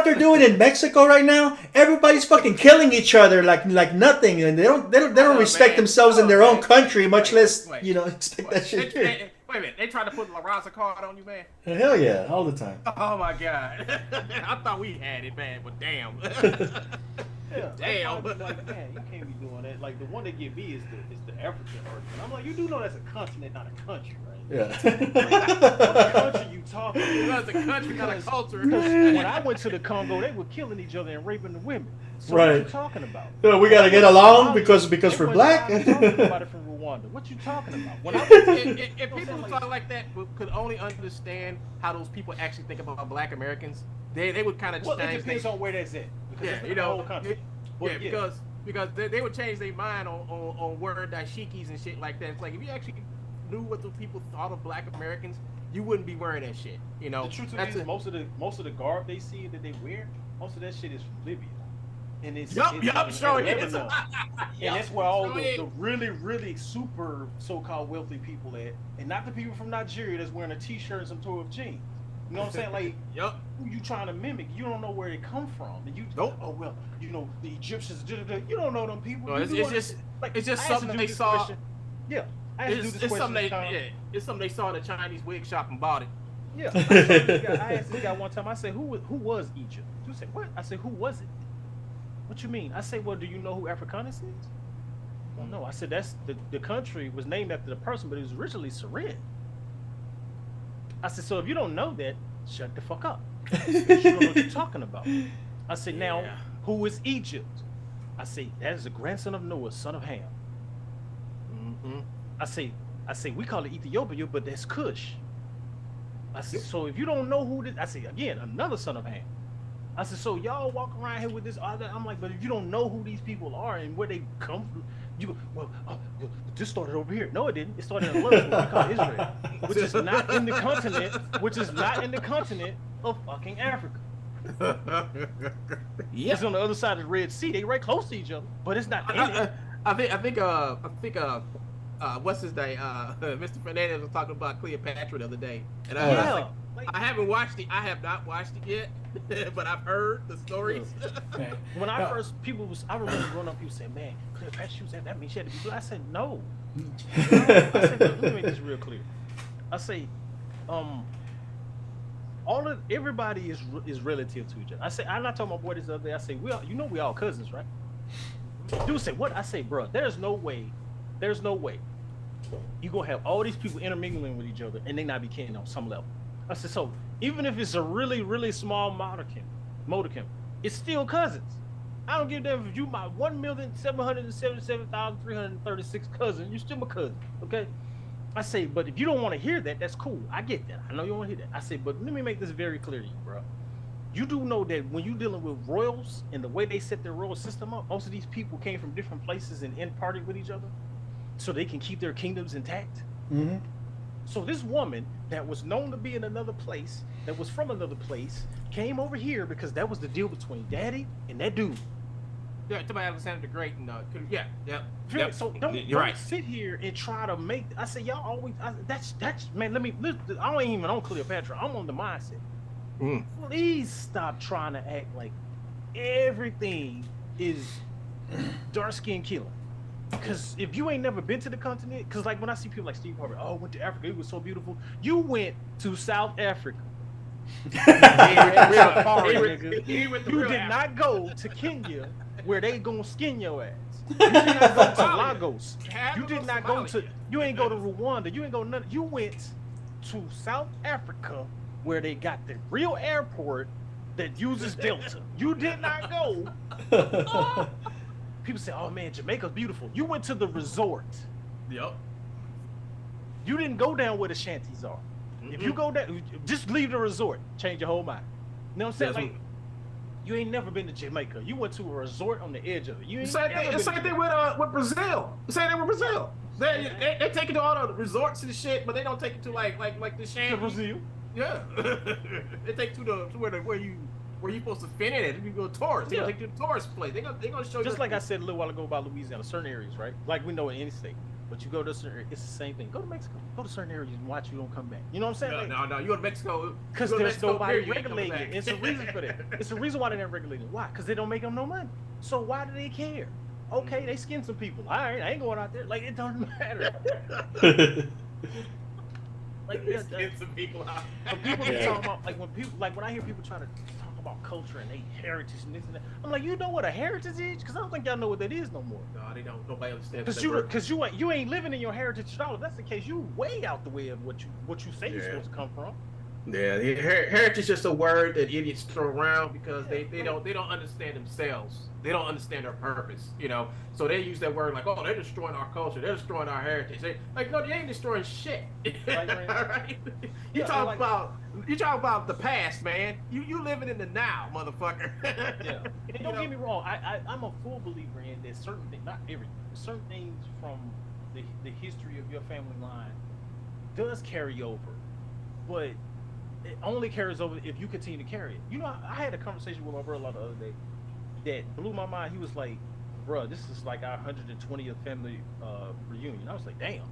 they're doing in Mexico right now? Everybody's fucking killing each other like nothing, and they don't respect themselves in their own country, much less expect that shit here. Wait a minute, they tried to put La Raza card on you, man? Hell yeah, all the time. Oh my god. I thought we had it, man, but damn. Yeah, Damn. Like, man, you can't be doing that. Like the one that get me is the African origin. I'm like, you do know that's a continent, not a country, right? Yeah. What country you talking about? That's a country, not a culture. When I went to the Congo, they were killing each other and raping the women. So Right. what you talking about? Yeah, we gotta get along because we're black. I'm talking about it from Rwanda. What you talking about? When I If people who talk like that could only understand how those people actually think about Black Americans, they would kind of well, it change. depends on where that's at. Because Yeah, it's you the know, whole country. But because they would change their mind on word dashikis and shit like that. It's like if you actually knew what the people thought of Black Americans, you wouldn't be wearing that shit. You know, The truth is, most of the garb they see that they wear, most of that shit is from Libya. And it's Yup, and sure it is. Lebanon. And that's where all sure is. the really, really super so-called wealthy people at, and not the people from Nigeria that's wearing a t-shirt and some 12 jeans. You know what I'm saying? Like, who you trying to mimic? You don't know where they come from. And you, oh well, you know the Egyptians. You don't know them people. No, You it's do just like, it's just I asked something the they dude this saw. question. Yeah, I asked the dude this It's something question. it's something they saw in a Chinese wig shop and bought it. Yeah, I asked this guy one time. I said, "Who was Egypt?" He said, "What?" I said, "Who was it?" What you mean? I said, "Well, do you know who Africanus is?" Well, no. I said, "That's the country was named after the person, but it was originally Syrian." I said, "So if you don't know that, shut the fuck up. You don't know what you're talking about." I said, "Now, who is Egypt?" I say, "That is the grandson of Noah, son of Ham." Mm-hmm. I say, we call it Ethiopia, but that's Cush. I said, so if you don't know who this, I say, again, another son of Ham. I said, so y'all walk around here with this other, I'm like, but if you don't know who these people are and where they come from, you go, well, this started over here. No, it didn't. It started in Luz, what we call Israel, which is not in the continent of fucking Africa. Yeah. It's on the other side of the Red Sea. They right close to each other, but it's not in it. I think what's his name? Mr. Fernandez was talking about Cleopatra the other day, and I haven't watched it. I have not watched it yet, but I've heard the stories. When I first I remember growing up, people saying, "Man, Cleopatra, she was that means she had to be black." I said, "No." I said, let me make this real clear. I say, everybody is relative to each other. I say, I'm not talking about boy this other day. I say, we all cousins, right? Dude said, what? I say, bro, there's no way you gonna have all these people intermingling with each other and they not be kin on some level. I said, so even if it's a really, really small modicum, it's still cousins. I don't give a damn if you my 1,777,336 cousin, you're still my cousin, okay? I say, but if you don't want to hear that, that's cool. I get that. I know you don't want to hear that. I say, but let me make this very clear to you, bro. You do know that when you're dealing with royals and the way they set their royal system up, most of these people came from different places and in-partied with each other so they can keep their kingdoms intact. Mm-hmm. So this woman that was known to be in another place, that was from another place, came over here because that was the deal between daddy and that dude. Yeah, to Alexander the Great and So don't sit here and try to make. I say y'all always. That's man. I ain't even on Cleopatra. I'm on the mindset. Please stop trying to act like everything is dark skin killing. Because if you ain't never been to the continent, because like when I see people like Steve Harvey, oh, went to Africa, it was so beautiful. You went to South Africa. You did not go to Kenya where they gonna skin your ass. You did not go to Lagos. You did not go to. You ain't go to Rwanda. You ain't go nothing. You went to South Africa where they got the real airport that uses Delta. You did not go. People say, "Oh man, Jamaica's beautiful." You went to the resort. Yep. You didn't go down where the shanties are. If you go down, just leave the resort. Change your whole mind. You know what I'm saying? Like, you ain't never been to Jamaica. You went to a resort on the edge of it. You ain't It's like they with Brazil. It's like they with Brazil. They take it to all the resorts and shit, but they don't take it to like the shanty. To Brazil. Yeah. They take it to where you where you supposed to fit in it. You go to tourist. They gonna take you to the tourist place. They gonna show you. Just like I said a little while ago about Louisiana, certain areas, right? Like we know in any state. But you go to certain, it's the same thing. Go to Mexico. Go to certain areas and watch you don't come back. You know what I'm saying? No. You go to Mexico because there's nobody regulating it. It's a reason for that. It's a reason why they're not regulating it. Why? Because they don't make them no money. So why do they care? Okay, they skin some people. All right, I ain't going out there. Like it doesn't matter. Like they skin some people out. But people be talking about when I hear people trying to talk about culture and they heritage and this and that, I'm like, you know what a heritage is? Because I don't think y'all know what that is no more. No, they don't. Nobody understands. Because you ain't living in your heritage at all. If that's the case, you way out the way of what you say you're supposed to come from. Yeah, heritage is just a word that idiots throw around because they don't understand themselves. They don't understand their purpose, you know. So they use that word like, oh, they're destroying our culture, they're destroying our heritage. Like, no, they ain't destroying shit. Right? You talk about the past, man. You living in the now, motherfucker. Yeah. And don't get me wrong, I'm a full believer in that certain things, not everything, certain things from the history of your family line does carry over, but it only carries over if you continue to carry it. You know, I had a conversation with my brother the other day that blew my mind. He was like, bro, this is like our 120th family reunion. I was like, damn,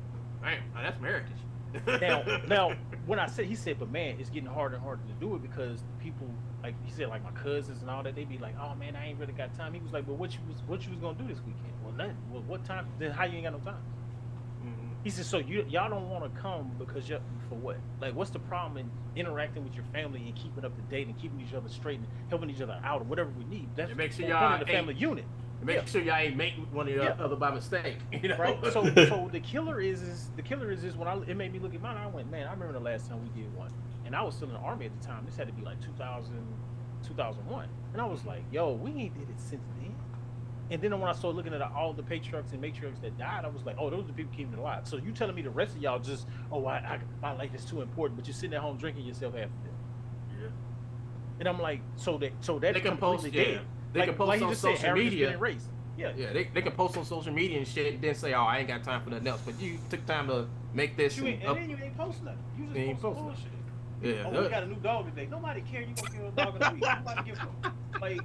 that's heritage. now when he said, but man, it's getting harder and harder to do it because people, like he said, like my cousins and all that, they be like, oh man, I ain't really got time. He was like, well, what you was gonna do this weekend? Well, nothing. Well, what time? Then how you ain't got no time? He said, so y'all don't want to come because for what? Like, what's the problem in interacting with your family and keeping up to date and keeping each other straight and helping each other out or whatever we need? That's make sure y'all in the family unit. Make sure y'all ain't making one of the other by mistake. You know? Right. So the killer is when it made me look at mine. I went, man, I remember the last time we did one, and I was still in the army at the time. This had to be like 2001, and I was like, yo, we ain't did it since then. And then when I started looking at all the patriarchs and matriarchs that died, I was like, oh, those are the people keeping it alive. So you telling me the rest of y'all just, my life is too important, but you're sitting at home drinking yourself after that. Yeah. And I'm like, so that they can post, dead. They can post on social media. Yeah, they can post on social media and shit, and then say, oh, I ain't got time for nothing else. But you took time to make this. And then you ain't post nothing. You just post bullshit. Yeah. Oh, we got a new dog today. Nobody care. You gonna kill a dog in a week. Nobody give a like.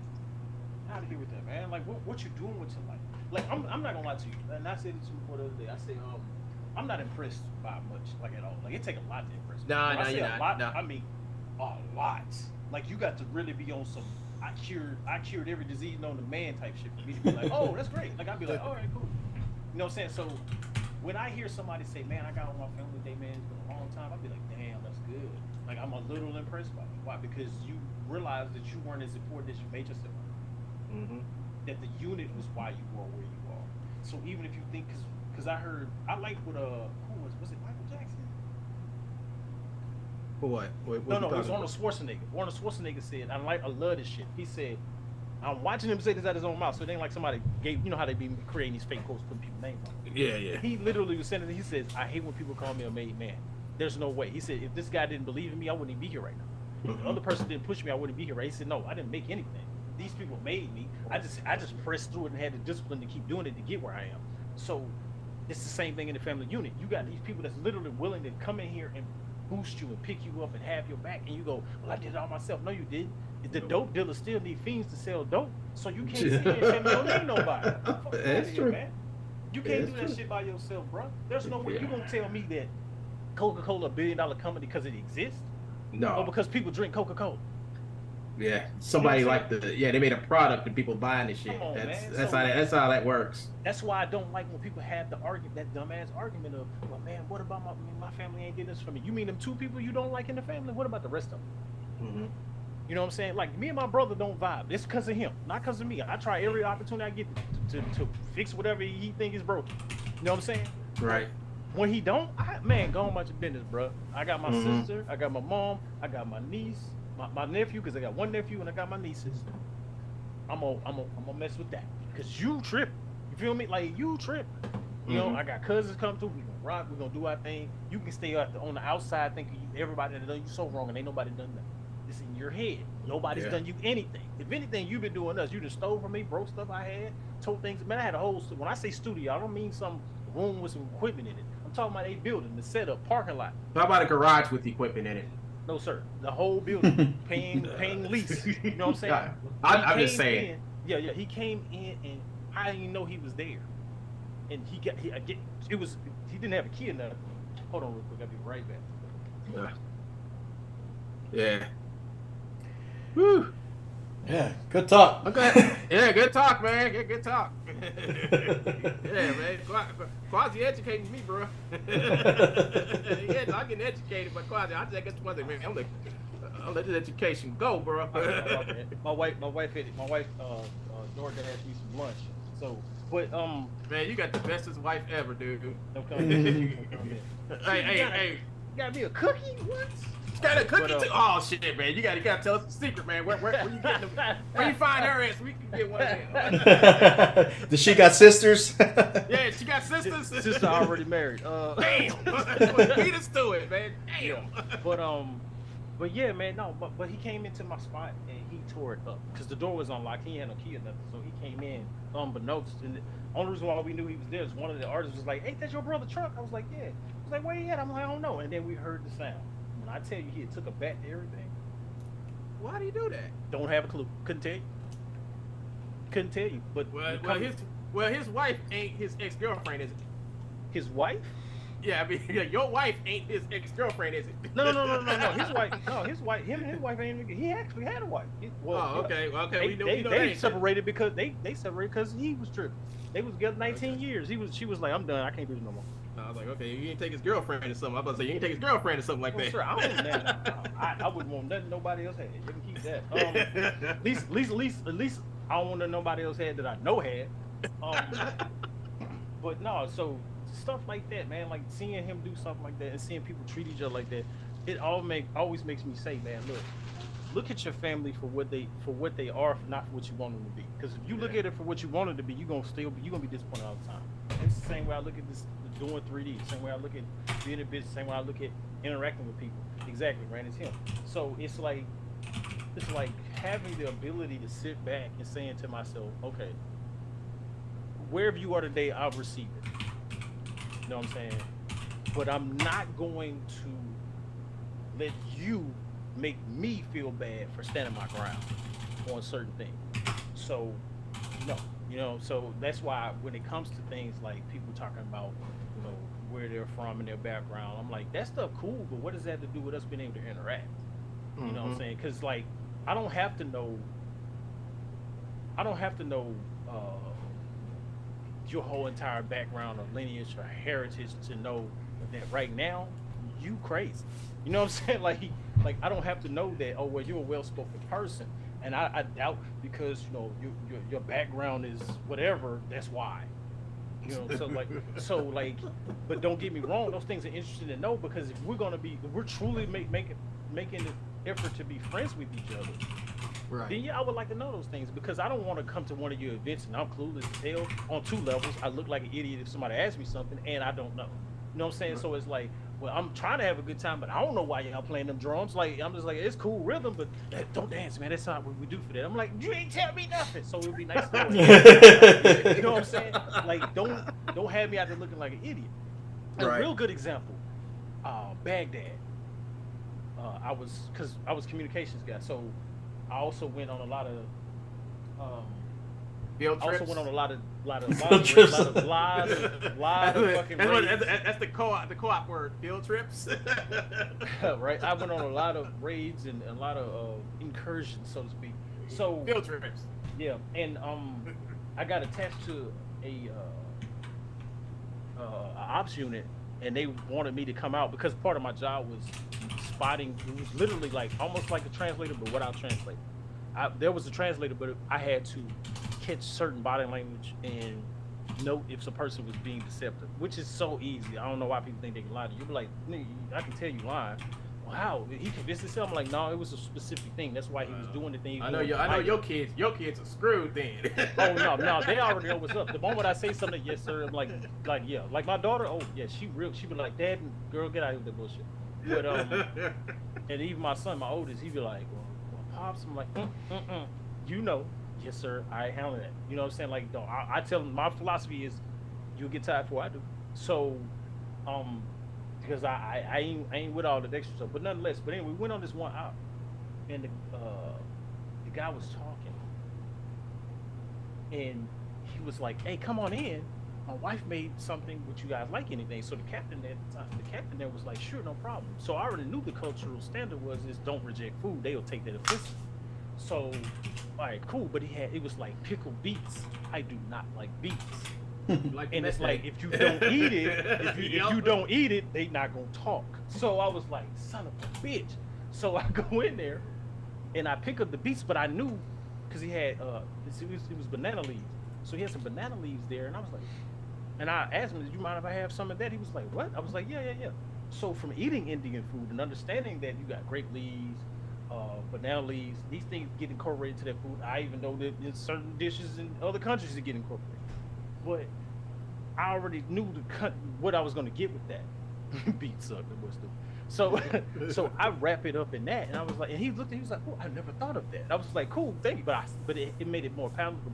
Out of here with that, man. Like, what you doing with your life? Like, I'm not gonna lie to you, and I said this to you before the other day. I said, I'm not impressed by much, like at all. Like, it take a lot to impress me. Nah, you're not. I mean, a lot. Like, you got to really be on some I cured every disease known to man type shit for me to be like, oh, that's great. Like, I'd be like, all right, cool. You know what I'm saying? So when I hear somebody say, man, I got on my family day, man, it's been a long time, I'd be like, damn, that's good. Like, I'm a little impressed by it. Why? Because you realize that you weren't as important as you made yourself. That the unit was why you are where you are. So even if you think, because I like what was it Michael Jackson? For what? No, it was Arnold Schwarzenegger. Arnold Schwarzenegger said, I love this shit. He said, I'm watching him say this out his own mouth, so it ain't like somebody gave, you know how they be creating these fake quotes, putting people's names on it. Yeah. He literally was saying it. He says, I hate when people call me a made man. There's no way. He said, if this guy didn't believe in me, I wouldn't even be here right now. If the other person didn't push me, I wouldn't be here right. He said, no, I didn't make anything. These people made me. I just pressed through it and had the discipline to keep doing it to get where I am. So it's the same thing in the family unit. You got these people that's literally willing to come in here and boost you and pick you up and have your back, and you go, well, I did it all myself. No, you didn't. The dope dealers still need fiends to sell dope, so you can't sit here and tell me you don't need nobody. That's true, man. You can't do that shit by yourself, bro. There's no way you gonna tell me that Coca-Cola $1 billion company because it exists. No. Or because people drink Coca-Cola. Yeah, somebody like they made a product and people buying this shit. On, that's how that works. That's why I don't like when people have the argument, that dumbass argument of, well, man, what about my family ain't did this for me? You mean them two people you don't like in the family? What about the rest of them? You know what I'm saying? Like, me and my brother don't vibe. It's because of him, not because of me. I try every opportunity I get to fix whatever he think is broken. You know what I'm saying? Right. When he don't, go on about your business, bro. I got my sister, I got my mom, I got my niece, my nephew, because I got one nephew and I got my nieces. I'm gonna mess with that because you trip. You feel me? Like, you trip. You know, I got cousins come through. We gonna rock. We gonna do our thing. You can stay on the outside thinking everybody done you so wrong and ain't nobody done nothing. It's in your head. Nobody's done you anything. If anything, you've been doing us. You just stole from me, broke stuff I had, told things. Man, I had a whole. When I say studio, I don't mean some room with some equipment in it. I'm talking about a building, the setup, parking lot. How about a garage with equipment in it? No, sir. The whole building paying lease. You know what I'm saying? Yeah, I'm just saying. He came in and I didn't even know he was there. And he didn't have a key or nothing. Hold on real quick, I'll be right back. Yeah. Woo. Yeah, good talk. Okay. Yeah, good talk, man. Good talk. Yeah, man. Quasi educating me, bro. Yeah, I'm getting educated, but Quasi, I think it's one thing, man. I'll let this education go, bro. My wife DoorDash me some lunch. So, but man, you got the bestest wife ever, dude. No comment. Hey. You got me a cookie? What? Got a cookie too? Oh shit, man! You gotta tell us the secret, man. Where you getting them? Where you find her at so we can get one of them? Does she got sisters? Yeah, she got sisters. Sister already married. Damn. Beat us to it, man. Damn. Yeah. But yeah, man. No, but he came into my spot and he tore it up because the door was unlocked. He had no key or nothing, so he came in unbeknownst. And the only reason why we knew he was there is one of the artists was like, "Ain't that your brother Truck?" I was like, "Yeah." He was like, "Where he at?" I'm like, "I don't know." And then we heard the sound. When I tell you he took a bat to everything. Why do you do that? Don't have a clue. Couldn't tell you. But his wife ain't his ex-girlfriend, is it? His wife? Yeah, I mean, your wife ain't his ex-girlfriend, is it? No. His wife. Him and his wife ain't. He actually had a wife. Okay. They separated because they separated because he was tripping. They was together 19 years. She was like, "I'm done. I can't do this no more." I was like, okay, you didn't take his girlfriend or something. I was about to say, you didn't take his girlfriend or something like that. Sure, I wouldn't want nothing nobody else had. You can keep that. At least I don't want nothing nobody else had that I know had. But no, so stuff like that, man. Like seeing him do something like that and seeing people treat each other like that, it always makes me say, man, look at your family for what they are, not for what you want them to be. Because if you look at it for what you want them to be, you're gonna be disappointed all the time. It's the same way I look at this. Doing 3D, same way I look at being in business, same way I look at interacting with people. Exactly, right? It's him. So it's like having the ability to sit back and saying to myself, okay, wherever you are today, I'll receive it. You know what I'm saying? But I'm not going to let you make me feel bad for standing my ground on certain things. So, no. You know, so that's why when it comes to things like people talking about, you know, where they're from and their background, I'm like, that stuff cool, but what does that have to do with us being able to interact? You know what I'm saying? Because like, I don't have to know your whole entire background or lineage or heritage to know that right now you crazy. You know what I'm saying? Like I don't have to know that. Oh well, you're a well-spoken person. And I doubt because, you know, your background is whatever, that's why. You know, but don't get me wrong, those things are interesting to know because if we're truly making the effort to be friends with each other, right? Then yeah, I would like to know those things because I don't want to come to one of your events and I'm clueless as hell on two levels. I look like an idiot if somebody asks me something and I don't know. You know what I'm saying? Right. So it's like, well, I'm trying to have a good time, but I don't know why y'all playing them drums. Like, I'm just like, it's cool rhythm, but don't dance, man. That's not what we do for that. I'm like, you ain't tell me nothing. So it'd be nice to know. You know what I'm saying? Like, don't have me out there looking like an idiot. A real good example, Baghdad. I was communications guy, so I also went on a lot of field trips. I also went on a lot of fucking raids. That's the co-op word, field trips. Right. I went on a lot of raids and a lot of incursions, so to speak. So field trips. Yeah, and I got attached to a ops unit, and they wanted me to come out because part of my job was spotting. It was literally like almost like a translator, but without translator. There was a translator, but I had to catch certain body language and note if a person was being deceptive, which is so easy. I don't know why people think they can lie to you. You'll be like, I can tell you lying. Wow, he convinced himself. I'm like, no, it was a specific thing. That's why he was doing the thing. I know your kids are screwed then. Oh no, they already know what's up. The moment I say something, yes sir, I'm like yeah, like my daughter. Oh yeah, she be like, Dad, girl, get out of that bullshit. But and even my son, my oldest, he be like, well, pops. I'm like, you know. Yes, sir. I handle that. You know what I'm saying? Like, no, I tell them my philosophy is, you'll get tired before I do. So, because I ain't with all the extra stuff. But nonetheless, but anyway, we went on this one out, and the guy was talking, and he was like, "Hey, come on in. My wife made something. Would you guys like anything?" So the captain there was like, "Sure, no problem." So I already knew the cultural standard is don't reject food. They'll take that offensive. So, all right, cool. But it was like pickled beets. I do not like beets. And it's like, if you don't eat it, if you don't eat it, they not gonna talk. So I was like, son of a bitch. So I go in there and I pick up the beets, but I knew because he had it was banana leaves. So he had some banana leaves there, and I was like, and I asked him, "Did you mind if I have some of that?" He was like, "What?" I was like, "Yeah." So from eating Indian food and understanding that you got grape leaves, banana leaves, these things get incorporated to that food. I even know that in certain dishes in other countries it get incorporated. But I already knew what I was going to get with that. Beet sucker was the. So I wrap it up in that, and I was like, and he looked, he was like, "Oh, I never thought of that." I was like, "Cool, thank you," but it made it more palatable.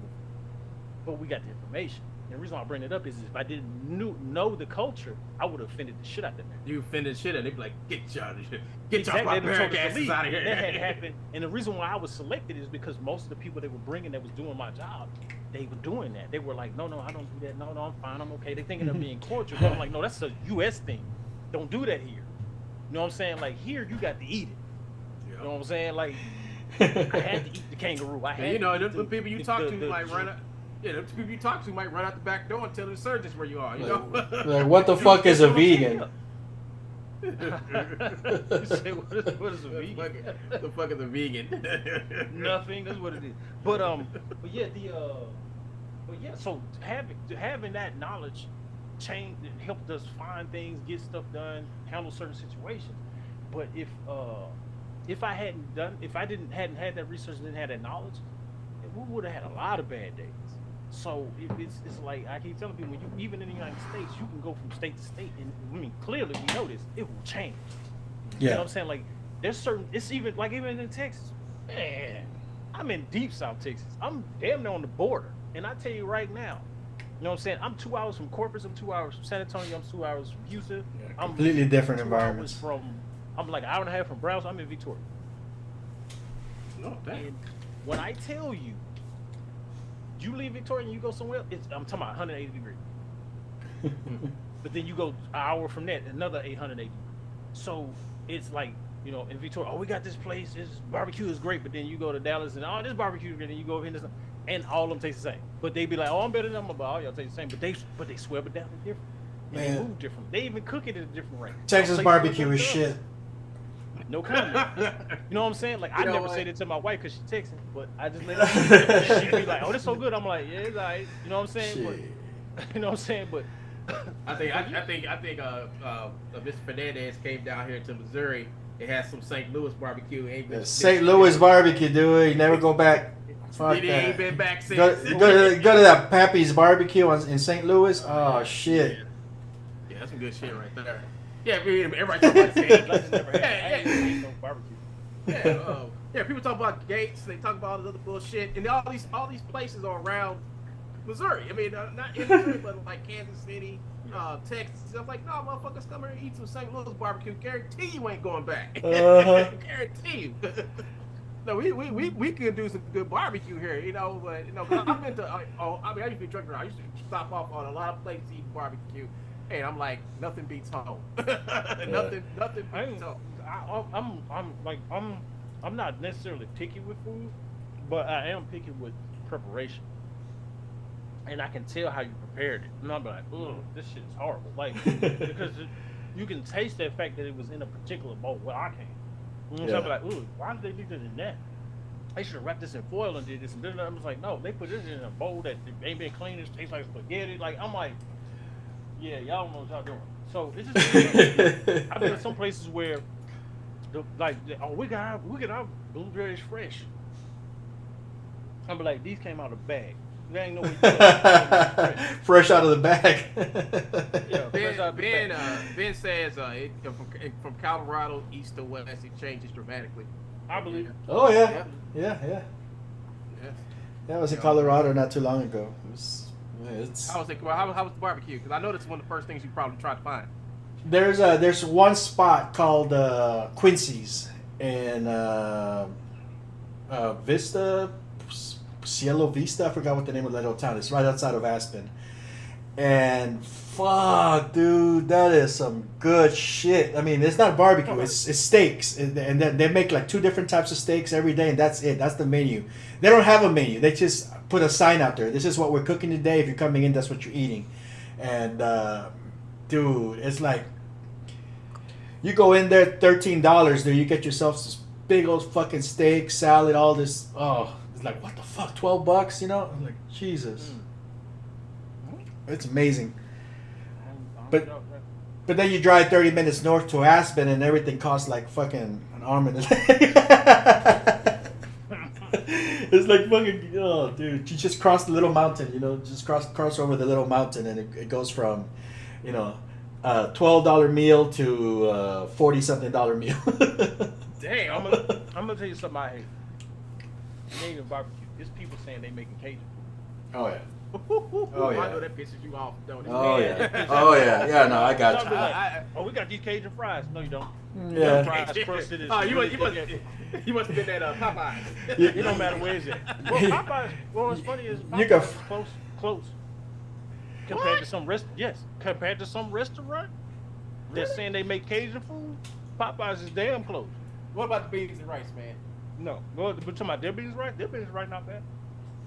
But we got the information. And the reason why I bring it up is if I didn't know the culture, I would have offended the shit out of them. You offended the shit out of them. They'd be like, "Get y'all, get y'all barbaric asses out of here." That had happened. And the reason why I was selected is because most of the people they were bringing that was doing my job, they were doing that. They were like, no, I don't do that. No, I'm fine. I'm okay. They thinking of being cordial. But I'm like, no, that's a U.S. thing. Don't do that here. You know what I'm saying? Like, here, you got to eat it. You know what I'm saying? Like, I had to eat the kangaroo. I had the people you talk to might run out. Yeah, the people you talk to might run out the back door and tell the surgeons where you are. You know? Like, what the fuck is a vegan? You say, what is a vegan? The fuck is a vegan? Nothing. That's what it is. But so having that knowledge helped us find things, get stuff done, handle certain situations. But if I hadn't had that research, didn't have that knowledge, we would have had a lot of bad days. So it's like I keep telling people, even in the United States, you can go from state to state, and I mean clearly we know this, it will change. Yeah. You know what I'm saying? Like there's certain, it's even like even in Texas, man, I'm in deep South Texas. I'm damn near on the border, and I tell you right now, you know what I'm saying? I'm 2 hours from Corpus, I'm 2 hours from San Antonio, I'm 2 hours from Houston. Yeah, I'm completely different 2 environments. hours I'm like an hour and a half from Brownsville. I'm in Victoria. No, and when I tell you, you leave Victoria and you go somewhere else, I'm talking about 180 degrees. But then you go an hour from that, another 880. So it's like, you know, in Victoria, we got this place, this barbecue is great, but then you go to Dallas and this barbecue is great, and you go over here and all of them taste the same. But they be like, I'm better than them, but all y'all taste the same. But they swear it down to different. And they move different. They even cook it at a different rate. Texas barbecue is shit. No comment. You know what I'm saying? Like, I never say that to my wife because she's Texan, but I just let her. She'd be like, "Oh, this so good." I'm like, "Yeah, it's all right." You know what I'm saying? But, you know what I'm saying? But I think Mr. Fernandez came down here to Missouri. It has some St. Louis barbecue. St. Louis barbecue, dude. You never go back. Fuck he that. ain't been back since. Go to that Pappy's barbecue in St. Louis. Oh shit. Yeah, that's some good shit right there. Yeah, everybody talk about Gates. Yeah, people talk about Gates. They talk about all this other bullshit, and all these places are around Missouri. I mean, not in Missouri, but like Kansas City, Texas. I'm like, no, motherfuckers, come here and eat some St. Louis barbecue. Guarantee you ain't going back. Guarantee you. No, we can do some good barbecue here, you know. But you know, I've been to. I used to be drunk around. I used to stop off on a lot of places eating barbecue. And I'm like, nothing beats home. Nothing beats home. I'm not necessarily picky with food, but I am picky with preparation. And I can tell how you prepared it. And I'm like, ugh, this shit is horrible. Like, because you can taste the fact that it was in a particular bowl. Well, I can't. So I'm like, ugh, why did they do this in that? They should have wrapped this in foil and did this. And then I was like, no, they put this in a bowl that ain't been cleaned. It tastes like spaghetti. Like, I'm like, yeah, y'all don't know what y'all doing. So it's just I've been in some places where, we got our blueberries fresh. I'm like, these came out of the bag. There ain't no way. Fresh out of the bag. Yeah, Ben says from Colorado east to west, it changes dramatically. I believe. Oh yeah. I was in Colorado not too long ago. How was the barbecue? Because I know that's one of the first things you probably try to find. There's one spot called Quincy's in Vista, Cielo Vista. I forgot what the name of that little town is. It's right outside of Aspen. And fuck, dude, that is some good shit. I mean, it's not barbecue; it's steaks, and then they make like 2 different types of steaks every day, and that's it. That's the menu. They don't have a menu; they just put a sign out there. This is what we're cooking today. If you're coming in, that's what you're eating. And dude, it's like you go in there, $13, dude. You get yourself this big old fucking steak, salad, all this. Oh, it's like what the fuck, $12? You know? I'm like, Jesus. It's amazing. But then you drive 30 minutes north to Aspen and everything costs like fucking an arm and a leg. It's like fucking, oh dude, you just cross the little mountain, you know, just cross over the little mountain, and it goes from, you know, $12 meal to $40-something meal. Damn, I'm gonna tell you something I hate. Canadian barbecue. There's people saying they making Cajun food. Oh yeah. Oh yeah. I know that pisses you off, don't it? Oh yeah. Oh yeah. Yeah, no, I got you. Oh, we got these Cajun fries. No, you don't. Yeah. Fries crusted. Oh, you must have been at Popeyes. It don't matter where it's at. Well, Popeyes. Well, what's funny is Popeyes is close. Compared to some compared to some restaurant that's saying they make Cajun food, Popeyes is damn close. What about the beans and rice, man? No, well, but talking about their beans and rice, not bad.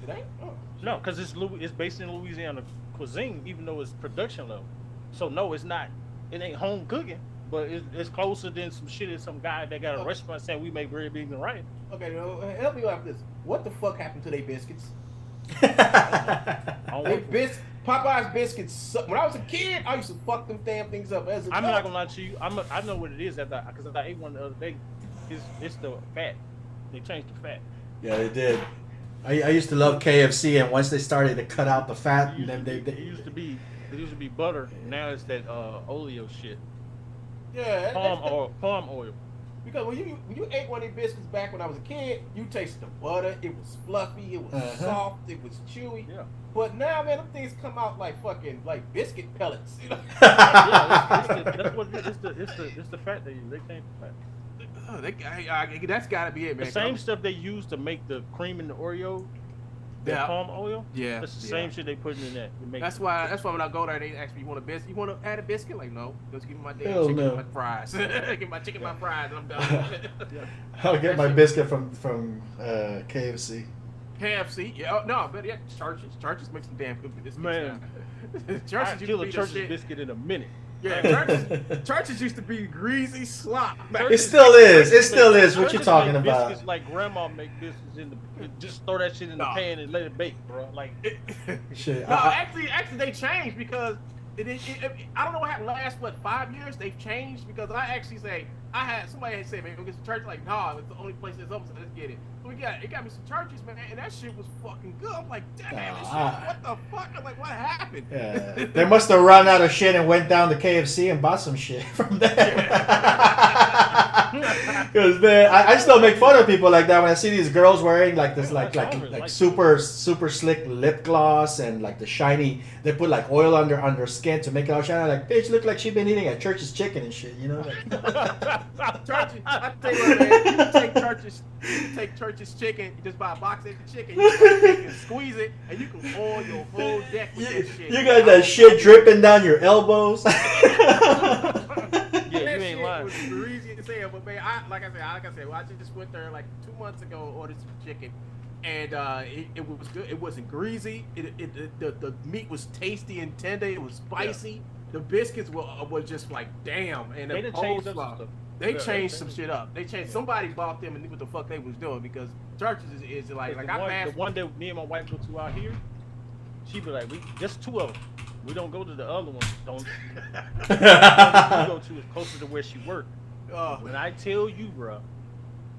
It ain't? Oh. No, because it's based in Louisiana cuisine, even though it's production level. So no, it's not. It ain't home cooking, but it's closer than some shit as some guy that got a restaurant saying we make red beans and rice. Okay, help me out with this. What the fuck happened to their biscuits? Popeye's biscuits. When I was a kid, I used to fuck them damn things up. I'm not gonna lie to you. I know what it is because I ate one the other day. It's the fat. They changed the fat. Yeah, they did. I used to love KFC, and once they started to cut out the fat, and then it used to be butter. Now it's that oleo shit. Yeah, palm oil. Because when you ate one of these biscuits back when I was a kid, you tasted the butter. It was fluffy. It was soft. It was chewy. Yeah. But now, man, them things come out like fucking like biscuit pellets. You know? That's what it is. It's the fat they use. They changed the fat. That's gotta be it, man. The same stuff they use to make the cream in the Oreo, palm oil. Yeah, that's the same shit they put in that. That's why when I go there, they ask me, "You want a biscuit? You want to add a biscuit?" Like, no, just give me my damn chicken and my fries. Give my chicken, my fries, and I'm done. I'll get my biscuit from KFC. KFC, yeah, no, but yeah, Church's make some damn good biscuits. Man, Church's kill a Church's biscuit in a minute. Yeah, Church's used to be greasy slop. It still is. It still is. What you talking about? Biscuits like grandma make biscuits just throw that shit in the pan and let it bake, bro. Like, shit. No, actually, they changed because I don't know what happened last 5 years. They've changed because I actually somebody had said, man, go get some Church. Like, nah, it's the only place that's open, so let's get it. So it got me some Churches, man, and that shit was fucking good. I'm like, damn, this shit, what the fuck? I'm like, what happened? Yeah, they must have run out of shit and went down to KFC and bought some shit from there. Because man, I still make fun of people like that when I see these girls wearing like this, like super slick lip gloss and like the shiny. They put like oil under skin to make it all shiny. Like, bitch, look like she been eating at Church's chicken and shit. You know. Like, Church's, I tell you what, man. You take Church's chicken. You just buy a box of the chicken. You can squeeze it, and you can oil your whole deck with that shit. You got that shit dripping down your elbows. Yeah, you ain't lying. It was greasy as hell, but man, like I said, well, I just went there like 2 months ago and ordered some chicken, and it was good. It wasn't greasy. The meat was tasty and tender. It was spicy. Yeah. The biscuits were just like damn, and the coleslaw. They changed some shit up. They changed. Somebody bought them and knew what the fuck they was doing because Church's is like the one that me and my wife go to out here. She be like, just 2 of them. We don't go to the other one. We go to as closer to where she worked. When I tell you, bro,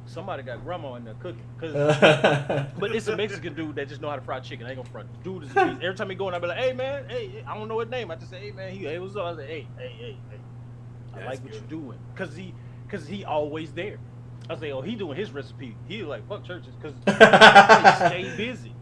somebody got grandma in there cooking. But it's a Mexican dude that just know how to fry chicken. I ain't gonna front. The dude is every time he go in, I be like, hey man, hey, I don't know his name. I just say, hey man, hey, what's up? I say, hey. I like what you're doing, cause he always there. I say, oh, he doing his recipe. He like fuck Churches, cause he stay busy.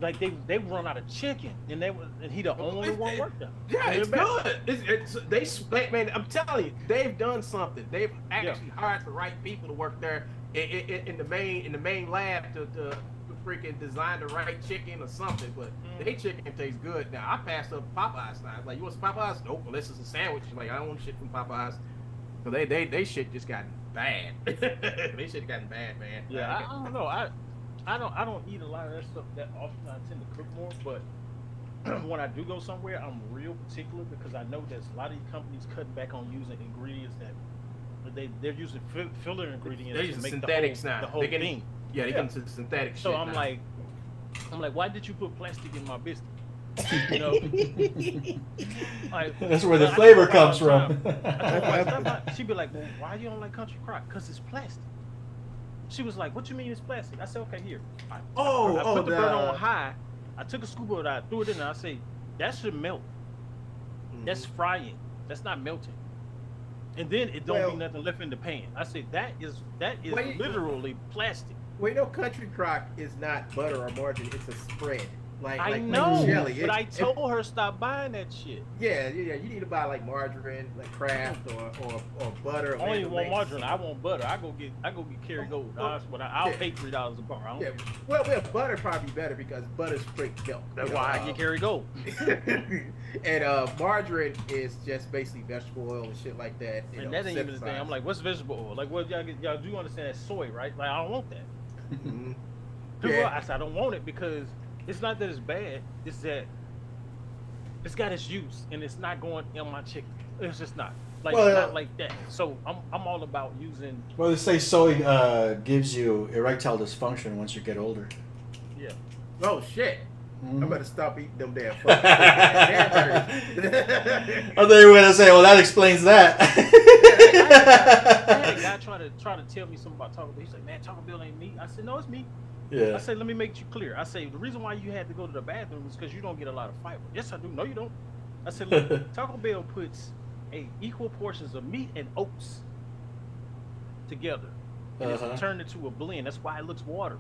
like they run out of chicken, and he the only one worked out. Yeah, it's good. Man, I'm telling you, they've done something. They've actually hired the right people to work there in the main lab to freaking design the right chicken or something. But they chicken tastes good. Now I passed up Popeyes. Now like, you want some Popeyes? Nope. Unless it's a sandwich. Like I don't want shit from Popeyes. So they shit just gotten bad. They shit gotten bad, man. Yeah, I don't know. I don't eat a lot of that stuff that often. I tend to cook more, but when I do go somewhere, I'm real particular because I know there's a lot of these companies cutting back on using ingredients that they're using filler ingredients. They're to using make synthetics the now. whole thing. Yeah, they're getting synthetic shit. So I'm now. like, why did you put plastic in my biscuit? You know, like, that's where the flavor comes from. She'd be like, well, why you don't like country crock? Because it's plastic. She was like, what you mean it's plastic? I said, okay, here. I put the burner on high. I took a scoop of it, I threw it in there. I say, that should melt. That's frying. That's not melting. And then it don't be nothing left in the pan. I said, that is literally plastic. Well, you know, country crock is not butter or margarine. It's a spread. I know, jelly. But I told her stop buying that shit. Yeah. You need to buy like margarine, like Kraft or butter. I only want margarine. I want butter. I go get Kerrygold. I'll pay $3 a bar. Yeah. Well, butter probably better because butter's straight milk. That's why I get Kerrygold. And margarine is just basically vegetable oil and shit like that. And that ain't even the thing. I'm like, what's vegetable oil? Like, what y'all do understand that's soy, right? Like, I don't want that. I said I don't want it because it's not that it's bad. It's that it's got its use and it's not going in my chicken. It's just not. Like, it's not like that. So I'm all about using. Well, they say soy gives you erectile dysfunction once you get older. Yeah. Oh shit. I better stop eating them damn fucking I thought you were gonna say, well, that explains that. I had a guy try to tell me something about Taco Bell. He's like, man, Taco Bell ain't meat. I said, no, it's meat. Yeah. I said, let me make you clear. I say, the reason why you had to go to the bathroom is because you don't get a lot of fiber. Yes, I do. No, you don't. I said, look, Taco Bell puts equal portions of meat and oats together. And it's turned into a blend. That's why it looks watery.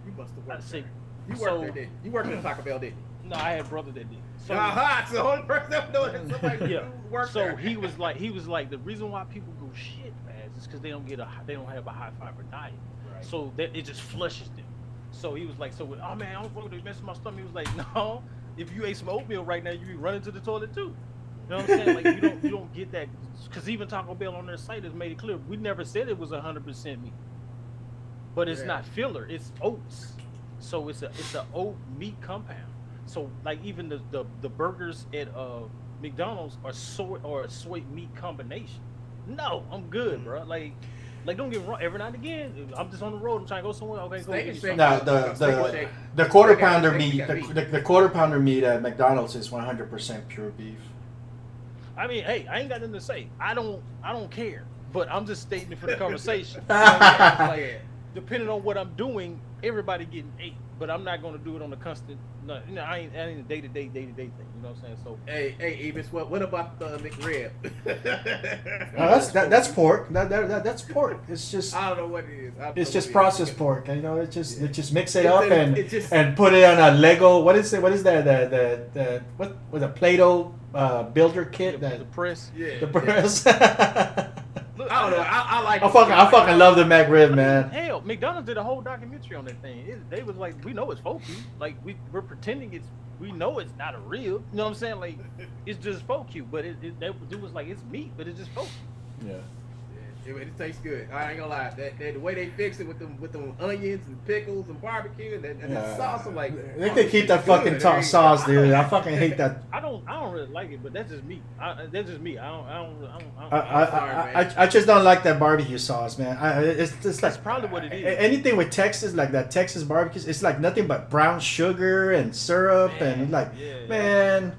You must have worked. I said, you worked there, didn't you? You worked at Taco Bell, didn't you? No, I had a brother that did. So, it's the only person that knows that somebody worked so there. he was like, the reason why people go shit fast is because they don't have a high fiber diet. Right. So that it just flushes them. So he was like, oh man, I don't fuck with it, messing my stomach. He was like, no, if you ate some oatmeal right now, you'd be running to the toilet too. You know what I'm saying? Like you don't get that, because even Taco Bell on their site has made it clear we never said it was 100% meat, but it's not filler. It's oats, so it's a oat meat compound. So like even the burgers at McDonald's are soy meat combination. No, I'm good, bro. Like don't get me wrong. Every now and again, I'm just on the road. I'm trying to go somewhere. Okay, go get you now the quarter pounder meat. The quarter pounder meat at McDonald's is 100% pure beef. I mean, hey, I ain't got nothing to say. I don't care. But I'm just stating it for the conversation. Like, depending on what I'm doing, everybody getting ate. But I'm not going to do it on a constant. No, you know, I ain't a day-to-day thing. You know what I'm saying? So hey, Evis, what about the McRib? That's pork. That's pork. It's just I don't know what it is. It's just processed pork. You know, it just mix it up and put it on a Lego. What is it? What is that? The what was a Play-Doh builder kit? The press. Yeah. The press. Look, I don't know. I like. I fucking love the McRib, man. Hell, McDonald's did a whole documentary on that thing. They was like, we know it's folky. Like we're pretending we know it's not a real. You know what I'm saying? Like it's just folk you, but it was like it's meat, but it's just folk. Yeah. It tastes good. I ain't gonna lie. The way they fix it with them onions and pickles and barbecue and the sauce, I'm like they could keep that fucking sauce, dude. I fucking hate that. I don't really like it, but that's just me. That's just me. I just don't like that barbecue sauce, man. It's like that's probably what it is. Anything with Texas, like that Texas barbecue, it's like nothing but brown sugar and syrup and like, man,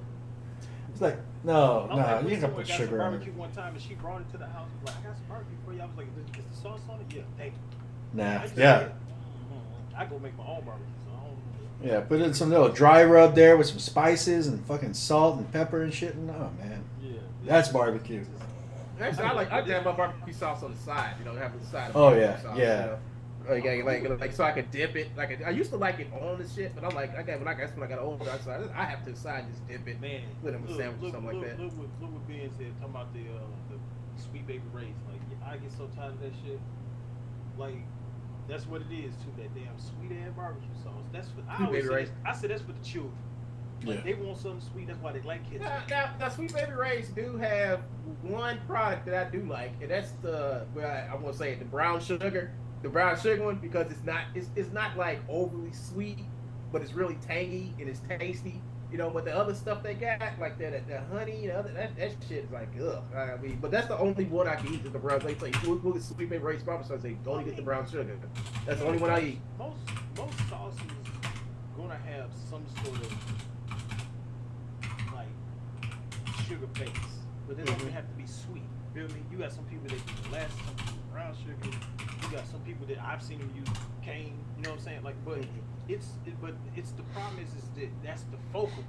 it's like. No, you ain't gonna put sugar on it. Barbecue one time and she brought it to the house. Like, I got some barbecue for you. I was like, is the sauce on it? Yeah, thank you. Nah, yeah. I go make my own barbecue. So yeah, put in some little dry rub there with some spices and fucking salt and pepper and shit. Oh man, yeah, that's barbecue. Actually, I have my barbecue sauce on the side. You know, have the side. Oh yeah, sauce, yeah. You know? Like so I could dip it. Like I used to like it on the shit, but I'm like, that's when I got older. I have to decide just dip it, Man, put him a sandwich or something like that. Look what Ben said talking about the Sweet Baby Ray's. Like I get so tired of that shit. Like that's what it is too. That damn sweet ass barbecue sauce. That's for I said that's for the children. Like they want something sweet. That's why they like kids. Now, Sweet Baby Ray's do have one product that I do like, and that's the I want to say it, the brown sugar. The brown sugar one, because it's not like overly sweet, but it's really tangy and it's tasty. You know, but the other stuff they got, like that honey, that shit is like ugh. I mean, but that's the only one I can eat is the brown. They say look at Sweet Baby Ray's barbecue sauce. They only get the brown sugar. That's the only one I eat. Most sauces gonna have some sort of like sugar base, but it doesn't have to be sweet. You feel me? You got some people that do molasses, some people brown sugar. You got some people that I've seen them use cane. You know what I'm saying? Like, but it's the problem is that that's the focal point.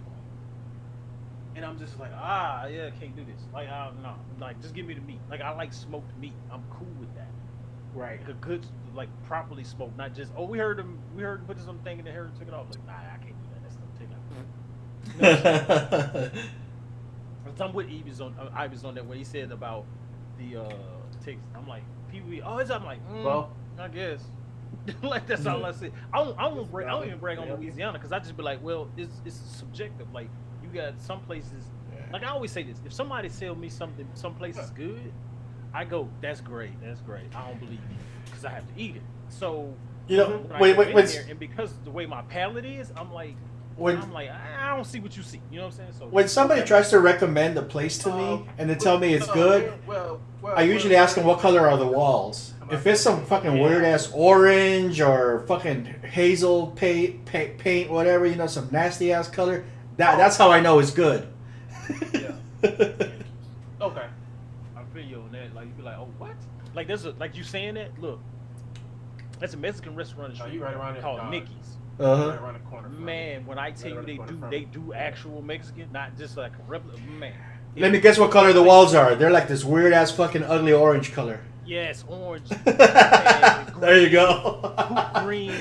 And I'm just like, yeah, I can't do this. Like, no, like just give me the meat. Like, I like smoked meat. I'm cool with that. Right. Like a good, like properly smoked, not just we heard him put this on the thing and then Harry took it off. Like, nah, I can't do that. That's gonna take it out. I'm with Ives on that when he said about the ticks. I'm like, I'm like, well, I guess. Like that's all I say. I don't even brag on Louisiana because I just be like, well, it's subjective. Like you got some places. Like I always say this: if somebody tell me something, some place is good, I go, that's great. I don't believe you because I have to eat it. So you know, wait. And because the way my palate is, I'm like. I don't see what you see. You know what I'm saying? So when somebody tries to recommend a place to me and they tell me it's good, I usually ask them what color are the walls. If it's some fucking weird ass orange or fucking hazel paint, whatever, you know, some nasty ass color, that's how I know it's good. Yeah. Okay. I feel you on that. Like you be like, oh what? Like like you saying that? Look, that's a Mexican restaurant called Mickey's. Uh-huh. Man, when I tell you they do actual Mexican, not just like a replica. Man, let me guess what color the walls are. They're like this weird ass fucking ugly orange color. Yes, orange. There you go. Green.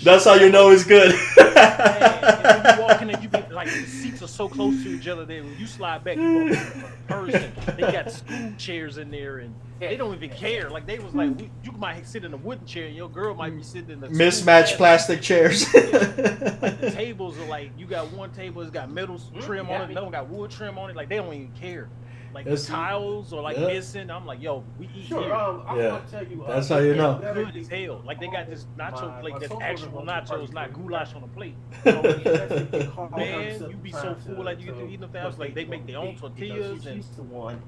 That's how you know it's good. And when you walk in and you be like, the seats are so close to each other that when you slide back, you go person. They got school chairs in there and they don't even care. Like they was like, you might sit in a wooden chair and your girl might be sitting in the mismatched plastic chairs. Like the tables are like, you got one table that's got metal trim on it, another one got wood trim on it. Like they don't even care. Like the tiles are like missing. I'm like, yo, we eat here. I'm gonna tell you. That's how you know. Good as hell. Like they got this nacho plate that's actual nachos, not goulash on a plate. Man, you be so full like you get to eating the house. Like they make their own tortillas and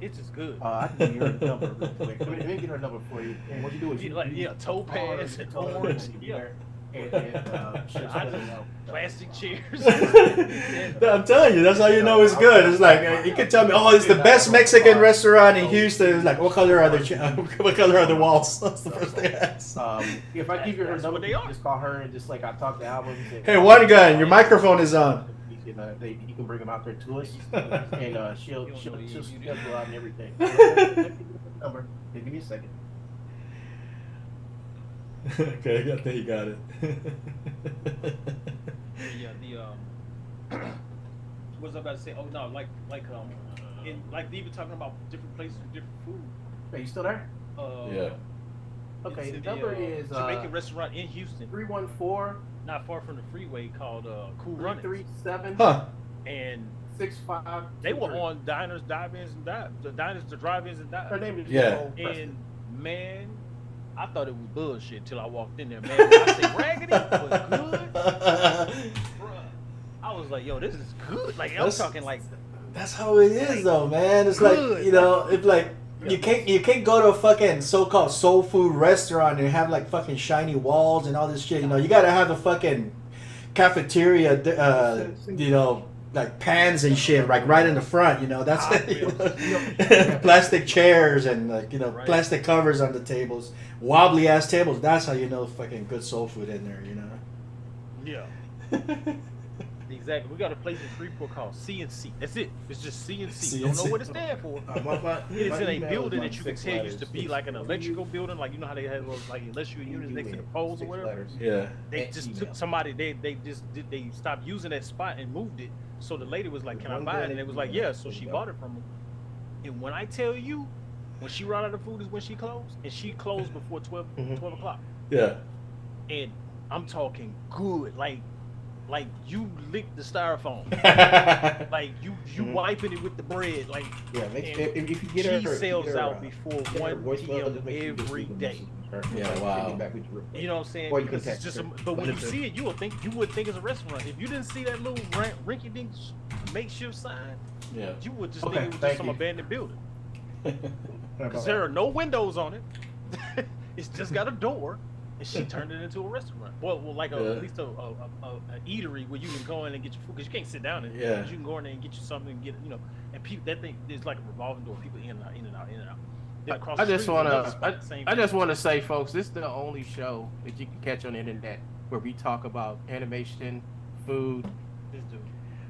it's just good. I can give her number real quick. Let me get her number for you. And what you do is you topaz and orange. Yeah. Plastic chairs. I'm telling you, that's how you know it's good. It's like you can tell me, oh, it's the best Mexican restaurant in Houston. It's like, what color are the walls? That's the first thing I ask. If I give you her number, just call her and just like I talk to albums. Hey, one gun, your microphone is on. You can bring them out there to us, and she'll schedule out and everything. Number. Give me a second. Okay, I think you got it. What was I about to say? Oh no, like they even talking about different places with different food. Are you still there? Yeah. Okay, the number is Jamaican restaurant in Houston. 314. Not far from the freeway called Cool Runnings. 337. Huh. And 65. They were on diners, drive-ins, and the drive-ins and dives. Her name is And man, I thought it was bullshit until I walked in there, man. I say raggedy, but good. Bruh. I was like, yo, this is good. Like I'm talking like that's how it is though, man. It's like, you know, it's like you can't go to a fucking so-called soul food restaurant and have like fucking shiny walls and all this shit. You know, you gotta have a fucking cafeteria, you know, like pans and shit, like right in the front. You know, that's plastic chairs and like, you know, plastic covers on the tables, wobbly ass tables. That's how you know fucking good soul food in there. You know. Yeah. Exactly. We got a place in Freeport called CNC. That's it. It's just CNC. CNC. Don't know what it stands for. My It is in a email building was that you like can 6 tell used letters, to be six- like an electrical building, like you know how they have those like electrical units next to the poles or whatever. Yeah. They just took somebody. They stopped using that spot and moved it. So the lady was like, "Can I buy it?" And it was like, "Yeah." So she bought it from them. And when I tell you, when she ran out of food is when she closed, and she closed before 12 o'clock. Yeah. And I'm talking good, like you licked the styrofoam, like you wiping it with the bread, like. Yeah, if you get she her, sells get her, out before 1 p.m. every day. Yeah, wow. You know what I'm saying? Or you can Because it's text just, her. but when you see it, you would think it's a restaurant. If you didn't see that little rinky-dink makeshift sign, Yeah. you would just Okay, think it was thank just some you. abandoned building. Because there are no windows on it. It's just got a door, and she turned it into a restaurant. Well, like at least a eatery where you can go in and get your food, because you can't sit down in it. Yeah. You can go in there and get you something and get, and people, that thing is like a revolving door. People in and out, in and out, in and out. Then across I the just street is want another spot, to. same I thing. just want to say, folks, this is the only show that you can catch on the internet where we talk about animation, food, This dude.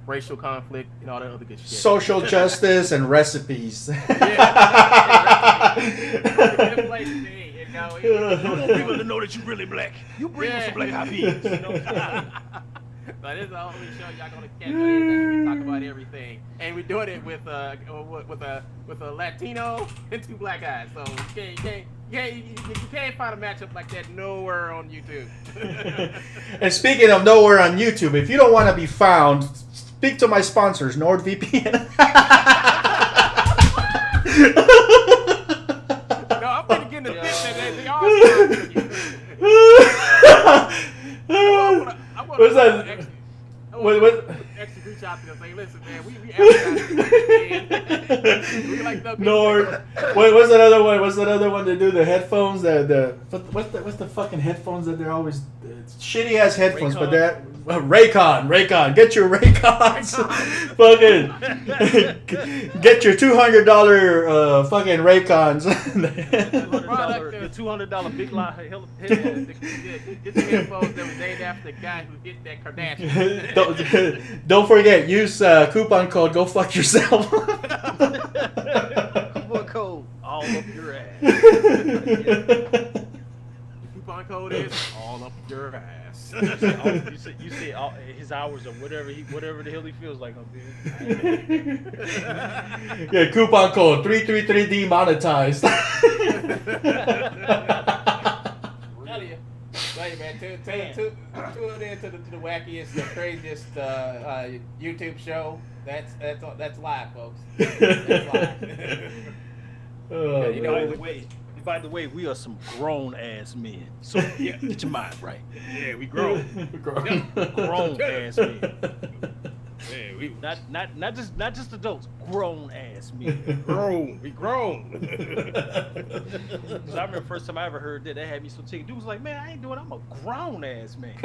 racial conflict, and all that other good shit. Social justice and recipes. I want people to know that you really black. You bring us some black hot beans. You know? But this is the only show y'all gonna catch on the internet where we talk about everything, and we're doing it with a Latino and 2 black guys. So you can't find a matchup like that nowhere on YouTube. And speaking of nowhere on YouTube, if you don't want to be found, speak to my sponsors, NordVPN. No, I'm gonna get in the picture that they are. What's that? What? Actually reach out to them and say, listen, man, we advertise. We like the Nord. What's another one? What's another one to do? The headphones. What's the fucking headphones that they're always shitty ass headphones, but they're Raycon. Get your Raycons. Fucking get your $200 fucking Raycons. The $200 big line. Get the headphones that was named after the guy who hit that Kardashian. Don't forget, use coupon code Go Fuck Yourself. Coupon code all up your ass. The coupon code is all up your ass. You see his hours or whatever the hell he feels like on there. Yeah, coupon code 333 demonetized. Hey man, tune in to the wackiest, the craziest YouTube show. That's live, folks. That's live. Oh, you know, by the way, we are some grown ass men. So yeah, get your mind right. Yeah, we grown. Grown ass men. Yeah, we not just adults, grown ass men. We grown. Cause I remember the first time I ever heard that had me so ticked. Dude was like, "Man, I ain't doing. I'm a grown ass man.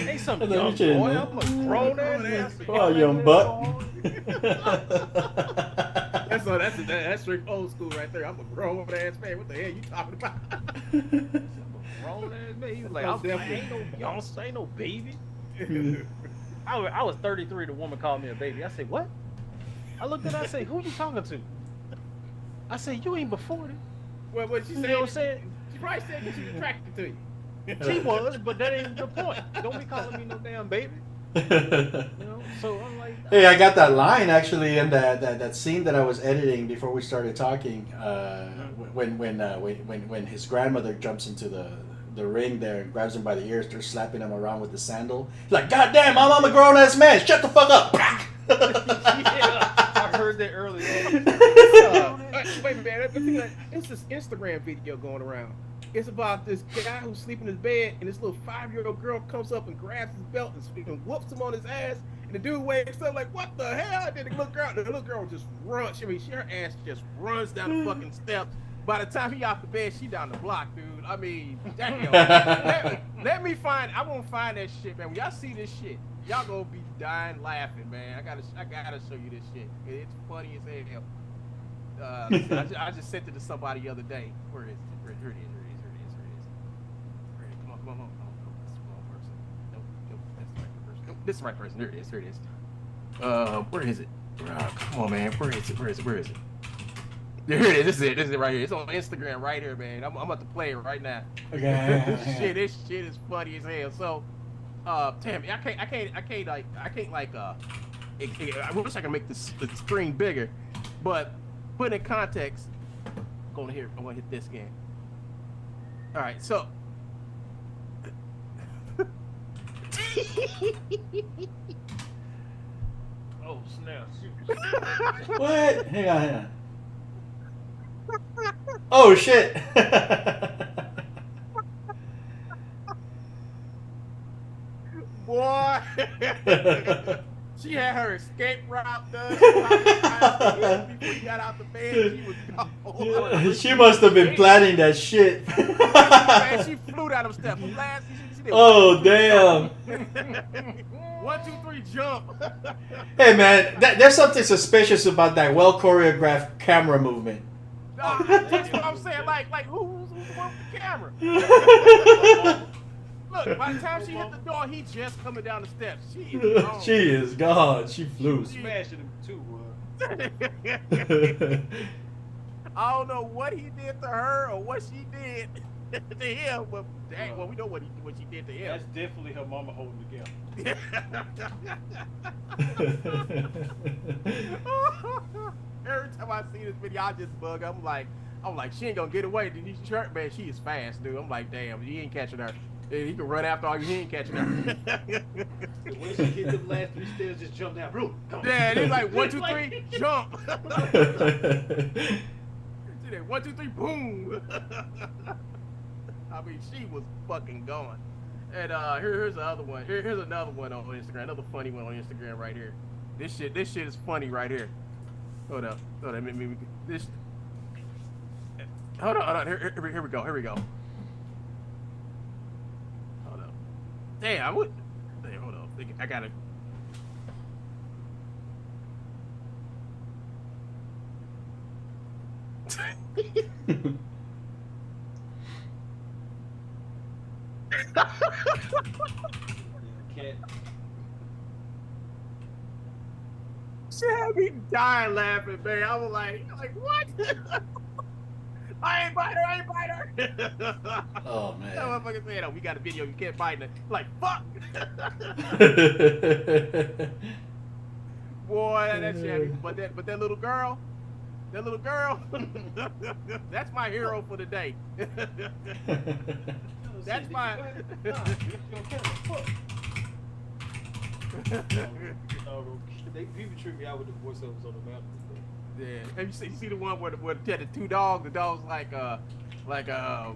Ain't some young boy. I'm a grown ass man. Oh, young buck." That's straight old school right there. I'm a grown ass man. What the hell you talking about? Grown ass man. He was like, I ain't no youngster, ain't no baby. I was 33. The woman called me a baby. I said, "What?" I looked at her. I said, "Who you talking to?" I said, "You ain't before it." Well, what she You said? know what I'm saying? She probably said that she's attracted to you. She was, but that ain't the point. Don't be calling me no damn baby. You know? So I'm like, Hey, I got that line actually in that scene that I was editing before we started talking. When his grandmother jumps into the ring there and grabs him by the ears, they're slapping him around with the sandal. He's like, "God damn, Mom, I'm a grown ass man. Shut the fuck up." yeah, I heard that earlier. Wait a minute, it's this Instagram video going around. It's about this guy who's sleeping in his bed, and this little 5-year-old girl comes up and grabs his belt and whoops him on his ass. And the dude wakes up like, "What the hell?" And then the little girl just runs. Her ass just runs down the fucking steps. By the time he off the bed, she down the block, dude. I mean, damn. let me find. I won't find that shit, man. When y'all see this shit, y'all gonna be dying laughing, man. I gotta show you this shit. It's funny as hell. I just sent it to somebody the other day. Where is it? Here it is. Come on. That's the wrong person. Nope, that's the right person. This is the right person. There it is. There it is. Where is it? Come on, man. Where is it? Where is it? Where is it? Here it is. This is it. This is it right here. It's on Instagram right here, man. I'm about to play it right now. Okay. This shit is funny as hell. So, damn, I wish I could make the screen bigger, but put in context. I'm gonna hit this again. All right, so. Oh snap! What? Hang on. Oh shit! Boy, she had her escape route done. Before you got out the bed, she was gone. She must have been planning that shit. Man, she flew down them steps. She did Oh damn! 1, 2, 3, jump. Hey man, there's something suspicious about that well choreographed camera movement. That's what I'm saying. Like who's the one with the camera? Look, by the time she hit the door, he just coming down the steps. She is gone. She is gone. She flew. Smashing him too. I don't know what he did to her or what she did to him, but dang, well, we know what she did to him. That's definitely her mama holding together. Every time I see this video, I just bug. I'm like, she ain't gonna get away. Man, she is fast, dude. I'm like, damn, he ain't catching her. He can run after all you. He ain't catching her. When she hit the last 3 stairs, just jump down. Boom. Yeah, it's like 1, 2, 3, jump. See that 1, 2, 3, boom. I mean, she was fucking gone. And here's the other one. Here's another one on Instagram. Another funny one on Instagram right here. This shit is funny right here. Hold up. Hold on. Hold on. Here we go. Hold up. Damn, hold up. I gotta. She had me dying laughing, man. I was like what? I ain't bite her. Oh man. That motherfucker said, "Oh, we got a video. You can't bite it." Like fuck. Boy, that shit. But that little girl. That's my hero for the day. That's my. People treat me out with the voiceovers on the map. Yeah. Have you see the one where they had the 2 dogs? The dog's like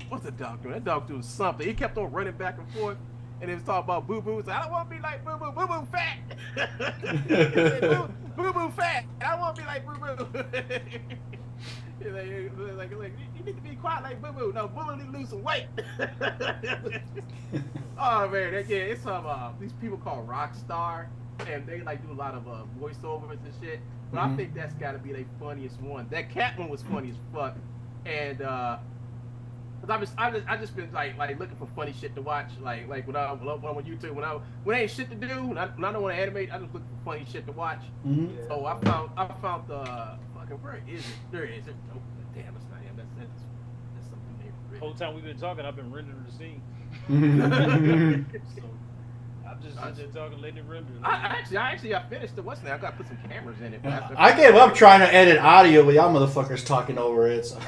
what's the dog doing? That dog doing something. He kept on running back and forth, and it was talking about Boo Boo. So I don't want to be like Boo Boo. Boo Boo fat. Boo Boo fat. I want to be like Boo Boo. Like, you need to be quiet like Boo Boo. No, Boo Boo need to lose some weight. Oh man, it's some these people called Rockstar, and they like do a lot of voiceovers and shit. But I think that's got to be the funniest one. That cat one was funny as fuck, and cause I just been like looking for funny shit to watch. Like when I'm on YouTube, when I ain't shit to do, when I don't want to animate, I just look for funny shit to watch. So I found the fucking, where is it? There it is. Oh, damn, it's not him. That's something named. The whole time we've been talking, I've been rendering the scene. So I'm just talking, letting it render. I finished the what's now. I got to put some cameras in it. I gave up trying to edit audio with y'all motherfuckers talking over it. So.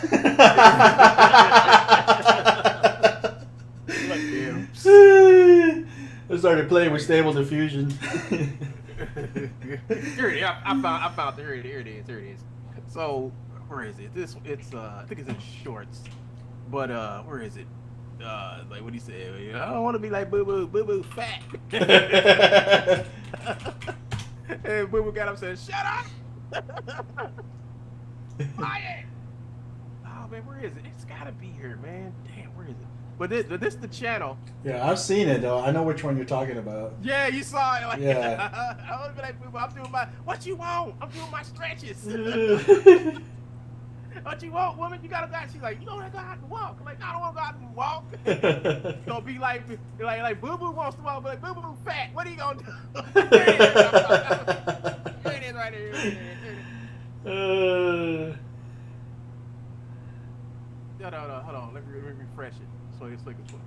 I started playing with Stable Diffusion. Here it is. I found it. Here it is. So where is it? I think it's in shorts. But where is it? Like what he said, I don't want to be like Boo Boo fat. And Boo Boo got up and said, "Shut up!" Quiet. Oh man, where is it? It's gotta be here, man. Damn, where is it? But this the channel. Yeah, I've seen it though. I know which one you're talking about. Yeah, you saw it. Like, yeah. I want to be like Boo Boo. I'm doing my. What you want? I'm doing my stretches. What you want, woman? You gotta go. She's like, you gotta go out and walk. I'm like, I don't want to go out and walk. You gonna be like Boo Boo wants to walk, but like, Boo Boo fat. What are you gonna do? There it is. There it is right there. No, hold on. Let me refresh it. So it's looking for.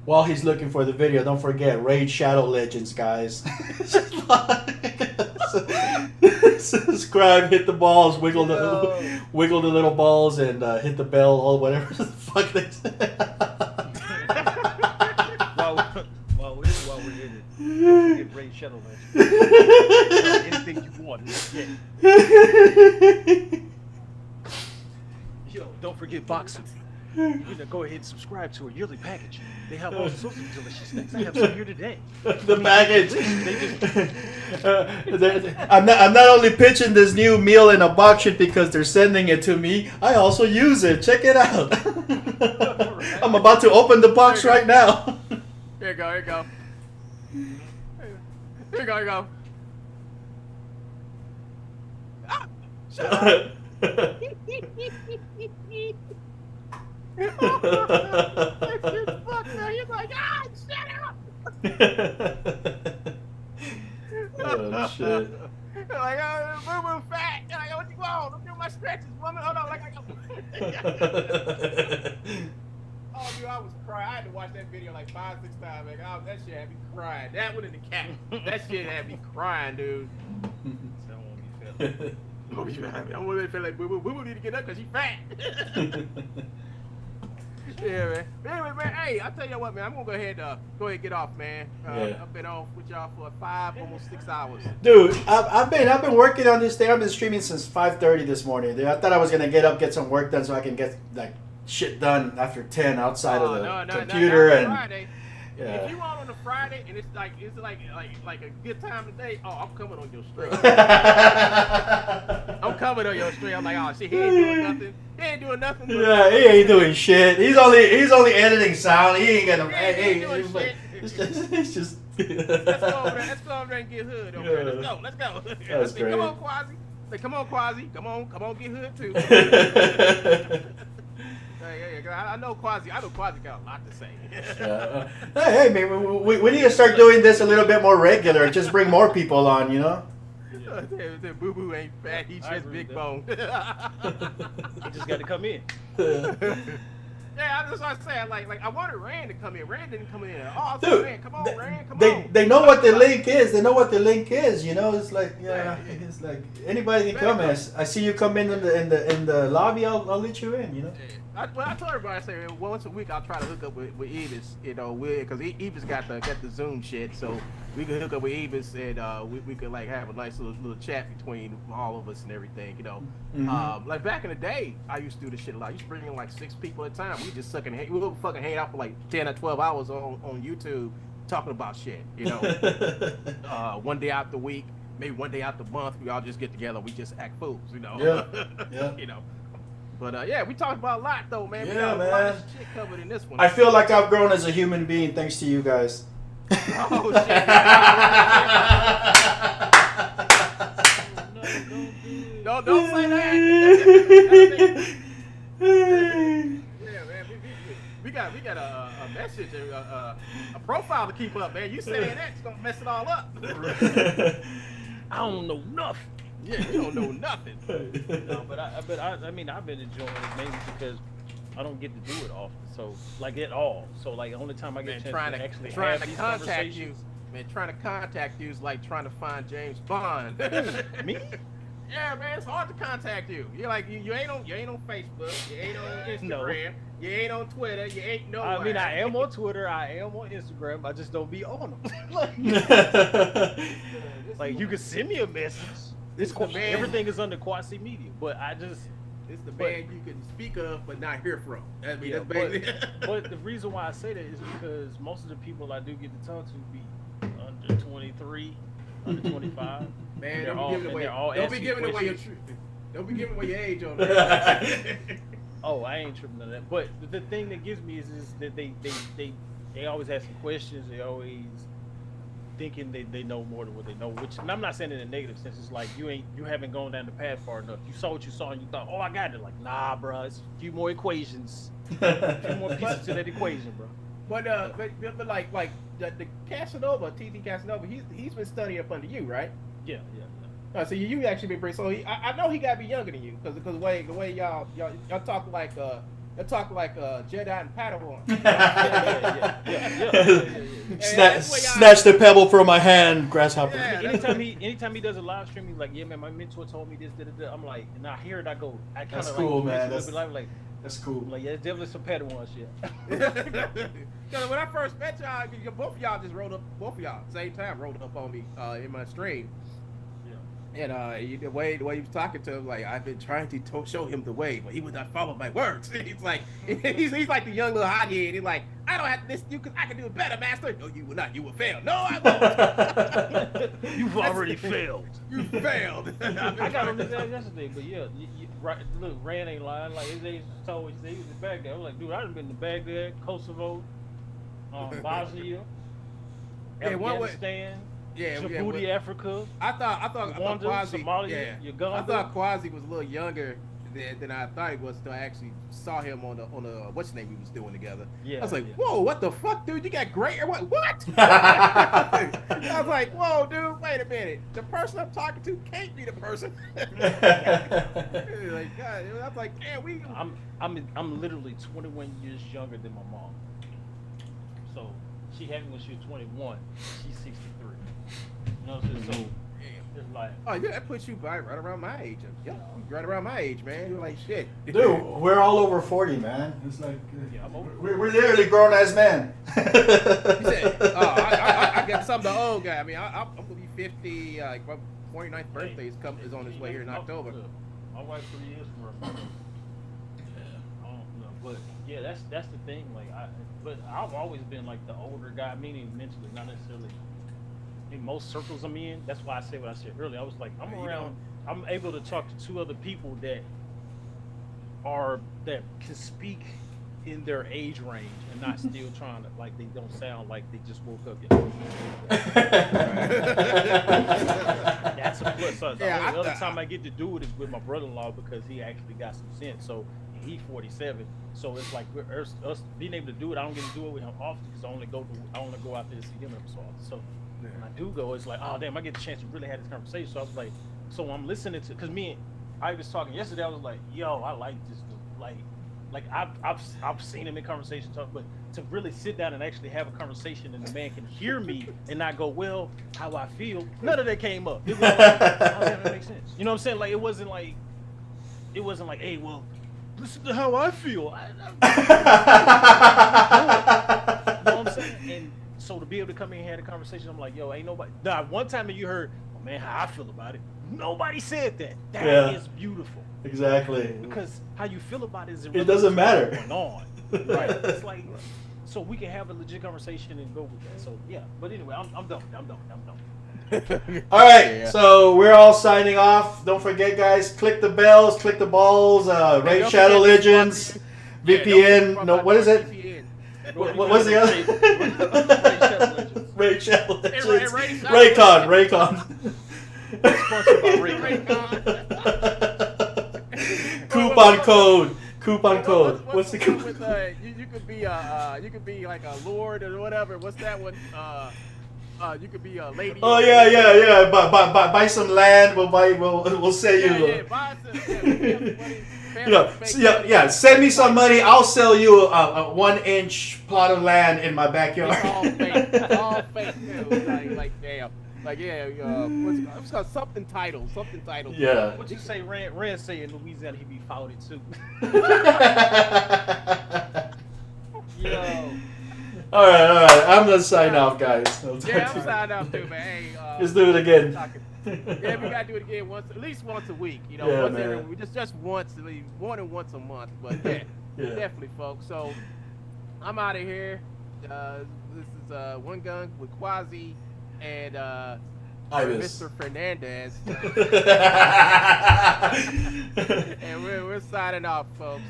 While he's looking for the video, don't forget Raid Shadow Legends, guys. Subscribe, hit the balls, wiggle the little balls, and hit the bell, or whatever the fuck they say. while we're in it, don't forget Raid Shadow Legends. Anything you want, Yo, don't forget boxing. You know, go ahead and subscribe to a yearly package. They have all sorts of delicious snacks. I have some here today. The package. I'm not only pitching this new meal in a box shit because they're sending it to me. I also use it. Check it out. I'm about to open the box right now. Here you go. Here you go. Here you go. Here you go. Ah, shut up. He's like, shut up! Oh shit! Like, Boo Boo fat. Like, what you want? Don't do my stretches, woman. Hold on, like I go. Oh, dude, I was crying. I had to watch that video like 5-6 times. Like, oh, that shit had me crying. That one in the cat. That shit had me crying, dude. I want to feel like Boo Boo need to get up because she fat. Yeah, man. Anyway, man, hey, I tell you what, man, I'm gonna go ahead and get off, man. I've been off with y'all for 5, almost 6 hours. Dude, I've been working on this thing. I've been streaming since 5:30 this morning. Dude, I thought I was gonna get up, get some work done, so I can get like shit done after 10 outside of the computer and. Friday. Yeah. If you want on a Friday and it's like a good time today, oh, I'm coming on your stream. I'm coming on your stream. I'm like, oh shit, he ain't doing nothing. He ain't doing nothing. Yeah, he ain't doing shit. He's only editing sound. He ain't gonna. It's just. Let's go over there and get hood over there. Let's go. That's great. Come on, Quasi. Come on, Quasi. Come on, get hood too. I know Quasi got a lot to say. Hey, man, we need to start doing this a little bit more regular. Just bring more people on, you know? Boo Boo ain't fat, he's just big bone. He just got to come in. Yeah, I just want to say, like I wanted Rand to come in. Rand didn't come in. Oh, dude, Rand, come on, Rand, come on. They know what the link is. They know what the link is. You know, it's like it's like anybody can come in. I see you come in the lobby. I'll let you in. You know. I told everybody, I say once a week I'll try to hook up with Evis, you know, because Evis got the Zoom shit, so we can hook up with Evis and we could like have a nice little chat between all of us and everything, you know. Mm-hmm. Like back in the day, I used to do this shit a lot. I used to bring in like 6 people at a time. We just we would fucking hang out for like 10 or 12 hours on YouTube talking about shit, you know. One day out the week, maybe one day out the month, we all just get together. We just act fools, you know. Yeah. You know. But yeah, we talked about a lot though, man. We Yeah, got a lot of shit covered in this one. I feel like I've grown as a human being thanks to you guys. Oh shit! don't say that. Yeah, man. We got a message, a profile to keep up, man. You saying that's gonna mess it all up. I don't know nothing. Yeah, you don't know nothing. No, but I mean, I've been enjoying it mainly because I don't get to do it often. So, like at all. So, like, the only time I get a chance to actually have these conversations. Man, trying to contact you is like trying to find James Bond. Me? Yeah, man, it's hard to contact you. You're like you ain't on Facebook, you ain't on Instagram, you ain't on Twitter, you ain't nowhere. I mean, I am on Twitter, I am on Instagram, I just don't be on them. Like you can send me a message. Everything is under Quasi Media, but it's the band you can speak of but not hear from. I mean, that's basically. But the reason why I say that is because most of the people I do get to talk to be under 23, under 25. Man, don't be giving away your age on that. Oh, I ain't tripping on that. But the thing that gets me is that they always ask some questions. They always thinking they know more than what they know. Which, and I'm not saying in a negative sense. It's like you haven't gone down the path far enough. You saw what you saw and you thought, oh, I got it. Like, nah, bro, it's a few more equations, a few more pieces to that equation, bro. But like the Casanova, TT Casanova, he's been studying up under you, right? Yeah. So you actually been pretty. So I know he got to be younger than you because the way y'all talk like Jedi and Padawan. Snatch the pebble from my hand, grasshopper. Anytime he does a live stream, he's like, yeah, man, my mentor told me this. I'm like, and I hear it, I go, I kind of That's cool, man. That's cool. Like, yeah, it's definitely some Padawan shit. Because when I first met y'all, both of y'all just rolled up, same time rolled up on me in my stream. And the way he was talking to him, like, I've been trying to show him the way, but he would not follow my words. He's like, he's like the young little hottie, and he's like, I don't have to listen to you because I can do it better, master. No, you will not. You will fail. No, I won't. You've already failed. You failed. I got on his ass yesterday, but yeah, right. Look, Rand ain't lying. Like his age told me he was in Baghdad. I was like, dude, I've been to Baghdad, Kosovo, Bosnia, Afghanistan. Djibouti, Africa. I thought Quasi, Somalia, Uganda. I thought Quasi was a little younger than I thought he was until I actually saw him on the what's the name we was doing together. Yeah, I was like, whoa, what the fuck, dude? You got gray hair? What? I was like, whoa, dude, wait a minute. The person I'm talking to can't be the person. Like, God, I was like, damn, I'm literally 21 years younger than my mom. So she had me when she was 21. She's 63. You know what I'm saying? So it's like, oh yeah, that puts you right around my age. Yeah, right around my age, man. You're like shit. Dude, we're all over 40, man. It's like we're literally grown as men. He said, I got something the old guy. I mean, I'm gonna be 50. Like my 49th birthday is on his way here in October. My wife 3 years from her. I don't know, but yeah, that's the thing. Like, but I've always been like the older guy, meaning mentally, not necessarily. In most circles I'm in, that's why I said what I said earlier. I was like, I'm able to talk to two other people that can speak in their age range and not still trying to, like, they don't sound like they just woke up yet. That's a plus. The other time I get to do it is with my brother-in-law because he actually got some sense. So he's 47. So it's like us being able to do it. I don't get to do it with him often because I only go out there to see him every so often. So when I do go, it's like, oh damn, I get the chance to really have this conversation. So I was like, so I'm listening to, because me and I was talking yesterday. I was like, yo, I like this dude. Like I've seen him in conversation talk, but to really sit down and actually have a conversation and the man can hear me and not go, well, how I feel. None of that came up. It was like, oh, that makes sense. You know what I'm saying? Like it wasn't like, hey, well, listen to how I feel. You know what I'm saying? And so to be able to come in and have a conversation, I'm like, yo, ain't nobody. Nah, one time that you heard, oh man, how I feel about it. Nobody said that. That is beautiful. Exactly. Because how you feel about it is it doesn't matter. What's going on. Right. It's like, so we can have a legit conversation and go with that. So yeah. But anyway, I'm done. All right, so we're all signing off. Don't forget, guys, click the bells, click the balls, Raid Shadow Legends, VPN. No, what is it? What's the other? Raid Shadow Legends. Raycon. Sponsored by Raycon. Coupon code. What's the coupon? You could be like a lord or whatever. What's that one? You could be a lady. Oh yeah. Buy some land. We'll sell you. Buy some. Send me some money. I'll sell you a 1-inch plot of land in my backyard. It's all fake. Like damn. Like what's called something titled. Yeah. What you say? Rand say in Louisiana he be fouted too. Yo. All right. I'm gonna sign off, guys. I'm signing off too, man. Hey, let's do it again. Yeah, we gotta do it again at least once a week. You know, just once, more than once a month. But yeah, definitely, folks. So I'm out of here. This is One Gun with Quasi and Mr. Fernandez. And we're signing off, folks.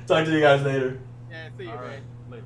Talk to you guys later. Yeah, see you, man. Later.